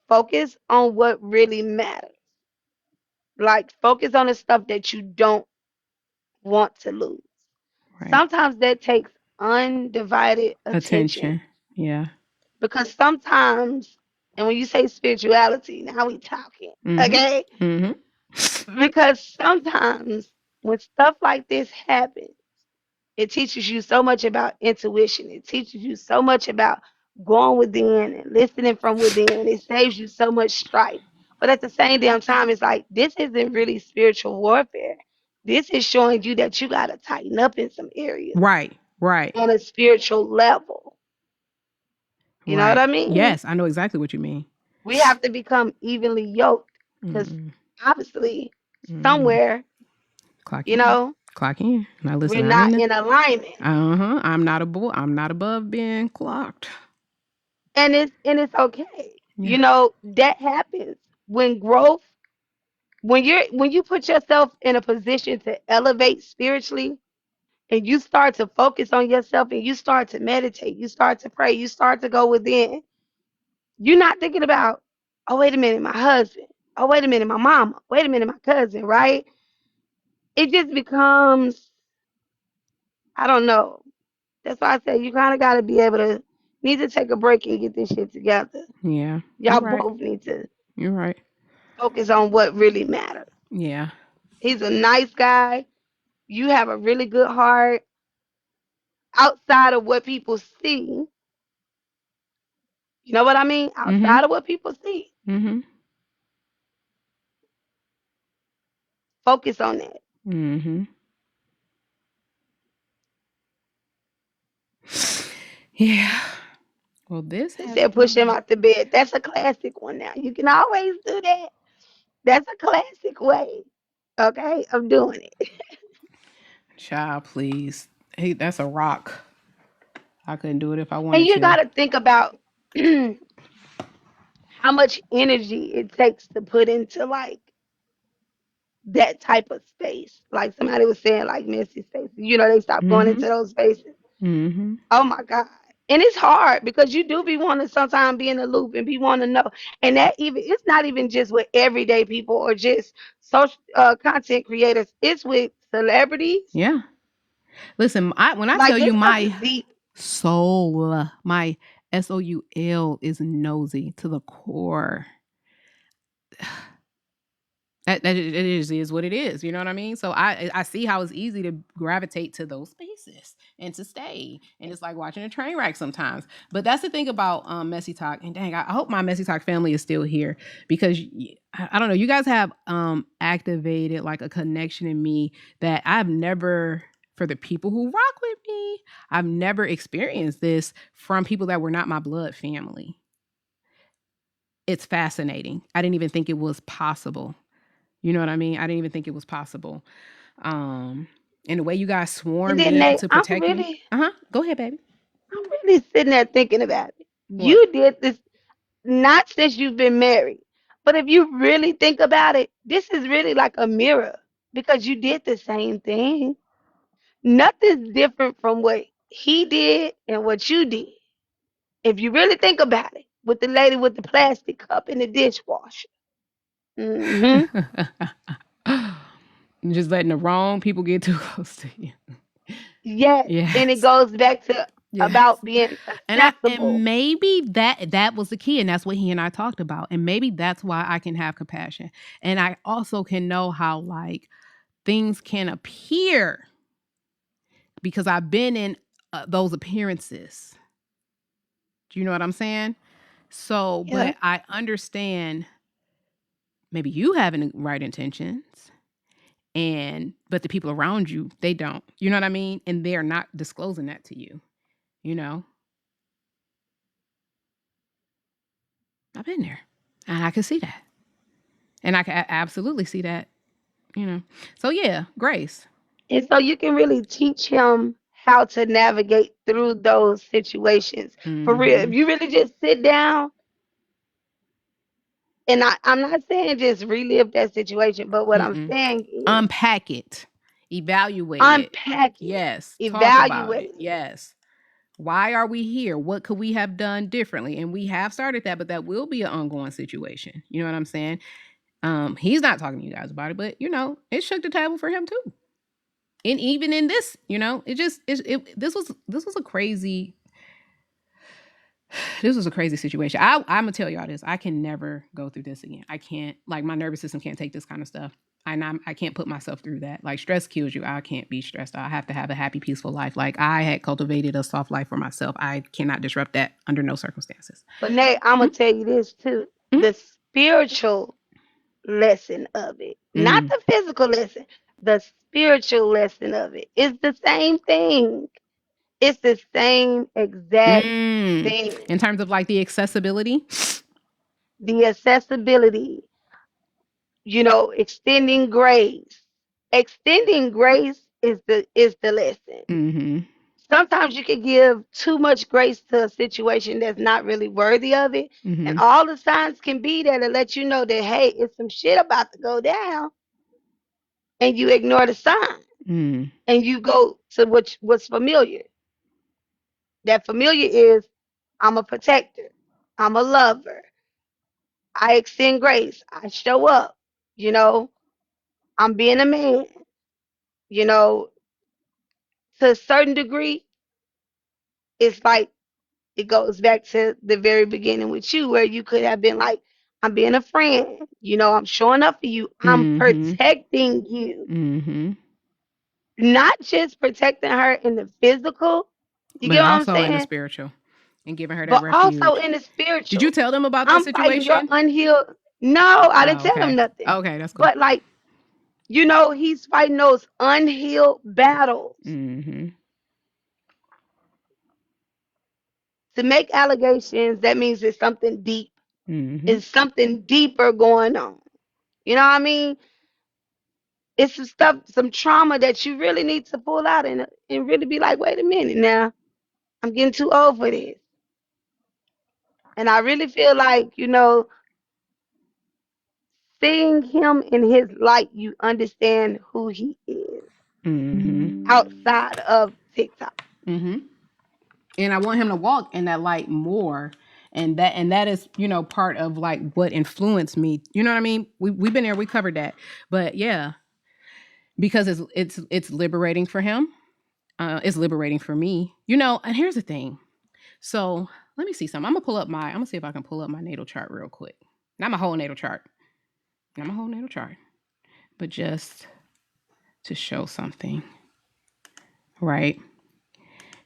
focus on what really matters. Like, focus on the stuff that you don't want to lose. Right. Sometimes that takes undivided attention. Yeah. Because sometimes, and when you say spirituality, now we talking, okay? Because sometimes when stuff like this happens, it teaches you so much about intuition. It teaches you so much about going within and listening from within, and it saves you so much strife. But at the same damn time, it's like this isn't really spiritual warfare. This is showing you that you got to tighten up in some areas. Right. On a spiritual level. You know what I mean? Yes, I know exactly what you mean. We have to become evenly yoked because obviously somewhere, Clock you in. know, Clock in. Now listen, we're not in alignment. I'm not above being clocked. And it's okay. Yeah. That happens when when you put yourself in a position to elevate spiritually and you start to focus on yourself and you start to meditate, you start to pray, you start to go within. You're not thinking about, oh, wait a minute, my husband. Oh, wait a minute, my mama. Wait a minute, my cousin, right? It just becomes, I don't know. That's why I say you kind of got to be able to need to take a break and get this shit together. Yeah. Y'all both need to. You're right. Focus on what really matters. Yeah. He's a nice guy. You have a really good heart. Outside of what people see, you know what I mean? Outside of what people see, focus on that. Yeah. Well, They said push him out the bed. That's a classic one now. You can always do that. That's a classic way, okay, of doing it. Child, please. Hey, that's a rock. I couldn't do it if I wanted And you to. got to think about how much energy it takes to put into like that type of space. Like somebody was saying, like messy spaces. They stop going into those spaces. Oh my God. And it's hard because you do be wanting to sometimes be in the loop and be wanting to know. And it's not even just with everyday people or just social content creators. It's with celebrities. Yeah. Listen, when I like, tell you this stuff is deep. Soul. My SOUL is nosy to the core. That it is what it is. You know what I mean? So I see how it's easy to gravitate to those spaces and to stay. And it's like watching a train wreck sometimes. But that's the thing about Messy Talk. And dang, I hope my Messy Talk family is still here because I don't know. You guys have activated like a connection in me that I've never, for the people who rock with me, I've never experienced this from people that were not my blood family. It's fascinating. I didn't even think it was possible. You know what I mean? I didn't even think it was possible. And the way you guys swarmed then in Nate, to I'm protect me. really, Go ahead, baby. I'm really sitting there thinking about it. What? You did this not since you've been married, but if you really think about it, this is really like a mirror because you did the same thing. Nothing's different from what he did and what you did. If you really think about it, with the lady with the plastic cup in the dishwasher. Hmm. Just letting the wrong people get too close to you. Yes, and it Yes. goes back to Yes. about being And accessible. maybe that was the key, and that's what he and I talked about. And maybe that's why I can have compassion. And I also can know how like things can appear because I've been in those appearances. Do you know what I'm saying? So, Yeah. but I understand maybe you having the right intentions but the people around you, they don't. You know what I mean? And they're not disclosing that to you, you know? I've been there. And I can see that. And I can absolutely see that, you know. So yeah, grace. And so you can really teach him how to navigate through those situations. For real. If Mhm. you really just sit down, and I'm not saying just relive that situation, but what I'm Mm-mm. saying is Unpack it. Evaluate it. unpack it, Yes. Talk about it. evaluate it. Yes. Why are we here? What could we have done differently? And we have started that, but that will be an ongoing situation. You know what I'm saying? He's not talking to you guys about it, but you know, it shook the table for him too. And even in this, you know, this was a crazy situation. I'm gonna tell y'all this. I can never go through this again. I can't, like, my nervous system can't take this kind of stuff. I can't put myself through that. Like, stress kills you. I can't be stressed out. I have to have a happy, peaceful life. Like, I had cultivated a soft life for myself. I cannot disrupt that under no circumstances. But Nate, I'm gonna Mm-hmm. tell you this too. Mm-hmm. The spiritual lesson of it, not Mm. the physical lesson, the spiritual lesson of it is the same thing. It's the same exact thing. In terms of like the accessibility. The accessibility, extending grace. Extending grace is the lesson. Mm-hmm. Sometimes you can give too much grace to a situation that's not really worthy of it. Mm-hmm. And all the signs can be there to let you know that, hey, it's some shit about to go down. And you ignore the sign. Mm. And you go to what's familiar. That familiar is, I'm a protector. I'm a lover. I extend grace. I show up. You know, I'm being a man. You know, to a certain degree, it's like it goes back to the very beginning with you, where you could have been like, I'm being a friend. I'm showing up for you. I'm Mm-hmm. protecting you. Mm-hmm. Not just protecting her in the physical. You But get what I'm also in the saying? spiritual and giving her that But also refuge. in the Did you spiritual. tell them about this I'm fighting your situation? unhealed. No, I didn't Oh, tell him okay. nothing. Okay, that's cool. But like, he's fighting those unhealed battles. Mm-hmm. To make allegations, that means it's something deep. Mm-hmm. It's something deeper going on. You know what I mean? It's some stuff, some trauma that you really need to pull out and really be like, wait a minute now, I'm getting too old for this. And I really feel like, seeing him in his light, you understand who he is Mm-hmm. outside of TikTok. Mm-hmm. And I want him to walk in that light more. And that is, part of like what influenced me. You know what I mean? We've been there, we covered that. But yeah, because it's liberating for him. It's liberating for me. And here's the thing. So let me see something. I'm gonna see if I can pull up my natal chart real quick. Not my whole natal chart. But just to show something. Right.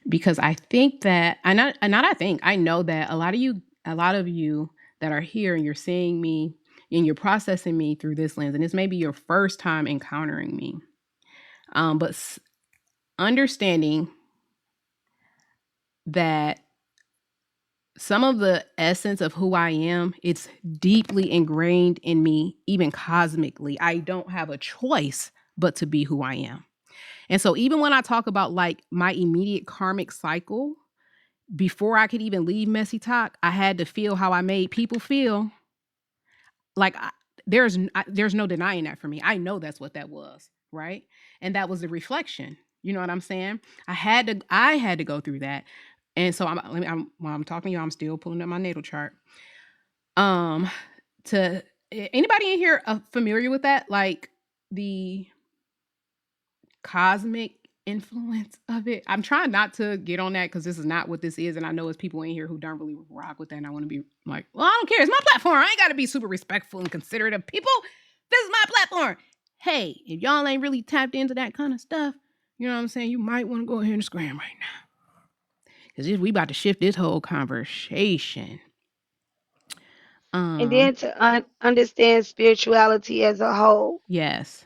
Because I think that I know that a lot of you that are here and you're seeing me and you're processing me through this lens, and this may be your first time encountering me. But understanding that some of the essence of who I am, it's deeply ingrained in me, even cosmically. I don't have a choice but to be who I am. And so even when I talk about like my immediate karmic cycle, before I could even leave Messy Talk, I had to feel how I made people feel. Like there's no denying that for me. I know that's what that was, right? And that was the reflection. You know what I'm saying? I had to go through that. And so while I'm talking to you, I'm still pulling up my natal chart. To anybody in here familiar with that? Like the cosmic influence of it. I'm trying not to get on that because this is not what this is. And I know it's people in here who don't really rock with that. And I want to be like, well, I don't care. It's my platform. I ain't got to be super respectful and considerate of people. This is my platform. Hey, if y'all ain't really tapped into that kind of stuff, you know what I'm saying? You might want to go ahead and scram right now. Because we about to shift this whole conversation. And then to understand spirituality as a whole. Yes.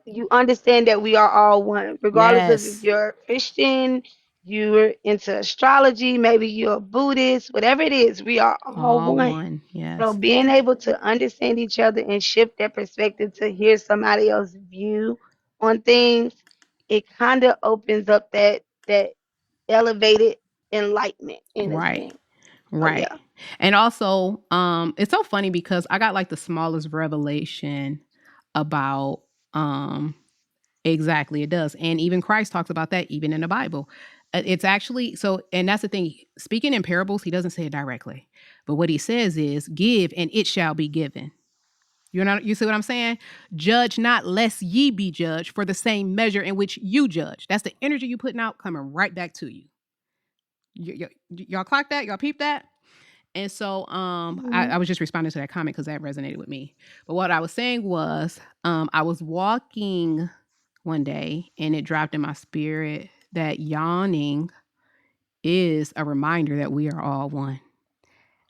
You understand that we are all one, regardless of if you're Christian, you're into astrology, maybe you're a Buddhist, whatever it is, we are all one. Yes. So being able to understand each other and shift that perspective to hear somebody else's view on things, it kind of opens up that elevated enlightenment in a sense. Right. Yeah. And also, it's so funny because I got like the smallest revelation about exactly it does. And even Christ talks about that even in the Bible. It's actually so, and that's the thing. Speaking in parables, he doesn't say it directly. But what he says is, give and it shall be given. You see what I'm saying? Judge not lest ye be judged, for the same measure in which you judge. That's the energy you putting out coming right back to you. Y'all clock that? Y'all peep that? And so I was just responding to that comment because that resonated with me. But what I was saying was I was walking one day and it dropped in my spirit that yawning is a reminder that we are all one.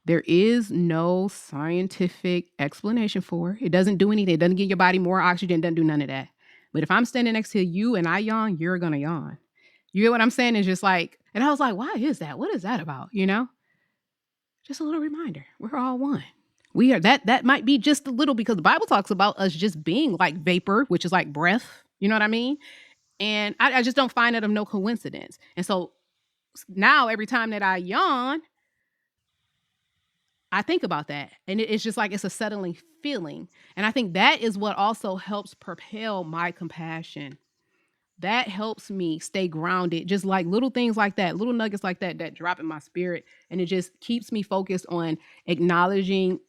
There is no scientific explanation for it. It doesn't do anything. It doesn't give your body more oxygen. It doesn't do none of that. But if I'm standing next to you and I yawn, you're going to yawn. You get what I'm saying? It's just like, and I was like, why is that? What is that about? Just a little reminder. We're all one. We are that might be just a little because the Bible talks about us just being like vapor, which is like breath. You know what I mean? And I just don't find it of no coincidence. And so now every time that I yawn, I think about that. And it's just like it's a settling feeling. And I think that is what also helps propel my compassion. That helps me stay grounded, just like little things like that, little nuggets like that drop in my spirit. And it just keeps me focused on acknowledging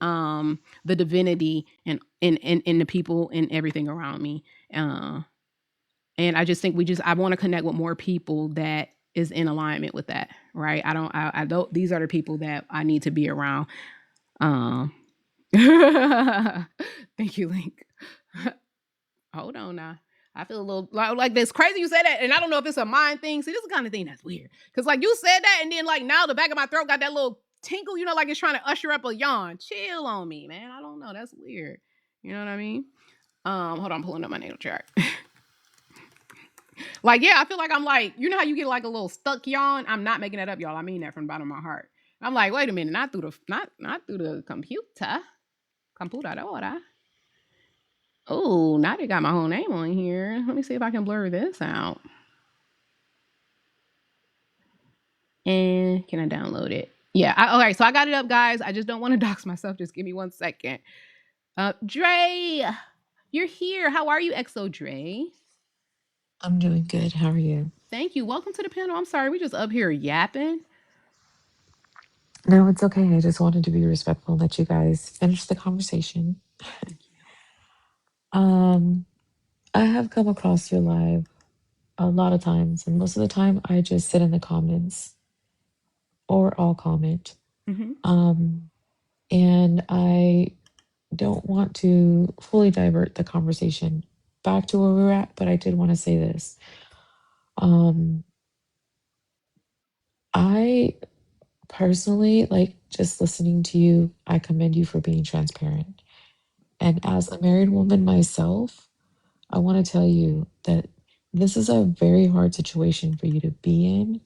the divinity and in the people and everything around me. And I just think I want to connect with more people that is in alignment with that, right? I don't, these are the people that I need to be around. Thank you, Link. Hold on now. I feel a little like this crazy you said that, and I don't know if it's a mind thing. See, this is the kind of thing that's weird. Because like you said that, and then like now the back of my throat got that little tinkle, like it's trying to usher up a yawn. Chill on me, man. I don't know. That's weird. You know what I mean? Hold on, I'm pulling up my natal chart. Like, yeah, I feel like I'm like, you know how you get like a little stuck yawn? I'm not making that up, y'all. I mean that from the bottom of my heart. I'm like, wait a minute, not through the computer. Computadora. Oh, now they got my whole name on here. Let me see if I can blur this out. And can I download it? Yeah. Okay, so I got it up, guys. I just don't want to dox myself. Just give me 1 second. Dre, you're here. How are you, XO Dre? I'm doing good. How are you? Thank you. Welcome to the panel. I'm sorry, we just up here yapping. No, it's okay. I just wanted to be respectful and let you guys finish the conversation. I have come across your live a lot of times, and most of the time, I just sit in the comments or I'll comment. Mm-hmm. And I don't want to fully divert the conversation back to where we were at, but I did want to say this. I personally, like, just listening to you, I commend you for being transparent. And as a married woman myself, I want to tell you that this is a very hard situation for you to be in.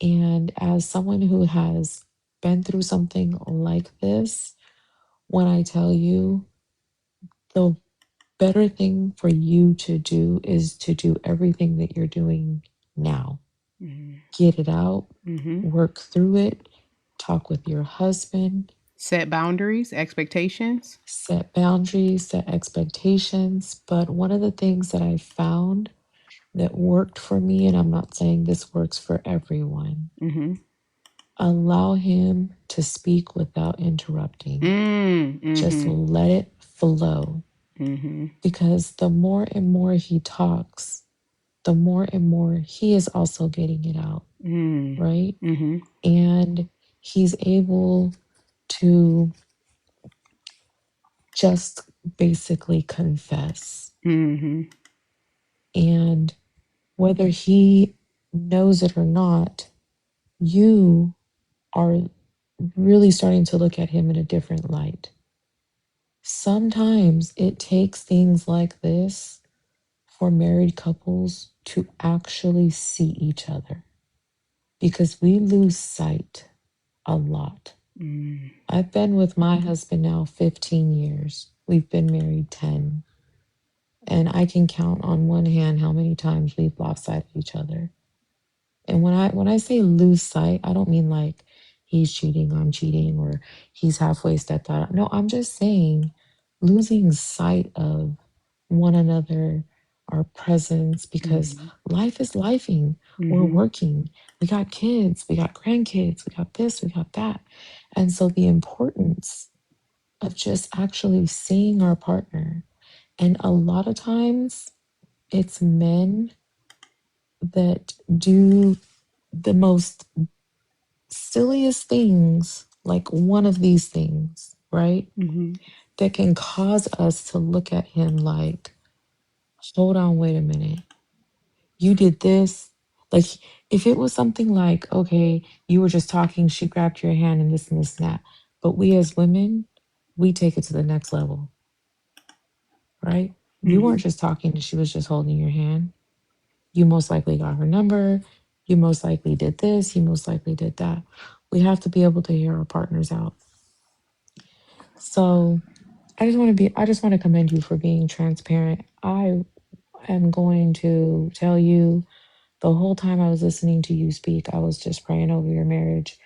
And as someone who has been through something like this, when I tell you the better thing for you to do is to do everything that you're doing now. Mm-hmm. Get it out, Mm-hmm. work through it, talk with your husband, Set boundaries, expectations. set boundaries, set expectations. But one of the things that I found that worked for me, and I'm not saying this works for everyone, Mm-hmm. allow him to speak without interrupting. Just Mm-hmm. let it flow. Mm-hmm. Because the more and more he talks, the more and more he is also getting it out, right? Mm-hmm. And he's able to just basically confess. Mm-hmm. And whether he knows it or not, you are really starting to look at him in a different light. Sometimes it takes things like this for married couples to actually see each other because we lose sight a lot. Mm. I've been with my husband now 15 years. We've been married 10. And I can count on one hand how many times we've lost sight of each other. And when I say lose sight, I don't mean like he's cheating, I'm cheating, or he's halfway stepped out. No, I'm just saying losing sight of one another, our presence, because life is lifing. We're Mm-hmm. working. We got kids, we got grandkids, we got this, we got that. And so the importance of just actually seeing our partner. And a lot of times it's men that do the most silliest things, like one of these things, right? Mm-hmm. That can cause us to look at him like, hold on, wait a minute. You did this. Like, if it was something like, okay, you were just talking, she grabbed your hand and this and this and that. But we as women, we take it to the next level, right? You Mm-hmm. weren't just talking, she was just holding your hand. You most likely got her number. You most likely did this. You most likely did that. We have to be able to hear our partners out. So I just want to commend you for being transparent. I am going to tell you the whole time I was listening to you speak, I was just praying over your marriage.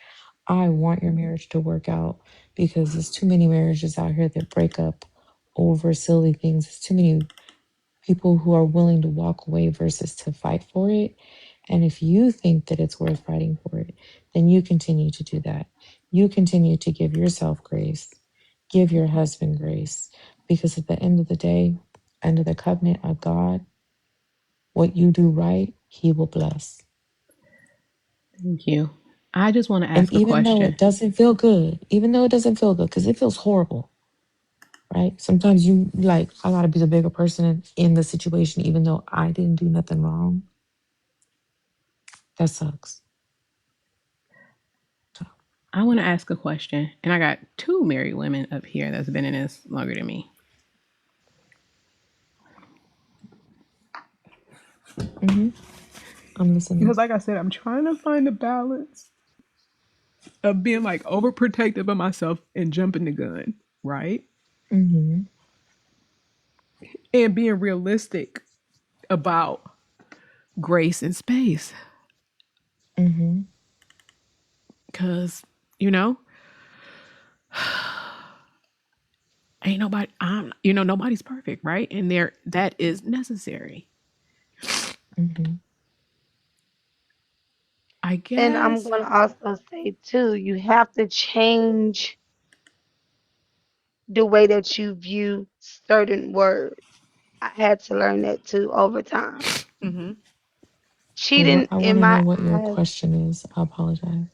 I want your marriage to work out because there's too many marriages out here that break up over silly things. There's too many people who are willing to walk away versus to fight for it. And if you think that it's worth fighting for it, then you continue to do that. You continue to give yourself grace, give your husband grace, because at the end of the day, under the covenant of God, what you do right, he will bless. Thank you. I just want to And ask a even though question. it doesn't feel good, because it feels horrible, right? Sometimes you like, I gotta be the bigger person in the situation, even though I didn't do nothing wrong. That sucks. So, I want to ask a question, and I got two married women up here that's been in this longer than me. I'm listening. Because, like I said, I'm trying to find a balance of being like overprotective of myself and jumping the gun, right? Mm-hmm. And being realistic about grace and space. Mm-hmm. Because, you know, ain't nobody, nobody's perfect, right? And that is necessary. Mm-hmm. I And I'm guess. going to also say, too, you have to change the way that you view certain words. I had to learn that, too, over time. Mm-hmm. Cheating I want in to know my what your eyes. question is. I apologize.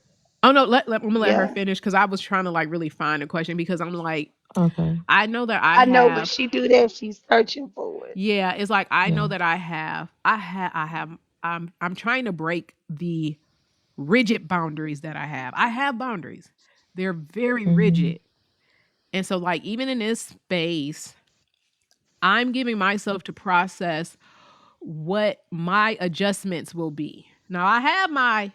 Oh no, I'm gonna let her Yeah, finish because I was trying to like really find a question because I'm like, Okay. I know that I I know when have. she do that, she's searching for it. Yeah, it's like I know Yeah. that I have. I'm trying to break the rigid boundaries that I have. I have boundaries. They're very Mm-hmm. rigid, and so like even in this space, I'm giving myself to process what my adjustments will be. Now I have my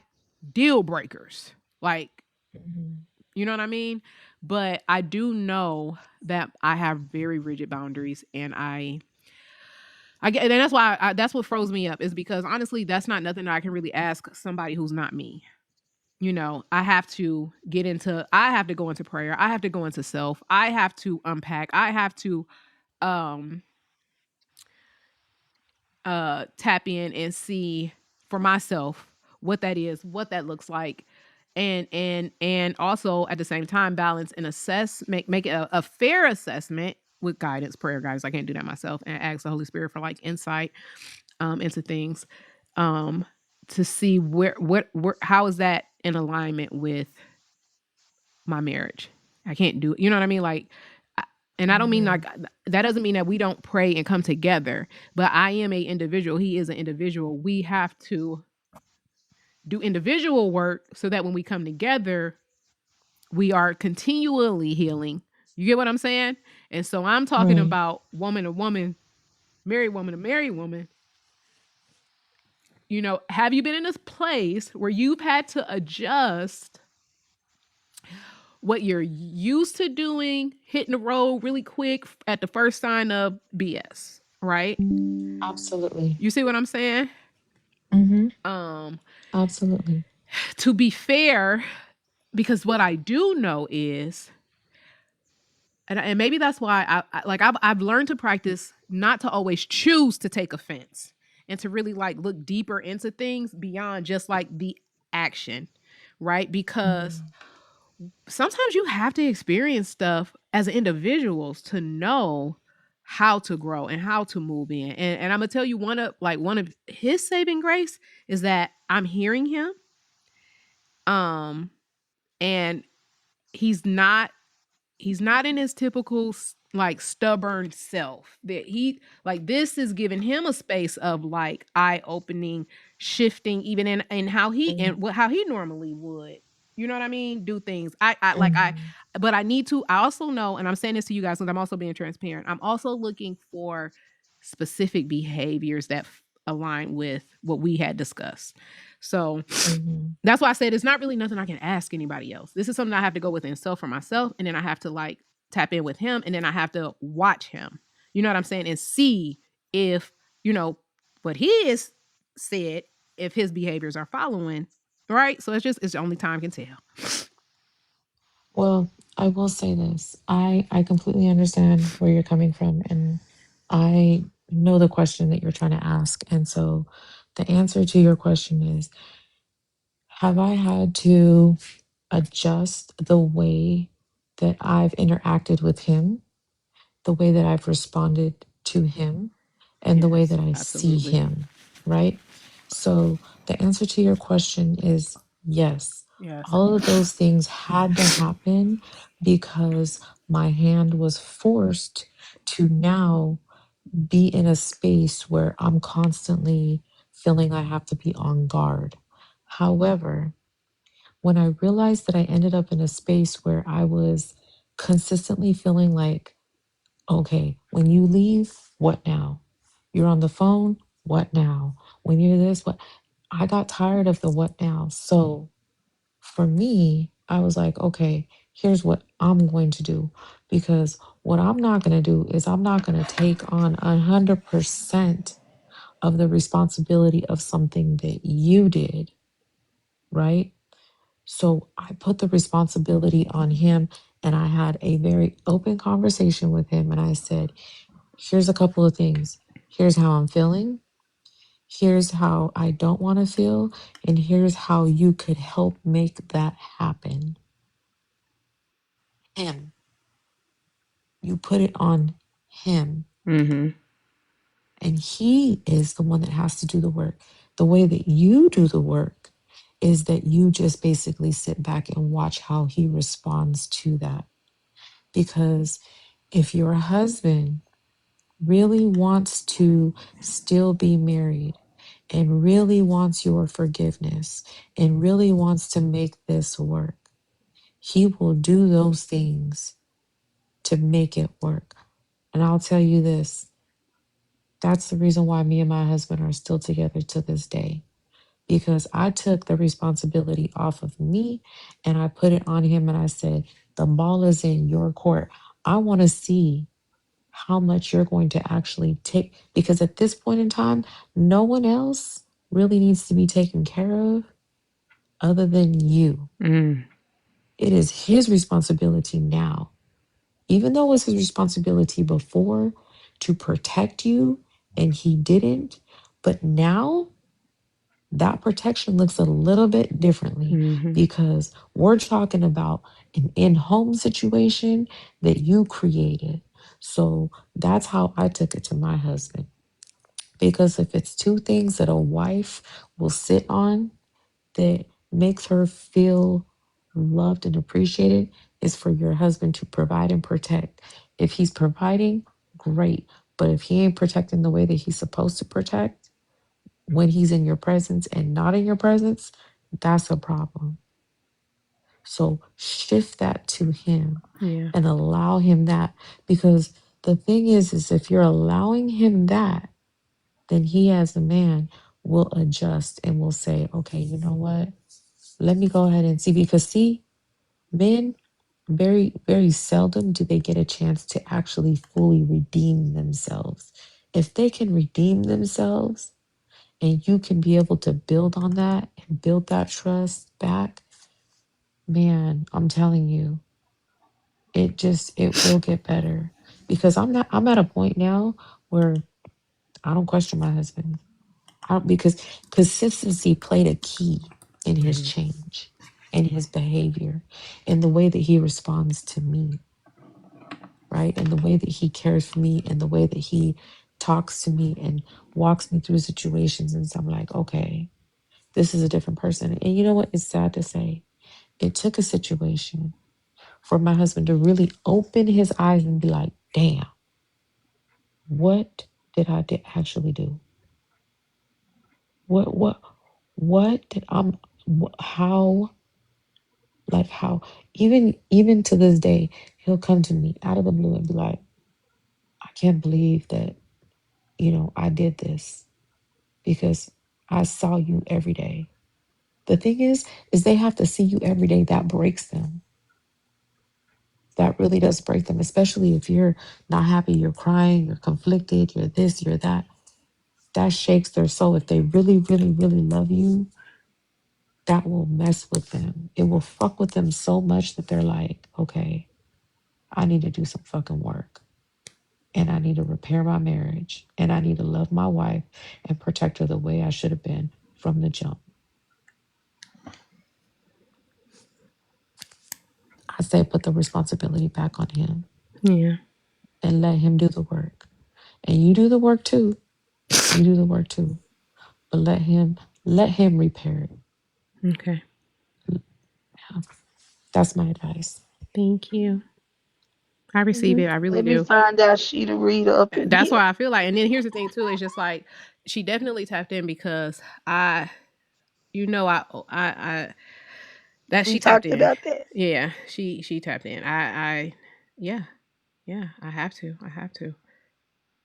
deal breakers. Like, Mm-hmm. you know what I mean? But I do know that I have very rigid boundaries and I get and that's why that's what froze me up is because honestly that's not nothing that I can really ask somebody who's not me. You know, I have to I have to go into prayer. I have to go into self. I have to unpack. I have to um tap in and see for myself what that is, what that looks like, and also at the same time balance and assess, make it a fair assessment with guidance, prayer guidance. I can't do that myself, and ask the Holy Spirit for like insight into things, um, to see where how is that in alignment with my marriage. I can't do it. You know what I mean? Like, and I don't mean Mm-hmm. like that doesn't mean that we don't pray and come together, but I am a individual. He is an individual. We have to do individual work so that when we come together, we are continually healing. You get what I'm saying? And so I'm talking Right. about woman to woman, married woman to married woman. You know, have you been in this place where you've had to adjust what you're used to doing, hitting the road really quick at the first sign of BS, right? Absolutely. You see what I'm saying? Mm-hmm. Um, Absolutely. to be fair, because what I do know is, and maybe that's why I've learned to practice not to always choose to take offense and to really like look deeper into things beyond just like the action, right? Because Mm-hmm. sometimes you have to experience stuff as individuals to know how to grow and how to move in. And I'm gonna tell you one of his saving grace is that I'm hearing him. Um and he's not he's not in his typical like stubborn self that he like this is giving him a space of like eye opening, shifting even in how he and what how he normally would, you know what I mean, do things. I Mm-hmm. but I need to, I also know, and I'm saying this to you guys because I'm also being transparent, I'm also looking for specific behaviors that align with what we had discussed. So Mm-hmm. that's why I said it's not really nothing I can ask anybody else. This is something I have to go within self for myself, and then I have to like tap in with him, and then I have to watch him. You know what I'm saying? And see if, you know, what he is said, if his behaviors are following. Right? So it's only time can tell. Well, I will say this. I completely understand where you're coming from, and I know the question that you're trying to ask. And so the answer to your question is, have I had to adjust the way that I've interacted with him, the way that I've responded to him, and the way Yes, that I see absolutely. him, right? So the answer to your question is yes. Yes. All of those things had to happen because my hand was forced to now be in a space where I'm constantly feeling I have to be on guard. However, when I realized that I ended up in a space where I was consistently feeling like, okay, when you leave, what now? You're on the phone, what now? When you're this, what? I got tired of the what now. So for me, I was like, okay, here's what I'm going to do. Because what I'm not going to do is I'm not going to take on 100% of the responsibility of something that you did, right? So I put the responsibility on him, and I had a very open conversation with him. And I said, here's a couple of things. Here's how I'm feeling. Here's how I don't want to feel. And here's how you could help make that happen. Him. You put it on him. Mm-hmm. And he is the one that has to do the work. The way that you do the work is that you just basically sit back and watch how he responds to that. Because if your husband really wants to still be married and really wants your forgiveness and really wants to make this work, he will do those things to make it work. And I'll tell you this, that's the reason why me and my husband are still together to this day. Because I took the responsibility off of me and I put it on him and I said, the ball is in your court. I want to see how much you're going to actually take. Because at this point in time, no one else really needs to be taken care of other than you. It is his responsibility now. Even though it was his responsibility before to protect you and he didn't, but now that protection looks a little bit differently because we're talking about an in-home situation that you created. So that's how I took it to my husband. Because if it's two things that a wife will sit on that makes her feel loved and appreciated, is for your husband to provide and protect. If he's providing, great. But if he ain't protecting the way that he's supposed to protect, when he's in your presence and not in your presence, that's a problem. So shift that to him and allow him that. Because the thing is if you're allowing him that, then he as a man will adjust and will say, okay, you know what? Let me go ahead and see. Because see, men, very, very seldom do they get a chance to actually fully redeem themselves. If they can redeem themselves, and you can be able to build on that and build that trust back, man, I'm telling you, it will get better. Because I'm at a point now where I don't question my husband. Because consistency played a key in his change and his behavior and the way that he responds to me, right? And the way that he cares for me and the way that he talks to me and walks me through situations. And so I'm like, okay, this is a different person. And you know what? It's sad to say. It took a situation for my husband to really open his eyes and be like, damn, what did I actually do? What did how, like how, even to this day, he'll come to me out of the blue and be like, I can't believe that, I did this because I saw you every day. The thing is they have to see you every day. That breaks them. That really does break them, especially if you're not happy, you're crying, you're conflicted, you're this, you're that. That shakes their soul. If they really, really, really love you, that will mess with them. It will fuck with them so much that they're like, okay, I need to do some fucking work. And I need to repair my marriage. And I need to love my wife and protect her the way I should have been from the jump. I say put the responsibility back on him. Yeah. And let him do the work. And you do the work too. You do the work too. But let him repair it. Okay. Yeah. That's my advice. Thank you. I receive it. I really Let me do. find out she the reader up in That's here. why I feel like, and then here's the thing too, it's just like she definitely tapped in because I that We she tapped talked in. about that. Yeah, she tapped in. Yeah, yeah, I have to. I have to.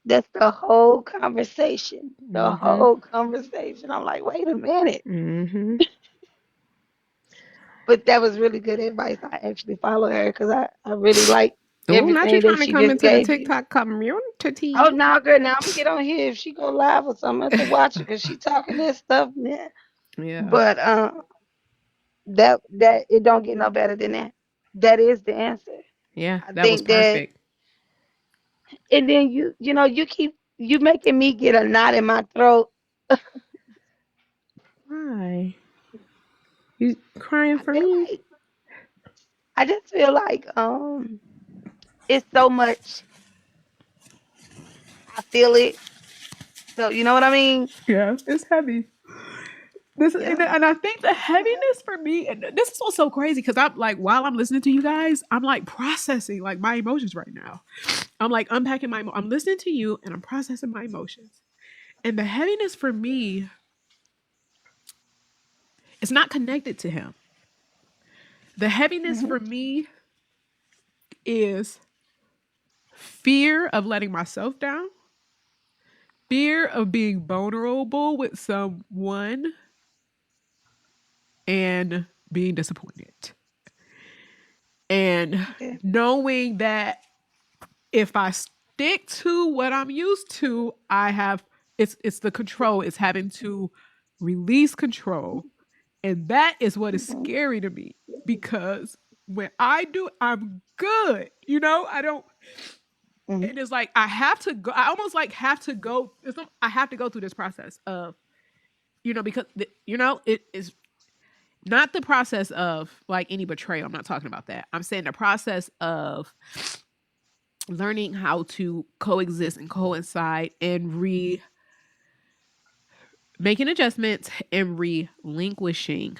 That's the whole conversation. The Mhm. whole conversation. I'm like, wait a minute. Mhm. But that was really good advice. I actually follow her because I really like Oh, not you everything that trying to she come just into the gave you. TikTok Oh community. no, girl, now I'm gonna get on here if she go live or something. I have to watch her because she talking that stuff, man. Yeah. But that it don't get no better than that. That is the answer. Yeah, I that was think that, perfect. and then you making me get a knot in my throat. Why? You crying I for feel me? like I just feel like it's so much. I feel it. So you know what I mean? Yeah, it's heavy. This Yeah. and I think the heaviness for me, and this is what's so crazy because I'm like, while I'm listening to you guys, I'm like processing like my emotions right now. I'm like unpacking I'm listening to you and I'm processing my emotions. And the heaviness for me is not connected to him. The heaviness Mhm. for me is fear of letting myself down, fear of being vulnerable with someone, and being disappointed. And Okay. knowing that if I stick to what I'm used to, I have it's the control. It's having to release control. And that is what is Mhm. scary to me because when I do, I'm good. You know, I don't Mhm. it is like I have to go. I almost like have to go. I have to go through this process of, because it is not the process of like any betrayal. I'm not talking about that. I'm saying the process of learning how to coexist and coincide and making adjustments and relinquishing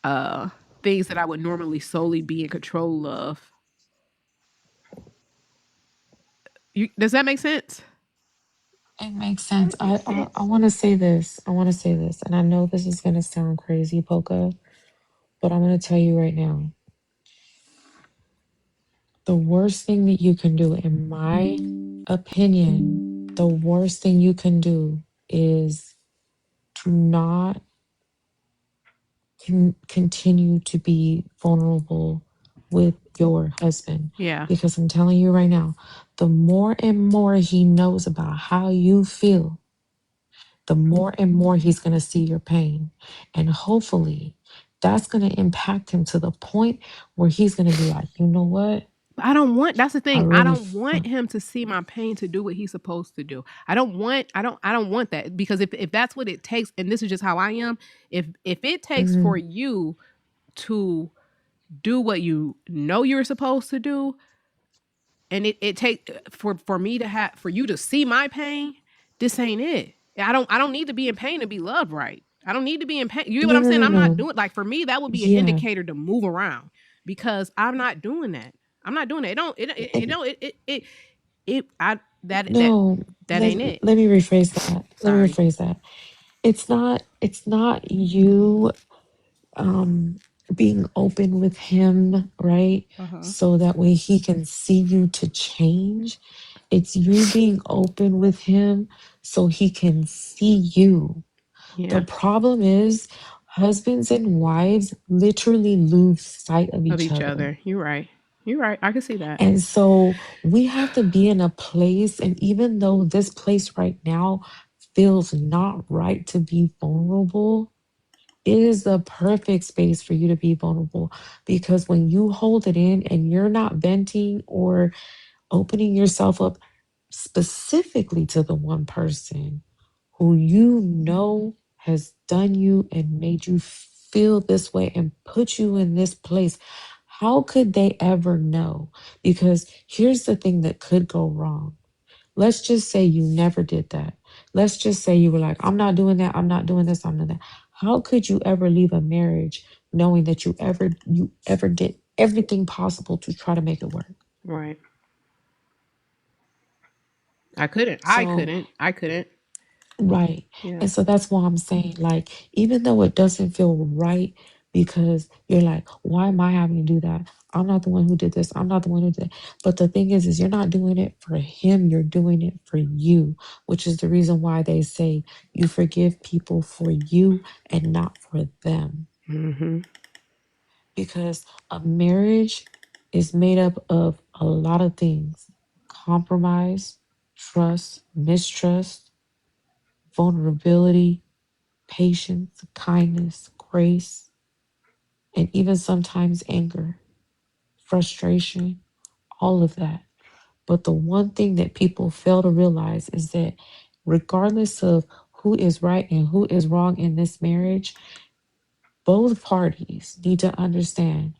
uh things that I would normally solely be in control of. Does that make sense? It makes sense. That makes I sense. want to say this. I want to say this, and I know this is gonna sound crazy, Polka, but I'm gonna tell you right now. The worst thing that you can do, in my opinion, the worst thing you can do is to not continue to be vulnerable with your husband. Yeah. Because I'm telling you right now, the more and more he knows about how you feel, the more and more he's going to see your pain. And hopefully that's going to impact him to the point where he's going to be like, you know what? I don't want that's the I thing. I really, don't want him to see my pain to do what he's supposed to do. I don't want that because if that's what it takes, and this is just how I am, if it takes for Mhm. you to do what you know you're supposed to do, and it take for me to have for you to see my pain, this ain't it. I don't need to be in pain to be loved right. I don't need to be in pain. You get what No, I'm no, saying? no, I'm not no. doing like for me that would be an Yeah. indicator to move around because I'm not doing that. I'm not doing that. It don't it And don't it I no, that ain't it. let me rephrase that. Let me Sorry. rephrase that. It's not you being open with him, right? Uh-huh. So that way he can see you to change. It's you being open with him so he can see you. The Yeah. problem is husbands and wives literally lose sight of Of each each other. other. You're right. You're right. I can see that. And so we have to be in a place, and even though this place right now feels not right to be vulnerable, it is the perfect space for you to be vulnerable because when you hold it in and you're not venting or opening yourself up specifically to the one person who you know has done you and made you feel this way and put you in this place, how could they ever know? Because here's the thing that could go wrong. Let's just say you never did that. Let's just say you were like, I'm not doing that. I'm not doing this. I'm not that. How could you ever leave a marriage knowing that you ever did everything possible to try to make it work? Right. I couldn't. I So couldn't. I couldn't. right. Yeah. And so that's why I'm saying, like, even though it doesn't feel right, because you're like, why am I having to do that? I'm not the one who did this. I'm not the one who did it. But the thing is you're not doing it for him. You're doing it for you, which is the reason why they say you forgive people for you and not for them. Mm-hmm. Because a marriage is made up of a lot of things: compromise, trust, mistrust, vulnerability, patience, kindness, grace, and even sometimes anger, frustration, all of that. But the one thing that people fail to realize is that regardless of who is right and who is wrong in this marriage, both parties need to understand.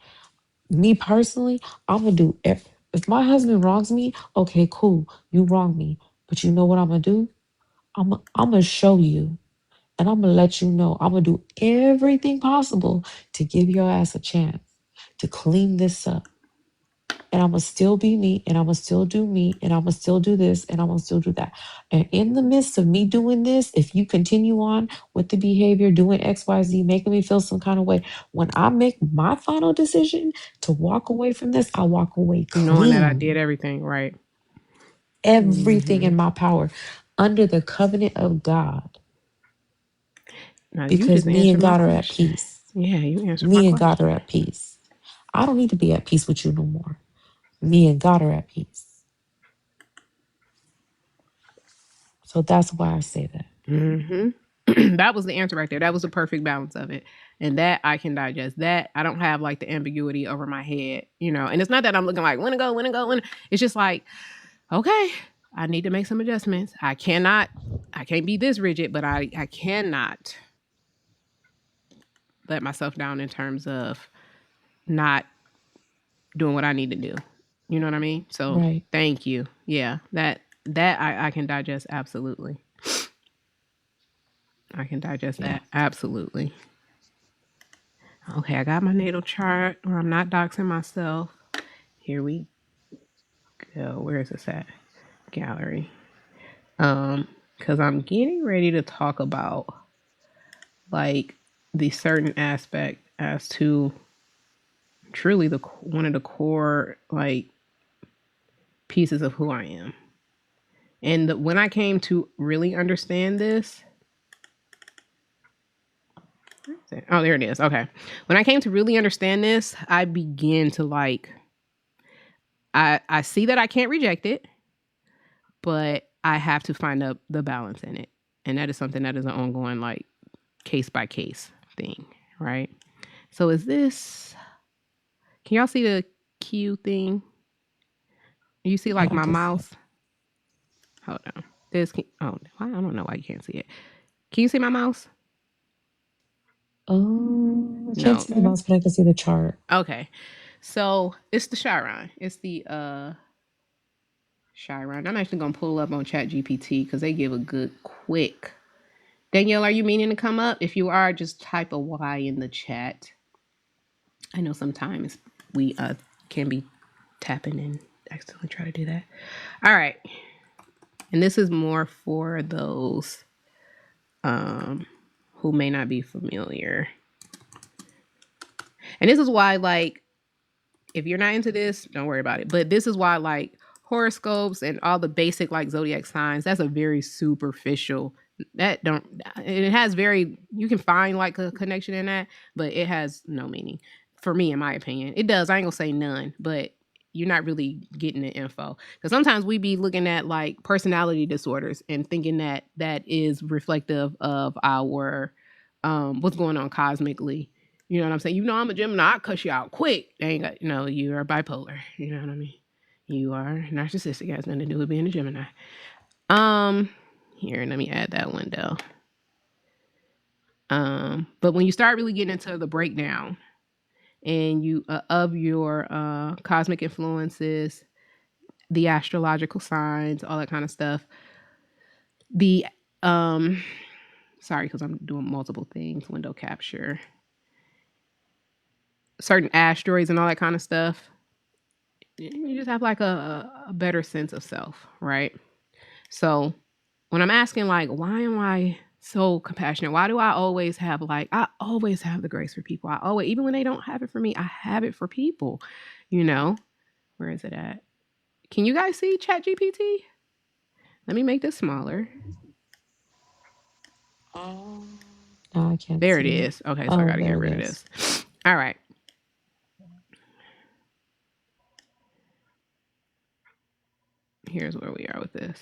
Me personally, I'm gonna do if my husband wrongs me, okay, cool, you wrong me. But you know what I'm gonna do? I'm gonna show you And I'm going to let you know, I'm going to do everything possible to give your ass a chance to clean this up. And I'm going to still be me, and I'm going to still do me, and I'm going to still do this, and I'm going to still do that. And in the midst of me doing this, if you continue on with the behavior, doing X, Y, Z, making me feel some kind of way, when I make my final decision to walk away from this, I walk away Knowing that I clean. did everything right. Everything in my power under the covenant of God. Now you Because just me answered and my God are at question. peace. Yeah, you answered my Me and God are question. at peace. I don't need to be at peace with you no more. Me and God are at peace. So that's why I say that. That was the answer right there. That was the perfect balance of it. And that I can digest. That I don't have like the ambiguity over my head, you know. And it's not that I'm looking like when to go, when to go, when. It's just like, okay, I need to make some adjustments. I can't be this rigid, but I cannot let myself down in terms of not doing what I need to do. You know what I mean? So Right. thank you. Yeah, that I can digest absolutely. I can digest Yeah. that absolutely. Okay, I got my natal chart where I'm not doxing myself. Here we go. Where is this at? Gallery. Because I'm getting ready to talk about like the certain aspect as to truly one of the core like pieces of who I am. And when I came to really understand this, oh, there it is. Okay. When I came to really understand this, I began to like, I see that I can't reject it, but I have to find the balance in it. And that is something that is an ongoing, like, case by case thing, right? So is this, can y'all see the Q thing? You see Yeah, like I my can see it. mouse? Hold on. I don't know why you can't see it. Can you see my mouse? Oh, I can't No. see the mouse, but I can see the chart. Okay. So it's the Chiron. It's the Chiron. I'm actually gonna pull up on Chat GPT because they give a good quick. Danielle, are you meaning to come up? If you are, just type a Y in the chat. I know sometimes we can be tapping and accidentally try to do that. All right. And this is more for those who may not be familiar. And this is why, like, if you're not into this, don't worry about it. But this is why, like, horoscopes and all the basic, like, zodiac signs, that's a very superficial. That don't. It has very. You can find like a connection in that, but it has no meaning for me, in my opinion. It does. I ain't gonna say none, but you're not really getting the info because sometimes we be looking at like personality disorders and thinking that that is reflective of our what's going on cosmically. You know what I'm saying? You know, I'm a Gemini. I'll cuss you out quick. They ain't got, no, you are bipolar. You know what I mean? You are narcissistic. It has nothing to do with being a Gemini. Here, let me add that window. But when you start really getting into the breakdown and you of your cosmic influences, the astrological signs, all that kind of stuff, the sorry, because I'm doing multiple things, window capture, certain asteroids and all that kind of stuff. You just have like a better sense of self, right? So when I'm asking like, why am I so compassionate? Why do I always have I always have the grace for people. I always, even when they don't have it for me, I have it for people, you know? Where is it at? Can you guys see Chat GPT? Let me make this smaller. No, I can't There it see it. is. Okay, so I Oh, got to there get it rid of is. this. All right. Here's where we are with this.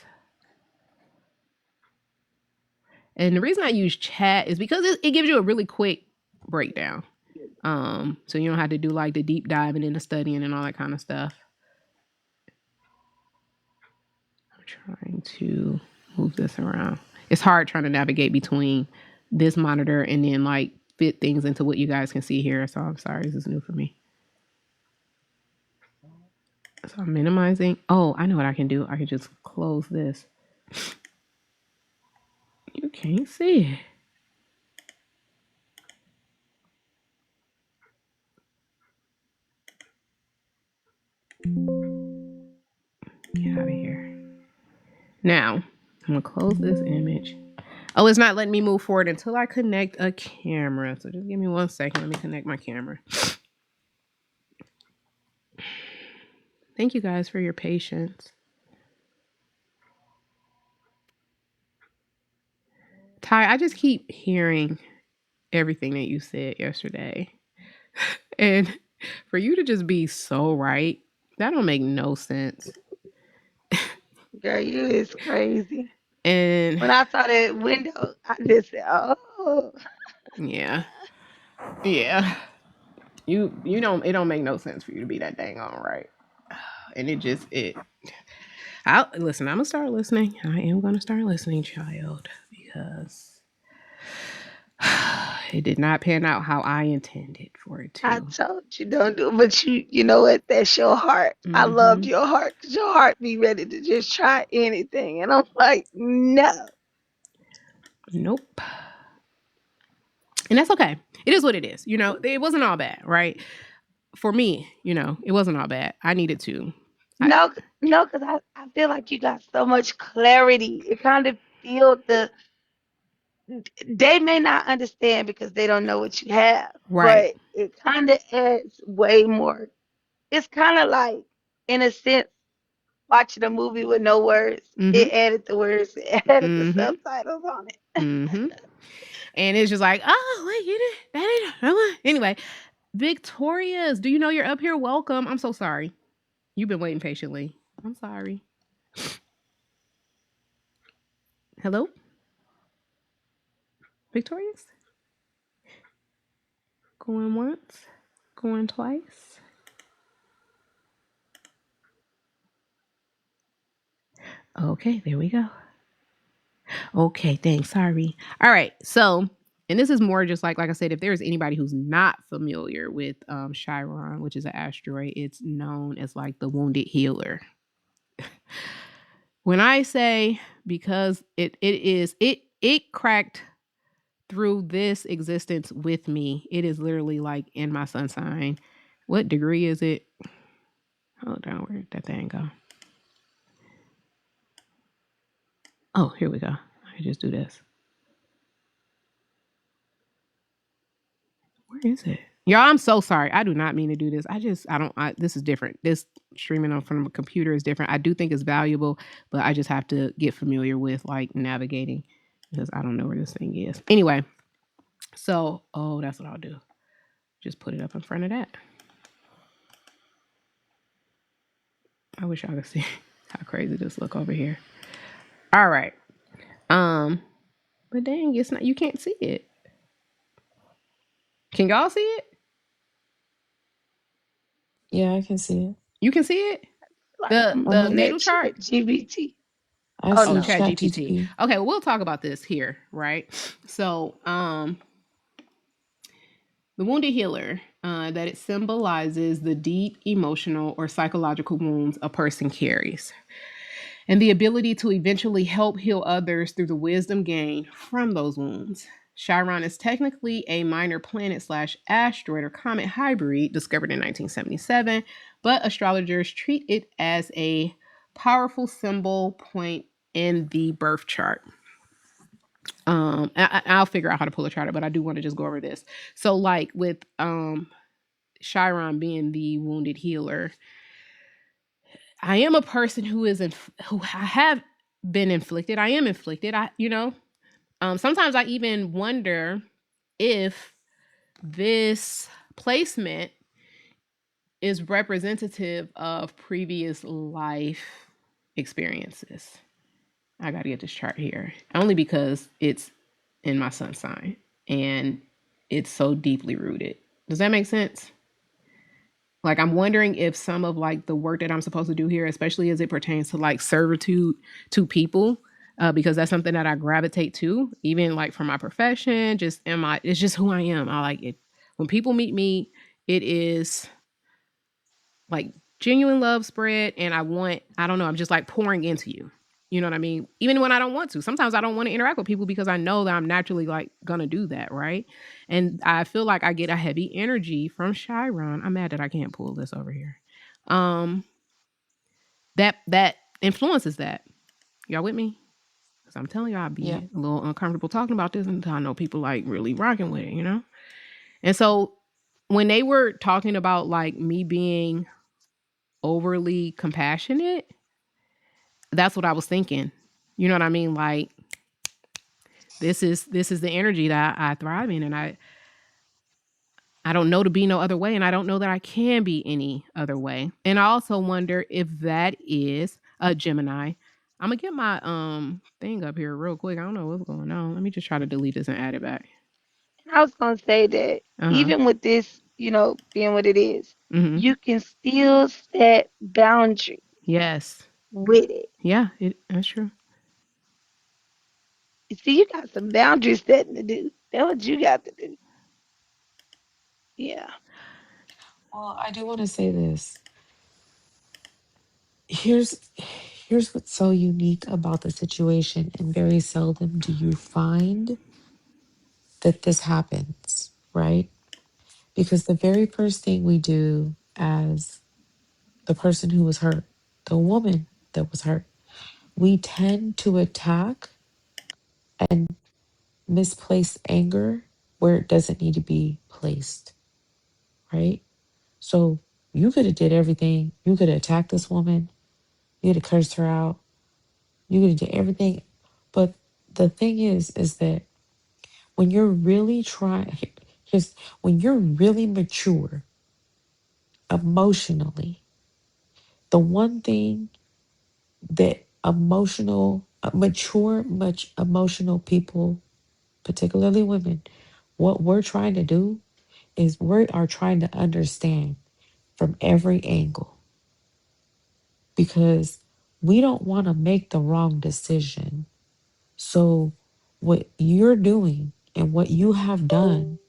And the reason I use chat is because it gives you a really quick breakdown. So you don't have to do like the deep diving into studying and all that kind of stuff. I'm trying to move this around. It's hard trying to navigate between this monitor and then like fit things into what you guys can see here. So I'm sorry, this is new for me. So I'm minimizing. Oh, I know what I can do. I can just close this. You can't see it. Get out of here. Now, I'm gonna close this image. Oh, it's not letting me move forward until I connect a camera. So just give me 1 second. Let me connect my camera. Thank you guys for your patience. Ty, I just keep hearing everything that you said yesterday. And for you to just be so right, that don't make no sense. Girl, you is crazy. And When I saw that window, I just said, oh. yeah. Yeah. You don't, it don't make no sense for you to be that dang on right. And I'll listen, I'm gonna start listening. I am gonna start listening, child, because it did not pan out how I intended for it I to. told you don't do it, but you know what? That's your heart. I loved Mm-hmm. your heart because your heart be ready to just try anything. And I'm like, no. Nope. And that's okay. It is what it is. It wasn't all bad, right? For me, it wasn't all bad. I needed to. No, no, because I feel like you got so much clarity. It kind of feel they may not understand because they don't know what you have, Right. but it kind of adds way more. It's kind of like, in a sense, watching a movie with no words. Mm-hmm. It added the words, it added the Mm-hmm. subtitles on it. Mm-hmm. And it's just like, oh, wait, you did that ain't anyway. Victorious, do you know you're up here? Welcome. I'm so sorry. You've been waiting patiently. I'm sorry. Hello? Victorious? Going once? Going twice? Okay, there we go. Okay, thanks. Sorry. All right. So, and this is more just like I said, if there's anybody who's not familiar with Chiron, which is an asteroid, it's known as like the wounded healer. When I say because it cracked through this existence with me, it is literally like in my sun sign. What degree is it? Hold on, where did that thing go? Oh, here we go. I just do this. Where is it? Y'all, I'm so sorry. I do not mean to do this. This is different. This streaming on from a computer is different. I do think it's valuable, but I just have to get familiar with like navigating because I don't know where this thing is. Anyway, so, that's what I'll do. Just put it up in front of that. I wish y'all could see how crazy this look over here. All right. But dang, it's not, you can't see it. Can y'all see it? Yeah, I can see it. You can see it? Like The I'm the looking natal at chart? GBT. I Oh Oh, see no. Chat Chat GPT. GTP. Okay, well, we'll talk about this here, right? So, the wounded healer, that it symbolizes the deep emotional or psychological wounds a person carries, and the ability to eventually help heal others through the wisdom gained from those wounds. Chiron is technically a minor planet / asteroid or comet hybrid discovered in 1977, but astrologers treat it as a powerful symbol point in the birth chart. I'll figure out how to pull a chart, but I do want to just go over this. So, like with Chiron being the wounded healer, I am a person who I have been inflicted. I am inflicted. Sometimes I even wonder if this placement is representative of previous life experiences. I got to get this chart here only because it's in my sun sign and it's so deeply rooted. Does that make sense? Like, I'm wondering if some of like the work that I'm supposed to do here, especially as it pertains to like servitude to people, because that's something that I gravitate to, even like for my profession, it's just who I am. I like it. When people meet me, it is like genuine love spread. And I don't know, I'm just like pouring into you. You know what I mean? Even when I don't want to. Sometimes I don't want to interact with people because I know that I'm naturally like gonna do that, right? And I feel like I get a heavy energy from Chiron. I'm mad that I can't pull this over here. um that influences that. Y'all with me? Because I'm telling you, I'd Yeah. be a little uncomfortable talking about this until I know people like really rocking with it, you know? And so when they were talking about like me being overly compassionate, that's what I was thinking. You know what I mean? Like this is the energy that I thrive in, and I don't know to be no other way, and I don't know that I can be any other way. And I also wonder if that is a Gemini. I'm gonna get my thing up here real quick. I don't know what's going on. Let me just try to delete this and add it back. I was gonna say that Uh-huh. even with this, being what it is, Mm-hmm. you can still set boundaries Yes. with it. Yeah, that's true. You see, you got some boundary setting to do. That's what you got to do. Yeah. Well, I do want to say this. Here's here's what's so unique about the situation, and very seldom do you find that this happens, right? Because the very first thing we do as the person who was hurt, the woman that was hurt, we tend to attack and misplace anger where it doesn't need to be placed, right? So you could have did everything. You could have attacked this woman. You could have cursed her out. You could have did everything. But the thing is that when you're really trying, here's when you're really mature emotionally, the one thing that much emotional people, particularly women, what we're trying to do is we are trying to understand from every angle because we don't want to make the wrong decision. So, what you're doing and what you have done